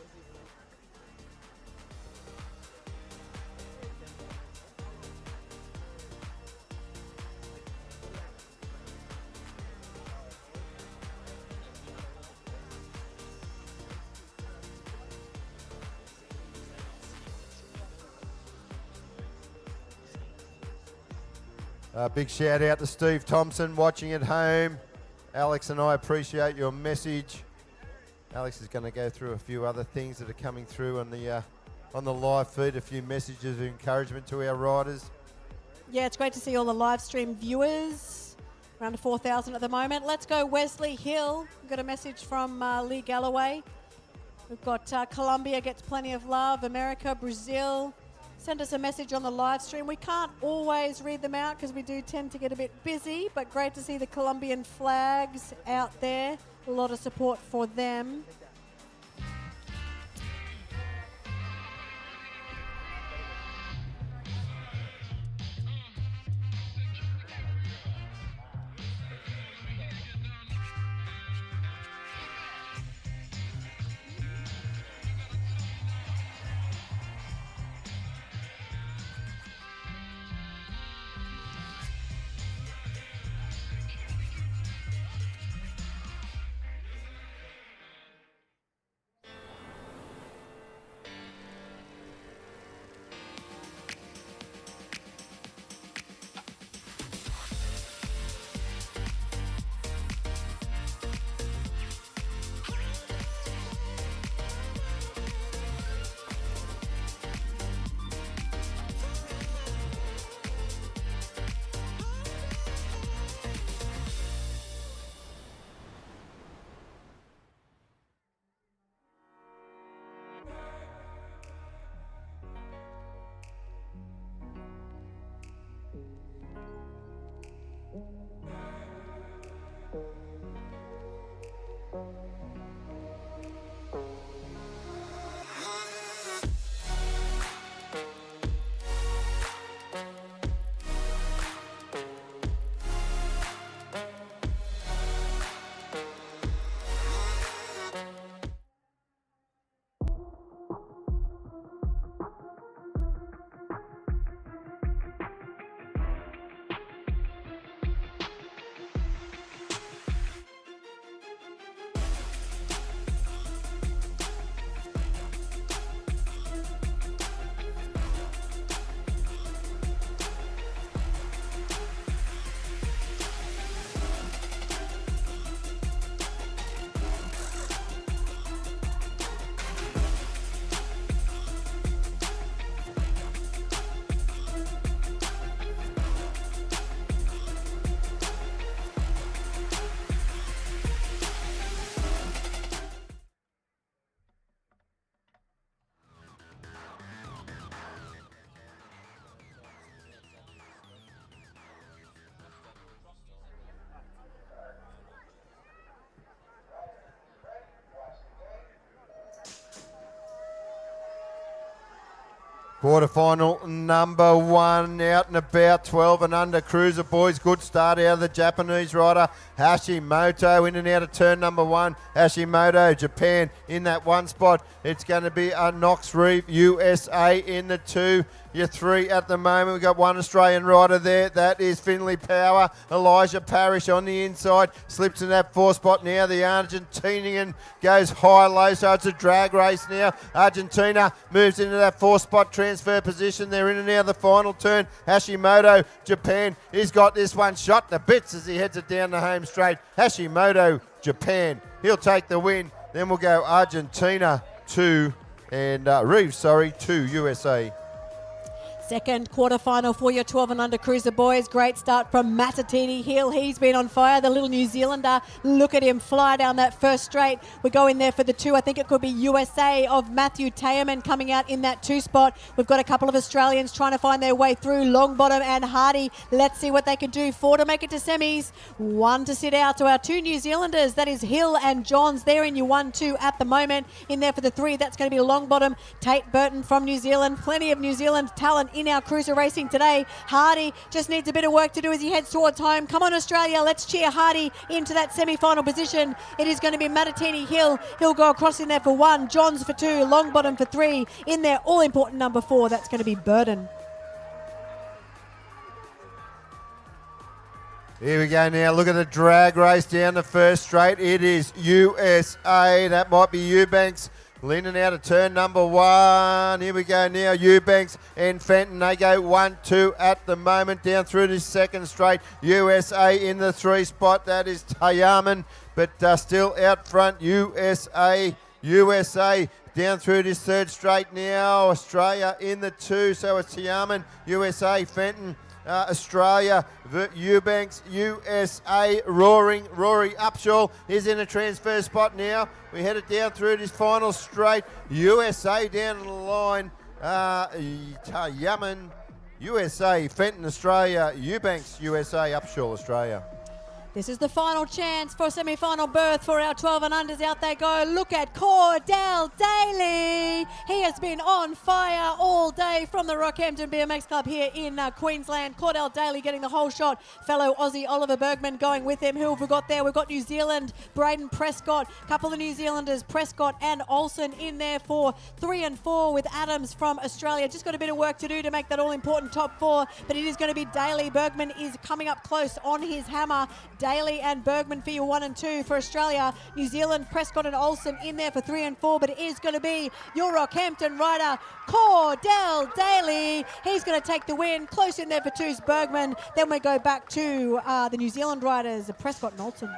[SPEAKER 3] Big shout out to Steve Thompson watching at home. Alex and I appreciate your message. Alex is going to go through a few other things that are coming through on the live feed, a few messages of encouragement to our riders.
[SPEAKER 1] Yeah, it's great to see all the live stream viewers. Around 4,000 at the moment. Let's go Wesley Hill. We've got a message from Lee Galloway. We've got Colombia gets plenty of love. America, Brazil. Send us a message on the live stream. We can't always read them out because we do tend to get a bit busy, but great to see the Colombian flags out there. A lot of support for them.
[SPEAKER 3] Quarterfinal number 1 out and about, 12 and under cruiser boys. Good start out of the Japanese rider Hashimoto in and out of turn number 1. Hashimoto, Japan in that one spot. It's going to be a Knox Reeve, USA in the 2. Your 3 at the moment. We've got one Australian rider there. That is Finley Power. Elijah Parrish on the inside. Slips in that 4 spot now. The Argentinian goes high-low, so it's a drag race now. Argentina moves into that 4 spot transfer position. They're in and out of the final turn. Hashimoto, Japan, he's got this one shot to bits as he heads it down the home straight. Hashimoto, Japan, he'll take the win. Then we'll go Argentina 2 and Reeves, 2 USA.
[SPEAKER 1] Second quarterfinal for your 12 and under cruiser boys. Great start from Matatini Hill. He's been on fire, the little New Zealander. Look at him fly down that first straight. We go in there for the 2. I think it could be USA of Matthew Tayaman coming out in that 2 spot. We've got a couple of Australians trying to find their way through. Longbottom and Hardy. Let's see what they can do. 4 to make it to semis. 1 to sit out to our 2 New Zealanders. That is Hill and Johns. They're in your 1-2 at the moment. In there for the 3, that's going to be Longbottom. Tate Burton from New Zealand. Plenty of New Zealand talent in our cruiser racing today. Hardy just needs a bit of work to do as he heads towards home. Come on, Australia, let's cheer Hardy into that semi-final position. It is going to be Matatini Hill. He'll go across in there for 1, Johns for 2, Longbottom for 3. In there, all-important number 4, that's going to be Burden.
[SPEAKER 3] Here we go now. Look at the drag race down the first straight. It is USA. That might be Eubanks. Linden out of turn number 1. Here we go now. Eubanks and Fenton. They go 1-2 at the moment. Down through this second straight. USA in the 3 spot. That is Tayaman. But still out front. USA down through this third straight now. Australia in the 2. So it's Tayaman, USA, Fenton. Australia, Eubanks, USA, Roaring. Rory Upshaw is in a transfer spot now. We headed down through this final straight. USA down the line. Yaman, USA, Fenton, Australia, Eubanks, USA, Upshaw, Australia.
[SPEAKER 1] This is the final chance for a semi-final berth for our 12 and unders. Out they go. Look at Cordell Daly. He has been on fire all day from the Rockhampton BMX Club here in Queensland. Cordell Daly getting the whole shot. Fellow Aussie Oliver Bergman going with him. Who have we got there? We've got New Zealand, Braden Prescott. Couple of New Zealanders, Prescott and Olsen in there for 3 and 4 with Adams from Australia. Just got a bit of work to do to make that all-important top 4, but it is going to be Daly. Bergman is coming up close on his hammer. Daly and Bergman for your 1 and 2 for Australia. New Zealand, Prescott and Olsen in there for 3 and 4, but it is going to be your Rockhampton rider, Cordell Daly. He's going to take the win. Close in there for 2's Bergman. Then we go back to the New Zealand riders, Prescott and Olsen.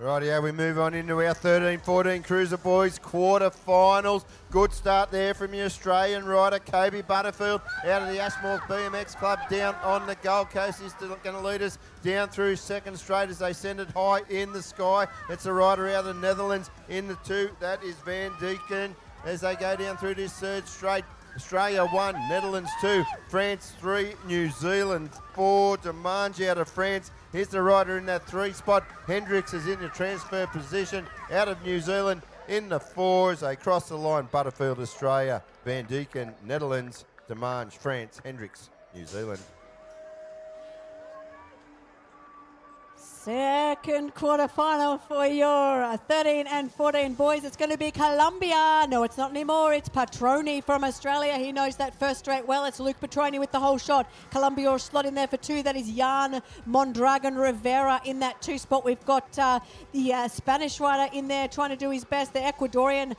[SPEAKER 3] Rightio, we move on into our 13-14 Cruiser Boys quarterfinals. Good start there from your Australian rider, Kobe Butterfield, out of the Ashmore BMX Club down on the Gold Coast. He's going to lead us down through second straight as they send it high in the sky. It's a rider out of the Netherlands in the 2. That is Van Deeken as they go down through this third straight. Australia 1, Netherlands 2, France 3, New Zealand 4. Demange out of France. Here's the rider in that 3 spot. Hendricks is in the transfer position out of New Zealand in the 4 as they cross the line. Butterfield, Australia, Van Deeken, Netherlands, Demange, France, Hendricks, New Zealand.
[SPEAKER 1] Second quarterfinal for your 13 and 14 boys. It's going to be Colombia. No, it's not anymore. It's Patroni from Australia. He knows that first straight well. It's Luke Patroni with the whole shot. Colombia slot in there for 2. That is Jan Mondragon Rivera in that 2 spot. We've got the Spanish rider in there trying to do his best. The Ecuadorian,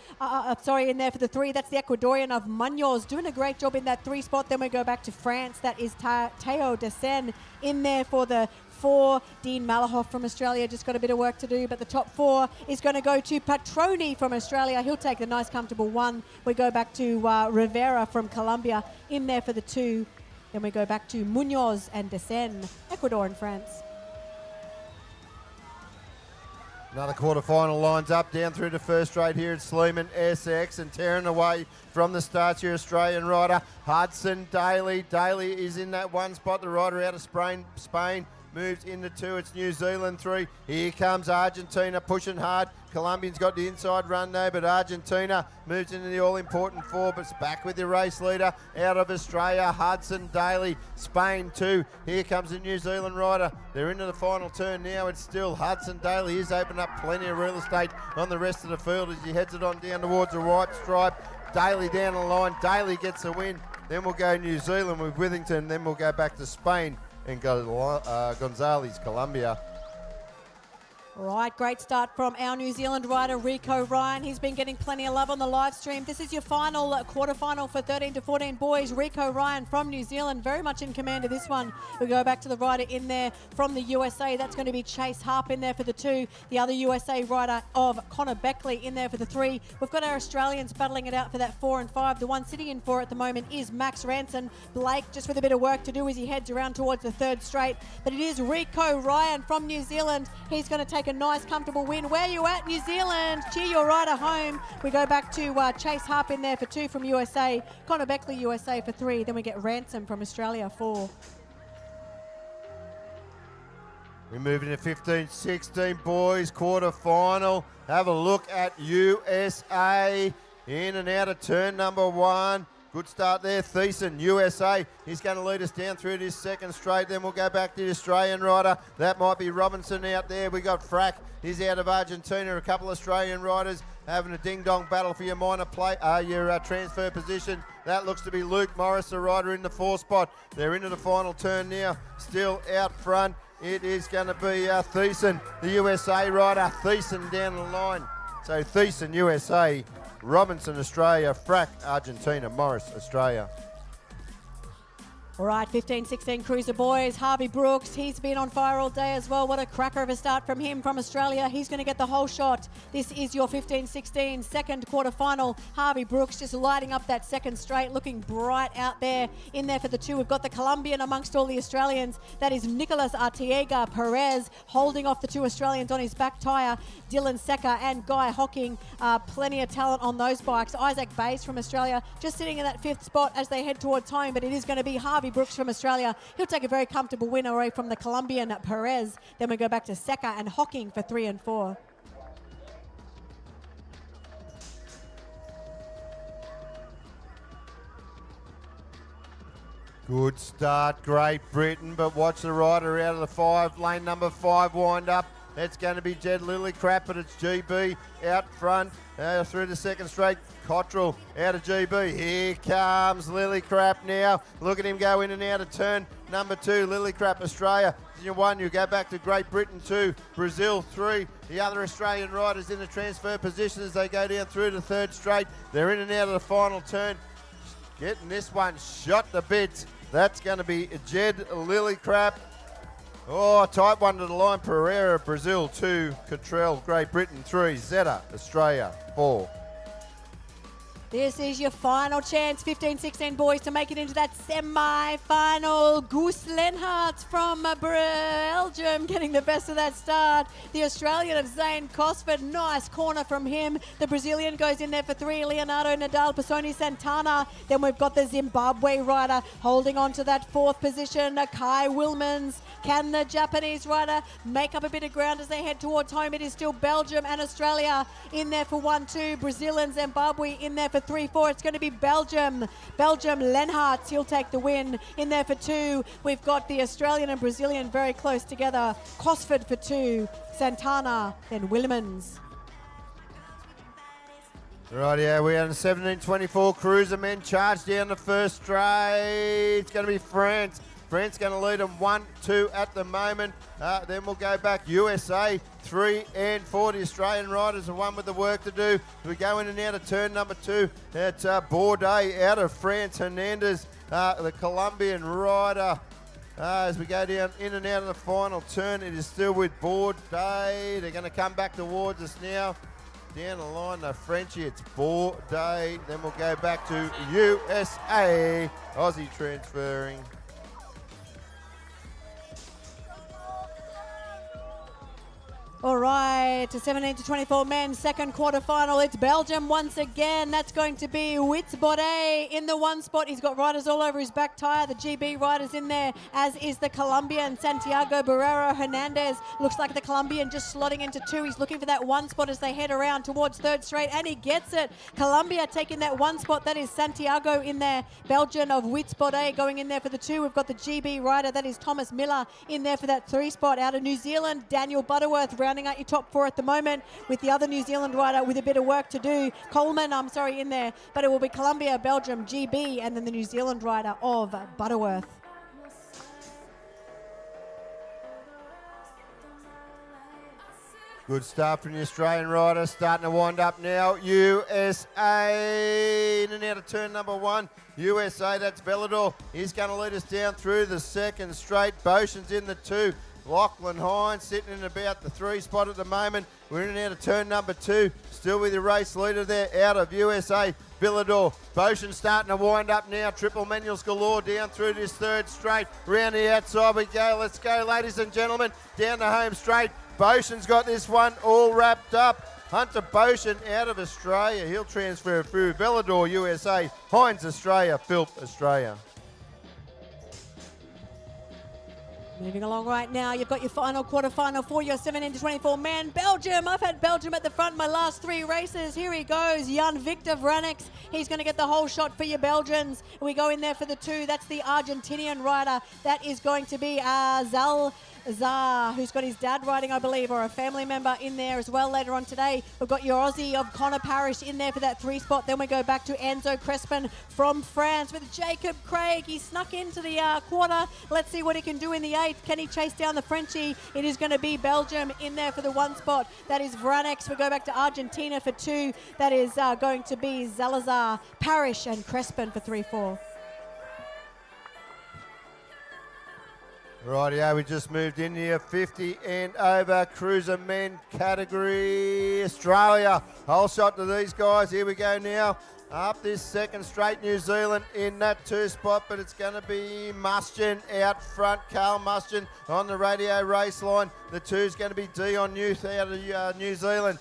[SPEAKER 1] in there for the 3. That's the Ecuadorian of Munoz doing a great job in that 3 spot. Then we go back to France. That is Teo Dessen in there for the 4. Dean Malahoff from Australia just got a bit of work to do, but the top 4 is going to go to Patroni from Australia. He'll take the nice comfortable 1. We go back to Rivera from Colombia in there for the 2. Then we go back to Munoz and Dessen, Ecuador and France.
[SPEAKER 3] Another quarterfinal lines up down through the first straight here at Sleeman SX and tearing away from the start, your Australian rider Hudson Daly. Daly is in that 1 spot, the rider out of Spain. moves into 2. It's New Zealand 3. Here comes Argentina pushing hard. Colombian's got the inside run though, but Argentina moves into the all-important 4, but it's back with the race leader out of Australia, Hudson Daly. Spain 2. Here comes the New Zealand rider. They're into the final turn now. It's still Hudson Daly. He's opened up plenty of real estate on the rest of the field as he heads it on down towards the white stripe. Daly down the line. Daly gets the win. Then we'll go New Zealand with Withington. Then we'll go back to Spain and go Gonzalez, Colombia.
[SPEAKER 1] Right, great start from our New Zealand rider, Rico Ryan. He's been getting plenty of love on the live stream. This is your final quarterfinal for 13 to 14 boys. Rico Ryan from New Zealand, very much in command of this one. We go back to the rider in there from the USA. That's going to be Chase Harp in there for the 2. The other USA rider of Connor Beckley in there for the 3. We've got our Australians battling it out for that 4 and 5. The one sitting in 4 at the moment is Max Ranson. Blake just with a bit of work to do as he heads around towards the 3rd straight. But it is Rico Ryan from New Zealand. He's going to take a nice comfortable win. Where you at, New Zealand? Cheer your rider home. We go back to Chase Harp in there for 2 from USA. Connor Beckley USA for 3. Then we get Ransom from Australia 4.
[SPEAKER 3] We move into 15-16 boys quarter final. Have a look at USA in and out of turn number 1. Good start there, Thiessen, USA. He's going to lead us down through this 2nd straight. Then we'll go back to the Australian rider. That might be Robinson out there. We got Frack. He's out of Argentina. A couple Australian riders having a ding-dong battle for your your transfer position. That looks to be Luke Morris, the rider in the 4 spot. They're into the final turn now. Still out front. It is going to be Thiessen, the USA rider. Thiessen down the line. So Thiessen, USA. Robinson, Australia. Frack, Argentina. Morris, Australia.
[SPEAKER 1] All right, 15-16 cruiser boys. Harvey Brooks, he's been on fire all day as well. What a cracker of a start from him from Australia. He's going to get the whole shot. This is your 15-16 second quarter final. Harvey Brooks just lighting up that 2nd straight, looking bright out there. In there for the 2, we've got the Colombian amongst all the Australians. That is Nicolas Artiega Perez holding off the 2 Australians on his back tyre. Dylan Secker and Guy Hocking. Plenty of talent on those bikes. Isaac Bays from Australia just sitting in that 5th spot as they head towards home, but it is going to be Harvey Brooks from Australia. He'll take a very comfortable win away from the Colombian Perez. Then we go back to Secker and Hocking for 3 and 4.
[SPEAKER 3] Good start, Great Britain, but watch the rider out of the 5, lane number 5 wind up. That's going to be Jed Lillycrap, but it's GB out front through the 2nd straight. Cottrell out of GB. Here comes Lillycrap now. Look at him go in and out of turn number 2. Lillycrap, Australia. 1, you go back to Great Britain 2, Brazil 3. The other Australian riders in the transfer position as they go down through the 3rd straight. They're in and out of the final turn. Getting this one shot to bits. That's going to be Jed Lillycrap. Oh, tight one to the line. Pereira, Brazil 2, Cottrell, Great Britain 3, Zeta, Australia 4.
[SPEAKER 1] This is your final chance, 15-16 boys, to make it into that semi-final. Goose Lenhart from Belgium getting the best of that start. The Australian of Zane Cosford, nice corner from him. The Brazilian goes in there for 3, Leonardo Nadal, Pisoni Santana. Then we've got the Zimbabwe rider holding on to that 4th position, Kai Wilmans. Can the Japanese rider make up a bit of ground as they head towards home? It is still Belgium and Australia in there for 1, 2. Brazil and Zimbabwe in there for 3, 4. It's going to be Belgium. Lenhart, he'll take the win. In there for 2, we've got the Australian and Brazilian very close together. Cosford for 2, Santana, then Willemans.
[SPEAKER 3] Right, yeah, we are in 17-24 cruiser men charge down the 1st straight. It's going to be France. France going to lead them 1, 2 at the moment. Then we'll go back USA 3 and 4. The Australian riders are one with the work to do. We go in and out of turn number 2. It's Bourdais out of France. Hernandez, the Colombian rider. As we go down in and out of the final turn, it is still with Bourdais. They're going to come back towards us now. Down the line, the Frenchie, it's Bourdais. Then we'll go back to USA. Aussie transferring.
[SPEAKER 1] All right, to 17 to 24 men, second quarterfinal. It's Belgium once again. That's going to be Witsbode in the one spot. He's got riders all over his back tyre. The GB riders in there, as is the Colombian Santiago Barrero Hernandez. Looks like the Colombian just slotting into two. He's looking for that one spot as they head around towards third straight, and he gets it. Colombia taking that one spot. That is Santiago in there. Belgian of Witsbode going in there for the two. We've got the GB rider. That is Thomas Miller in there for that three spot. Out of New Zealand, Daniel Butterworth rounding out your top four at the moment, with the other New Zealand rider with a bit of work to do. Coleman, in there, but it will be Colombia, Belgium, GB, and then the New Zealand rider of Butterworth.
[SPEAKER 3] Good start from the Australian rider, starting to wind up now. USA in and out of turn number one. USA, that's Velador. He's going to lead us down through the second straight. Boshan's in the two. Lachlan Hines sitting in about the three spot at the moment. We're in and out of turn number two. Still with the race leader there out of USA, Villador. Boshan starting to wind up now. Triple manuals galore down through this third straight. Round the outside we go. Let's go, ladies and gentlemen. Down the home straight. Boshan's got this one all wrapped up. Hunter Boshan out of Australia. He'll transfer through. Villador, USA. Hines, Australia. Philp, Australia.
[SPEAKER 1] Moving along right now, you've got your final quarterfinal for your 17 to 24 men. Belgium, I've had Belgium at the front my last three races. Here he goes, Jan Victor Vranex. He's going to get the whole shot for your Belgians. We go in there for the two. That's the Argentinian rider. That is going to be Zalzar, who's got his dad riding, I believe, or a family member in there as well later on today. We've got your Aussie of Connor Parrish in there for that three spot. Then we go back to Enzo Crespin from France with Jacob Craig. He snuck into the quarter. Let's see what he can do in the eighth. Can he chase down the Frenchie? It is going to be Belgium in there for the one spot. That is Vranex. We go back to Argentina for two. That is going to be Zalazar, Parrish, and Crespin for 3-4.
[SPEAKER 3] Rightio, we just moved in here, 50 and over cruiser men category. Australia, whole shot to these guys. Here we go now. Up this second straight, New Zealand in that two spot, but it's going to be Mustian out front. Carl Mustian on the radio race line. The two's going to be Dion Youth out of New Zealand.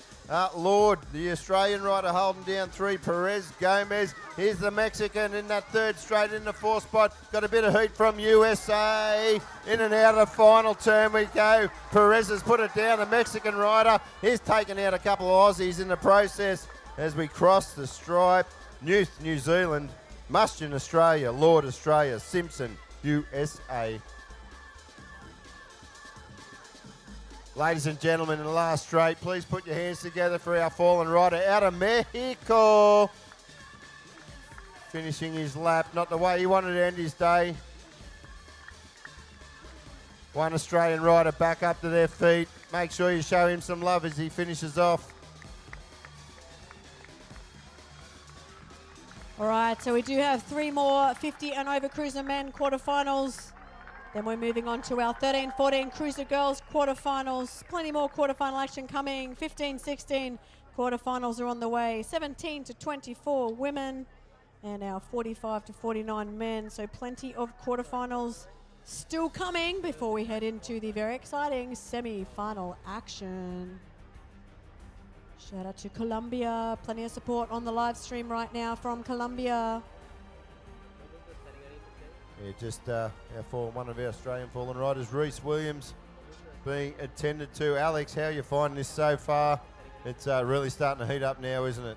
[SPEAKER 3] Lord, the Australian rider, holding down three. Perez Gomez. Here's the Mexican in that third straight in the fourth spot. Got a bit of heat from USA. In and out of the final turn we go. Perez has put it down. The Mexican rider. He's taken out a couple of Aussies in the process as we cross the stripe. Youth, New Zealand. Mustian, Australia. Lord, Australia. Simpson, USA. Ladies and gentlemen, in the last straight, please put your hands together for our fallen rider out of Mexico. Finishing his lap, not the way he wanted to end his day. One Australian rider back up to their feet. Make sure you show him some love as he finishes off.
[SPEAKER 1] All right, so we do have three more 50 and over cruiser men quarterfinals. Then we're moving on to our 13-14 cruiser girls quarterfinals. Plenty more quarterfinal action coming. 15-16 quarterfinals are on the way. 17 to 24 women and our 45 to 49 men. So plenty of quarterfinals still coming before we head into the very exciting semi-final action. Shout out to Colombia. Plenty of support on the live stream right now from Colombia.
[SPEAKER 3] Yeah, just one of our Australian fallen riders, Reece Williams, being attended to. Alex, how are you finding this so far? It's really starting to heat up now, isn't it?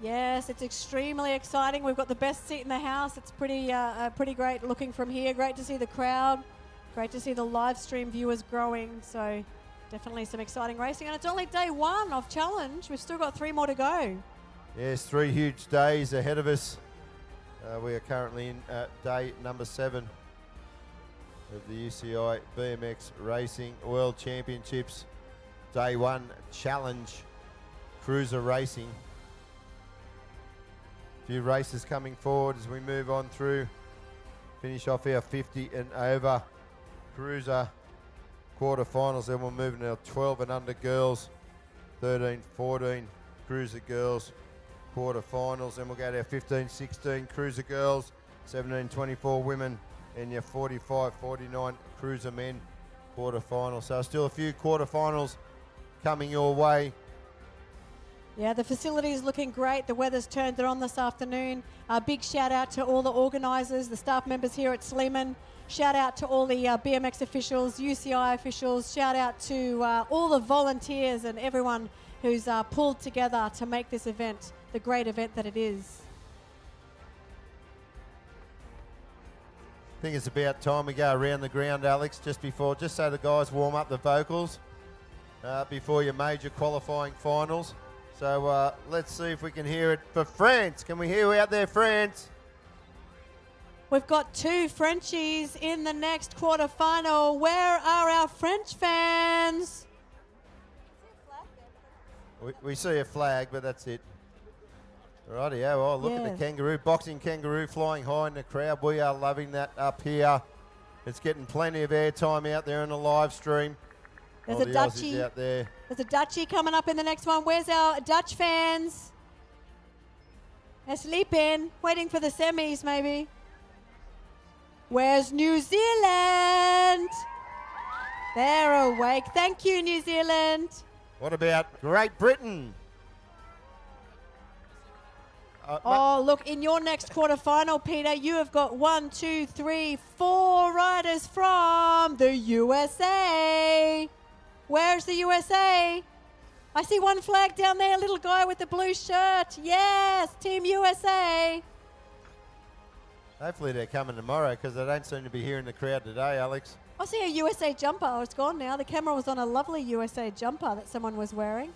[SPEAKER 1] Yes, it's extremely exciting. We've got the best seat in the house. It's pretty great looking from here. Great to see the crowd. Great to see the live stream viewers growing. So definitely some exciting racing. And it's only day one of Challenge. We've still got three more to go.
[SPEAKER 3] Yes, 3 huge days ahead of us. We are currently in day number 7 of the UCI BMX Racing World Championships. Day 1 Challenge Cruiser Racing. A few races coming forward as we move on through. Finish off our 50 and over cruiser quarterfinals. Then we'll move into our 12 and under girls. 13-14 cruiser girls quarterfinals. Then we'll go to our 15-16 cruiser girls. 17-24 women. And your 45-49 cruiser men quarterfinals. So still a few quarterfinals coming your way.
[SPEAKER 1] Yeah, the facility is looking great. The weather's turned it on this afternoon. A big shout out to all the organisers, the staff members here at Sleeman. Shout out to all the BMX officials, UCI officials. Shout out to all the volunteers and everyone who's pulled together to make this event the great event that it is.
[SPEAKER 3] I think it's about time we go around the ground, Alex, just so the guys warm up the vocals before your major qualifying finals. So let's see if we can hear it for France. Can we hear you out there, France?
[SPEAKER 1] We've got 2 Frenchies in the next quarterfinal. Where are our French fans?
[SPEAKER 3] We see a flag, but that's it. Rightio, oh, look at the kangaroo, boxing kangaroo flying high in the crowd. We are loving that up here. It's getting plenty of airtime out there in the live stream.
[SPEAKER 1] There's a Dutchie
[SPEAKER 3] out there.
[SPEAKER 1] There's a Dutchie coming up in the next one. Where's our Dutch fans? They're sleeping, waiting for the semis maybe. Where's New Zealand? They're awake. Thank you, New Zealand.
[SPEAKER 3] What about Great Britain?
[SPEAKER 1] Oh, look, in your next quarterfinal, Peter, you have got 1, 2, 3, 4 riders from the USA. Where's the USA? I see one flag down there, little guy with the blue shirt. Yes, Team USA.
[SPEAKER 3] Hopefully they're coming tomorrow because they don't seem to be here in the crowd today, Alex.
[SPEAKER 1] I see a USA jumper. Oh, it's gone now. The camera was on a lovely USA jumper that someone was wearing.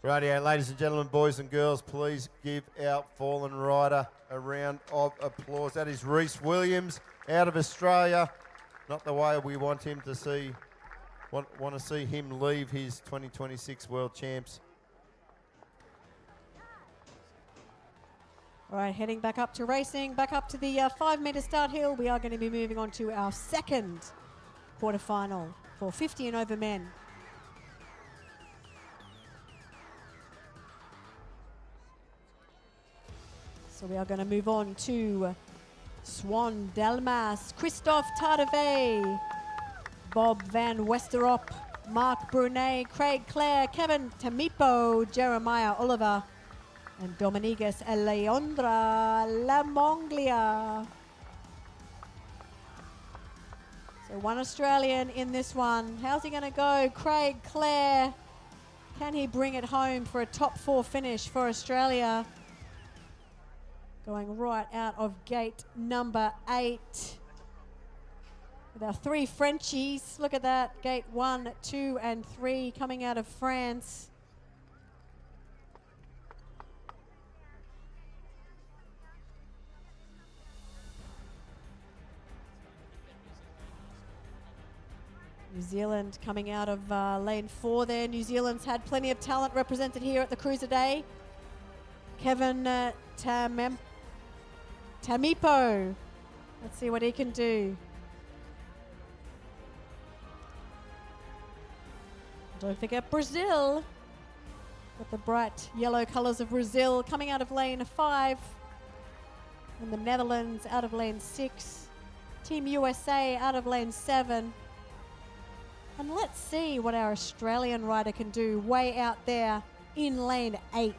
[SPEAKER 3] Rightio, ladies and gentlemen, boys and girls, please give our fallen rider a round of applause. That is Reece Williams out of Australia. Not the way we want him to see, want to see him leave his 2026 World Champs.
[SPEAKER 1] All right, heading back up to racing, back up to the 5-metre start hill. We are going to be moving on to our second quarterfinal for 50 and over men. So we are going to move on to Swan Delmas, Christophe Tardivet, Bob Van Westerop, Mark Brunet, Craig Clare, Kevin Tamipo, Jeremiah Oliver, and Dominiguez Leondra Lamonglia. So one Australian in this one. How's he going to go? Craig Clare. Can he bring it home for a top 4 finish for Australia? Going right out of gate number 8. With our 3 Frenchies. Look at that. Gate 1, 2, and 3 coming out of France. New Zealand coming out of lane 4 there. New Zealand's had plenty of talent represented here at the Cruiser Day. Kevin Tamipo. Let's see what he can do. Don't forget Brazil. Got the bright yellow colours of Brazil coming out of lane 5. And the Netherlands out of lane 6. Team USA out of lane 7. And let's see what our Australian rider can do way out there in lane 8.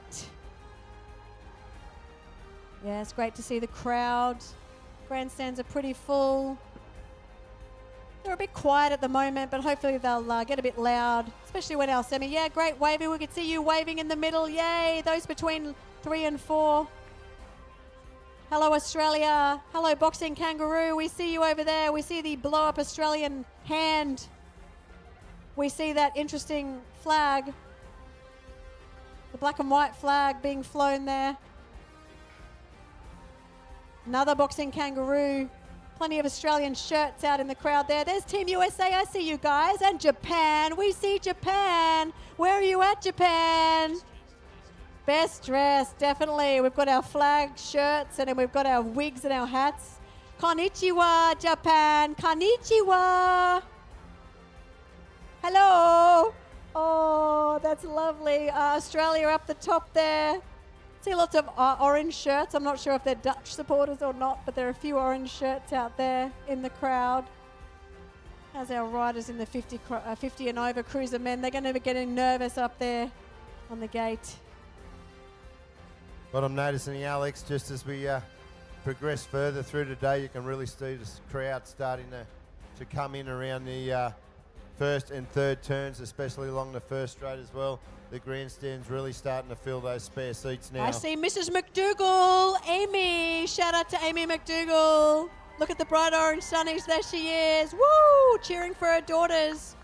[SPEAKER 1] Yeah, it's great to see the crowd. Grandstands are pretty full. They're a bit quiet at the moment, but hopefully they'll get a bit loud, especially when our semi. Yeah, great waving. We can see you waving in the middle. Yay, those between 3 and 4. Hello, Australia. Hello, Boxing Kangaroo. We see you over there. We see the blow-up Australian hand. We see that interesting flag, the black and white flag being flown there. Another Boxing Kangaroo. Plenty of Australian shirts out in the crowd there. There's Team USA. I see you guys. And Japan. We see Japan. Where are you at, Japan? Best dressed, definitely. We've got our flag shirts and then we've got our wigs and our hats. Konnichiwa, Japan. Konnichiwa. Hello. Oh, that's lovely. Australia up the top there. See lots of orange shirts. I'm not sure if they're Dutch supporters or not, but there are a few orange shirts out there in the crowd. As our riders in the 50 and over cruiser men, they're going to be getting nervous up there on the gate.
[SPEAKER 3] What I'm noticing, Alex, just as we progress further through today, you can really see this crowd starting to come in around the first and third turns, especially along the first straight as well. The grandstand's really starting to fill those spare seats now.
[SPEAKER 1] I see Mrs. McDougall, Amy. Shout out to Amy McDougall. Look at the bright orange sunnies. There she is. Woo! Cheering for her daughters.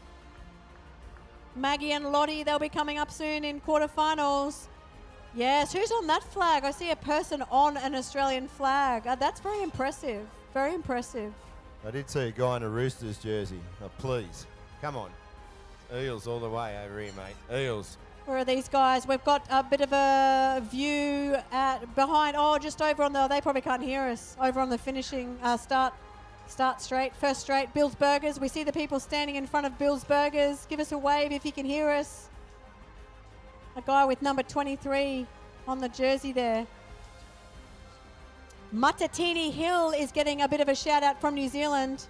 [SPEAKER 1] Maggie and Lottie, they'll be coming up soon in quarterfinals. Yes, who's on that flag? I see a person on an Australian flag. That's very impressive. Very impressive.
[SPEAKER 3] I did see a guy in a Roosters jersey. Oh, please. Come on. Eels all the way over here, mate. Eels.
[SPEAKER 1] Where are these guys? We've got a bit of a view at behind. Oh, just over on the. They probably can't hear us. Over on the finishing start straight, first straight. Bill's Burgers. We see the people standing in front of Bill's Burgers. Give us a wave if you can hear us. A guy with number 23 on the jersey there. Matatini Hill is getting a bit of a shout out from New Zealand.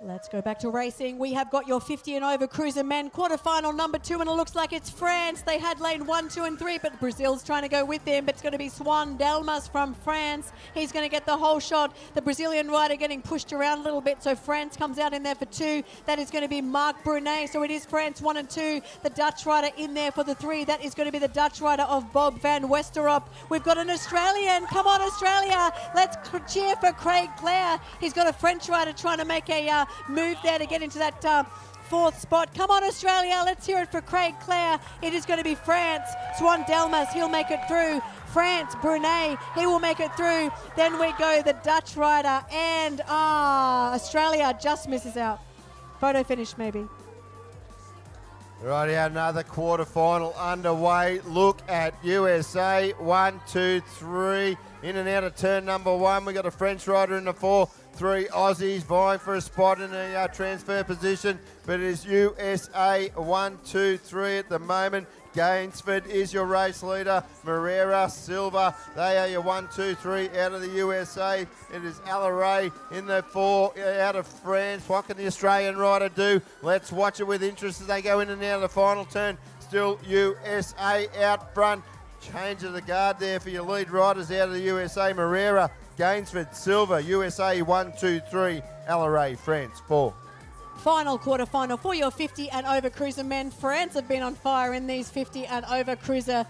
[SPEAKER 1] Let's go back to racing. We have got your 50 and over cruiser men quarterfinal number 2, and it looks like it's France. They had lane 1, 2 and 3, but Brazil's trying to go with them, but it's going to be Swan Delmas from France. He's going to get the whole shot. The Brazilian rider getting pushed around a little bit, so France comes out in there for 2. That is going to be Marc Brunet, so it is France 1 and 2. The Dutch rider in there for the 3. That is going to be the Dutch rider of Bob van Westerop. We've got an Australian. Come on, Australia. Let's cheer for Craig Clare. He's got a French rider trying to make a move there to get into that 4th spot. Come on, Australia. Let's hear it for Craig Clare. It is going to be France. Swan Delmas, he'll make it through. France, Brunet, he will make it through. Then we go the Dutch rider, and Australia just misses out. Photo finish, maybe.
[SPEAKER 3] Right, another quarterfinal underway. Look at USA. 1, 2, 3. In and out of turn number 1. We got a French rider in the 4. 3 Aussies vying for a spot in a transfer position, but it is USA 1, 2, 3 at the moment. Gainsford is your race leader. Moreira, Silva, they are your 1, 2, 3 out of the USA. It is Alaray in the 4 out of France. What can the Australian rider do? Let's watch it with interest as they go in and out of the final turn. Still USA out front. Change of the guard there for your lead riders out of the USA. Moreira, Gainsford, Silva, USA 1, 2, 3, Alaray, France 4.
[SPEAKER 1] Final quarterfinal for your 50 and over cruiser men. France have been on fire in these 50 and over cruiser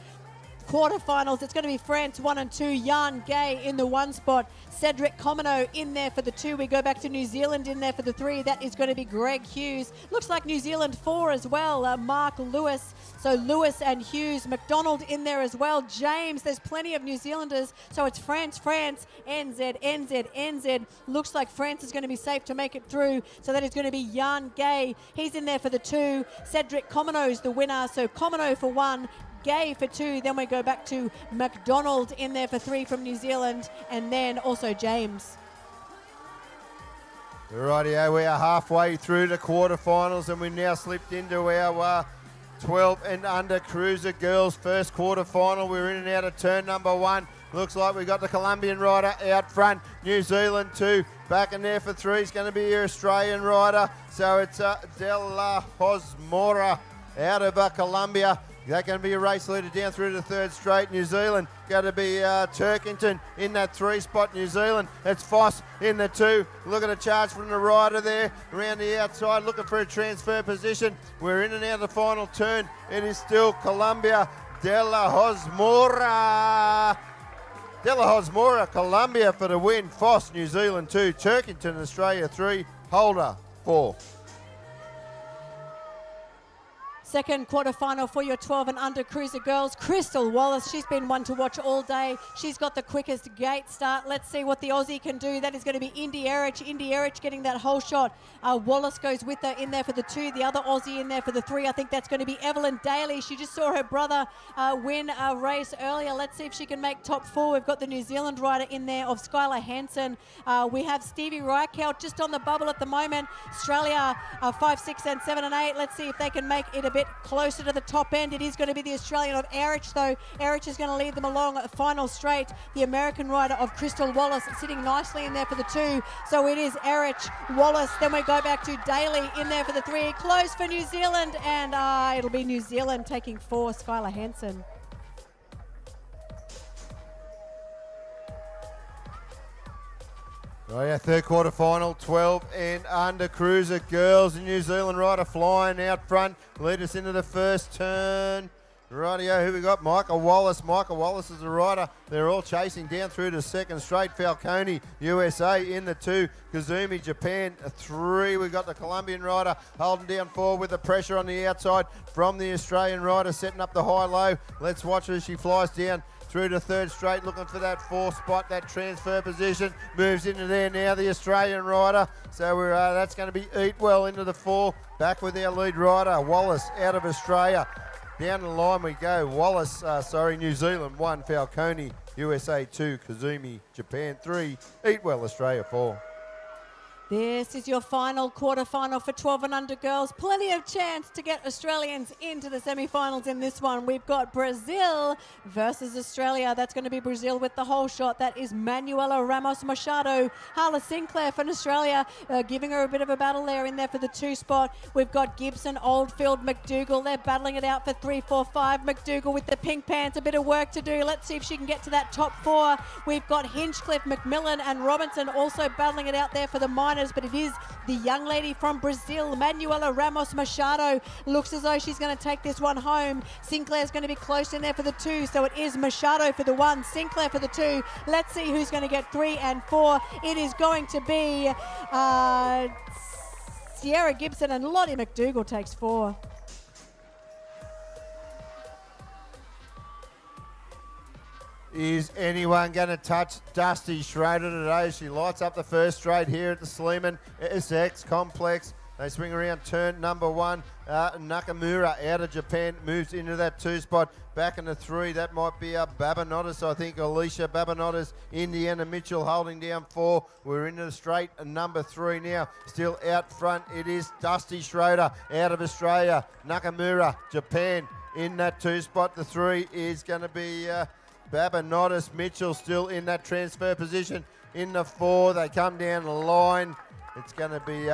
[SPEAKER 1] quarterfinals. It's going to be France 1 and 2. Jan Gay in the 1 spot. Cedric Comino in there for the 2. We go back to New Zealand in there for the 3. That is going to be Greg Hughes. Looks like New Zealand 4 as well. Mark Lewis. So Lewis and Hughes. McDonald in there as well. James. There's plenty of New Zealanders. So it's France, NZ, NZ, NZ. Looks like France is going to be safe to make it through. So that is going to be Jan Gay. He's in there for the 2. Cedric Comino is the winner. So Comino for 1. Gay for 2, then we go back to McDonald in there for 3 from New Zealand, and then also James.
[SPEAKER 3] Rightio, we are halfway through the quarterfinals, and we've now slipped into our 12 and under cruiser girls first quarterfinal. We're in and out of turn number 1. Looks like we've got the Colombian rider out front. New Zealand 2. Back in there for 3 is going to be your Australian rider. So it's De La Hosmora out of Colombia. They're going to be a race leader down through the 3rd straight. New Zealand going to be Turkington in that 3 spot. New Zealand, it's Foss in the 2. Look at a charge from the rider there around the outside, looking for a transfer position. We're in and out of the final turn. It is still Colombia. De La Hosmora, Colombia for the win. Foss, New Zealand 2. Turkington, Australia 3. Holder 4.
[SPEAKER 1] Second quarterfinal for your 12 and under cruiser girls. Crystal Wallace, she's been one to watch all day. She's got the quickest gate start. Let's see what the Aussie can do. That is going to be Indy Erich. Indy Erich getting that whole shot. Wallace goes with her in there for the 2. The other Aussie in there for the 3. I think that's going to be Evelyn Daly. She just saw her brother win a race earlier. Let's see if she can make top 4. We've got the New Zealand rider in there of Skylar Hansen. We have Stevie Reichelt just on the bubble at the moment. Australia 5, 6 and 7 and 8. Let's see if they can make it a bit closer to the top end. It is going to be the Australian of Erich, though. Erich is going to lead them along at the final straight. The American rider of Crystal Wallace sitting nicely in there for the 2. So it is Erich, Wallace. Then we go back to Daly in there for the 3. Close for New Zealand, and it'll be New Zealand taking 4. Skylar Hansen.
[SPEAKER 3] Oh yeah, third quarter final, 12 and under cruiser girls. The New Zealand rider flying out front, lead us into the first turn. Rightio, who we got? Michael Wallace. Michael Wallace is the rider. They're all chasing down through to second straight. Falcone, USA in the 2. Kazumi, Japan, 3. We got the Colombian rider holding down 4 with the pressure on the outside from the Australian rider, setting up the high-low. Let's watch her as she flies down through to third straight, looking for that 4 spot, that transfer position. Moves into there now, the Australian rider. So we're that's going to be Eatwell into the 4. Back with our lead rider, Wallace out of Australia. Down the line we go. Wallace, New Zealand 1, Falcone, USA 2, Kazumi, Japan 3, Eatwell, Australia 4.
[SPEAKER 1] This is your final quarterfinal for 12 and under girls. Plenty of chance to get Australians into the semi-finals in this one. We've got Brazil versus Australia. That's going to be Brazil with the whole shot. That is Manuela Ramos Machado. Harla Sinclair from Australia, giving her a bit of a battle there in there for the 2 spot. We've got Gibson, Oldfield, McDougall. They're battling it out for 3, 4, 5. McDougall with the pink pants, a bit of work to do. Let's see if she can get to that top 4. We've got Hinchcliffe, McMillan and Robinson also battling it out there for the minors. But it is the young lady from Brazil, Manuela Ramos Machado. Looks as though she's going to take this one home. Sinclair's going to be close in there for the 2, so it is Machado for the 1, Sinclair for the 2. Let's see who's going to get 3 and 4. It is going to be Sierra Gibson, and Lottie McDougall takes 4.
[SPEAKER 3] Is anyone going to touch Dusty Schrader today? She lights up the first straight here at the Sleeman SX Complex. They swing around turn number 1. Nakamura out of Japan moves into that 2 spot. Back in the 3. That might be Babinotis, I think. Alicia Babinotis. Indiana Mitchell holding down 4. We're into the straight number 3 now. Still out front. It is Dusty Schrader out of Australia. Nakamura, Japan in that 2 spot. The 3 is going to be Babinotis. Mitchell still in that transfer position. In the 4, they come down the line. It's going to be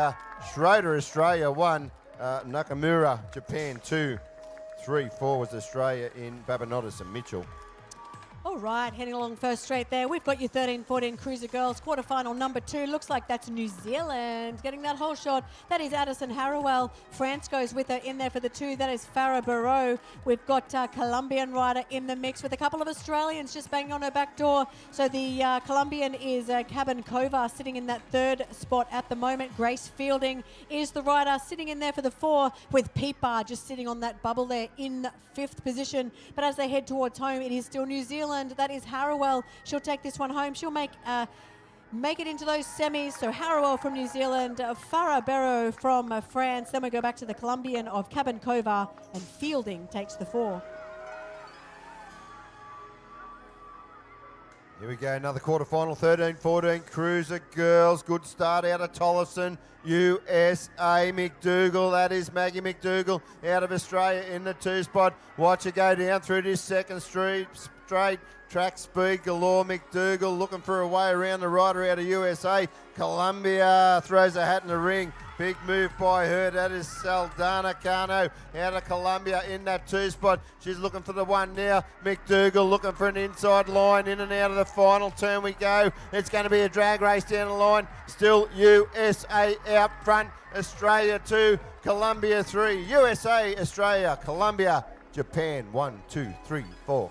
[SPEAKER 3] Schroeder, Australia 1, Nakamura, Japan 2, 3, 4 was Australia in Babinotis and Mitchell.
[SPEAKER 1] All right, heading along first straight there. We've got your 13-14 cruiser girls. Quarterfinal number 2. Looks like that's New Zealand getting that whole shot. That is Addison Harrowell. France goes with her in there for the 2. That is Farah Barreau. We've got Colombian rider in the mix with a couple of Australians just banging on her back door. So the Colombian is Cabin Kovar sitting in that 3rd spot at the moment. Grace Fielding is the rider sitting in there for the 4 with Peepa just sitting on that bubble there in 5th position. But as they head towards home, it is still New Zealand. That is Harrowell. She'll take this one home. She'll make it into those semis. So Harrowell from New Zealand, Farah Barreau from France. Then we go back to the Colombian of Cabin Kovar, and Fielding takes the 4.
[SPEAKER 3] Here we go, another quarterfinal, 13-14 cruiser girls. Good start out of Tollefson, USA. McDougall, that is Maggie McDougall out of Australia in the 2 spot. Watch her go down through this second straight. Track speed galore. McDougall looking for a way around the rider out of USA. Colombia throws a hat in the ring. Big move by her. That is Saldana Cano out of Colombia in that 2 spot. She's looking for the 1 now. McDougall looking for an inside line. In and out of the final turn we go. It's going to be a drag race down the line. Still USA out front. Australia 2, Colombia 3. USA, Australia, Colombia, Japan 1, 2, 3, 4.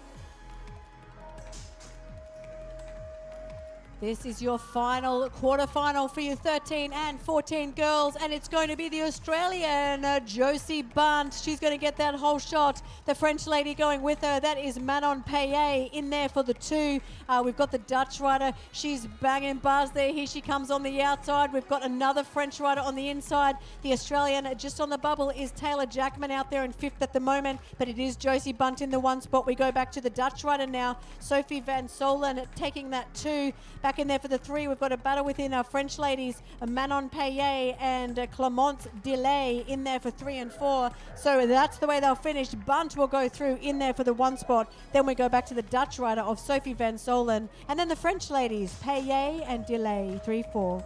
[SPEAKER 1] This is your final quarterfinal for your 13 and 14 girls, and it's going to be the Australian Josie Bunt. She's going to get that whole shot. The French lady going with her, that is Manon Payet in there for the 2. We've got the Dutch rider. She's banging bars there. Here she comes on the outside. We've got another French rider on the inside. The Australian just on the bubble is Taylor Jackman out there in 5th at the moment, but it is Josie Bunt in the 1 spot. We go back to the Dutch rider now. Sophie Van Solen taking that 2. Back in there for the 3, we've got a battle within our French ladies, Manon Payet and Clémence Delay in there for 3 and 4. So that's the way they'll finish. Bunt will go through in there for the 1 spot. Then we go back to the Dutch rider of Sophie Van Solen. And then the French ladies, Payet and Delay, 3-4.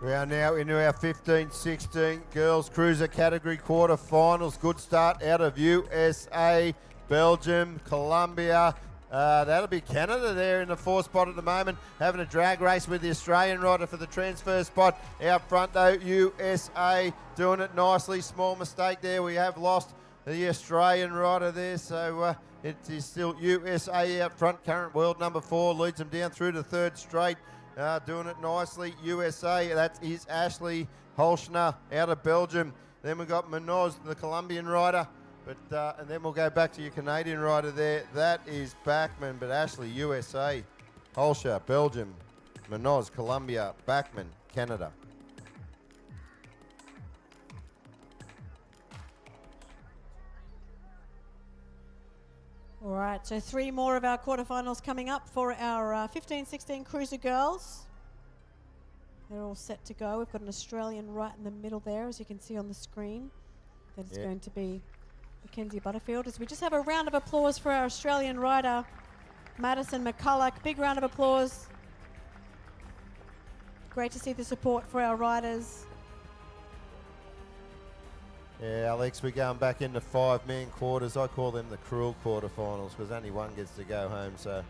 [SPEAKER 3] We are now into our 15-16 girls cruiser category quarterfinals. Good start out of USA, Belgium, Colombia. That'll be Canada there in the 4th spot at the moment, having a drag race with the Australian rider for the transfer spot. Out front though, USA doing it nicely. Small mistake there. We have lost the Australian rider there, so it is still USA out front. Current world number 4 leads them down through the 3rd straight. Doing it nicely. USA, that is Ashley Holschner out of Belgium. Then we've got Munoz, the Colombian rider. But and then we'll go back to your Canadian rider there. That is Bachman, but Ashley, USA. Holscher, Belgium. Munoz, Colombia. Bachman, Canada.
[SPEAKER 1] All right, so 3 more of our quarterfinals coming up for our 15-16 cruiser girls. They're all set to go. We've got an Australian right in the middle there, as you can see on the screen. That is going to be Mackenzie Butterfield. As we just have a round of applause for our Australian rider, Madison McCulloch. Big round of applause. Great to see the support for our riders.
[SPEAKER 3] Yeah, Alex, we're going back into 5-man quarters. I call them the cruel quarterfinals because only one gets to go home, so...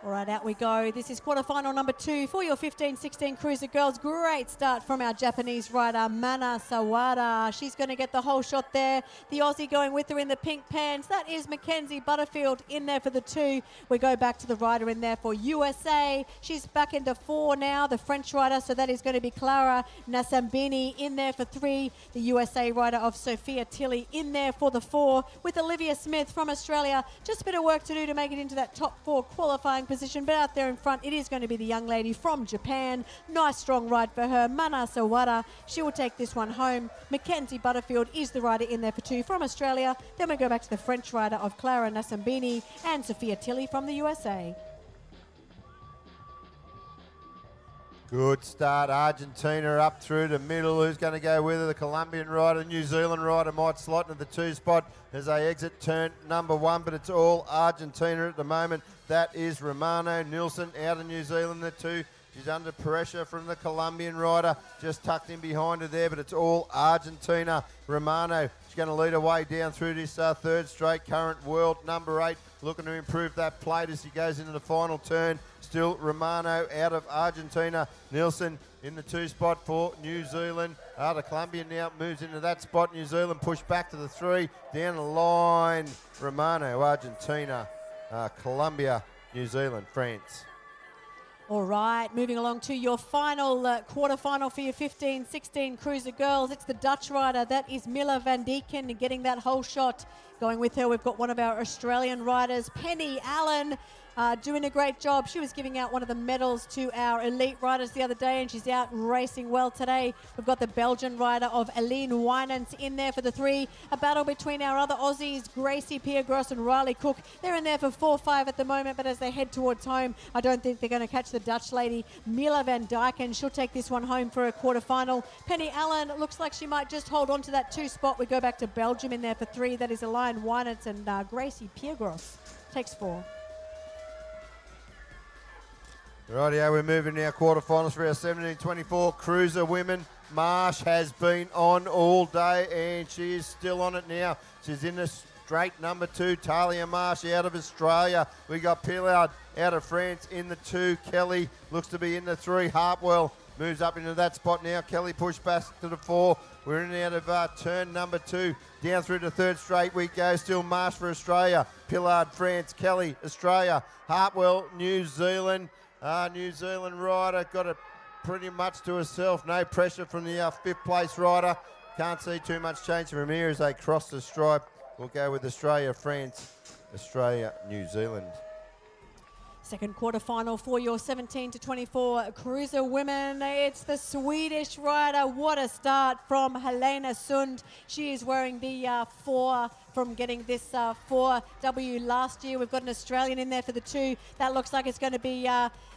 [SPEAKER 1] All right, out we go. This is quarterfinal number 2 for your 15-16 cruiser girls. Great start from our Japanese rider, Mana Sawada. She's going to get the whole shot there. The Aussie going with her in the pink pants. That is Mackenzie Butterfield in there for the 2. We go back to the rider in there for USA. She's back into 4 now, the French rider. So that is going to be Clara Nasambini in there for 3. The USA rider of Sophia Tilley in there for the 4. With Olivia Smith from Australia. Just a bit of work to do to make it into that top 4 qualifying position, but out there in front it is going to be the young lady from Japan. Nice strong ride for her, Mana Sawada. She will take this one home. Mackenzie Butterfield is the rider in there for 2 from Australia. Then we go back to the French rider of Clara Nasambini and Sophia Tilley from the USA.
[SPEAKER 3] Good start. Argentina up through the middle. Who's going to go with her? The Colombian rider, New Zealand rider might slot into the 2 spot as they exit turn number 1, but it's all Argentina at the moment. That is Romano Nilsson out of New Zealand, the 2. She's under pressure from the Colombian rider, just tucked in behind her there, but it's all Argentina. Romano, she's going to lead away down through this 3rd straight. Current world number 8, looking to improve that plate as he goes into the final turn. Still Romano out of Argentina. Nilsson in the 2 spot for New Zealand. The Colombian now moves into that spot. New Zealand push back to the 3. Down the line, Romano, Argentina, Colombia, New Zealand, France.
[SPEAKER 1] All right, moving along to your final quarterfinal for your 15-16 cruiser girls. It's the Dutch rider. That is Milla van Dieken getting that whole shot. Going with her, we've got one of our Australian riders, Penny Allen, doing a great job. She was giving out one of the medals to our elite riders the other day, and she's out racing well today. We've got the Belgian rider of Aline Winans in there for the 3. A battle between our other Aussies, Gracie Piergross and Riley Cook. They're in there for 4-5 at the moment, but as they head towards home, I don't think they're going to catch the Dutch lady, Milla van Dieken. She'll take this one home for a quarterfinal. Penny Allen looks like she might just hold on to that 2 spot. We go back to Belgium in there for 3. That is Aline Winans and Gracie Piergross takes 4.
[SPEAKER 3] Rightio, we're moving now quarterfinals for our 17-24 cruiser women. Marsh has been on all day and she is still on it now. She's in the straight number 2, Talia Marsh out of Australia. We got Pillard out of France in the 2. Kelly looks to be in the 3. Hartwell moves up into that spot now. Kelly pushed back to the 4. We're in and out of turn number 2. Down through to third straight we go. Still Marsh for Australia. Pillard, France. Kelly, Australia. Hartwell, New Zealand. New Zealand rider got it pretty much to herself. No pressure from the 5th place rider. Can't see too much change from here as they cross the stripe. We'll go with Australia, France, Australia, New Zealand.
[SPEAKER 1] Second quarter final for your 17 to 24 cruiser women. It's the Swedish rider. What a start from Helena Sund. She is wearing the 4 from getting this 4W last year. We've got an Australian in there for the 2. That looks like it's going to be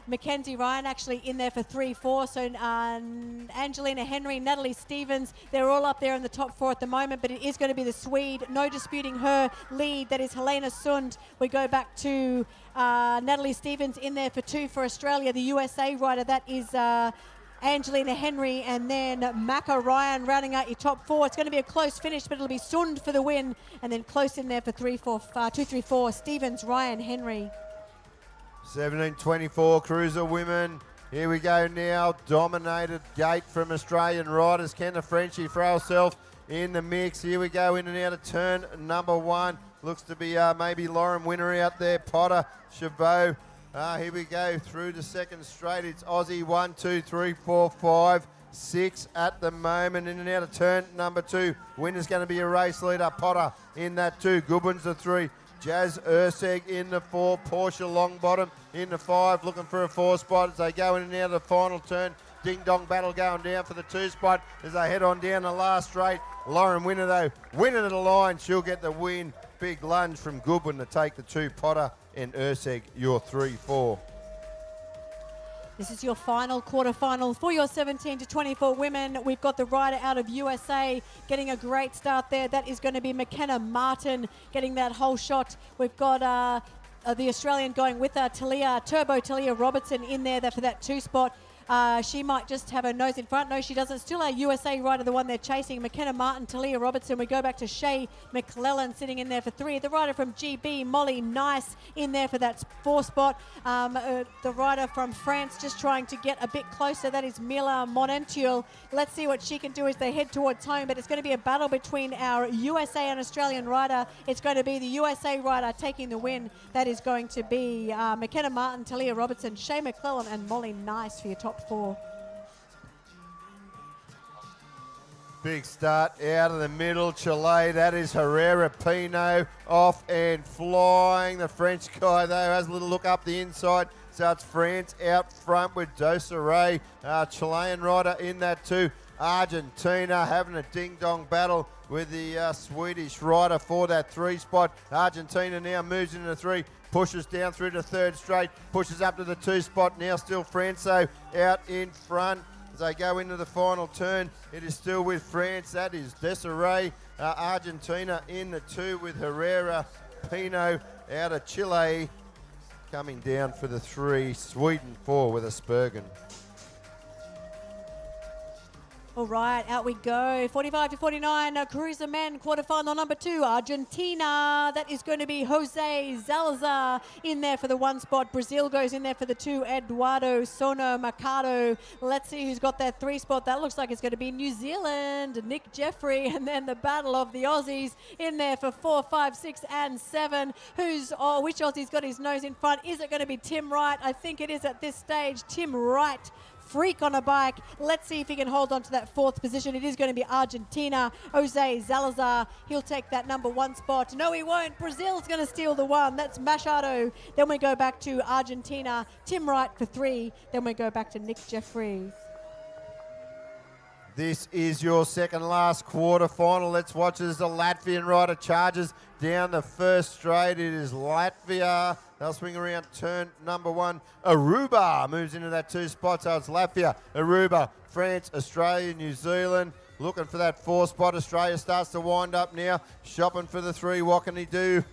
[SPEAKER 1] Mackenzie Ryan actually in there for 3-4. So Angelina Henry, Natalie Stevens, they're all up there in the top 4 at the moment, but it is going to be the Swede. No disputing her lead. That is Helena Sund. We go back to Natalie Stevens in there for 2 for Australia. The USA rider, that is Angelina Henry, and then Macca Ryan rounding out your top 4. It's going to be a close finish, but it'll be Sund for the win, and then close in there for 2-3-4, Stevens, Ryan, Henry.
[SPEAKER 3] 17-24 cruiser women. Here we go now. Dominated gate from Australian riders. Can the Frenchie throw herself in the mix? Here we go in and out of turn number 1. Looks to be maybe Lauren Winner out there. Potter, Chabot. Here we go through the second straight. It's Aussie 1, 2, 3, 4, 5, 6 at the moment. In and out of turn number 2. Winner's going to be a race leader. Potter in that 2. Goodwin's the 3. Jazz Urseg in the 4. Portia Longbottom in the 5. Looking for a 4 spot as they go in and out of the final turn. Ding dong battle going down for the 2 spot as they head on down the last straight. Lauren Winner though, winning at the line. She'll get the win. Big lunge from Goodwin to take the 2. Potter and Urseg, your 3-4.
[SPEAKER 1] This is your final quarterfinal for your 17 to 24 women. We've got the rider out of USA getting a great start there. That is going to be McKenna Martin getting that whole shot. We've got the Australian going with Turbo Talia Robertson in there for that 2 spot. She might just have her nose in front. No, she doesn't. Still our USA rider, the one they're chasing. McKenna Martin, Talia Robertson. We go back to Shay McClellan sitting in there for 3. The rider from GB, Molly Nice, in there for that 4 spot. The rider from France just trying to get a bit closer. That is Mila Monentiel. Let's see what she can do as they head towards home. But it's going to be a battle between our USA and Australian rider. It's going to be the USA rider taking the win. That is going to be McKenna Martin, Talia Robertson, Shay McClellan, and Molly Nice for your top 4.
[SPEAKER 3] Big start out of the middle. Chile, that is Herrera Pino off and flying. The French guy, though, has a little look up the inside. So it's France out front with Dosseret, Chilean rider in that 2. Argentina having a ding-dong battle with the Swedish rider for that 3 spot. Argentina now moves into the 3. Pushes down through the third straight, pushes up to the 2 spot. Now still Franco out in front as they go into the final turn. It is still with France. That is Desiree. Argentina in the 2 with Herrera Pino out of Chile. Coming down for the 3. Sweden 4 with a Spurgeon.
[SPEAKER 1] All right, out we go. 45 to 49, cruiser men, quarterfinal number 2, Argentina. That is going to be Jose Zalazar in there for the 1 spot. Brazil goes in there for the 2, Eduardo Sono Mercado. Let's see who's got that 3 spot. That looks like it's going to be New Zealand, Nick Jeffrey, and then the battle of the Aussies in there for 4, 5, 6, and 7. Which Aussie's got his nose in front? Is it going to be Tim Wright? I think it is at this stage. Tim Wright. Freak on a bike. Let's see if he can hold on to that 4th position. It is going to be Argentina. Jose Zalazar. He'll take that number 1 spot. No, he won't. Brazil's going to steal the 1. That's Machado. Then we go back to Argentina. Tim Wright for 3. Then we go back to Nick Jeffrey.
[SPEAKER 3] This is your second last quarter final. Let's watch as the Latvian rider charges down the first straight. It is Latvia. They'll swing around turn number 1. Aruba moves into that 2 spot. So it's Latvia, Aruba, France, Australia, New Zealand. Looking for that 4 spot. Australia starts to wind up now. Shopping for the 3. What can he do?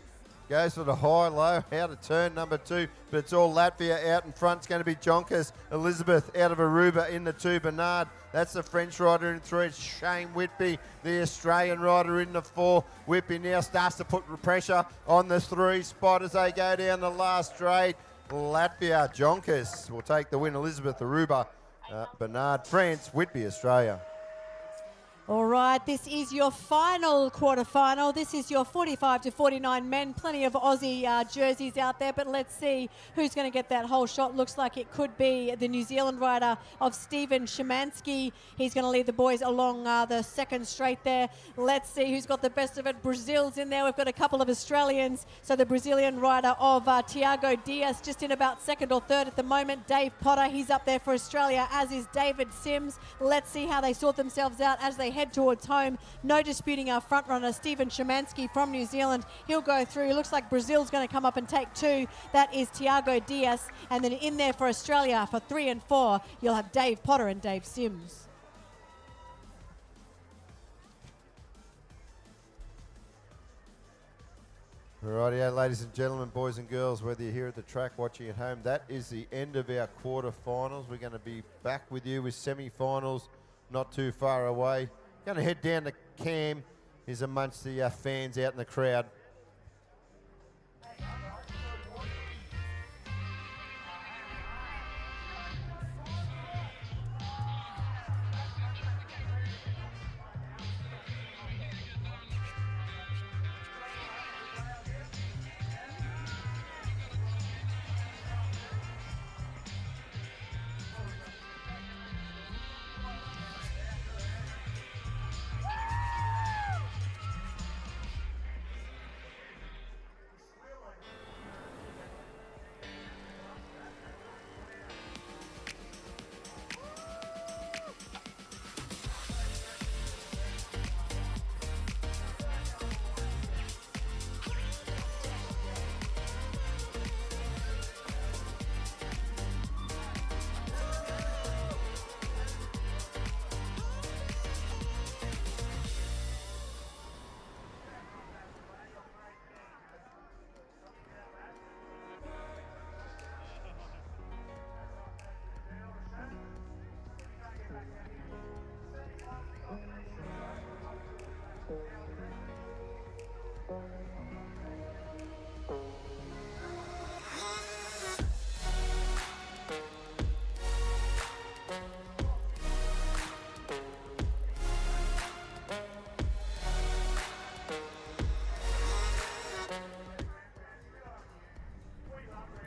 [SPEAKER 3] Goes for the high-low out of turn number 2, but it's all Latvia out in front. It's going to be Jonkers. Elizabeth out of Aruba in the 2. Bernard, that's the French rider in 3. It's Shane Whitby, the Australian rider in the 4. Whitby now starts to put pressure on the 3 spot as they go down the last straight. Latvia, Jonkers will take the win. Elizabeth Aruba Bernard, France, Whitby, Australia.
[SPEAKER 1] All right, this is your final quarterfinal. This is your 45 to 49 men. Plenty of Aussie jerseys out there, but let's see who's going to get that whole shot. Looks like it could be the New Zealand rider of Stephen Szymanski. He's going to lead the boys along the second straight there. Let's see who's got the best of it. Brazil's in there. We've got a couple of Australians. So the Brazilian rider of Tiago Diaz just in about second or third at the moment. Dave Potter, he's up there for Australia, as is David Sims. Let's see how they sort themselves out as they head towards home. No disputing our front runner, Stephen Szymanski from New Zealand. He'll go through. Looks like Brazil's going to come up and take two. That is Tiago Diaz. And then in there for Australia for 3 and 4, you'll have Dave Potter and Dave Sims.
[SPEAKER 3] Rightio, ladies and gentlemen, boys and girls, whether you're here at the track watching at home, that is the end of our quarterfinals. We're going to be back with you with semi-finals not too far away. Going to head down to Cam. He's amongst the fans out in the crowd.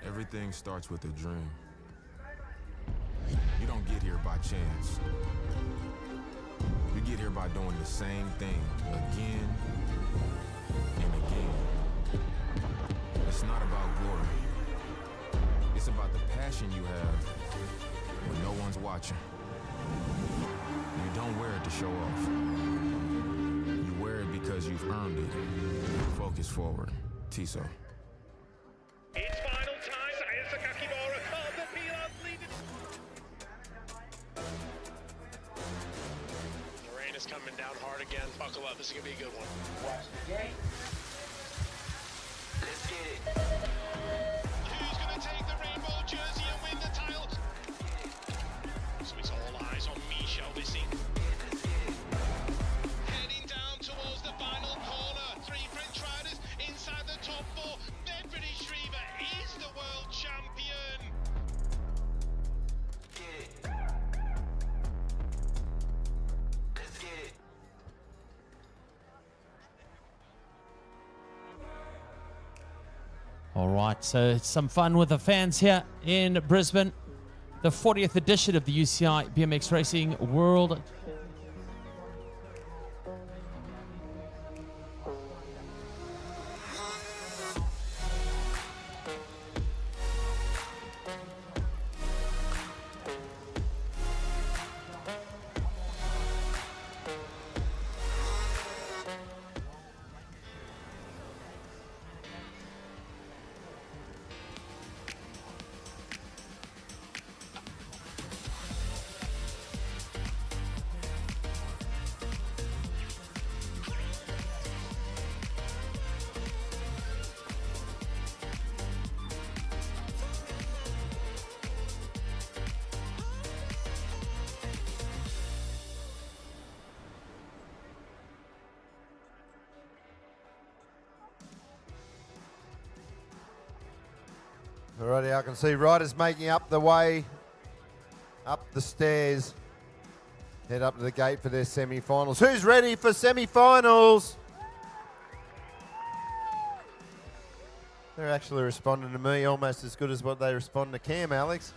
[SPEAKER 6] Everything starts with a dream. You don't get here by chance. You get here by doing the same thing again and again. It's not about glory. It's about the passion you have when no one's watching. You don't wear it to show off. You wear it because you've earned it. Focus forward. Tiso.
[SPEAKER 4] It's final time. Sakakibara. Oh, the Pilar leading. The rain is coming down hard again. Buckle up. This is going to be a good one. Watch the gate. Let's get it. Who's going to take the rainbow jersey and win the title? So it's all eyes on Michel Bissing. Heading down towards the final corner. 3 French riders inside the top 4. Bedford Shriver is the world champion. Get it. Let's get it.
[SPEAKER 5] All right, so it's some fun with the fans here in Brisbane. The 40th edition of the UCI BMX Racing World.
[SPEAKER 3] Alrighty, I can see riders making up the way up the stairs. Head up to the gate for their semi-finals. Who's ready for semi-finals? They're actually responding to me almost as good as what they respond to Cam, Alex.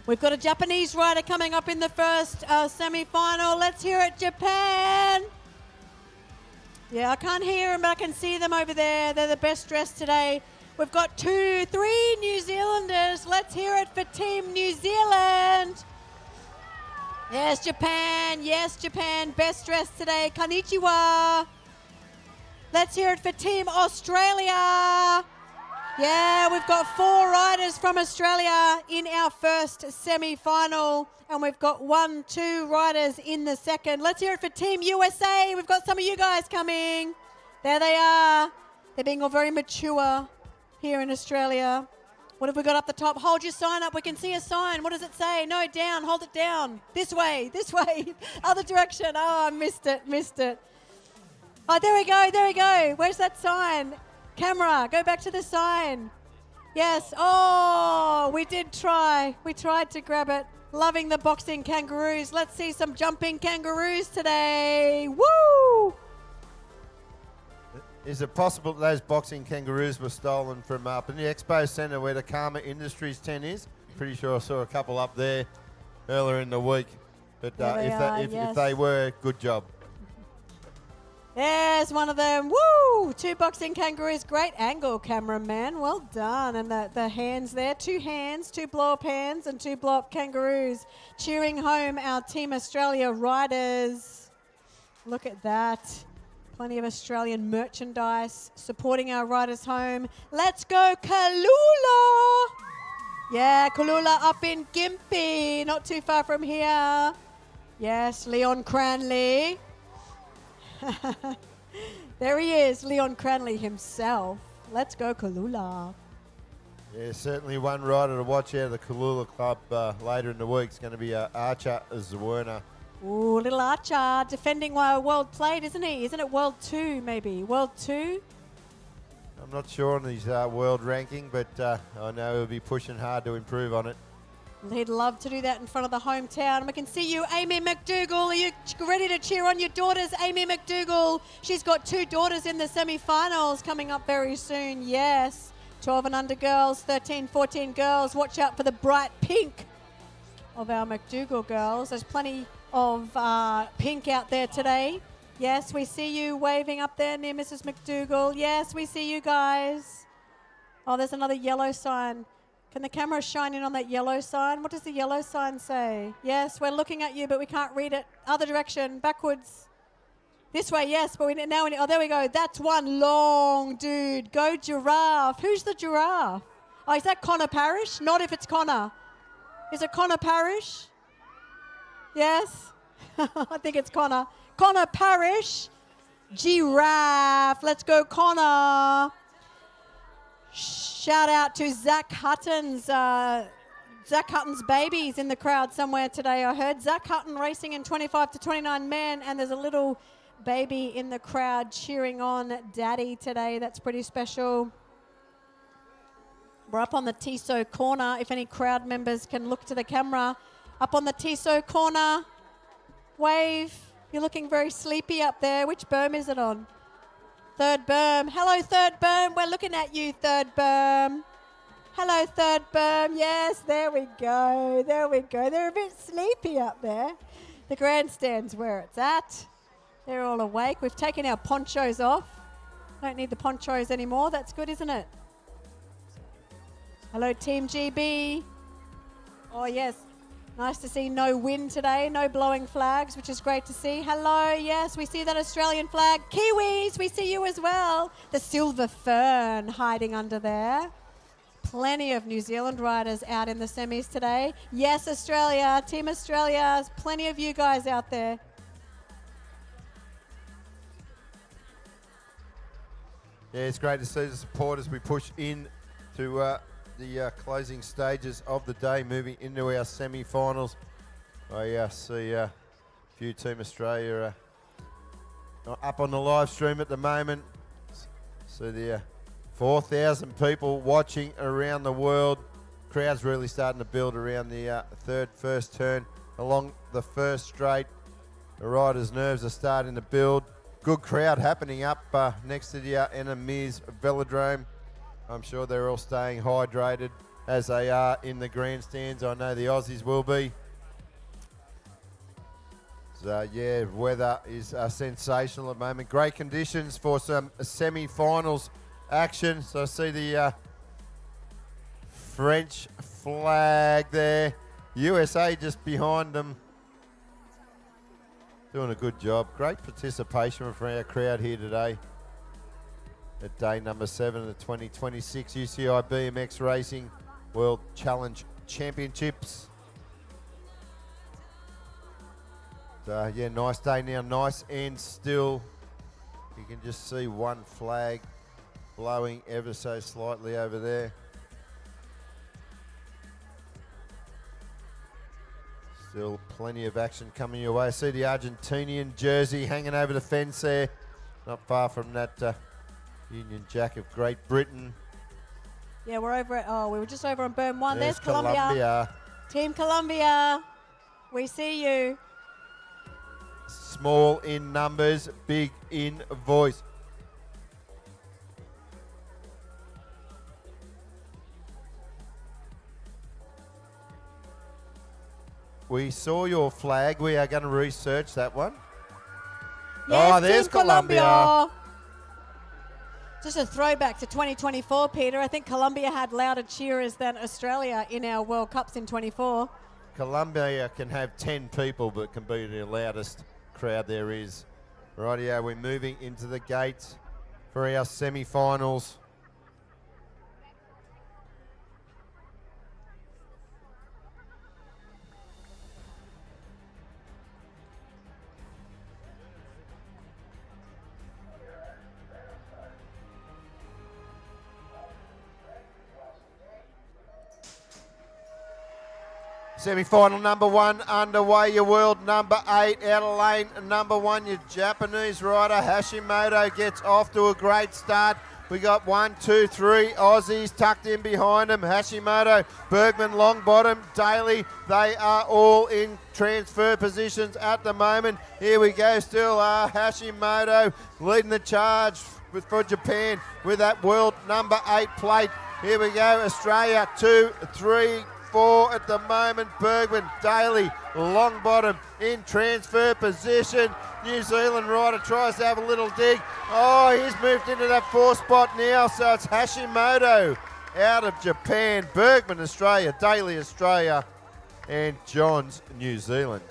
[SPEAKER 1] We've got a Japanese rider coming up in the first semi-final. Let's hear it, Japan. Yeah, I can't hear them, but I can see them over there. They're the best dressed today. We've got 3 New Zealanders. Let's hear it for Team New Zealand. Yes, Japan. Yes, Japan. Best dressed today. Konnichiwa. Let's hear it for Team Australia. Yeah, we've got 4 riders from Australia in our first semi-final, and we've got 2 riders in the second. Let's hear it for Team USA. We've got some of you guys coming. There they are. They're being all very mature here in Australia. What have we got up the top? Hold your sign up. We can see a sign. What does it say? No, down. Hold it down. This way. Other direction. Oh, I missed it. Oh, there we go. Where's that sign? Camera, go back to the sign. Yes. Oh, we did try. We tried to grab it. Loving the boxing kangaroos. Let's see some jumping kangaroos today. Woo!
[SPEAKER 3] Is it possible that those boxing kangaroos were stolen from up in the Expo Centre where the Karma Industries tent is? Pretty sure I saw a couple up there earlier in the week. But if they were, good job.
[SPEAKER 1] There's one of them. Woo! 2 boxing kangaroos. Great angle, cameraman. Well done. And the hands there. 2 hands, 2 blow-up hands, and 2 blow-up kangaroos. Cheering home our Team Australia riders. Look at that. Plenty of Australian merchandise supporting our riders home. Let's go, Kalula! Yeah, Kalula up in Gympie. Not too far from here. Yes, Leon Cranley. There he is, Leon Cranley himself. Let's go, Kalula.
[SPEAKER 3] Yeah, certainly one rider to watch out of the Kalula Club later in the week is going to be Archer Zwerner.
[SPEAKER 1] Ooh, little Archer defending World Plate, isn't he? Isn't it World 2 maybe? World 2?
[SPEAKER 3] I'm not sure on his world ranking, but I know he'll be pushing hard to improve on it.
[SPEAKER 1] He'd love to do that in front of the hometown. And we can see you, Amy McDougall. Are you ready to cheer on your daughters, Amy McDougall? She's got 2 daughters in the semi-finals coming up very soon. Yes, 12 and under girls, 13, 14 girls. Watch out for the bright pink of our McDougall girls. There's plenty of pink out there today. Yes, we see you waving up there near Mrs. McDougall. Yes, we see you guys. Oh, there's another yellow sign. Can the camera shine in on that yellow sign? What does the yellow sign say? Yes, we're looking at you, but we can't read it. Other direction, backwards. This way, yes, but oh, there we go. That's one long dude. Go giraffe. Who's the giraffe? Oh, is that Connor Parrish? Not if it's Connor. Is it Connor Parrish? Yes? I think it's Connor. Connor Parrish. Giraffe. Let's go, Connor. Shout out to Zach Hutton's babies in the crowd somewhere today. I heard Zach Hutton racing in 25 to 29 men, and there's a little baby in the crowd cheering on Daddy today. That's pretty special. We're up on the Tissot corner. If any crowd members can look to the camera. Up on the Tissot corner. Wave. You're looking very sleepy up there. Which berm is it on? Third berm. Hello, third berm. We're looking at you, third berm. Hello, third berm. Yes, there we go. There we go. They're a bit sleepy up there. The grandstand's where it's at. They're all awake. We've taken our ponchos off. Don't need the ponchos anymore. That's good, isn't it? Hello, Team GB. Oh, yes. Nice to see no wind today, no blowing flags, which is great to see. Hello, yes, we see that Australian flag. Kiwis, we see you as well. The silver fern hiding under there. Plenty of New Zealand riders out in the semis today. Yes, Australia, Team Australia, plenty of you guys out there.
[SPEAKER 3] Yeah, it's great to see the support as we push in to the closing stages of the day, moving into our semi-finals. I see a few Team Australia up on the live stream at the moment. See the 4,000 people watching around the world. Crowd's really starting to build around the first turn along the first straight. The riders' nerves are starting to build. Good crowd happening up next to the Enemies Velodrome. I'm sure they're all staying hydrated as they are in the grandstands. I know the Aussies will be. So yeah, weather is sensational at the moment. Great conditions for some semi-finals action. So I see the French flag there. USA just behind them. Doing a good job. Great participation from our crowd here today at day number 7 of the 2026 UCI BMX Racing World Challenge Championships. So yeah, nice day now, nice and still. You can just see one flag blowing ever so slightly over there. Still plenty of action coming your way. I see the Argentinian jersey hanging over the fence there. Not far from that Union Jack of Great Britain.
[SPEAKER 1] Yeah, we're over at, we were just over on Berm 1.
[SPEAKER 3] There's
[SPEAKER 1] There's Colombia. Team Colombia, we see you.
[SPEAKER 3] Small in numbers, big in voice. We saw your flag. We are going to research that one.
[SPEAKER 1] Yes,
[SPEAKER 3] oh, there's
[SPEAKER 1] Team
[SPEAKER 3] Colombia.
[SPEAKER 1] Just a throwback to 2024, Peter. I think Colombia had louder cheerers than Australia in our World Cups in 24.
[SPEAKER 3] Colombia can have 10 people, but can be the loudest crowd there is. Rightio, we're moving into the gates for our semi-finals. Semi-final number 1 underway. Your world number 8 out of lane number 1. Your Japanese rider Hashimoto gets off to a great start. We got 1, 2, 3 Aussies tucked in behind him. Hashimoto, Bergman, Longbottom, Daly. They are all in transfer positions at the moment. Here we go. Still Hashimoto leading the charge for Japan with that world number 8 plate. Here we go. Australia 2, 3, 4 at the moment. Bergman, Daly, Longbottom in transfer position. New Zealand rider tries to have a little dig. Oh, he's moved into that 4 spot now, so it's Hashimoto out of Japan. Bergman, Australia, Daly, Australia, and Johns, New Zealand.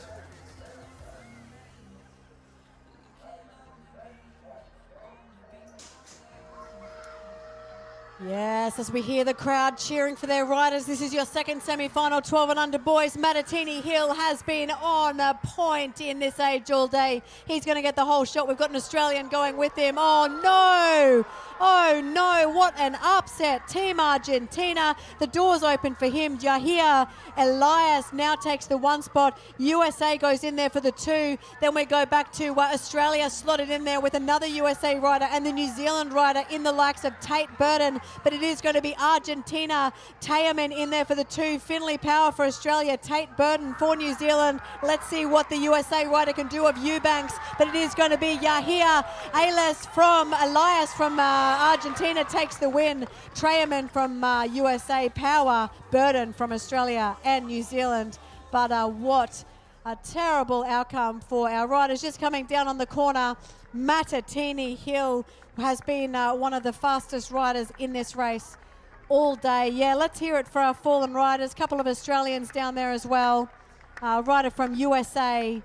[SPEAKER 1] Yes, as we hear the crowd cheering for their riders, this is your second semi-final, 12 and under boys. Matatini Hill has been on a point in this age all day. He's going to get the whole shot. We've got an Australian going with him. Oh no! Oh no, what an upset. Team Argentina, the door's open for him. Yahia Elias now takes the 1 spot. USA goes in there for the 2. Then we go back to Australia slotted in there with another USA rider and the New Zealand rider in the likes of Tate Burton. But it is going to be Argentina. Tayaman in there for the 2. Finley Power for Australia. Tate Burton for New Zealand. Let's see what the USA rider can do of Eubanks. But it is going to be Yahia Elias from Argentina takes the win. Trayaman from USA, Power, Burton from Australia and New Zealand. But what a terrible outcome for our riders. Just coming down on the corner, Matatini Hill has been one of the fastest riders in this race all day. Yeah, let's hear it for our fallen riders. Couple of Australians down there as well. Rider from USA.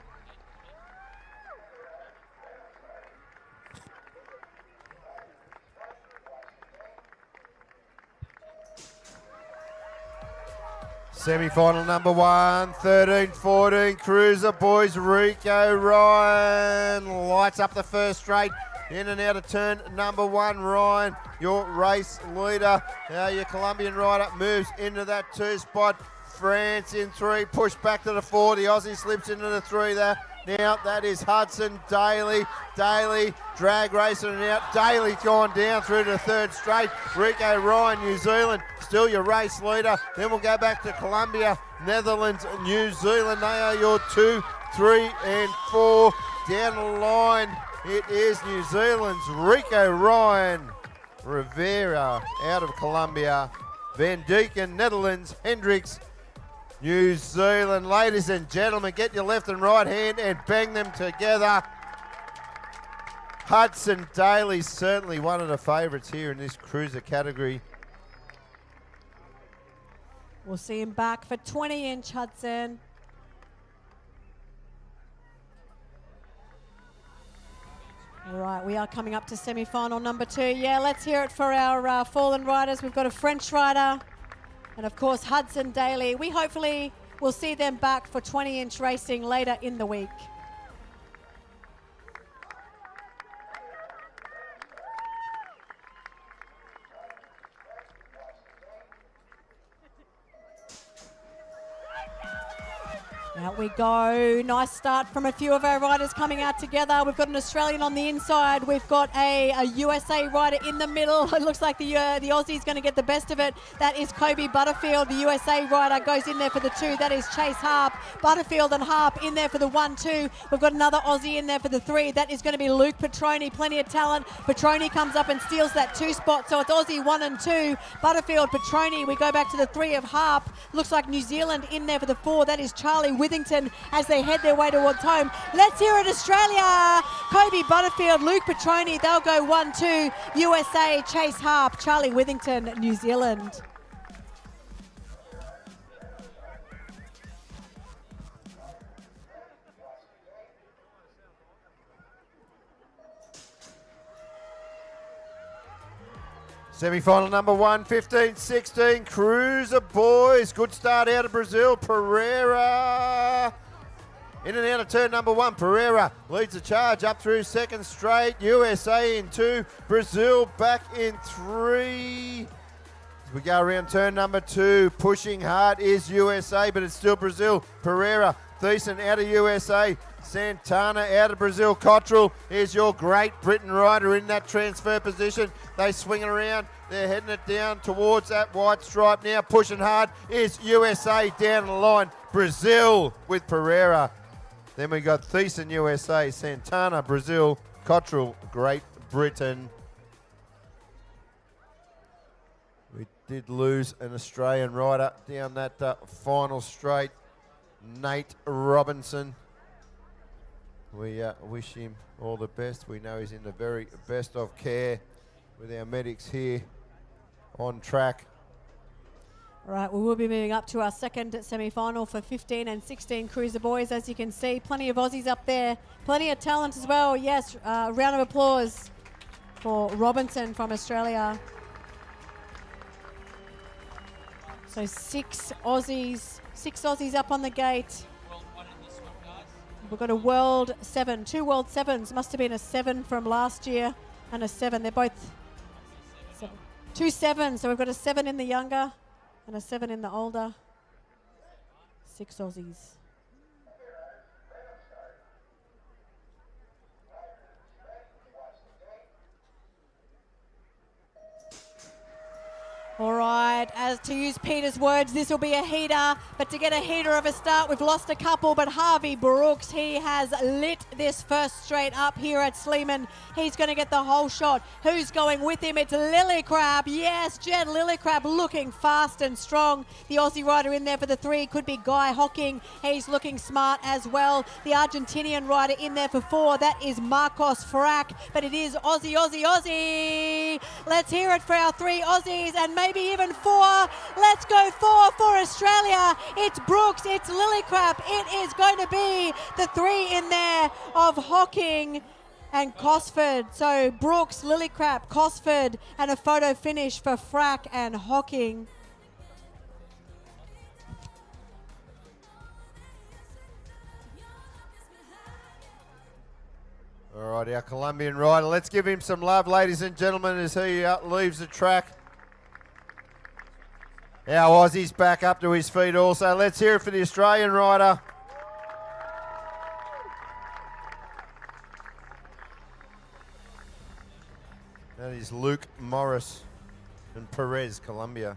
[SPEAKER 3] Semi-final number 1, 13-14 Cruiser boys. Rico Ryan lights up the first straight. In and out of turn number 1, Ryan, your race leader. Your Colombian rider moves into that 2 spot. France in 3, push back to the 4. The Aussie slips into the 3 there. Now that is Hudson Daly. Daly drag racing and out. Daly's gone down through to third straight. Rico Ryan, New Zealand, still your race leader. Then we'll go back to Colombia, Netherlands, New Zealand. They are your 2, 3 and 4. Down the line, it is New Zealand's Rico Ryan. Rivera out of Colombia. Van Deeken, Netherlands. Hendricks, New Zealand. Ladies and gentlemen, get your left and right hand and bang them together. Hudson Daly, certainly one of the favourites here in this cruiser category.
[SPEAKER 1] We'll see him back for 20-inch Hudson. All right, we are coming up to semi-final number 2. Yeah, let's hear it for our fallen riders. We've got a French rider and, of course, Hudson Daly. We hopefully will see them back for 20-inch racing later in the week. Out we go. Nice start from a few of our riders coming out together. We've got an Australian on the inside. We've got a USA rider in the middle. It looks like the Aussie's going to get the best of it. That is Kobe Butterfield. The USA rider goes in there for the 2. That is Chase Harp. Butterfield and Harp in there for the 1-2. We've got another Aussie in there for the 3. That is going to be Luke Petroni. Plenty of talent. Petroni comes up and steals that 2 spot. So it's Aussie 1 and 2. Butterfield, Petroni. We go back to the 3 of Harp. Looks like New Zealand in there for the 4. That is Charlie Withington as they head their way towards home. Let's hear it, Australia. Kobe Butterfield, Luke Petroni, they'll go 1-2. USA, Chase Harp, Charlie Withington, New Zealand.
[SPEAKER 3] Semi-final number 1, 15-16, Cruiser Boys. Good start out of Brazil. Pereira in and out of turn number 1. Pereira leads the charge up through second straight. USA in 2. Brazil back in 3. As we go around turn number 2, pushing hard is USA, but it's still Brazil. Pereira, Thiessen out of USA. Santana out of Brazil. Cottrell is your Great Britain rider in that transfer position. They swing it around. They're heading it down towards that white stripe now. Pushing hard is USA down the line. Brazil with Pereira. Then we got Thiessen, USA. Santana, Brazil. Cottrell, Great Britain. We did lose an Australian rider down that final straight. Nate Robinson. We wish him all the best. We know he's in the very best of care with our medics here on track.
[SPEAKER 1] All right, we will be moving up to our second semi-final for 15 and 16 Cruiser Boys. As you can see, plenty of Aussies up there. Plenty of talent as well. Yes, round of applause for Robinson from Australia. So 6 Aussies up on the gate. We've got a World 7, 2 World 7s. Must have been a 7 from last year and a 7. They're both 2 7s. So we've got a 7 in the younger and a 7 in the older. 6 Aussies. All right, as to use Peter's words, this will be a heater, but to get a heater of a start, we've lost a couple, but Harvey Brooks, he has lit this first straight up here at Sleeman. He's going to get the whole shot. Who's going with him? It's Lillicrap. Yes, Jed Lillicrap looking fast and strong. The Aussie rider in there for the 3 could be Guy Hocking. He's looking smart as well. The Argentinian rider in there for 4, that is Marcos Frack, but it is Aussie, Aussie, Aussie. Let's hear it for our 3 Aussies and maybe even 4. Let's go 4 for Australia. It's Brooks, it's Lillicrap. It is going to be the 3 in there of Hocking and Cosford. So Brooks, Lillicrap, Cosford, and a photo finish for Frack and Hocking.
[SPEAKER 3] All right, our Colombian rider. Let's give him some love, ladies and gentlemen, as he leaves the track. Our Aussie's back up to his feet also. Let's hear it for the Australian rider. That is Luke Morris and Perez, Colombia.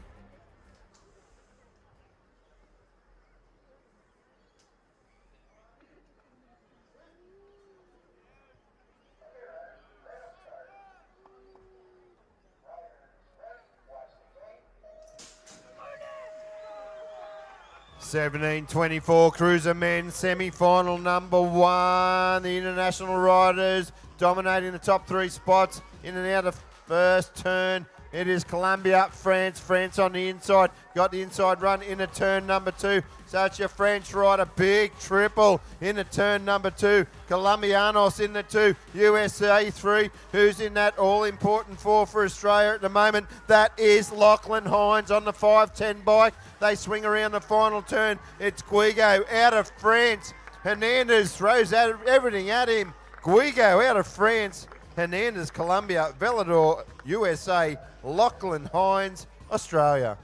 [SPEAKER 3] (17:24) Cruiser men semi-final number 1. The international riders dominating the top 3 spots in and out of first turn. It is Colombia, France. France on the inside. Got the inside run into turn number 2. So it's your French rider. Big triple into turn number 2. Colombianos in the 2. USA 3. Who's in that all-important 4 for Australia at the moment? That is Lachlan Hines on the 5:10 bike. They swing around the final turn. It's Guigo out of France. Hernandez throws everything at him. Guigo out of France. Hernandez, Colombia. Velador, USA. Lachlan Hines, Australia.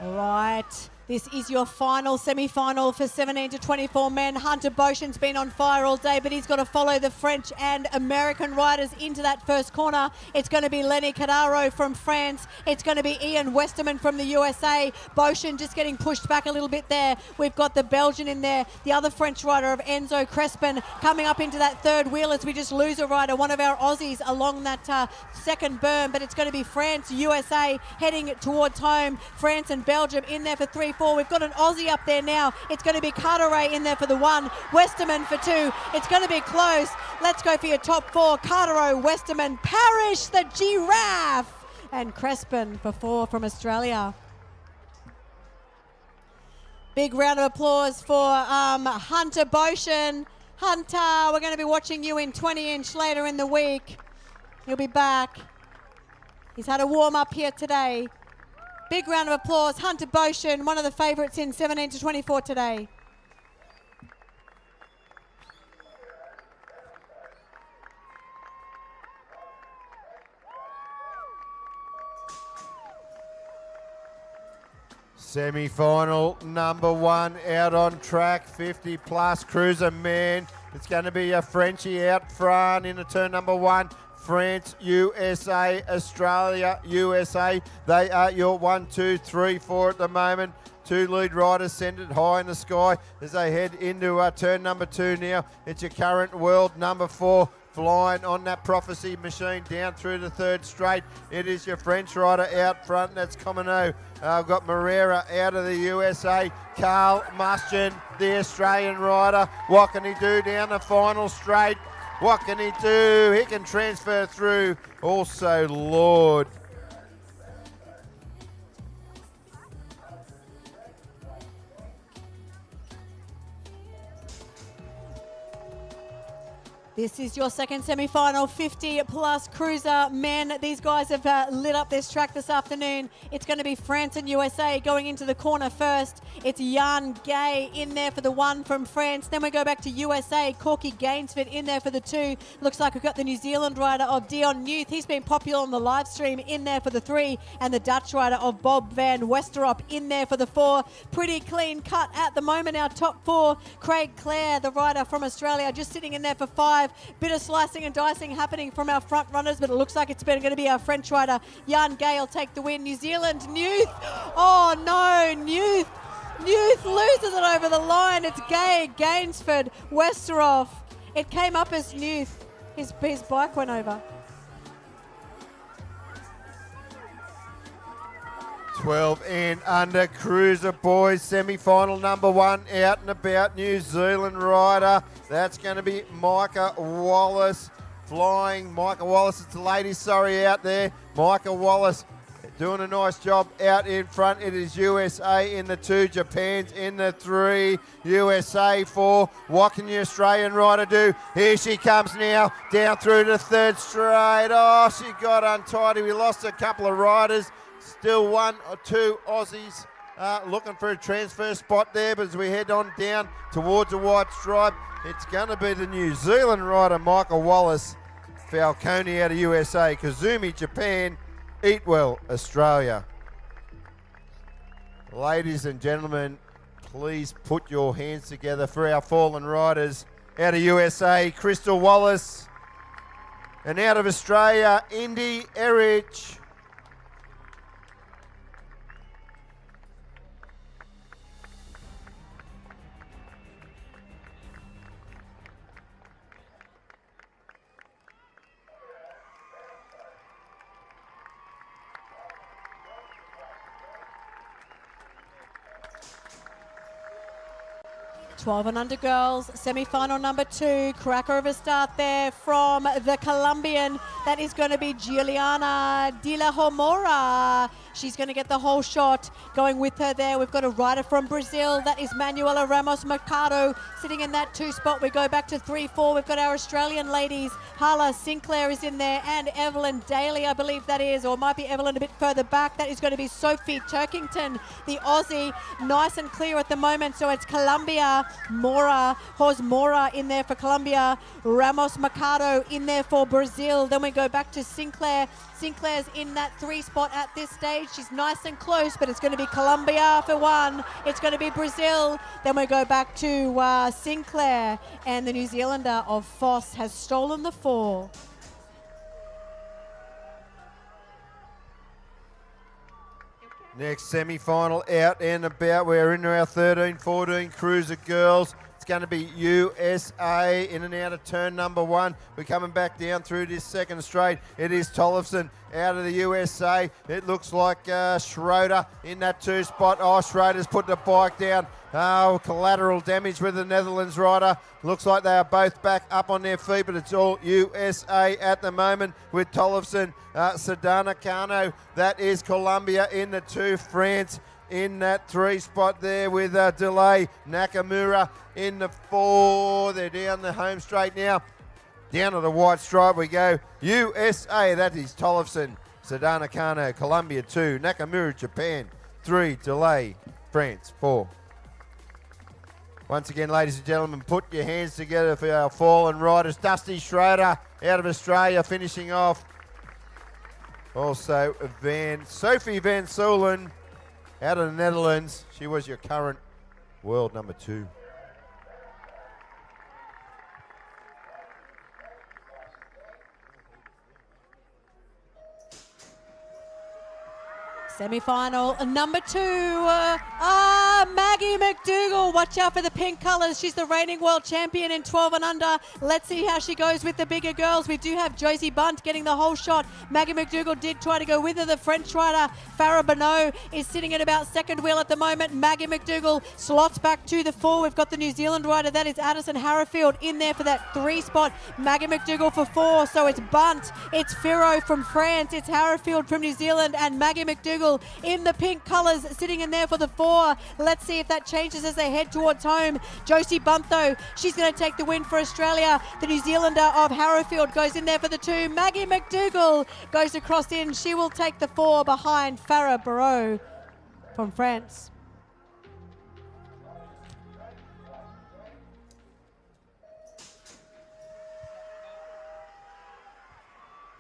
[SPEAKER 1] All right. This is your final semi-final for 17 to 24 men. Hunter Boshan's been on fire all day, but he's got to follow the French and American riders into that first corner. It's going to be Lenny Cadaro from France. It's going to be Ian Westerman from the USA. Boshan just getting pushed back a little bit there. We've got the Belgian in there, the other French rider of Enzo Crespin coming up into that third wheel as we just lose a rider, one of our Aussies along that second berm, but it's going to be France, USA heading towards home. France and Belgium in there for 3-4. We've got an Aussie up there now. It's going to be Carteret in there for the 1, Westerman for 2. It's going to be close. Let's go for your top 4. Carteret, Westerman, Parrish, the Giraffe, and Crespin for 4 from Australia. Big round of applause for Hunter Boshan. Hunter, we're going to be watching you in 20-inch later in the week. You'll be back. He's had a warm-up here today. Big round of applause. Hunter Boshan, one of the favourites in 17 to 24 today.
[SPEAKER 3] Semi-final number 1 out on track, 50 plus cruiser man. It's going to be a Frenchie out front into turn number 1. France, USA, Australia, USA. They are your 1, 2, 3, 4 at the moment. 2 lead riders send it high in the sky as they head into turn number 2 now. It's your current world number 4 flying on that prophecy machine down through the third straight. It is your French rider out front. That's Comino. I've got Moreira out of the USA. Carl Mustian, the Australian rider. What can he do down the final straight? What can he do? He can transfer through. Also, Lord.
[SPEAKER 1] This is your second semi-final, 50-plus cruiser men. These guys have lit up this track this afternoon. It's going to be France and USA going into the corner first. It's Jan Gay in there for the 1 from France. Then we go back to USA. Corky Gainsford in there for the 2. Looks like we've got the New Zealand rider of Dion Newth. He's been popular on the live stream in there for the 3. And the Dutch rider of Bob van Westerop in there for the 4. Pretty clean cut at the moment, our top 4. Craig Clare, the rider from Australia, just sitting in there for 5. Bit of slicing and dicing happening from our front runners, but it looks like it's going to be our French rider. Jan Gay will take the win. New Zealand, Newth. Oh no, Newth loses it over the line. It's Gay, Gainsford, Westerhoff. It came up as Newth. His bike went over.
[SPEAKER 3] 12 and under cruiser boys, semi-final number 1 out and about. New Zealand rider, that's going to be Micah Wallace flying. Micah Wallace, it's the ladies, sorry, out there. Micah Wallace doing a nice job out in front. It is USA in the 2, Japan's in the 3, USA 4. What can the Australian rider do? Here she comes now, down through the third straight. Oh, she got untidy. We lost a couple of riders. Still 1 or 2 Aussies looking for a transfer spot there, but as we head on down towards the white stripe, it's going to be the New Zealand rider, Michael Wallace. Falcone out of USA, Kazumi, Japan, Eatwell, Australia. Ladies and gentlemen, please put your hands together for our fallen riders. Out of USA, Crystal Wallace. And out of Australia, Indy Erich.
[SPEAKER 1] Twelve and under girls, semi-final number 2. Cracker of a start there from the Colombian. That is going to be Giuliana De La Homora. She's going to get the whole shot. Going with her there, we've got a rider from Brazil. That is Manuela Ramos Mercado sitting in that 2 spot. We go back to 3-4. We've got our Australian ladies. Hala Sinclair is in there and Evelyn Daly, I believe that is, or it might be Evelyn a bit further back. That is going to be Sophie Turkington, the Aussie. Nice and clear at the moment. So it's Colombia, Mora, Hos Mora in there for Colombia, Ramos Mercado in there for Brazil. Then we go back to Sinclair. Sinclair's in that 3 spot at this stage. She's nice and close, but it's going to be Colombia for 1. It's going to be Brazil. Then we go back to Sinclair, and the New Zealander of Foss has stolen the 4.
[SPEAKER 3] Next semi-final out and about. We're into our 13-14 cruiser girls. It's going to be USA in and out of turn number 1. We're coming back down through this second straight. It is Tollefson out of the USA. It looks like Schroeder in that 2 spot. Oh, Schroeder's put the bike down. Oh, collateral damage with the Netherlands rider. Looks like they are both back up on their feet, but it's all USA at the moment with Tollefson, Sedana Cano. That is Colombia in the 2. France in that 3 spot there with Delay. Nakamura in the 4. They're down the home straight now. Down to the white stripe we go. USA, that is Tollefson, Sedana Cano, Colombia 2. Nakamura, Japan 3. Delay, France 4. Once again, ladies and gentlemen, put your hands together for our fallen riders. Dusty Schroeder out of Australia finishing off. Also, Sophie Van Soelen out of the Netherlands. She was your current world number 2.
[SPEAKER 1] Semi-final number 2. Maggie McDougall. Watch out for the pink colours. She's the reigning world champion in 12 and under. Let's see how she goes with the bigger girls. We do have Josie Bunt getting the whole shot. Maggie McDougall did try to go with her. The French rider, Farah Bonneau, is sitting at about second wheel at the moment. Maggie McDougall slots back to the 4. We've got the New Zealand rider. That is Addison Harrowfield in there for that 3 spot. Maggie McDougall for 4. So it's Bunt, it's Firo from France, it's Harrowfield from New Zealand, and Maggie McDougall in the pink colours sitting in there for the 4. Let's see if that changes as they head towards home. Josie Bunt, though, she's going to take the win for Australia. The New Zealander of Harrowfield goes in there for the 2. Maggie McDougall goes across in. She will take the 4 behind Farah Barreau from France.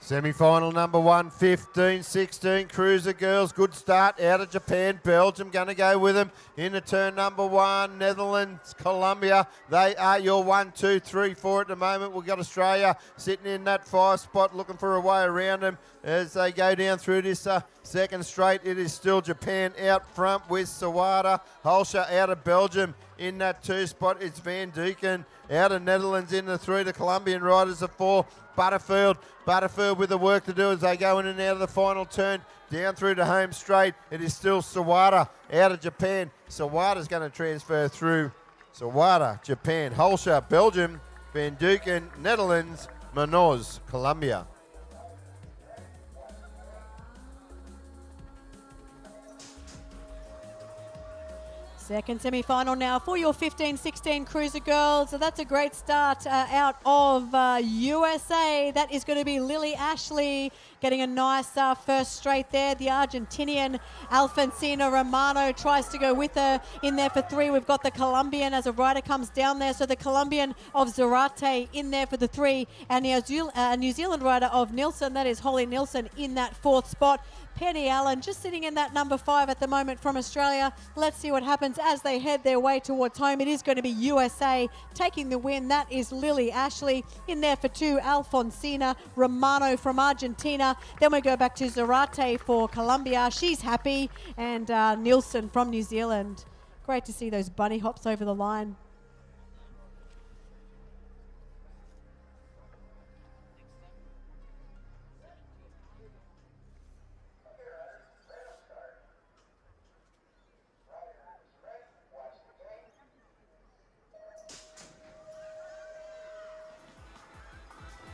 [SPEAKER 3] Semi-final number 1, 15-16 cruiser girls. Good start out of Japan. Belgium going to go with them in the turn number 1. Netherlands, Colombia. They are your 1, 2, 3, 4 at the moment. We've got Australia sitting in that 5 spot looking for a way around them as they go down through this second straight. It is still Japan out front with Sawada. Holscher out of Belgium in that 2 spot. It's Van Duken out of Netherlands in the 3. The Colombian riders are 4. Butterfield with the work to do as they go in and out of the final turn. Down through the home straight. It is still Sawada out of Japan. Sawada's going to transfer through. Sawada, Japan. Holscher, Belgium. Van Duken, Netherlands. Munoz, Colombia.
[SPEAKER 1] Second semi-final now for your 15-16 cruiser girls. So that's a great start out of USA. That is going to be Lily Ashley, getting a nice first straight there. The Argentinian Alfonsina Romano tries to go with her in there for 3. We've got the Colombian as a rider comes down there. So the Colombian of Zarate in there for the 3, and the New Zealand rider of Nilsson, that is Holly Nilsson, in that 4th spot. Penny Allen just sitting in that number 5 at the moment from Australia. Let's see what happens as they head their way towards home. It is going to be USA taking the win. That is Lily Ashley in there for 2. Alfonsina Romano from Argentina. Then we go back to Zarate for Colombia. She's happy. And Nilsson from New Zealand. Great to see those bunny hops over the line.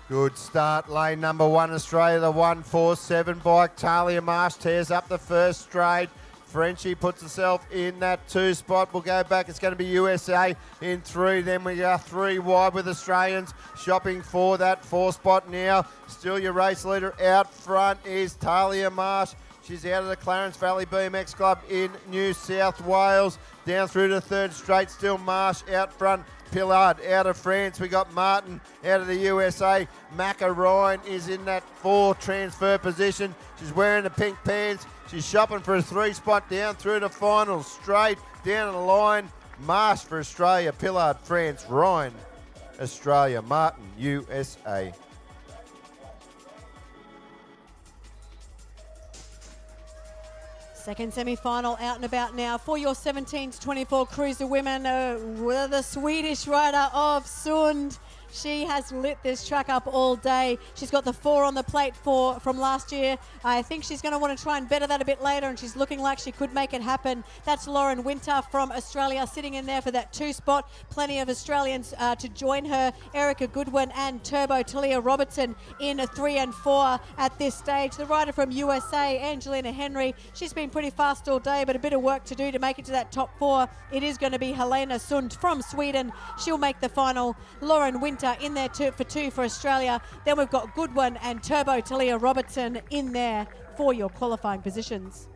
[SPEAKER 3] Good start, lane number 1, Australia, the 147 bike. Talia Marsh tears up the first straight. Frenchie puts herself in that 2 spot. We'll go back. It's going to be USA in 3. Then we are 3 wide with Australians shopping for that 4 spot now. Still your race leader out front is Talia Marsh. She's out of the Clarence Valley BMX Club in New South Wales. Down through to 3rd straight, still Marsh out front. Pillard out of France. We got Martin out of the USA. Macarine is in that 4 transfer position. She's wearing the pink pants. She's shopping for a 3 spot down through the finals. Straight down the line. Marsh for Australia. Pillard, France. Ryan, Australia. Martin, USA.
[SPEAKER 1] Second semi-final out and about now for your 17 to 24 cruiser women. The Swedish rider of Sund. She has lit this track up all day. She's got the 4 on the plate from last year. I think she's going to want to try and better that a bit later, and she's looking like she could make it happen. That's Lauren Winter from Australia sitting in there for that 2 spot. Plenty of Australians to join her. Erica Goodwin and Turbo Talia Robertson in a 3 and 4 at this stage. The rider from USA, Angelina Henry, she's been pretty fast all day, but a bit of work to do to make it to that top 4. It is going to be Helena Sund from Sweden. She'll make the final. Lauren Winter in there for 2 for Australia. Then we've got Goodwin and Turbo Talia Robertson in there for your qualifying positions.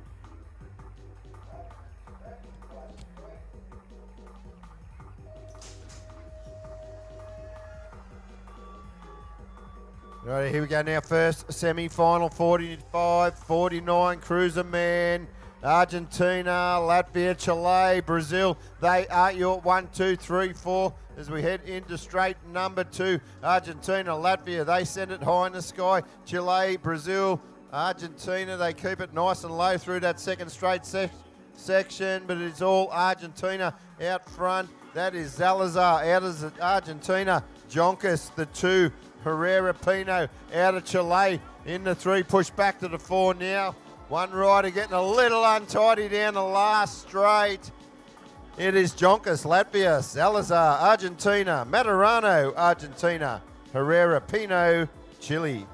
[SPEAKER 3] Right, here we go now. First semi-final, 45-49, cruiser man. Argentina, Latvia, Chile, Brazil. They are your 1, 2, 3, 4 as we head into straight number 2. Argentina, Latvia, they send it high in the sky. Chile, Brazil, Argentina, they keep it nice and low through that second straight section, but it's all Argentina out front. That is Zalazar out of Argentina. Joncas, the 2. Herrera Pino out of Chile in the 3. Push back to the 4 now. One rider getting a little untidy down the last straight. It is Joncas, Latvia, Salazar, Argentina, Maturano, Argentina, Herrera Pino, Chile.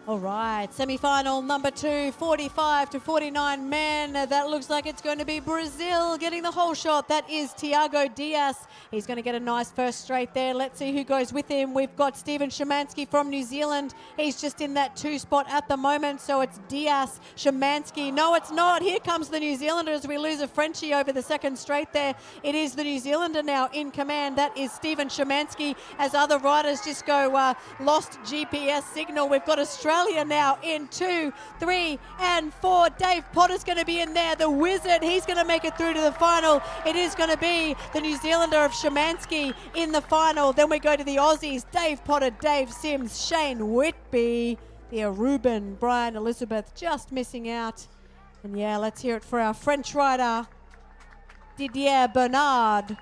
[SPEAKER 1] All right, semi-final number 2, 45-49 men. That looks like it's going to be Brazil getting the whole shot. That is Tiago Diaz. He's going to get a nice first straight there. Let's see who goes with him. We've got Stephen Szymanski from New Zealand. He's just in that 2 spot at the moment, so it's Diaz, Szymanski. No, it's not. Here comes the New Zealander as we lose a Frenchie over the second straight there. It is the New Zealander now in command. That is Stephen Szymanski as other riders just go lost GPS signal. We've got Australia now in 2, 3 and 4. Dave Potter's going to be in there, the wizard. He's going to make it through to the final. It is going to be the New Zealander of Szymanski in the final. Then we go to the Aussies, Dave Potter, Dave Sims, Shane Whitby, the Aruban, Brian Elizabeth just missing out. And yeah, let's hear it for our French rider, Didier Bernard.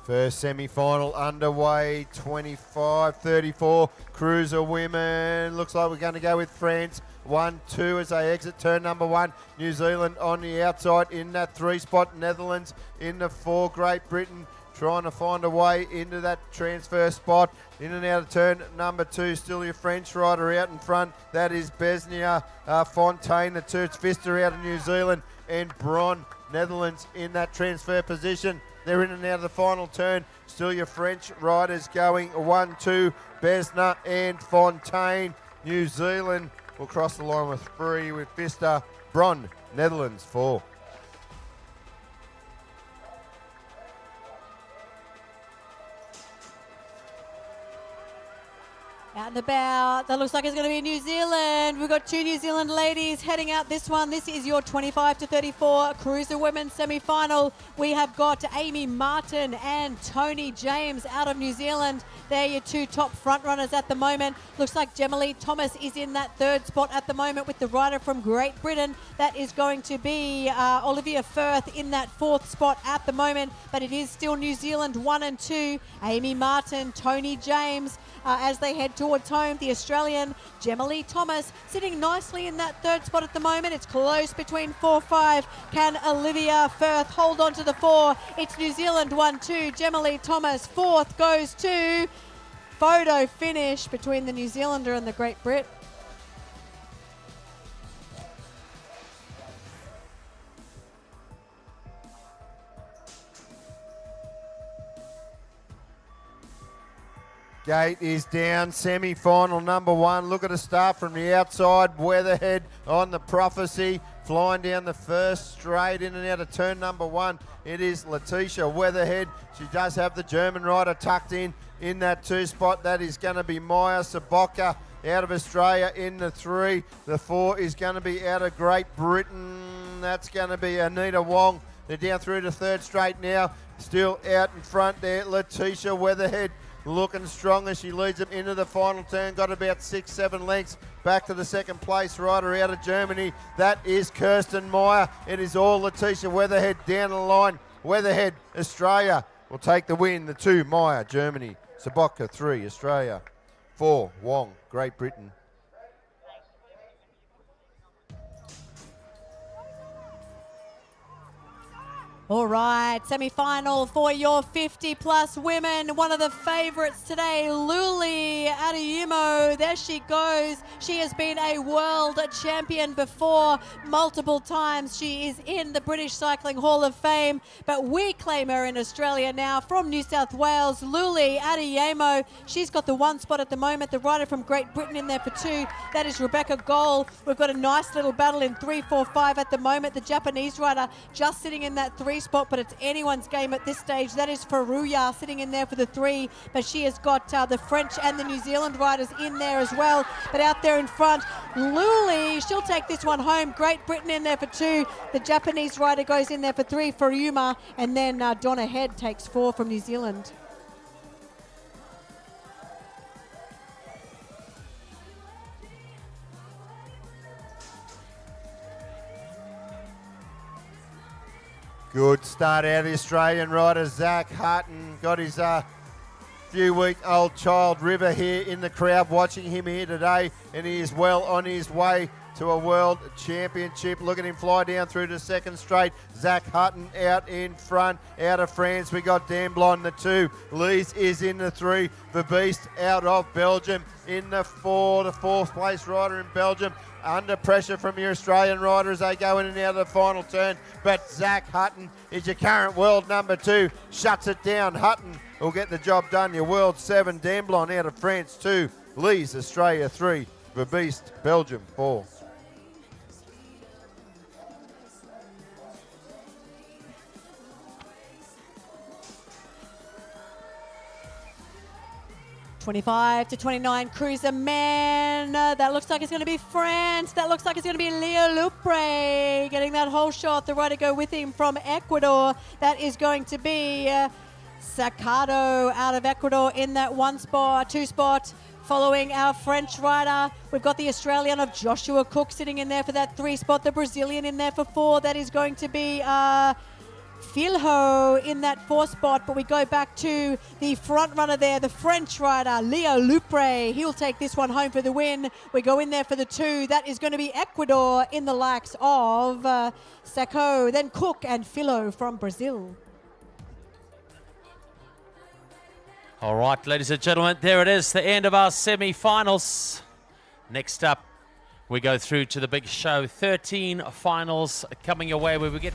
[SPEAKER 3] First semi-final underway, 25-34, cruiser women. Looks like we're going to go with France. 1-2 as they exit turn number 1. New Zealand on the outside in that 3 spot. Netherlands in the 4. Great Britain trying to find a way into that transfer spot. In and out of turn number 2, still your French rider out in front. That is Besnia Fontaine, the 2. It's Pfister out of New Zealand and Bron, Netherlands in that transfer position. They're in and out of the final turn. Still your French riders going 1-2. Besna and Fontaine. New Zealand will cross the line with 3 with Pfister. Bron, Netherlands 4.
[SPEAKER 1] Out and about. That looks like it's going to be New Zealand. We've got 2 New Zealand ladies heading out this one. This is your 25-34 Cruiser Women's semi-final. We have got Amy Martin and Tony James out of New Zealand. They're your 2 top front runners at the moment. Looks like Gemma-Lee Thomas is in that 3rd spot at the moment with the rider from Great Britain. That is going to be Olivia Firth in that 4th spot at the moment. But it is still New Zealand 1 and 2. Amy Martin, Tony James. As they head towards home, the Australian Gemma-Lee Thomas sitting nicely in that 3rd spot at the moment. It's close between 4-5. Can Olivia Firth hold on to the 4? It's New Zealand 1-2. Gemma-Lee Thomas 4th goes to photo finish between the New Zealander and the Great Brit.
[SPEAKER 3] Gate is down, semi-final number 1. Look at a start from the outside. Weatherhead on the Prophecy, flying down the first straight in and out of turn number 1. It is Letitia Weatherhead. She does have the German rider tucked in that 2 spot. That is going to be Maya Saboka out of Australia in the 3. The 4 is going to be out of Great Britain. That's going to be Anita Wong. They're down through the 3rd straight now. Still out in front there, Letitia Weatherhead. Looking strong as she leads them into the final turn. Got about 6-7 lengths back to the 2nd place rider out of Germany. That is Kirsten Meyer. It is all Letitia Weatherhead down the line. Weatherhead, Australia will take the win. The 2, Meyer, Germany. Saboka, 3, Australia. 4, Wong, Great Britain.
[SPEAKER 1] All right, semi-final for your 50-plus women. One of the favourites today, Luli Adeyemo. There she goes. She has been a world champion before multiple times. She is in the British Cycling Hall of Fame, but we claim her in Australia now from New South Wales. Luli Adeyemo. She's got the 1 spot at the moment. The rider from Great Britain in there for 2. That is Rebecca Gold. We've got a nice little battle in 3, 4, 5 at the moment. The Japanese rider just sitting in that 3 spot, but it's anyone's game at this stage. That is Faruya sitting in there for the 3, but she has got the French and the New Zealand riders in there as well. But out there in front, Luli, she'll take this one home. Great Britain in there for 2. The Japanese rider goes in there for 3, Faruma, and then Donna Head takes 4 from New Zealand.
[SPEAKER 3] Good start out of the Australian rider, Zach Hutton. Got his few-week-old child, River, here in the crowd watching him here today, and he is well on his way to a world championship. Look at him fly down through the 2nd straight. Zach Hutton out in front. Out of France, we got Damblon, the 2. Lees is in the 3. The Beast out of Belgium in the 4. The 4th place rider in Belgium. Under pressure from your Australian rider as they go in and out of the final turn. But Zach Hutton is your current world number 2. Shuts it down. Hutton will get the job done. Your world 7. Damblon out of France 2. Lees, Australia 3. The Beast, Belgium 4.
[SPEAKER 1] 25-29 cruiser man. That looks like it's going to be France. That looks like it's going to be Leo Lupre getting that whole shot. The rider go with him from Ecuador. That is going to be Sacado out of Ecuador in that 2 spot. Following our French rider, we've got the Australian of Joshua Cook sitting in there for that 3 spot. The Brazilian in there for 4. That is going to be Filho in that 4th spot, but we go back to the front runner there, the French rider, Leo Lupre. He'll take this one home for the win. We go in there for the 2. That is going to be Ecuador in the likes of Sacco, then Cook and Filho from Brazil.
[SPEAKER 5] All right, ladies and gentlemen, there it is, the end of our semi-finals. Next up, we go through to the big show. 13 finals coming your way where we get...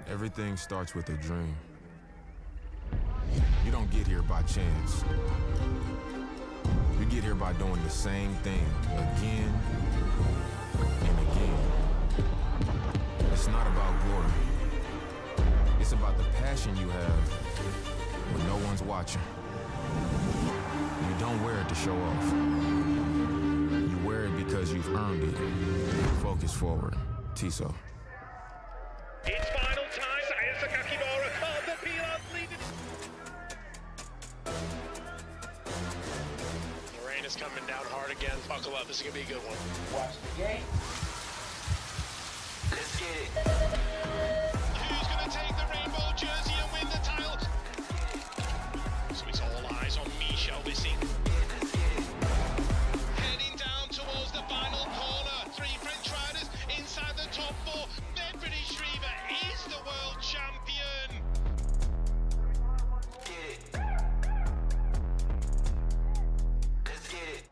[SPEAKER 6] Everything starts with a dream. You don't get here by chance. You get here by doing the same thing again and again. It's not about glory. It's about the passion you have when no one's watching. You don't wear it to show off. You wear it because you've earned it. Focus forward. Tiso.
[SPEAKER 4] It's final time. Ayasa Kakibara called the Pilar leading. The rain is coming down hard again. Buckle up. This is going to be a good one. Watch the game. Let's get it. Who's going to take the rainbow jersey and win the title? So it's all eyes on Misha Wissing. Heading down towards the final corner. 3 French riders inside the top 4. British Reaver is the world champion.
[SPEAKER 7] Let's get it.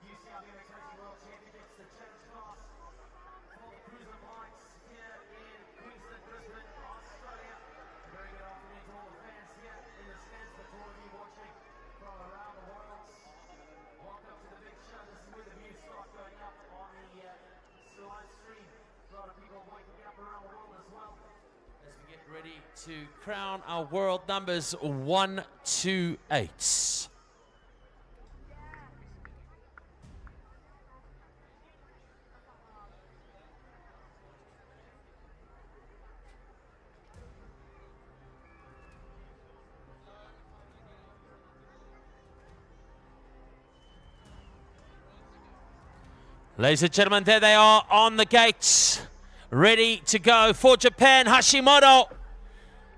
[SPEAKER 8] UCI BMX Racing World Championships, the challenge class for the cruiser bikes here in Queensland, Brisbane, Australia. A very good afternoon to all the fans here in the stands, but to all of you watching from around the world. Welcome to the big show. This is where the views start going up on the live stream. A lot of people waking up around the world as well.
[SPEAKER 5] As we get ready to crown our world numbers 1 to 8. Ladies and gentlemen, there they are on the gates, ready to go for Japan. Hashimoto.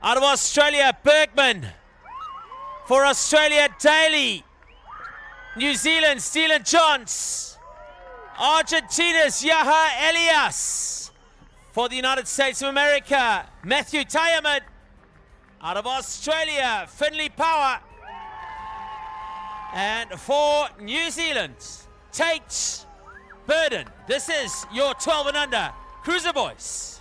[SPEAKER 5] Out of Australia, Bergman. For Australia, Daly. New Zealand, Steelan Johns. Argentina's Yaha Elias. for the United States of America, Matthew Tyerman. Out of Australia, Finley Power. And for New Zealand, Tate Burden. This is your 12 and under Cruiser Boys.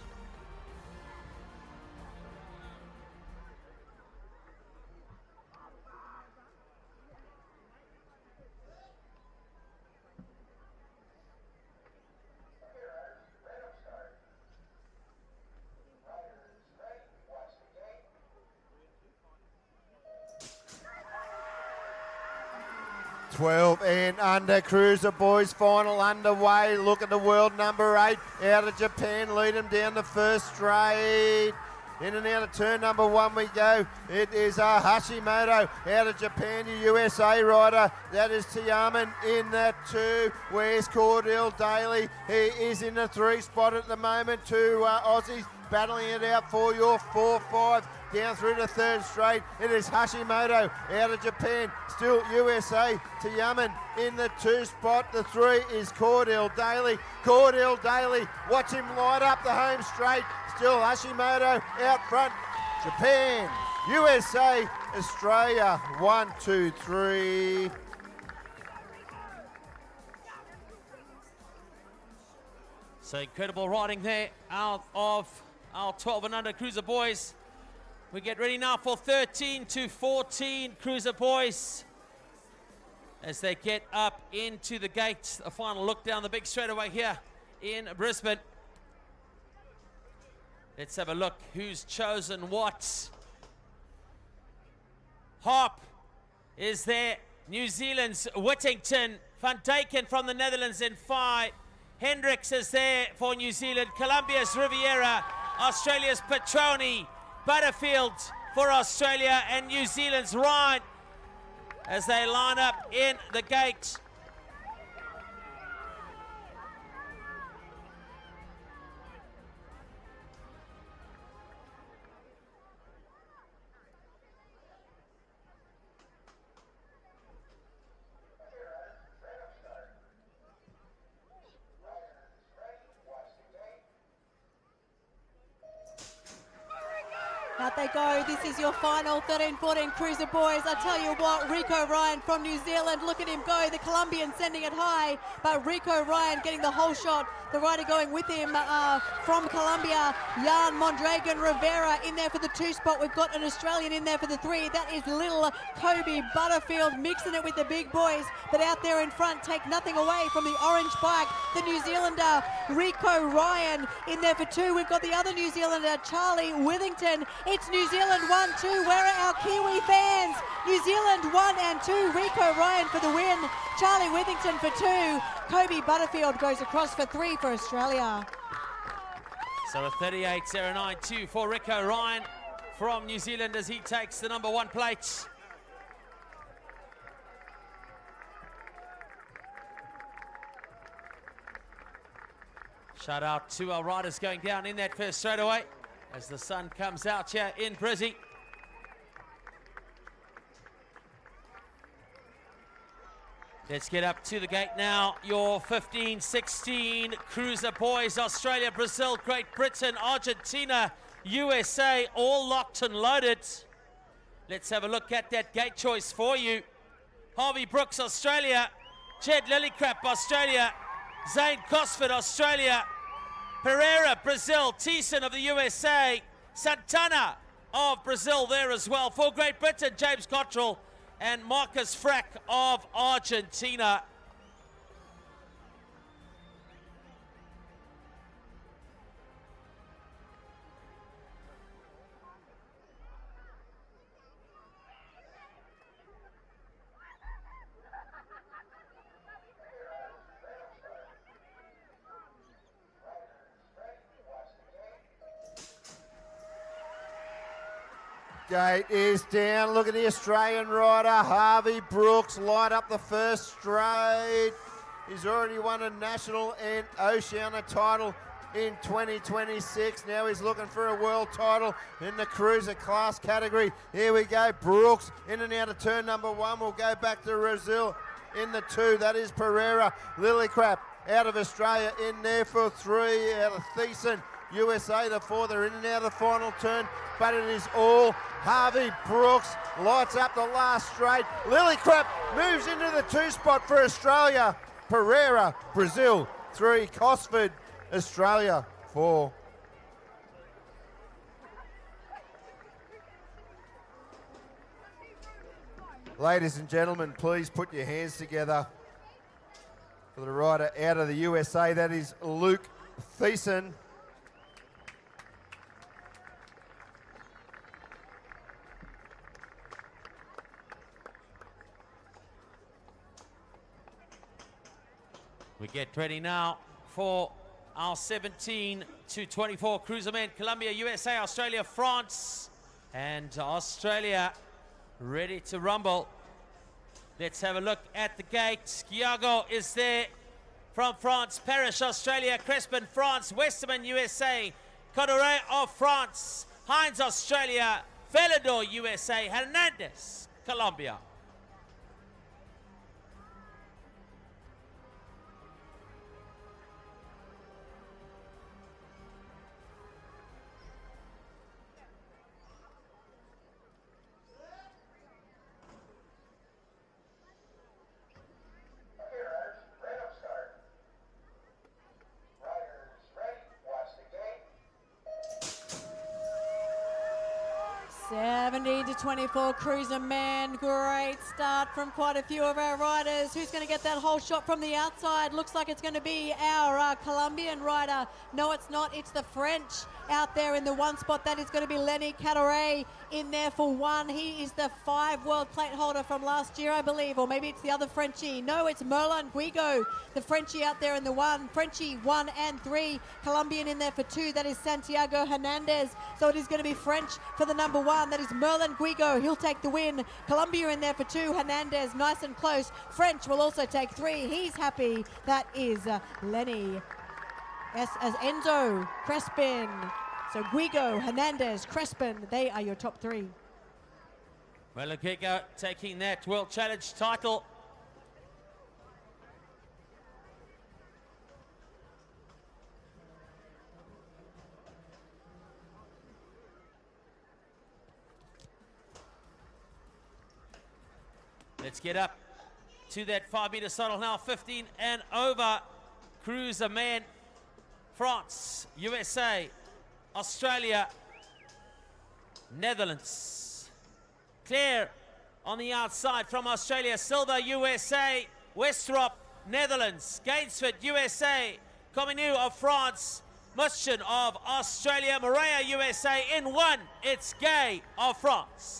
[SPEAKER 3] Twelve and under Cruiser Boys final underway. Look at the world number 8 out of Japan. Lead him down the first straight. In and out of turn number 1 we go. It is Hashimoto out of Japan, the USA rider. That is Tiaman in that 2. Where's Cordell Daly? He is in the 3 spot at the moment. 2 Aussies battling it out for your 4-5. Down through the 3rd straight. It is Hashimoto out of Japan. Still USA. Tiaman in the 2 spot. The 3 is Cordell Daly. Cordell Daly, watch him light up the home straight. Still Hashimoto out front. Japan, USA, Australia. 1, 2, 3.
[SPEAKER 5] So incredible riding there out of our 12 and under Cruiser Boys. We get ready now for 13 to 14 Cruiser Boys as they get up into the gate. A final look down the big straightaway here in Brisbane. Let's have a look who's chosen what. Harp is there. New Zealand's Whittington. Van Dyken from the Netherlands in 5. Hendricks is there for New Zealand. Columbia's Riviera. Australia's Petroni. Butterfield for Australia, and New Zealand's Ryan as they line up in the gate.
[SPEAKER 1] Out they go. This is your final 13-14 Cruiser Boys. I tell you what, Rico Ryan from New Zealand, look at him go. The Colombian sending it high, but Rico Ryan getting the whole shot. The rider going with him from Colombia, Jan Mondragon Rivera in there for the 2 spot. We've got an Australian in there for the 3. That is little Kobe Butterfield mixing it with the big boys. But out there in front, take nothing away from the orange bike. The New Zealander, Rico Ryan in there for 2. We've got the other New Zealander, Charlie Withington. It's New Zealand 1-2. Where are our Kiwi fans? New Zealand 1 and 2. Rico Ryan for the win. Charlie Withington for 2. Kobe Butterfield goes across for 3 for Australia.
[SPEAKER 5] So a 38.092 for Rico Ryan from New Zealand as he takes the number 1 plate. Shout out to our riders going down in that first straightaway as the sun comes out here in Brizzy. Let's get up to the gate now. Your 15-16 Cruiser Boys. Australia, Brazil, Great Britain, Argentina, USA, all locked and loaded. Let's have a look at that gate choice for you. Harvey Brooks, Australia. Jed Lillicrap, Australia. Zane Cosford, Australia. Pereira, Brazil. Thiessen of the USA. Santana of Brazil there as well. For Great Britain, James Cottrell and Marcus Frack of Argentina.
[SPEAKER 3] Gate is down. Look at the Australian rider, Harvey Brooks, light up the first straight. He's already won a national and Oceania title in 2026. Now he's looking for a world title in the cruiser class category. Here we go, Brooks in and out of turn number 1. We'll go back to Brazil in the 2. That is Pereira. Lillicrap out of Australia in there for 3 out of Thiessen. USA to 4. They're in and out of the final turn, but it is all Harvey Brooks. Lights up the last straight. Lillicrap moves into the 2 spot for Australia. Pereira, Brazil, 3. Cosford, Australia, 4. Ladies and gentlemen, please put your hands together for the rider out of the USA. That is Luke Thiessen.
[SPEAKER 5] We get ready now for our 17 to 24 cruisermen. Colombia, USA, Australia, France, and Australia ready to rumble. Let's have a look at the gate. Skiago is there from France. Parrish, Australia. Crespin, France. Westerman, USA. Codoret of France. Hines, Australia. Velador, USA. Hernandez, Colombia.
[SPEAKER 7] Okay, riders, right up start. Riders ready, watch the gate.
[SPEAKER 1] 17 to 24 cruiser man. Great start from quite a few of our riders. Who's going to get that whole shot from the outside? Looks like it's going to be our Colombian rider. No, it's not. It's the French out there in the 1 spot. That is going to be Lenny Cadoret in there for 1. He is the 5 world plate holder from last year, I believe, or maybe it's the other Frenchie. No, it's Merlin Guigo, the Frenchie out there in the 1. Frenchie 1 and 3. Colombian in there for 2. That is Santiago Hernandez. So it is going to be French for the number 1. That is Merlin Guigo. He'll take the win. Colombia in there for 2. Hernandez nice and close. French will also take 3. He's happy. That is Lenny. As Enzo, Crespin. So Guigo, Hernandez, Crespin, they are your top 3.
[SPEAKER 5] Merlin Guigo taking that World Challenge title. Let's get up to that 5-meter saddle now. 15 and over. Cruiser man. France, USA, Australia, Netherlands. Claire on the outside from Australia. Silva, USA. Westrop, Netherlands. Gainsford, USA. Cominu of France. Muschen of Australia. Morea, USA. In 1, it's Gay of France.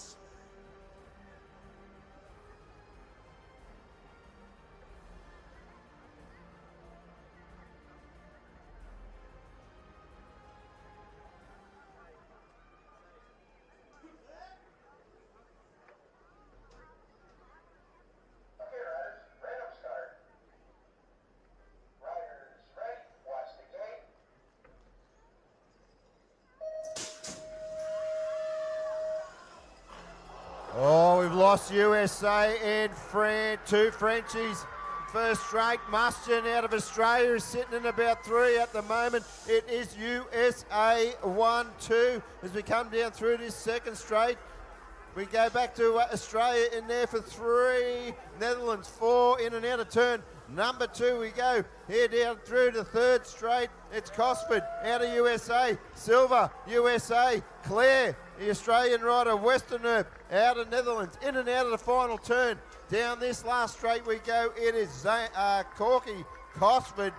[SPEAKER 7] Okay, riders, right up start. Riders ready, watch the gate.
[SPEAKER 3] Oh, we've lost USA and 2 Frenchies. First straight, Mustian out of Australia is sitting in about 3 at the moment. It is USA 1-2 as we come down through this second straight. We go back to Australia in there for 3. Netherlands 4 in and out of turn. Number 2 we go. Here down through the third straight. It's Cosford out of USA. Silva, USA. Claire, the Australian rider. Westernerp out of Netherlands. In and out of the final turn. Down this last straight we go. It is Corky Cosford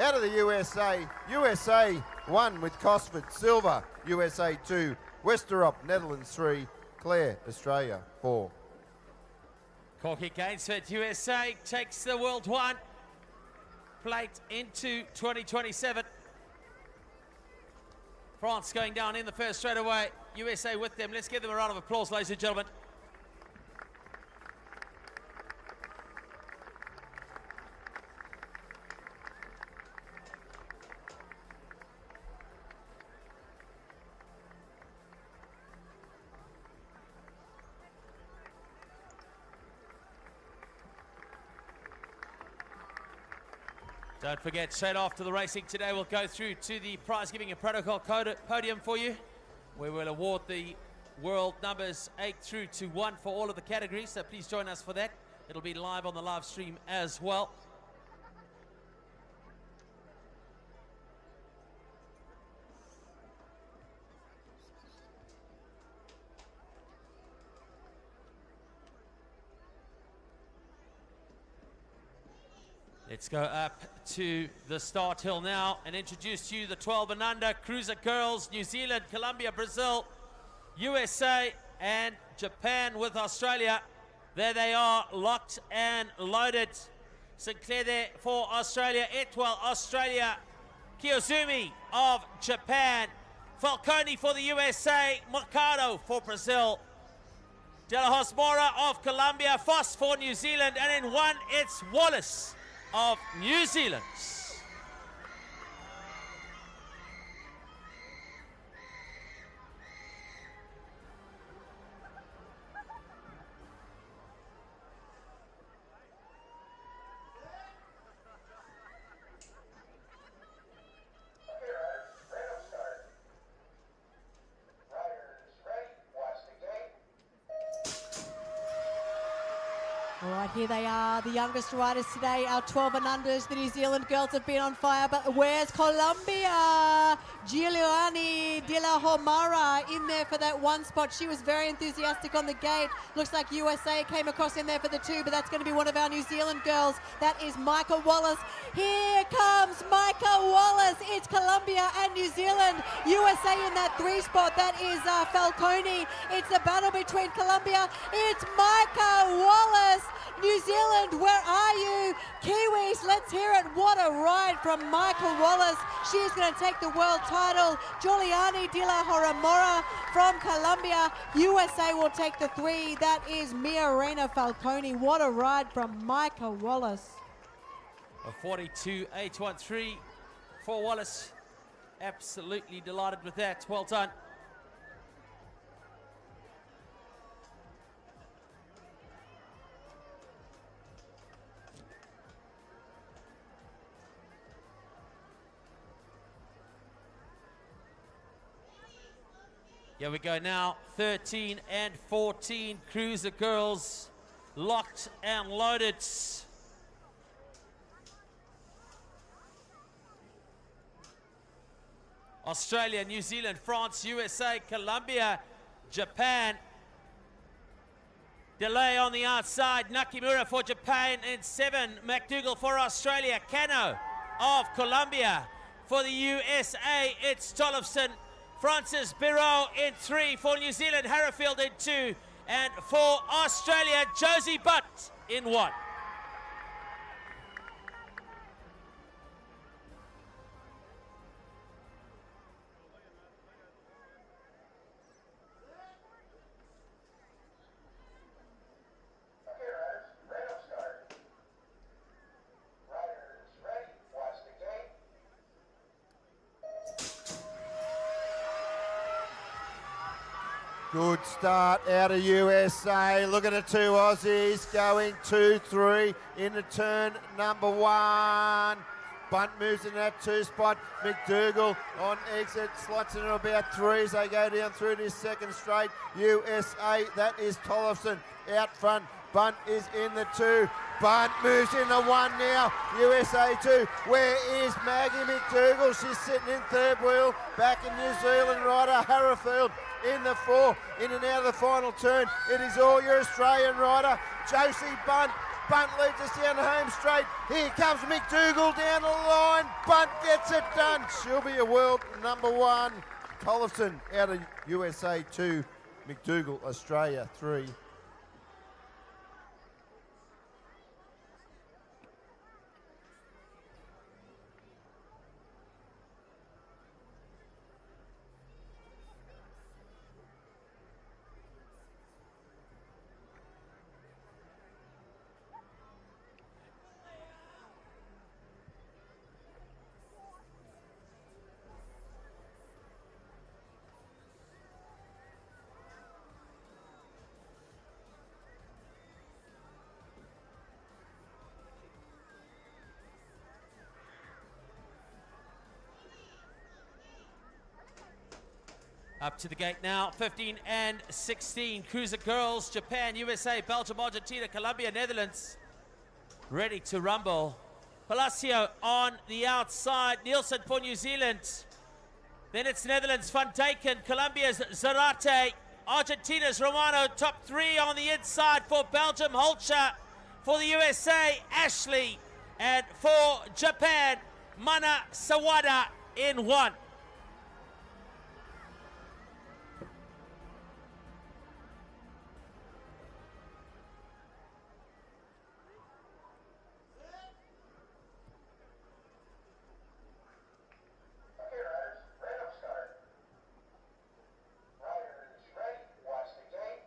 [SPEAKER 3] out of the USA. USA 1 with Cosford. Silva, USA 2. Westerop, Netherlands 3. Claire, Australia 4.
[SPEAKER 5] Corky Gainsford, USA takes the World 1 plate into 2027. France going down in the first straight away. USA with them. Let's give them a round of applause, ladies and gentlemen. Don't forget, straight after the racing today, we'll go through to the prize giving and protocol podium for you, where we'll award the world numbers 8 through to 1 for all of the categories. So please join us for that. It'll be live on the live stream as well. Let's go up to the start hill now and introduce to you the 12 and under cruiser girls. New Zealand, Colombia, Brazil, USA and Japan with Australia. There they are, locked and loaded. Sinclair there for Australia, Etwell, Australia, Kiyozumi of Japan, Falcone for the USA, Mercado for Brazil, De La Hosmora of Colombia, Foss for New Zealand, and in one it's Wallace of New Zealand.
[SPEAKER 1] All right, here they are, the youngest riders today, our 12 and unders. The New Zealand girls have been on fire, but where's Colombia? Giuliani De La Homara in there for that one spot. She was very enthusiastic on the gate. Looks like USA came across in there for the 2, but that's going to be one of our New Zealand girls. That is Micah Wallace. Here comes Micah Wallace. It's Colombia and New Zealand. USA in that 3 spot. That is Falcone. It's the battle between Colombia. It's Micah Wallace. New Zealand, where are you? Kiwis, let's hear it. What a ride from Michael Wallace. She's going to take the world title. Giuliani De La Homara from Colombia. USA will take the 3. That is Mia Reina Falcone. What a ride from Michael Wallace.
[SPEAKER 5] A 42.813 for Wallace. Absolutely delighted with that. Well done. Here we go now, 13 and 14 cruiser girls, locked and loaded. Australia, New Zealand, France, USA, Colombia, Japan. Delay on the outside, Nakimura for Japan in 7, McDougall for Australia, Cano of Colombia. For the USA, it's Tollefson, Francis Biro in 3, for New Zealand, Harrifield in 2, and for Australia, Josie Butt in 1.
[SPEAKER 3] Good start out of USA. Look at the 2 Aussies going 2-3 into turn number 1. Bunt moves in that 2 spot. McDougall on exit slots in about 3 as they go down through this second straight. USA, that is Tollefson out front. Bunt is in the 2. Bunt moves in the 1 now. USA 2. Where is Maggie McDougall? She's sitting in 3rd wheel. Back in New Zealand rider Harrifield in the 4. In and out of the final turn. It is all your Australian rider. Josie Bunt. Bunt leads us down the home straight. Here comes McDougall down the line. Bunt gets it done. She'll be a world number 1. Tollefson out of USA 2. McDougall, Australia 3.
[SPEAKER 5] Up to the gate now, 15 and 16. Cruiser girls, Japan, USA, Belgium, Argentina, Colombia, Netherlands. Ready to rumble. Palacio on the outside. Nielsen for New Zealand. Then it's Netherlands, Van Dijken, Colombia's Zarate, Argentina's Romano, top three on the inside for Belgium, Holcher, for the USA, Ashley, and for Japan, Mana Sawada in one.
[SPEAKER 7] Okay, riders, random start. Riders ready, watch the gate.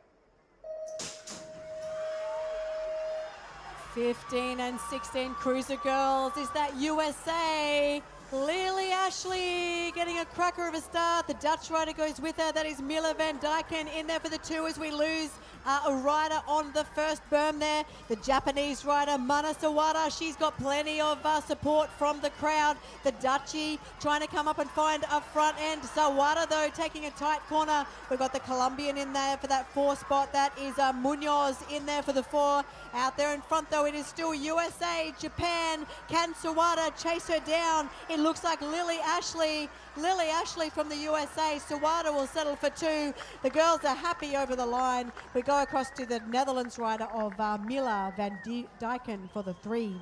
[SPEAKER 1] 15 and 16 Cruiser girls. Is that USA? Lily Ashley getting a cracker of a start. The Dutch rider goes with her. That is Mila Van Dijken in there for the two as we lose a rider on the first berm there. The Japanese rider, Mana Sawada, she's got plenty of support from the crowd. The Dutchie trying to come up and find a front end. Sawada, though, taking a tight corner. We've got the Colombian in there for that 4 spot. That is Munoz in there for the 4. Out there in front, though, it is still USA. Japan, can Sawada chase her down? It looks like Lily Ashley from the USA. Sawada will settle for 2. The girls are happy over the line. We go across to the Netherlands rider of Mila Van Dijken for the 3.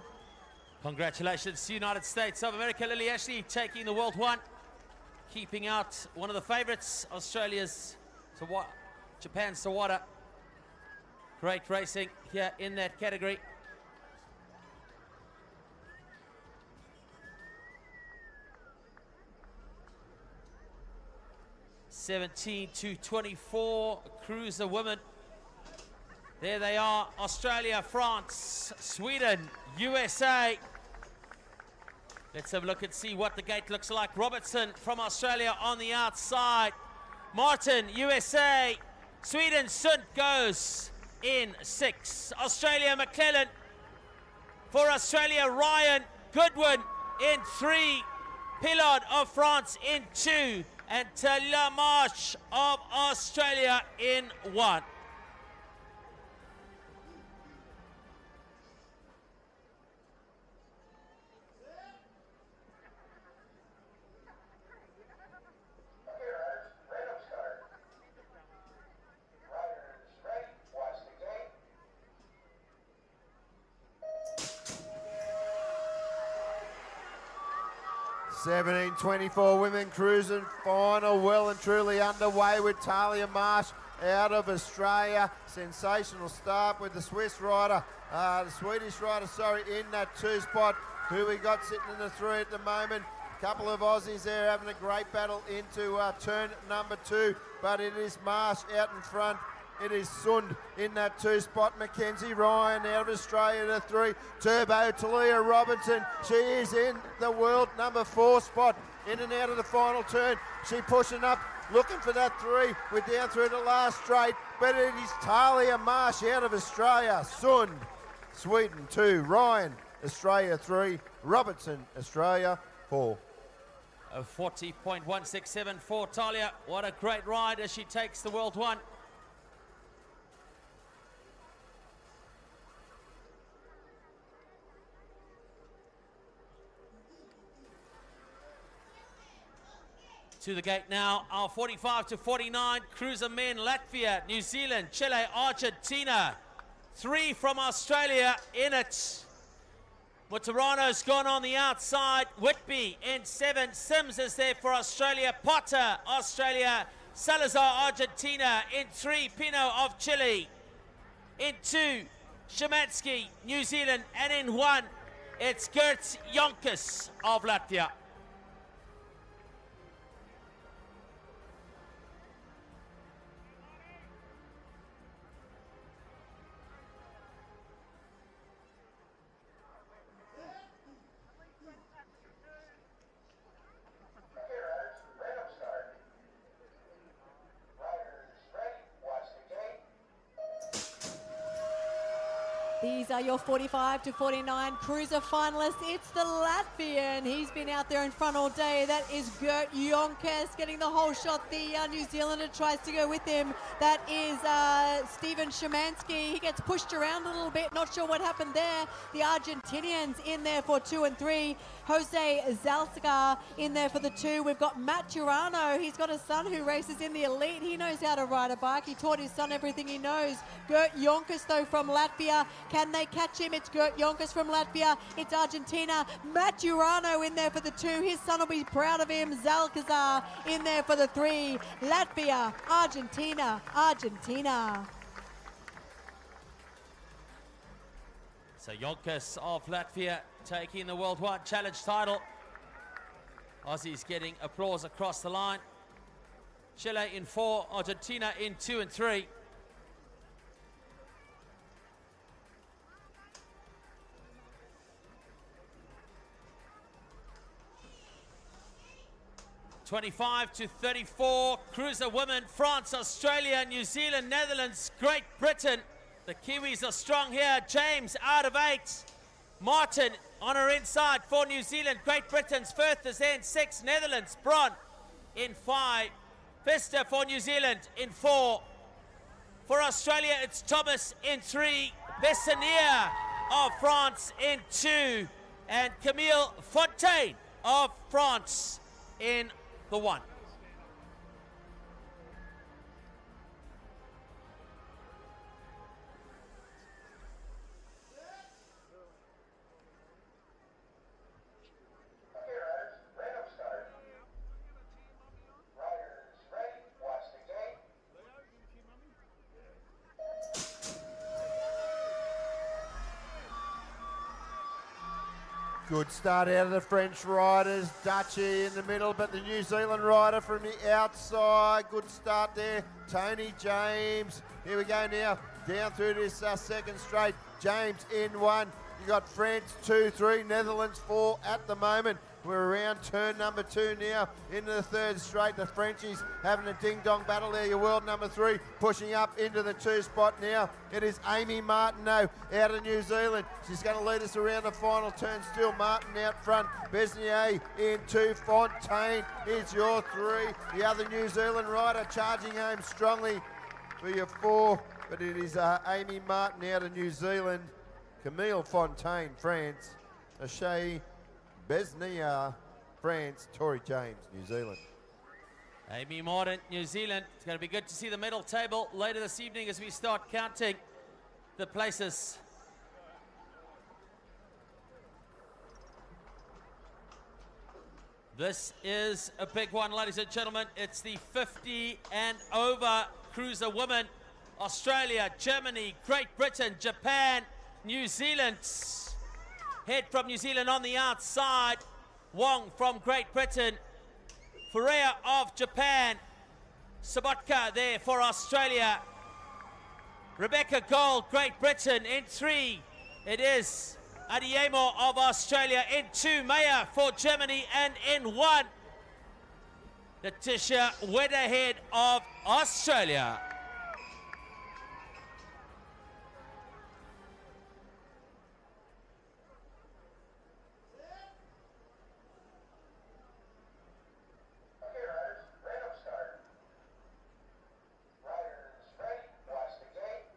[SPEAKER 5] Congratulations to United States of America. Lily Ashley taking the World 1. Keeping out one of the favourites, Australia's Japan Sawada. Great racing here in that category. (17-24) Cruiser women. There they are, Australia, France, Sweden, USA. Let's have a look and see what the gate looks like. Robertson from Australia on the outside. Martin, USA. Sweden, Sund goes in 6. Australia, McClellan. For Australia, Ryan. Goodwin in 3. Pillard of France in 2. And Talamarsh of Australia in 1.
[SPEAKER 7] Okay, riders, random start. Riders ready, watch the gate.
[SPEAKER 3] 17-24 women cruising final, well and truly underway with Talia Marsh out of Australia. Sensational start with the Swedish rider, in that 2 spot. Who we got sitting in the 3 at the moment? Couple of Aussies there having a great battle into turn number 2, but it is Marsh out in front. It is Sund in that 2 spot. Mackenzie Ryan out of Australia to 3. Turbo Talia Robinson. She is in the world number 4 spot. In and out of the final turn. She pushing up, looking for that 3. We're down through the last straight, but it is Talia Marsh out of Australia. Sund, Sweden 2. Ryan, Australia 3. Robertson, Australia 4.
[SPEAKER 5] A 40.167 for Talia. What a great ride as she takes the World 1. To the gate now, our 45-49 Cruiser men, Latvia, New Zealand, Chile, Argentina. 3 from Australia in it. Mutarano's gone on the outside. Whitby in 7. Sims is there for Australia. Potter, Australia. Salazar, Argentina. In 3, Pino of Chile. In 2, Szymanski, New Zealand. And in 1, it's Gert Jonkus of Latvia.
[SPEAKER 7] Okay, riders, random start. Riders ready, watch the gate.
[SPEAKER 1] The These are your 45 to 49 cruiser finalists. It's the Latvian. He's been out there in front all day. That is Gert Jonkers getting the whole shot. The New Zealander tries to go with him. That is Steven Szymanski. He gets pushed around a little bit. Not sure what happened there. The Argentinians in there for 2 and 3. Jose Zalsgar in there for the 2. We've got Matt Turano. He's got a son who races in the elite. He knows how to ride a bike. He taught his son everything he knows. Gert Jonkers, though, from Latvia. Can they catch him? It's Gert Jonkers from Latvia. It's Argentina. Matt Turano in there for the 2. His son will be proud of him. Zalcazar in there for the 3. Latvia, Argentina, Argentina.
[SPEAKER 5] So Jonkers of Latvia taking the Worldwide Challenge title. Aussies getting applause across the line. Chile in 4, Argentina in 2 and 3. (25 to 34), cruiser women, France, Australia, New Zealand, Netherlands, Great Britain. The Kiwis are strong here. James out of 8. Martin on her inside for New Zealand. Great Britain's first is in 6. Netherlands, Bron in 5. Pfister for New Zealand in 4. For Australia, it's Thomas in 3. Bessanier of France in 2. And Camille Fontaine of France in the 1.
[SPEAKER 7] Okay, riders, random start. Riders ready, watch the gate.
[SPEAKER 3] Good start out of the French riders. Dutchy in the middle, but the New Zealand rider from the outside. Good start there. Tony James. Here we go now. Down through this second straight. James in 1. You got France 2, 3, Netherlands 4 at the moment. We're around turn number 2 now into the third straight. The Frenchies having a ding-dong battle there. Your world number 3 pushing up into the 2 spot now. It is Amy Martineau out of New Zealand. She's going to lead us around the final turn. Still Martin out front. Besnier in 2. Fontaine is your 3. The other New Zealand rider charging home strongly for your 4. But it is Amy Martin out of New Zealand. Camille Fontaine, France. Ashay Besnier, France. Tori James, New Zealand.
[SPEAKER 5] Amy Martin, New Zealand. It's going to be good to see the medal table later this evening as we start counting the places. This is a big one, ladies and gentlemen. It's the 50 and over cruiser women. Australia, Germany, Great Britain, Japan, New Zealand. Head from New Zealand on the outside. Wong from Great Britain. Ferreira of Japan. Sabotka there for Australia. Rebecca Gold, Great Britain in 3. It is Adiemo of Australia in 2. Mayer for Germany, and in 1, Letitia Weatherhead of Australia.
[SPEAKER 7] Okay, riders, random start. Riders ready, watch the gate.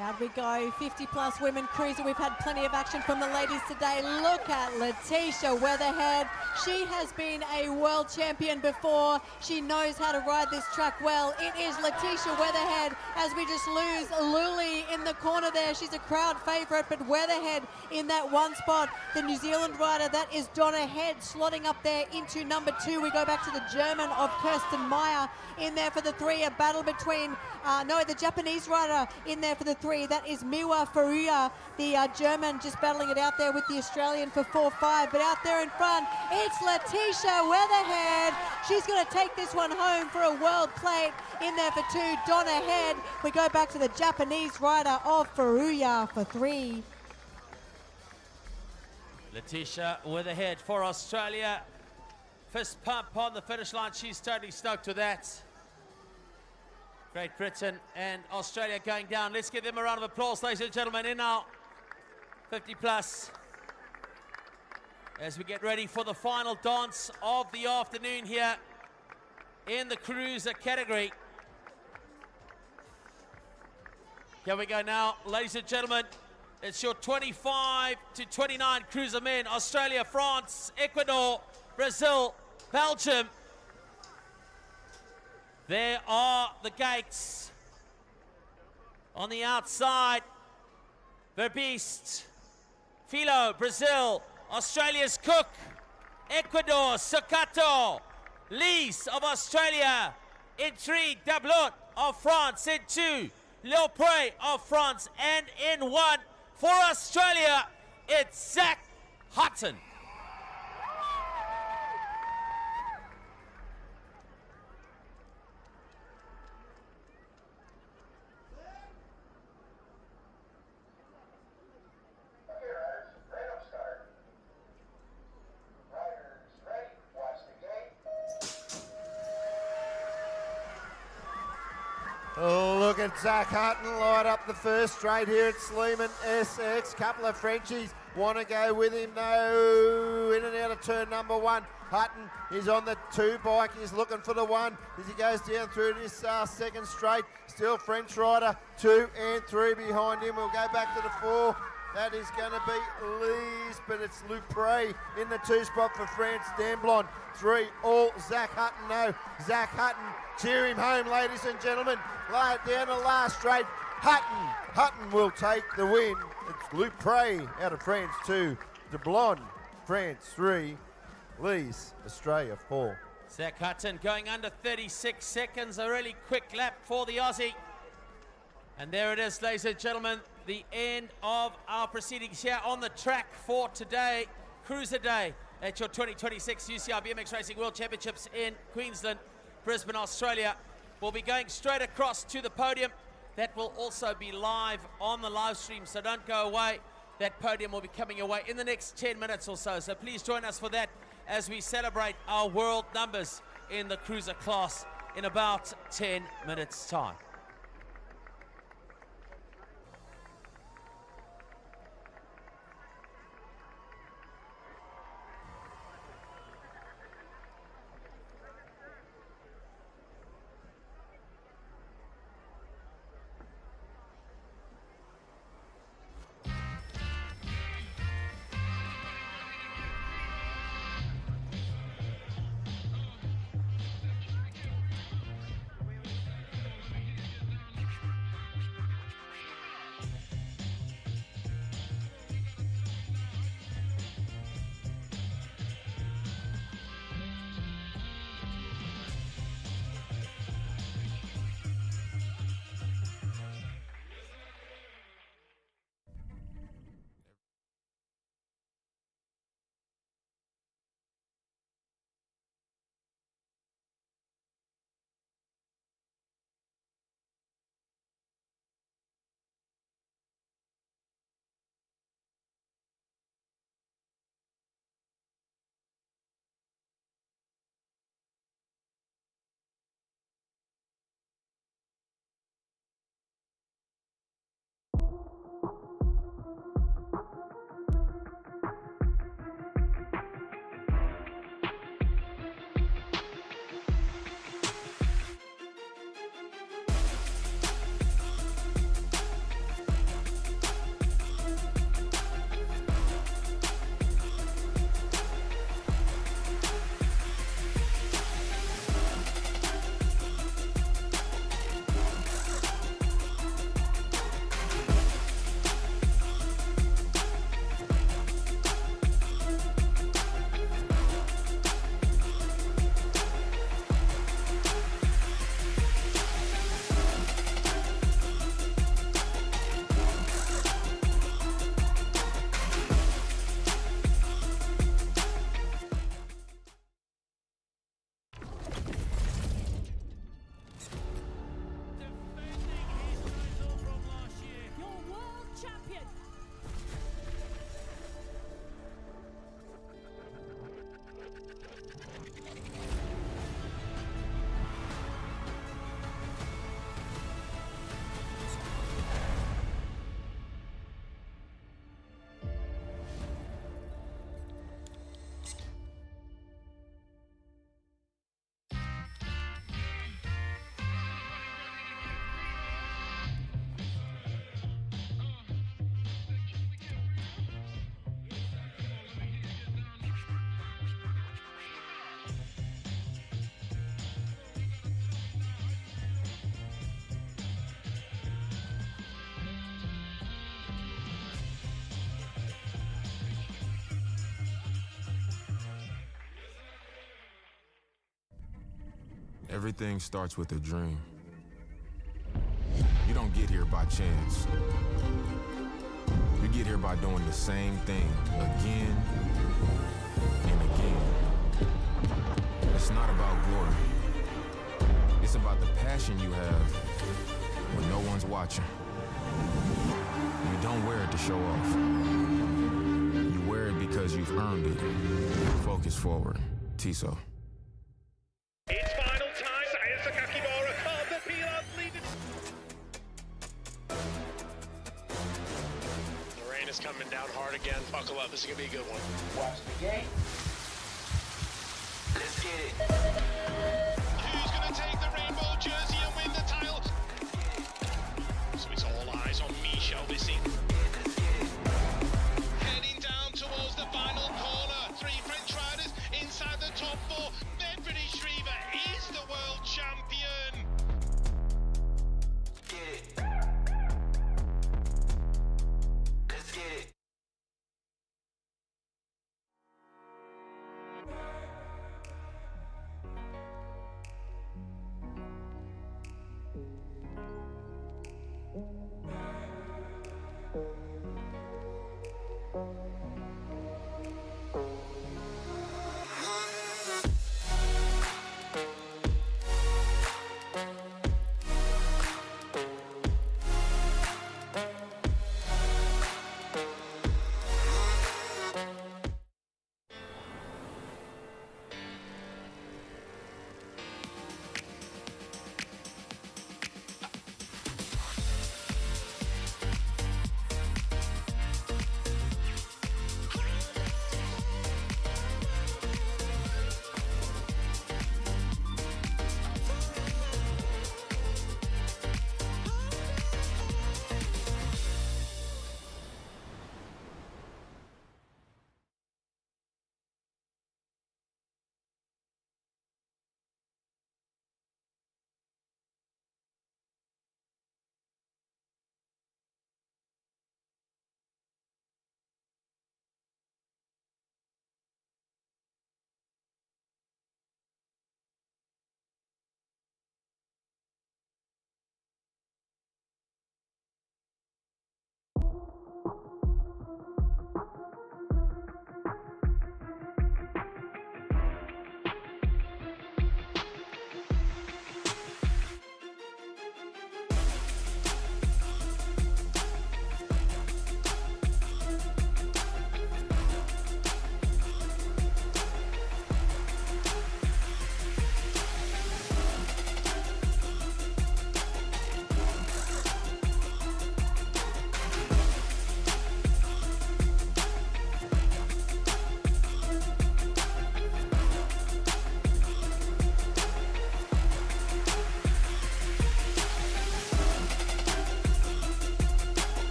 [SPEAKER 1] Out we go, 50 plus women cruiser. We've had plenty of action from the ladies today. Look at Letitia Weatherhead. She has been a world champion before. She knows how to ride this track well. It is Letitia Weatherhead as we just lose Luli in the corner there. She's a crowd favourite, but Weatherhead in that 1 spot. The New Zealand rider, that is Donna Head, slotting up there into number 2. We go back to the German of Kirsten Meyer in there for the 3. A battle between, the Japanese rider in there for the 3. That is Miwa Furuya, the German, just battling it out there with the Australian for 4-5. But out there in front, it's Letitia Weatherhead. She's going to take this one home for a world plate. In there for 2, Donna Head. We go back to the Japanese rider of Furuya for 3.
[SPEAKER 5] Letitia Weatherhead for Australia. Fist pump on the finish line. She's totally stoked with that. Great Britain and Australia going down. Let's give them a round of applause, ladies and gentlemen, in our 50 plus. As we get ready for the final dance of the afternoon here in the cruiser category. Here we go now, ladies and gentlemen. It's your 25 to 29 cruiser men. Australia, France, Ecuador, Brazil, Belgium. There are the gates. On the outside, Verbeest, Filo, Brazil, Australia's Cook, Ecuador, Socato, Lees of Australia, in 3, Dablot of France, in 2, Lopre of France, and in 1, for Australia, it's Zach Hutton.
[SPEAKER 7] Okay, riders, right up start. Riders, ready, watch the gate.
[SPEAKER 3] Oh, look at Zach Hutton light up the first straight here at Sleeman SX. Couple of Frenchies want to go with him. No, in and out of turn number 1. Hutton is on the 2 bike. He's looking for the 1 as he goes down through this second straight. Still French rider, 2 and 3 behind him. We'll go back to the 4. That is going to be Lees, but it's Lupre in the 2 spot for France. Damblon, 3, all Zach Hutton. No, Zach Hutton, cheer him home, ladies and gentlemen. Lay it down the last straight. Hutton will take the win. It's Lupre out of France, 2. Damblon, France, 3. Lees, Australia, 4.
[SPEAKER 5] Zach Hutton going under 36 seconds, a really quick lap for the Aussie. And there it is, ladies and gentlemen, the end of our proceedings here on the track for today, Cruiser Day, at your 2026 UCI BMX Racing World Championships in Queensland, Brisbane, Australia. We'll be going straight across to the podium. That will also be live on the live stream, so don't go away. That podium will be coming your way in the next 10 minutes or so. So please join us for that as we celebrate our world numbers in the cruiser class in about 10 minutes' time.
[SPEAKER 6] Everything starts with a dream. You don't get here by chance. You get here by doing the same thing again and again. It's not about glory. It's about the passion you have when no one's watching. You don't wear it to show off. You wear it because you've earned it. Focus forward. Tiso.
[SPEAKER 9] It's final time. Saya Sakakibara of the Pilar lead. The rain is coming down hard again. Buckle up. This is going to be a good one.
[SPEAKER 7] Watch the gate. Let's get it.
[SPEAKER 9] Who's going to take the rainbow jersey and win the title? So it's all eyes on Michel Bissing. Heading down towards the final corner. 3 French riders inside the top 4. Medvedev Shriver is the world champion.
[SPEAKER 7] Get it. Let's get it.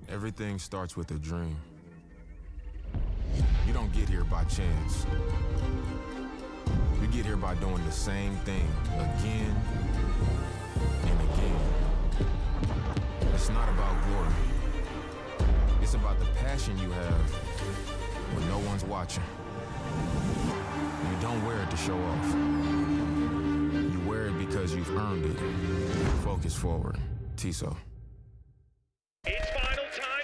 [SPEAKER 6] Everything starts with a dream. You don't get here by chance. You get here by doing the same thing again and again. It's not about glory. It's about the passion you have when no one's watching. You don't wear it to show off. You wear it because you've earned it. Focus forward. Tiso.
[SPEAKER 9] It's final time.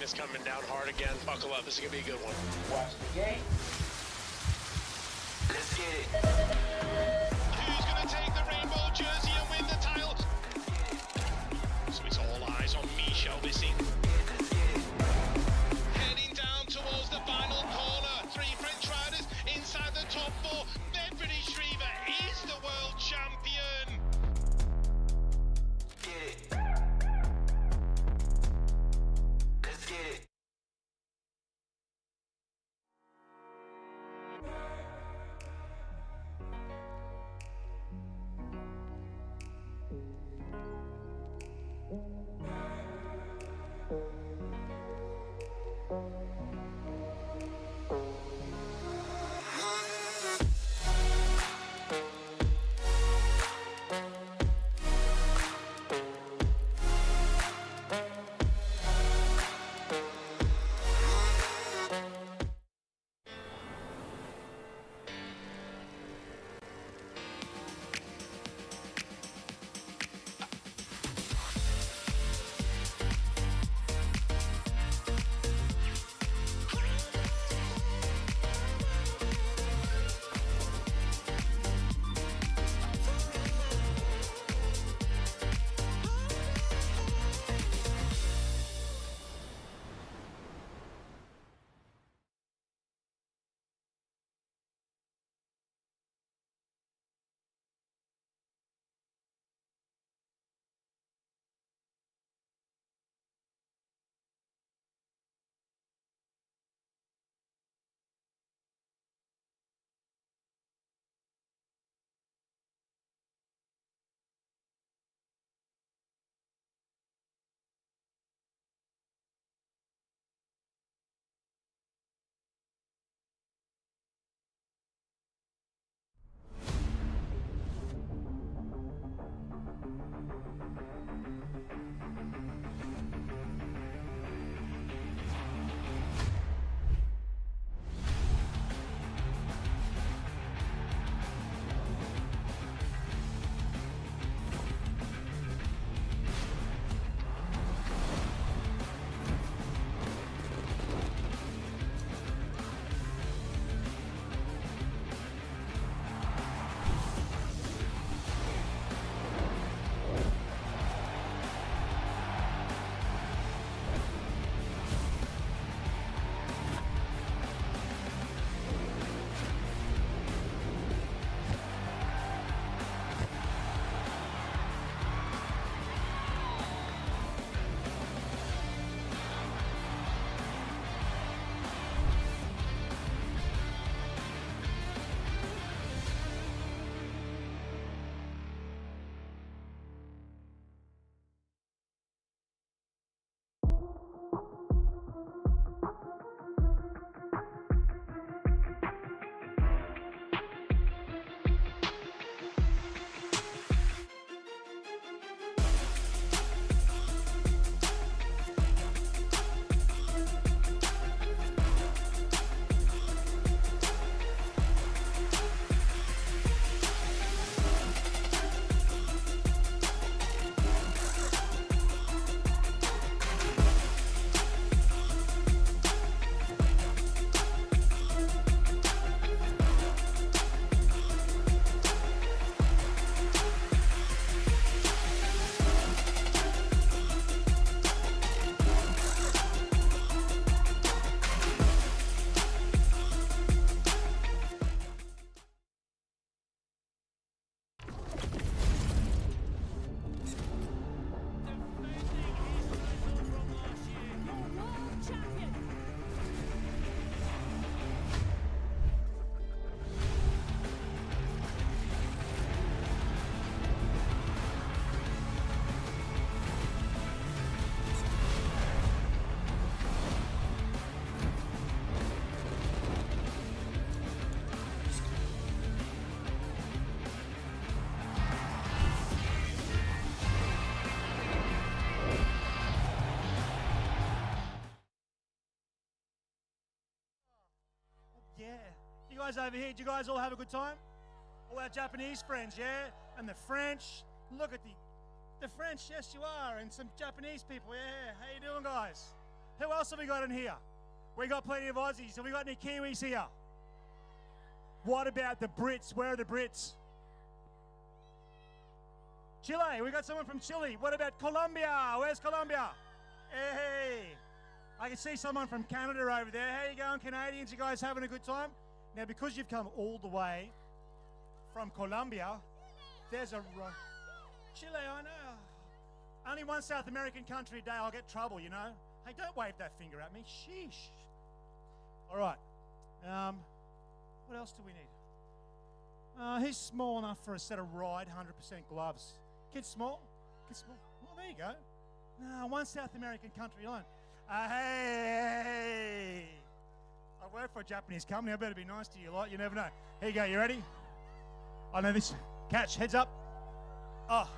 [SPEAKER 9] is coming down hard again. Buckle up. This is going to be a good one.
[SPEAKER 7] Watch the game. Let's get it.
[SPEAKER 9] Who's going to take the rainbow jersey and win the title? So it's all eyes on Michel Bissing. Heading down towards the final corner. 3 French riders inside the top 4. Medvedev Shriver is the world champion.
[SPEAKER 7] Get it. Let's get it.
[SPEAKER 4] You guys over here, do you guys all have a good time? All our Japanese friends, yeah? And the French. Look at the French, yes you are, and some Japanese people, yeah. How you doing, guys? Who else have we got in here? We got plenty of Aussies. Have we got any Kiwis here? What about the Brits? Where are the Brits? Chile. We got someone from Chile. What about Colombia? Where's Colombia? Hey. I can see someone from Canada over there. How you going, Canadians? You guys having a good time? Now, because you've come all the way from Colombia, there's a... Chile, I know. Only one South American country a day, I'll get trouble, you know? Hey, don't wave that finger at me. Sheesh. All right. What else do we need? Who's small enough for a set of Ride 100% gloves? Kids small? Kids small? Well, there you go. No, one South American country alone. Hey! I work for a Japanese company. I better be nice to you lot. You never know. Here you go. You ready? I know this. Catch. Heads up. Oh,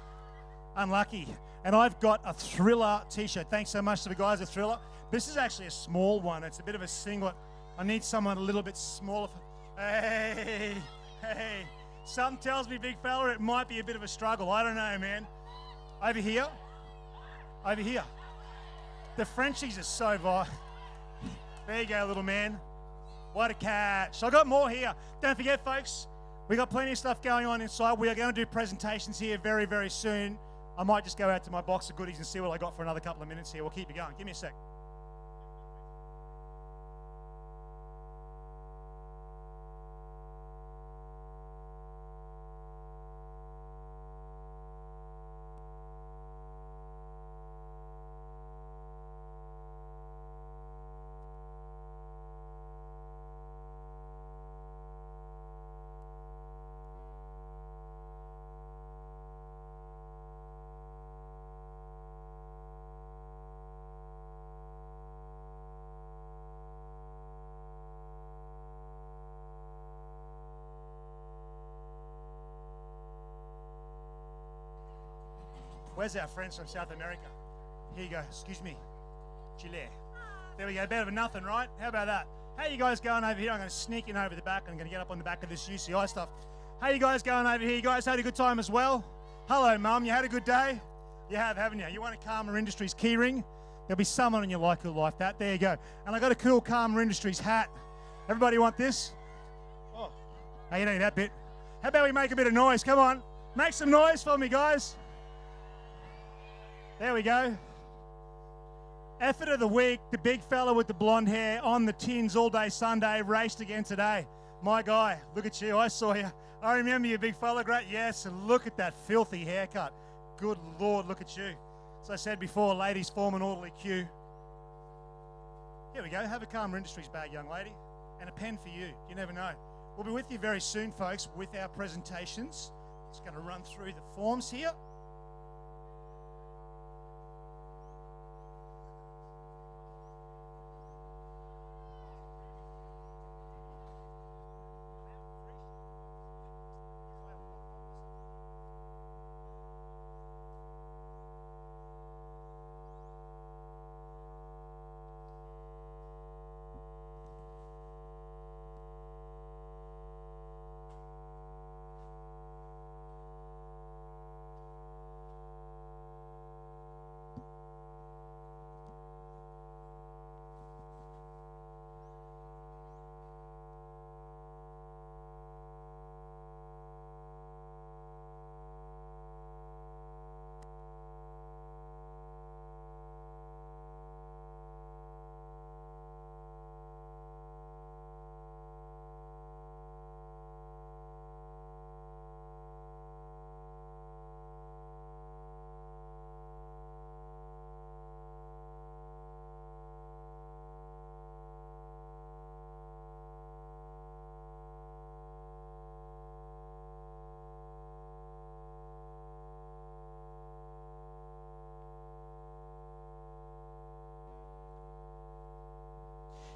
[SPEAKER 4] unlucky. And I've got a Thriller t-shirt. Thanks so much to the guys at Thriller. This is actually a small one. It's a bit of a singlet. I need someone a little bit smaller. Hey! Hey! Something tells me, big fella, it might be a bit of a struggle. I don't know, man. Over here. Over here. The Frenchies are so violent. There you go, little man. What a catch. So I got more here. Don't forget, folks, we got plenty of stuff going on inside. We are going to do presentations here very, very soon. I might just go out to my box of goodies and see what I got for another couple of minutes here. We'll keep you going. Give me a sec. Where's our friends from South America? Here you go. Excuse me. Chile. There we go. Better than nothing, right? How about that? How you guys going over here? I'm going to sneak in over the back. I'm going to get up on the back of this UCI stuff. How you guys going over here? You guys had a good time as well? Hello, Mum. You had a good day? You have, haven't you? You want a Karma Industries key ring? There'll be someone in your life who'll like that. There you go. And I got a cool Karma Industries hat. Everybody want this? Oh, hey, you don't need that bit. How about we make a bit of noise? Come on. Make some noise for me, guys. There we go. Effort of the week, the big fella with the blonde hair on the tins all day Sunday, raced again today. My guy, look at you, I saw you. I remember you, big fella, great, yes, and look at that filthy haircut. Good Lord, look at you. As I said before, ladies form an orderly queue. Here we go, have a Karma Industries bag, young lady, and a pen for you, you never know. We'll be with you very soon, folks, with our presentations. Just going to run through the forms here.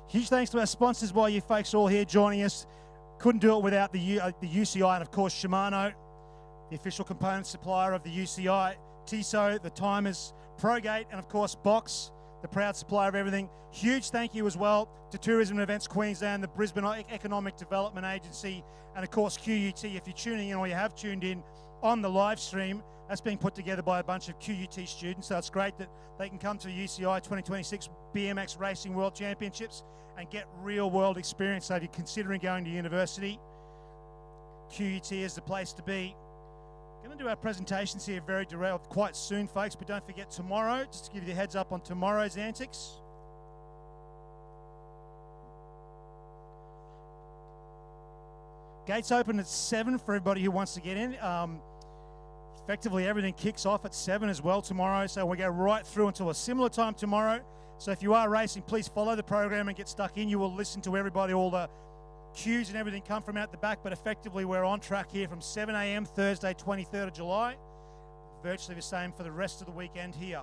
[SPEAKER 4] Huge thanks to our sponsors while you folks are all here joining us. Couldn't do it without the UCI and, of course, Shimano, the official component supplier of the UCI, Tissot, the timers, Progate, and, of course, Box,
[SPEAKER 10] the proud supplier of everything. Huge thank you as well to Tourism and Events Queensland, the Brisbane Economic Development Agency, and of course QUT. If you're tuning in or you have tuned in on the live stream, that's being put together by a bunch of QUT students, so it's great that they can come to the UCI 2026 BMX Racing World Championships and get real world experience. So if you're considering going to university, QUT is the place to be. Going to do our presentations here very direct, quite soon, folks, but don't forget tomorrow, just to give you the heads up on tomorrow's antics. Gates open at 7 for everybody who wants to get in. Effectively, everything kicks off at 7 as well tomorrow, so we go right through until a similar time tomorrow. So if you are racing, please follow the program and get stuck in. You will listen to everybody, all the cues and everything come from out the back, but effectively we're on track here from 7 a.m. Thursday, 23rd of July. Virtually the same for the rest of the weekend here.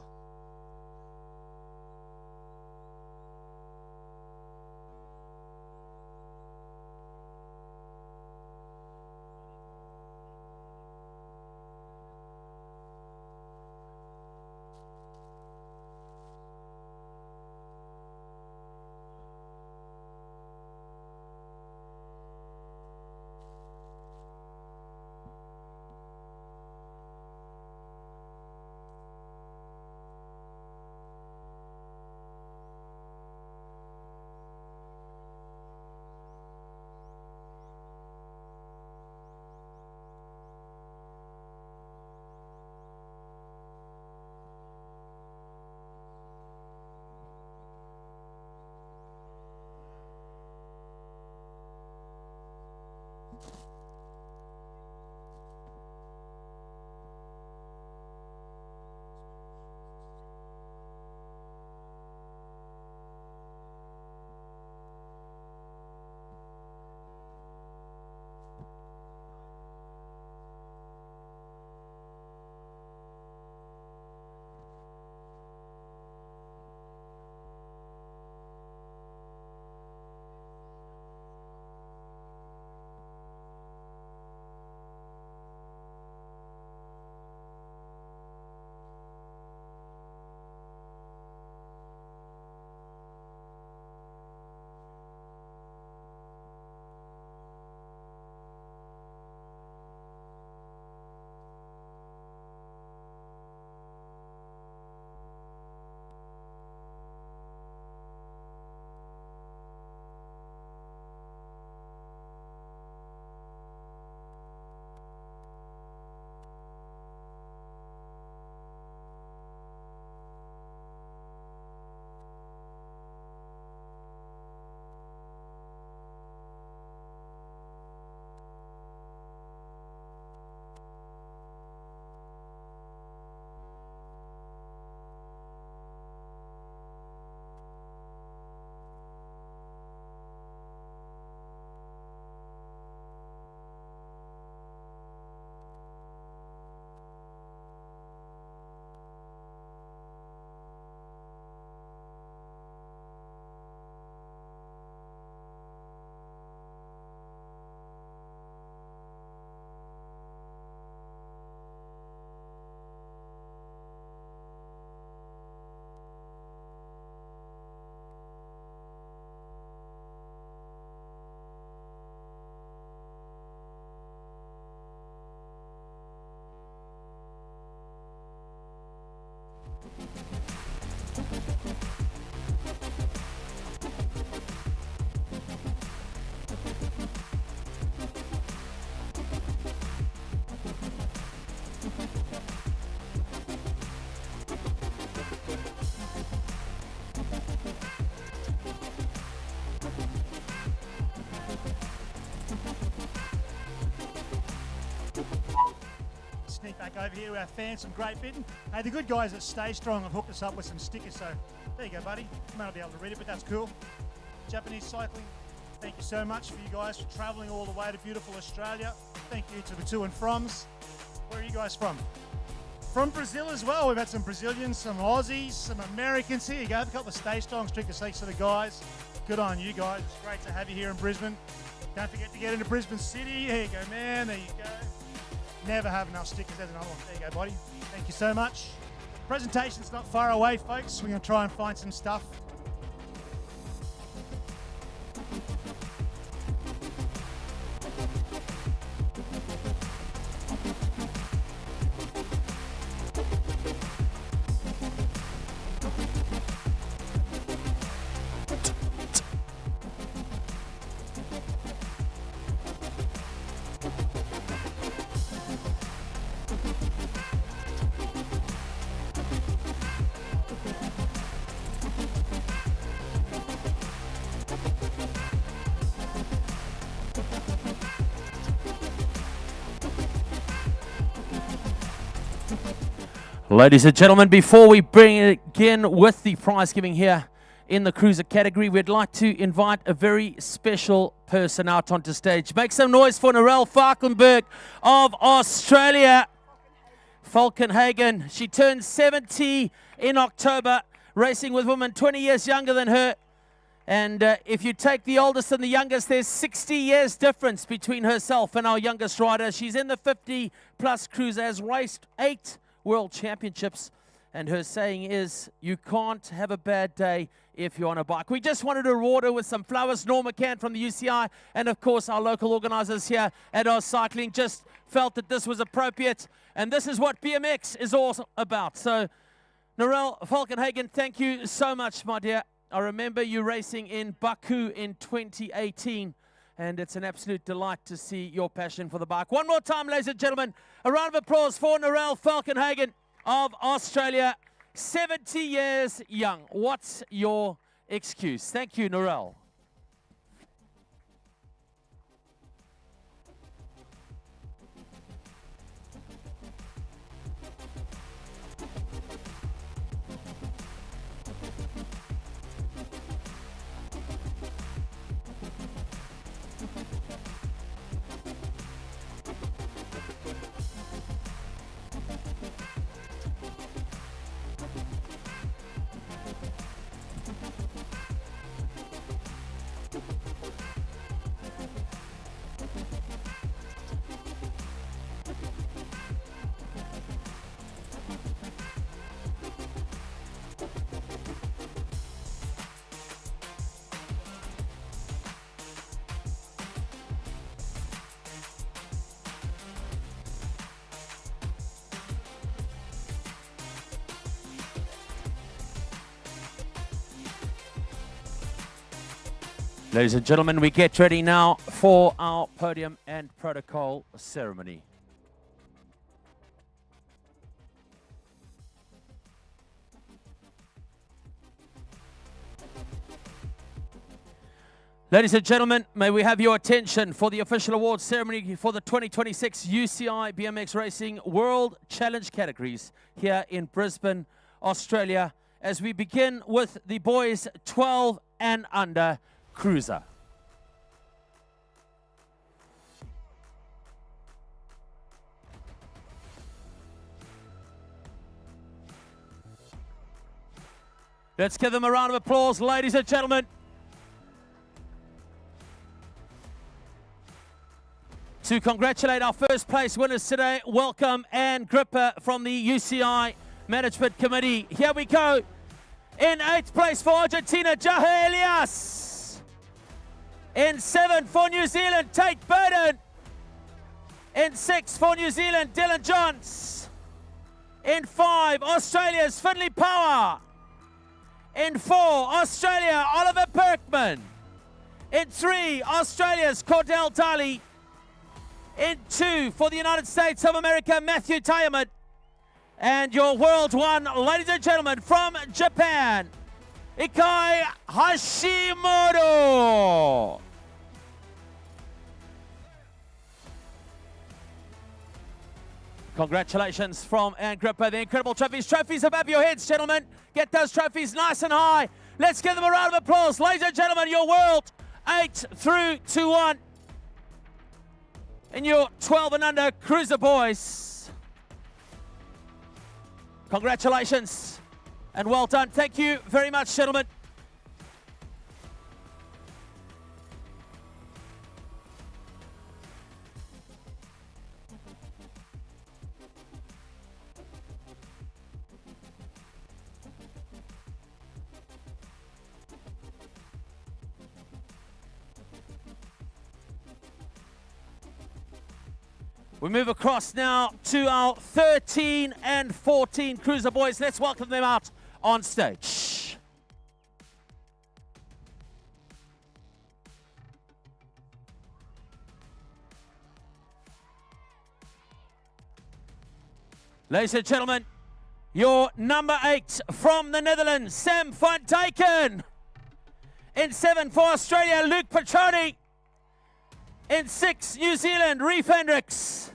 [SPEAKER 10] Sneak back over here to our fans, some great bidding. Hey, the good guys at Stay Strong have hooked us up with some stickers, so there you go, buddy. You may not be able to read it, but that's cool. Japanese Cycling, thank you so much for you guys for travelling all the way to beautiful Australia. Thank you to the to and froms. Where are you guys from? From Brazil as well. We've had some Brazilians, some Aussies, some Americans. Here you go, a couple of Stay Strong stickers thanks to the guys. Good on you guys. It's great to have you here in Brisbane. Don't forget to get into Brisbane City. There you go, man. There you go. Never have enough stickers. There's another one. There you go, buddy. Thank you so much. Presentation's not far away, folks. We're going to try and find some stuff.
[SPEAKER 5] Ladies and gentlemen, before we begin with the prize giving here in the cruiser category, we'd like to invite a very special person out onto stage. Make some noise for Narelle Falkenberg of Australia. Falkenhagen, she turned 70 in October, racing with women 20 years younger than her. And if you take the oldest and the youngest, there's 60 years difference between herself and our youngest rider. She's in the 50-plus cruiser, has raced 8 World Championships, and her saying is, you can't have a bad day if you're on a bike. We just wanted to reward her with some flowers. Norma McCann from the UCI, and of course our local organisers here at Oz Cycling just felt that this was appropriate, and this is what BMX is all about. So, Narelle Falkenhagen, thank you so much, my dear. I remember you racing in Baku in 2018. And it's an absolute delight to see your passion for the bike. One more time, ladies and gentlemen, a round of applause for Narelle Falkenhagen of Australia, 70 years young. What's your excuse? Thank you, Narelle. Ladies and gentlemen, we get ready now for our podium and protocol ceremony. Ladies and gentlemen, may we have your attention for the official awards ceremony for the 2026 UCI BMX Racing World Challenge categories here in Brisbane, Australia, as we begin with the boys 12 and under cruiser. Let's give them a round of applause, ladies and gentlemen. To congratulate our first place winners today, welcome Anne Gripper from the UCI Management Committee. Here we go. In 8th place for Argentina, Jahe Elias. In 7th for New Zealand, Tate Burden. In 6th for New Zealand, Dylan Johns. In 5, Australia's Finley Power. In 4, Australia, Oliver Perkman. In 3, Australia's Cordell Daly. In 2, for the United States of America, Matthew Tyerman. And your World 1, ladies and gentlemen, from Japan, Ikai Hashimoto. Congratulations from Anne Gripper. The incredible trophies. Trophies above your heads, gentlemen. Get those trophies nice and high. Let's give them a round of applause. Ladies and gentlemen, your World 8 through to 1. In your 12 and under cruiser boys. Congratulations and well done. Thank you very much, gentlemen. We move across now to our 13 and 14 cruiser boys. Let's welcome them out on stage. Ladies and gentlemen, your number 8 from the Netherlands, Sam van Dijken. In 7 for Australia, Luke Petroni. In 6, New Zealand, Reef Hendricks.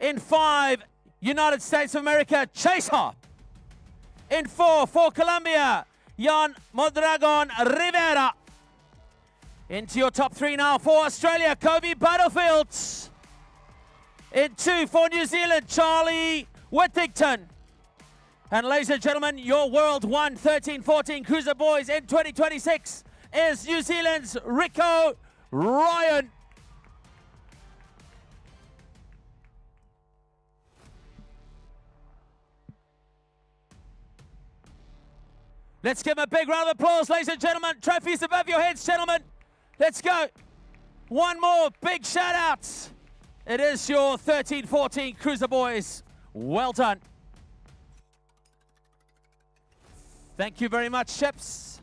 [SPEAKER 5] In 5, United States of America, Chase Hop. In 4, for Colombia, Jan Mondragon Rivera. Into your top 3 now for Australia, Kobe Battlefield. In 2, for New Zealand, Charlie Whittington. And ladies and gentlemen, your World 1 13-14 Cruiser Boys in 2026 is New Zealand's Rico Ryan. Let's give him a big round of applause, ladies and gentlemen. Trophies above your heads, gentlemen. Let's go. One more big shout out. It is your 13-14 Cruiser Boys. Well done. Thank you very much, Chips.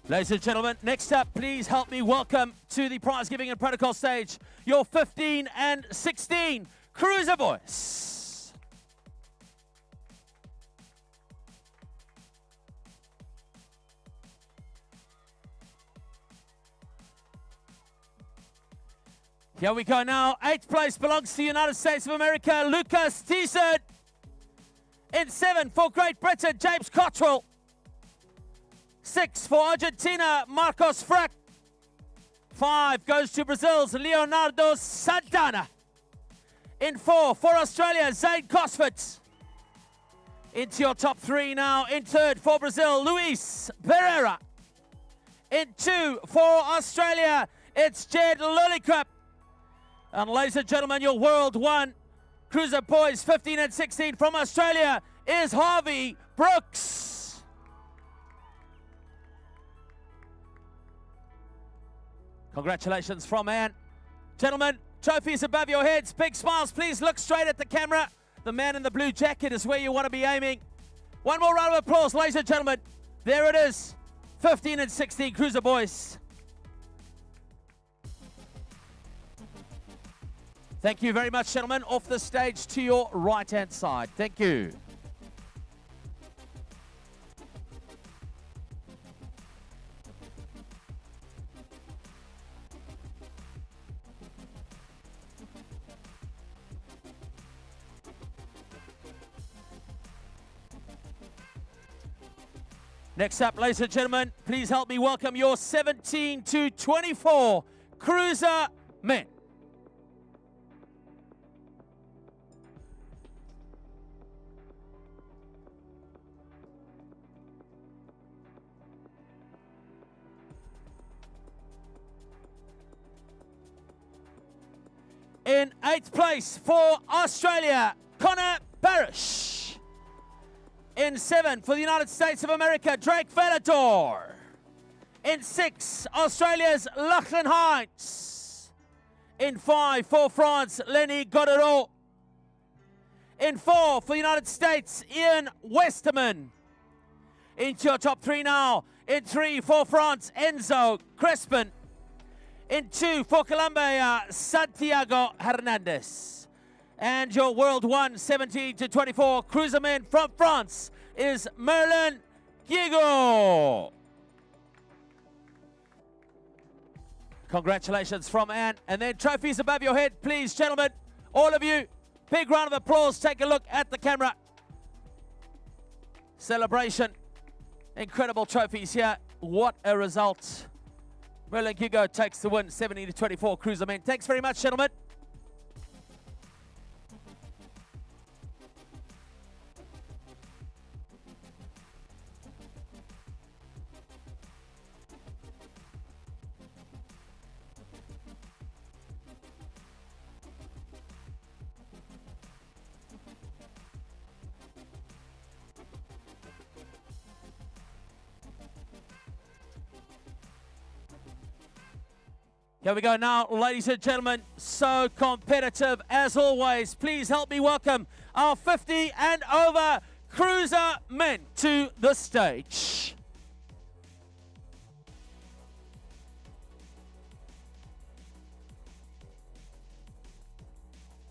[SPEAKER 5] Ladies and gentlemen, next up, please help me welcome to the prize giving and protocol stage your 15 and 16 Cruiser Boys. Here we go now. 8th place belongs to the United States of America, Lucas Thiessen. In 7 for Great Britain, James Cottrell. 6 for Argentina, Marcos Frack. 5 goes to Brazil's Leonardo Santana. In 4 for Australia, Zane Cosford. Into your top 3 now. In 3rd for Brazil, Luis Pereira. In 2 for Australia, it's Jed Lillicup. And ladies and gentlemen, your World 1 Cruiser Boys 15 and 16 from Australia is Harvey Brooks. Congratulations from Anne. Gentlemen, trophies above your heads. Big smiles. Please look straight at the camera. The man in the blue jacket is where you want to be aiming. One more round of applause, ladies and gentlemen. There it is. 15 and 16 Cruiser Boys. Thank you very much, gentlemen. Off the stage to your right-hand side. Thank you. Next up, ladies and gentlemen, please help me welcome your 17 to 24 Cruiser men. In 8th place for Australia, Connor Parrish. In 7 for the United States of America, Drake Velador. In 6, Australia's Lachlan Hines. In 5 for France, Lenny Godero. In 4 for the United States, Ian Westerman. Into your top 3 now. In 3 for France, Enzo Crespin. In 2 for Colombia, Santiago Hernandez. And your World 1 17 to 24 cruiserman from France is Merlin Gigo. Congratulations from Anne. And then trophies above your head, please, gentlemen. All of you, big round of applause. Take a look at the camera. Celebration. Incredible trophies here. What a result. Merlin Gigo takes the win, 17 to 24 cruisermen. Thanks very much, gentlemen. Here we go now, ladies and gentlemen. So competitive as always. Please help me welcome our 50 and over cruiser men to the stage.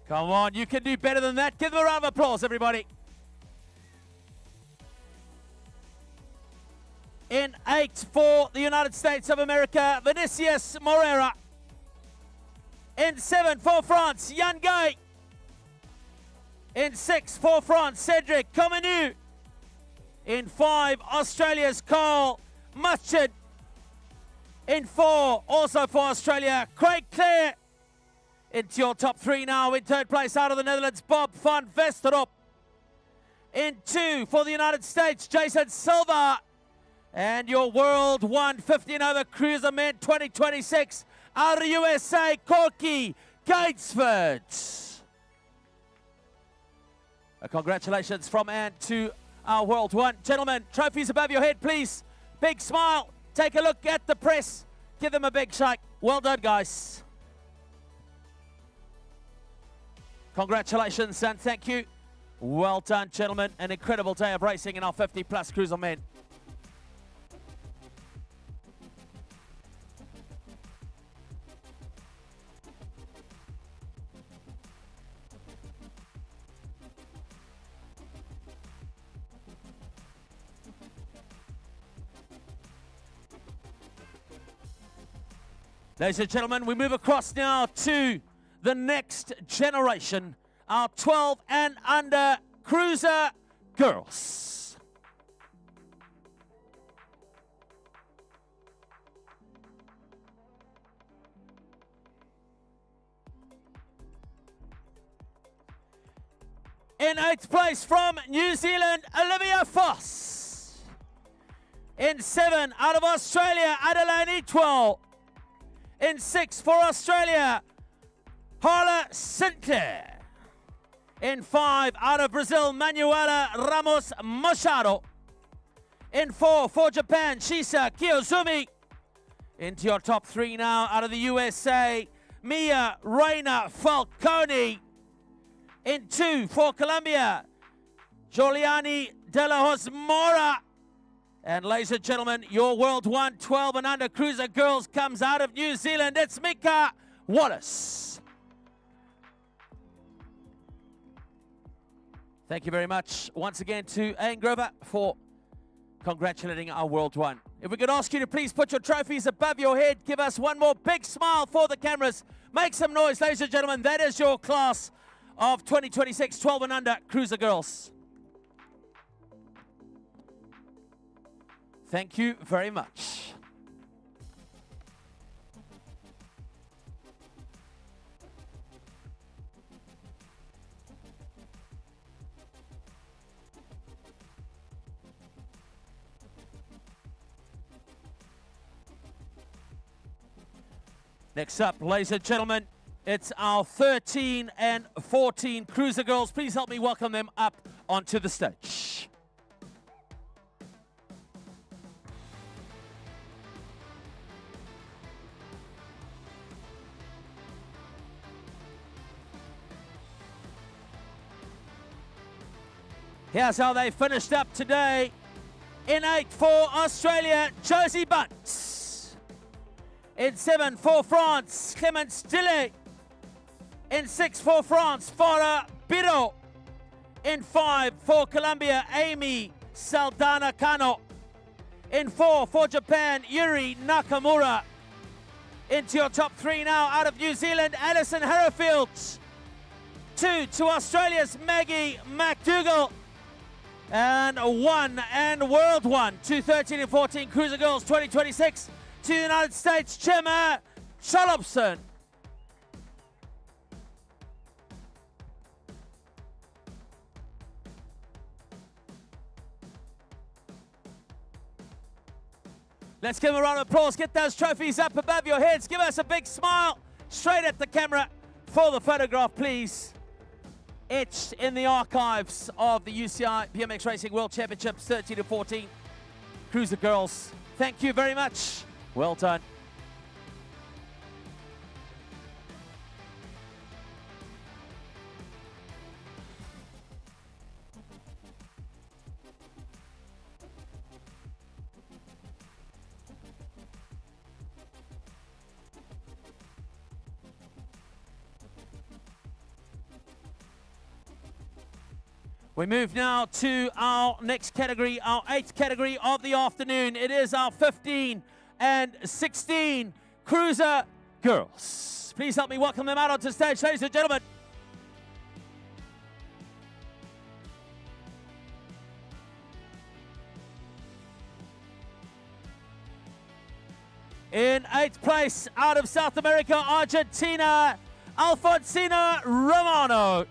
[SPEAKER 5] Come on, you can do better than that. Give them a round of applause, everybody. In 8 for the United States of America, Vinicius Moreira. In 7 for France, Jan Gay. In 6 for France, Cedric Comenu. In 5, Australia's Carl Muschid. In 4, also for Australia, Craig Clare. Into your top 3 now, in 3rd place out of the Netherlands, Bob van Westerop. In 2 for the United States, Jason Silva. And your World 150 and over cruiser men 2026 out of the USA, Corky Gatesford. Congratulations from Anne to our World 1. Gentlemen, trophies above your head, please. Big smile. Take a look at the press. Give them a big shake. Well done, guys. Congratulations and thank you. Well done, gentlemen. An incredible day of racing in our 50-plus cruiser men. Ladies and gentlemen, we move across now to the next generation, our 12 and under cruiser girls. In 8th place from New Zealand, Olivia Foss. In 7 out of Australia, Adelaide Etwell. In 6 for Australia, Paula Sinclair. In 5 out of Brazil, Manuela Ramos Machado. In 4 for Japan, Shisa Kiyozumi. Into your top 3 now out of the USA, Mia Reina Falcone. In 2 for Colombia, Giuliani De La Hoz Mora. And ladies and gentlemen, your World 1 12 and under cruiser girls comes out of New Zealand. It's Mika Wallace. Thank you very much once again to Anne Grover for congratulating our World 1. If we could ask you to please put your trophies above your head, give us one more big smile for the cameras. Make some noise, ladies and gentlemen. That is your class of 2026 12 and under cruiser girls. Thank you very much. Next up, ladies and gentlemen, it's our 13 and 14 cruiser girls. Please help me welcome them up onto the stage. Here's how they finished up today. In 8 for Australia, Josie Bunce. In 7 for France, Clémence Dillé. In 6 for France, Farah Biro. In 5 for Colombia, Amy Saldana Cano. In 4 for Japan, Yuri Nakamura. Into your top 3 now out of New Zealand, Alison Harrowfield. 2 to Australia's Maggie McDougall. And 1 and World 1 to 13 and 14 Cruiser Girls 2026 to the United States, Gemma Cholopson. Let's give them a round of applause. Get those trophies up above your heads. Give us a big smile straight at the camera for the photograph, please. Etched in the archives of the UCI BMX Racing World Championships 13 to 14 Cruiser Girls. Thank you very much. Well done. We move now to our next category, our 8th category of the afternoon. It is our 15 and 16 Cruiser Girls. Please help me welcome them out onto stage, ladies and gentlemen. In 8th place, out of South America, Argentina, Alfonsina Romano.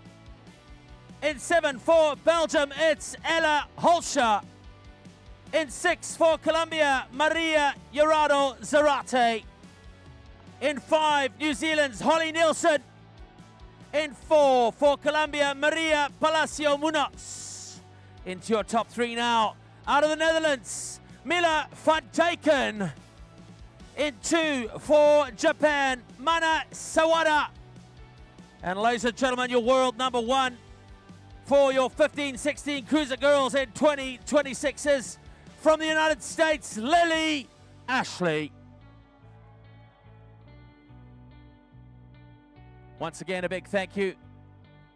[SPEAKER 5] In 7 for Belgium, it's Ella Holscher. In 6 for Colombia, Maria Gerardo Zarate. In 5, New Zealand's Holly Nielsen. In 4 for Colombia, Maria Palacio Munoz. Into your top 3 now. Out of the Netherlands, Mila van Dijken. In 2 for Japan, Mana Sawada. And ladies and gentlemen, your world number 1 for your 15-16 Cruiser Girls in 2026 is from the United States, Lily Ashley. Once again, a big thank you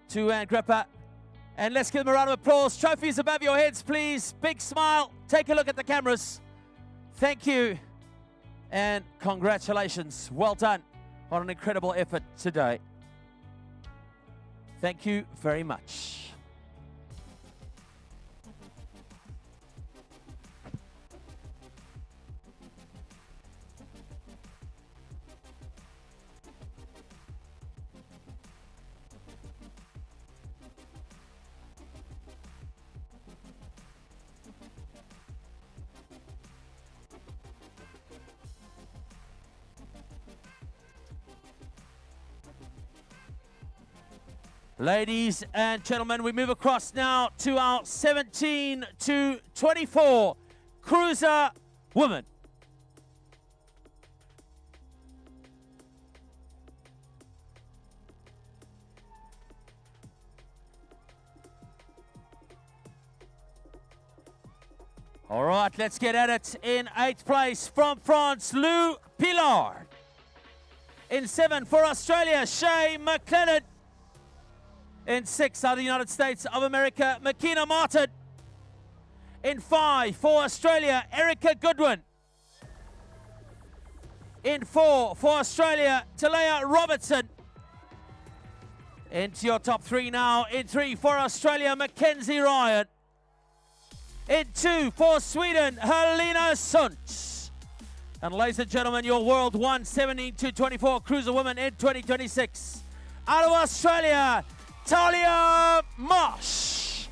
[SPEAKER 5] to Ann Gripper. And let's give them a round of applause. Trophies above your heads, please. Big smile. Take a look at the cameras. Thank you. And congratulations. Well done on an incredible effort today. Thank you very much. Ladies and gentlemen, we move across now to our 17 to 24 Cruiser Women. All right, let's get at it. In 8th place from France, Lou Pilar. In 7 for Australia, Shay McLennan. In 6 out of the United States of America, Makina Martin. In 5 for Australia, Erica Goodwin. In 4 for Australia, Talea Robertson. Into your top 3 now. In 3 for Australia, Mackenzie Ryan. In 2 for Sweden, Helena Sundt. And ladies and gentlemen, your World 1 17 to 24 Cruiser Women in 2026. Out of Australia, Talia Marsh.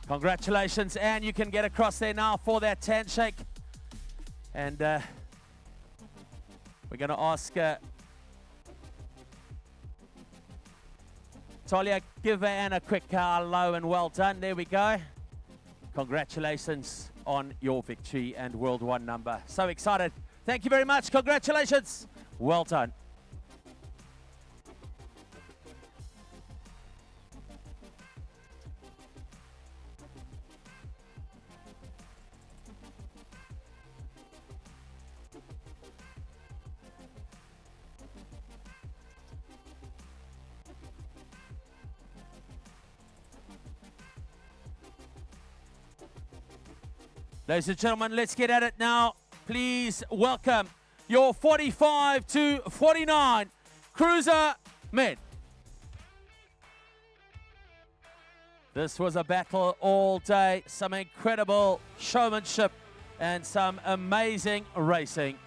[SPEAKER 5] Congratulations, and you can get across there now for that handshake. And we're going to ask Talia, give Anne a quick hello and well done. There we go. Congratulations on your victory and World 1 number. So excited. Thank you very much. Congratulations. Well done. Ladies and gentlemen, let's get at it now. Please welcome your 45 to 49 Cruiser Men. This was a battle all day. Some incredible showmanship and some amazing racing.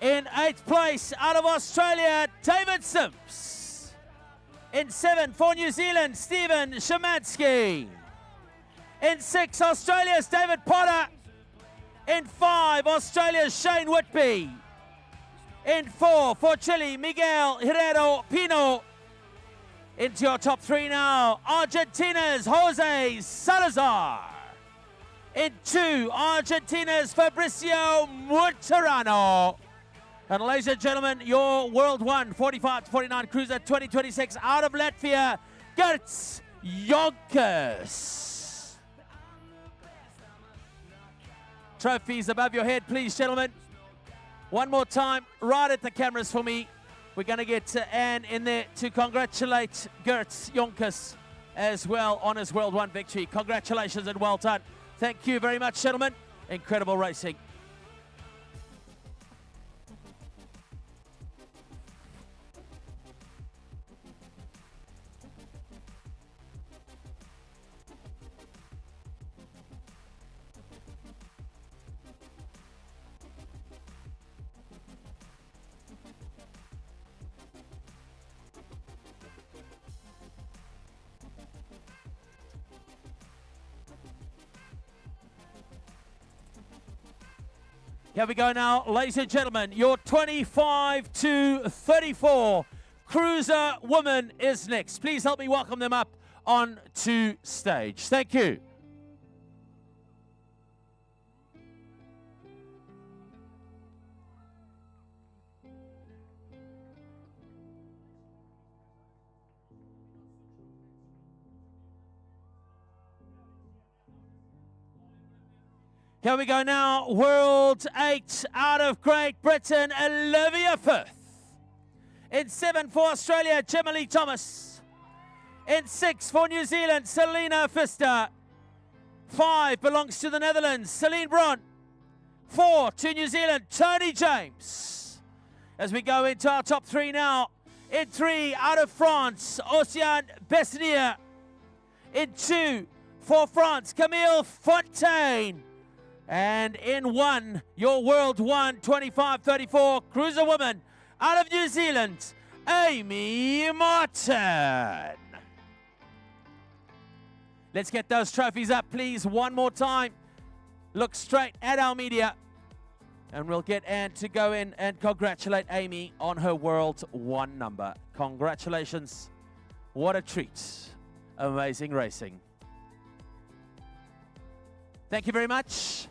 [SPEAKER 5] In 8th place, out of Australia, David Sims. In 7 for New Zealand, Stephen Shemansky. In 6, Australia's David Potter. In 5, Australia's Shane Whitby. In 4 for Chile, Miguel Herrero Pino. Into your top 3 now, Argentina's Jose Salazar. In 2, Argentina's Fabricio Monterano. And ladies and gentlemen, your World 1 45 to 49 Cruiser 2026 out of Latvia, Gerts Yonkers. Trophies above your head, please, gentlemen. One more time, right at the cameras for me. We're going to get Anne in there to congratulate Gertz Yonkers as well on his World 1 victory. Congratulations and well done. Thank you very much, gentlemen. Incredible racing. Here we go now, ladies and gentlemen. Your 25 to 34 Cruiser Woman is next. Please help me welcome them up on to stage. Thank you. Here we go now, World 8 out of Great Britain, Olivia Firth. In 7 for Australia, Jemily Thomas. In 6 for New Zealand, Selena Pfister. 5 belongs to the Netherlands, Celine Bron. 4 to New Zealand, Tony James. As we go into our top 3 now, in 3 out of France, Oceane Besnier. In 2 for France, Camille Fontaine. And in 1, your World 1 25-34 Cruiser Woman out of New Zealand, Amy Martin. Let's get those trophies up, please, one more time. Look straight at our media. And we'll get Anne to go in and congratulate Amy on her World 1 number. Congratulations. What a treat. Amazing racing. Thank you very much.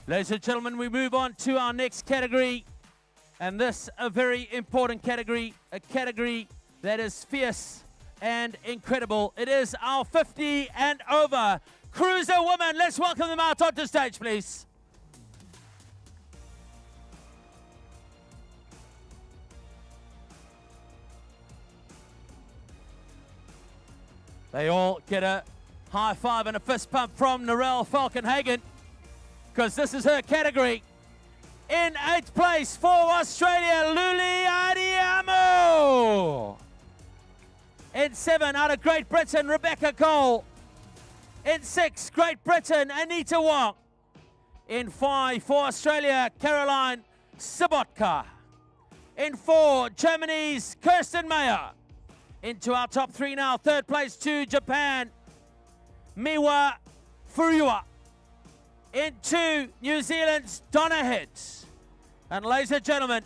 [SPEAKER 5] Ladies and gentlemen, we move on to our next category. And this, a very important category, a category that is fierce and incredible. It is our 50 and over Cruiser Women. Let's welcome them out onto stage, please. They all get a high five and a fist pump from Narelle Falkenhagen, because this is her category. In 8th place for Australia, Luli Adiamo. In 7 out of Great Britain, Rebecca Cole. In 6, Great Britain, Anita Wong. In 5 for Australia, Caroline Sabotka. In 4, Germany's Kirsten Mayer. Into our top 3 now, 3rd place to Japan, Miwa Furuya. In 2, New Zealand's Donna Head. And ladies and gentlemen,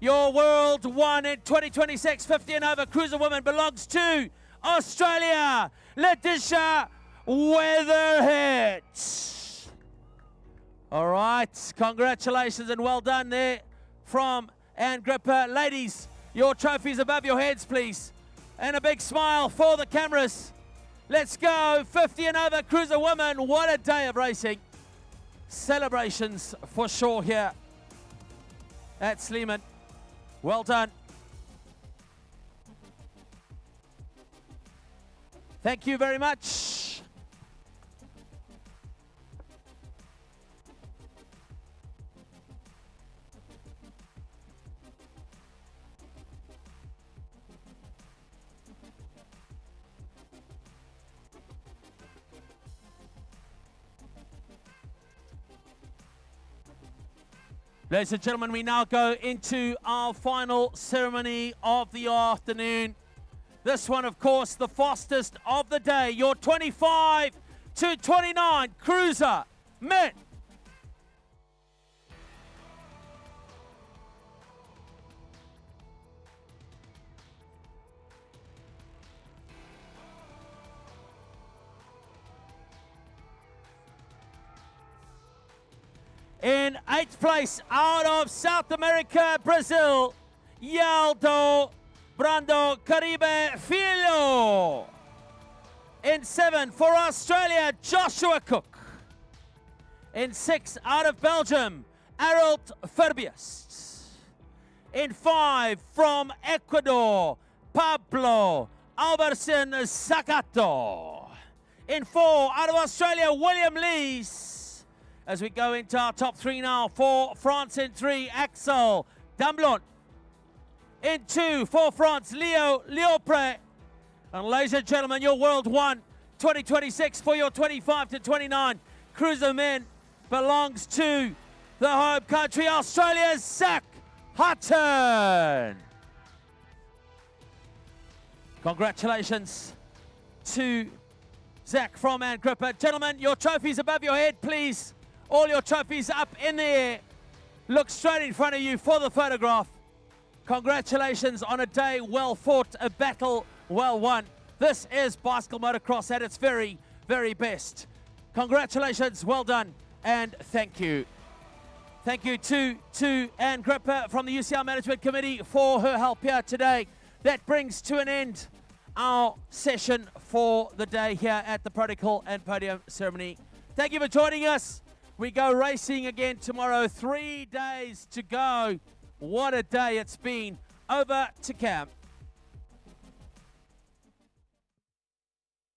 [SPEAKER 5] your World 1 in 2026 50 and over Cruiser Woman belongs to Australia, Letitia Weatherhead. All right, congratulations and well done there from Anne Gripper. Ladies, your trophies above your heads, please. And a big smile for the cameras. Let's go, 50 and over Cruiser Woman. What a day of racing. Celebrations for sure here at Sleeman. Well done. Thank you very much. Ladies and gentlemen, we now go into our final ceremony of the afternoon. This one, of course, the fastest of the day. Your 25 to 29 cruiser men. In 8th place, out of South America, Brazil, Yaldo Brando Caribe Filho. In 7th, for Australia, Joshua Cook. In 6th, out of Belgium, Harold Ferbius. In 5, from Ecuador, Pablo Alberson Sakato. In 4, out of Australia, William Lees. As we go into our top 3 now, for France in 3, Axel Damblon. In 2, for France, Leo Leopre. And ladies and gentlemen, your World 1 2026 for your 25 to 29 cruiser men belongs to the home country, Australia's Zach Hutton. Congratulations to Zach from Angrippa. Gentlemen, your trophies above your head, please. All your trophies up in the air. Look straight in front of you for the photograph. Congratulations on a day well fought, a battle well won. This is bicycle motocross at its very, very best. Congratulations, well done, and thank you. Thank you to Anne Gripper from the UCI Management Committee for her help here today. That brings to an end our session for the day here at the Protocol and Podium Ceremony. Thank you for joining us. We go racing again tomorrow. 3 days to go. What a day it's been. Over to Cam.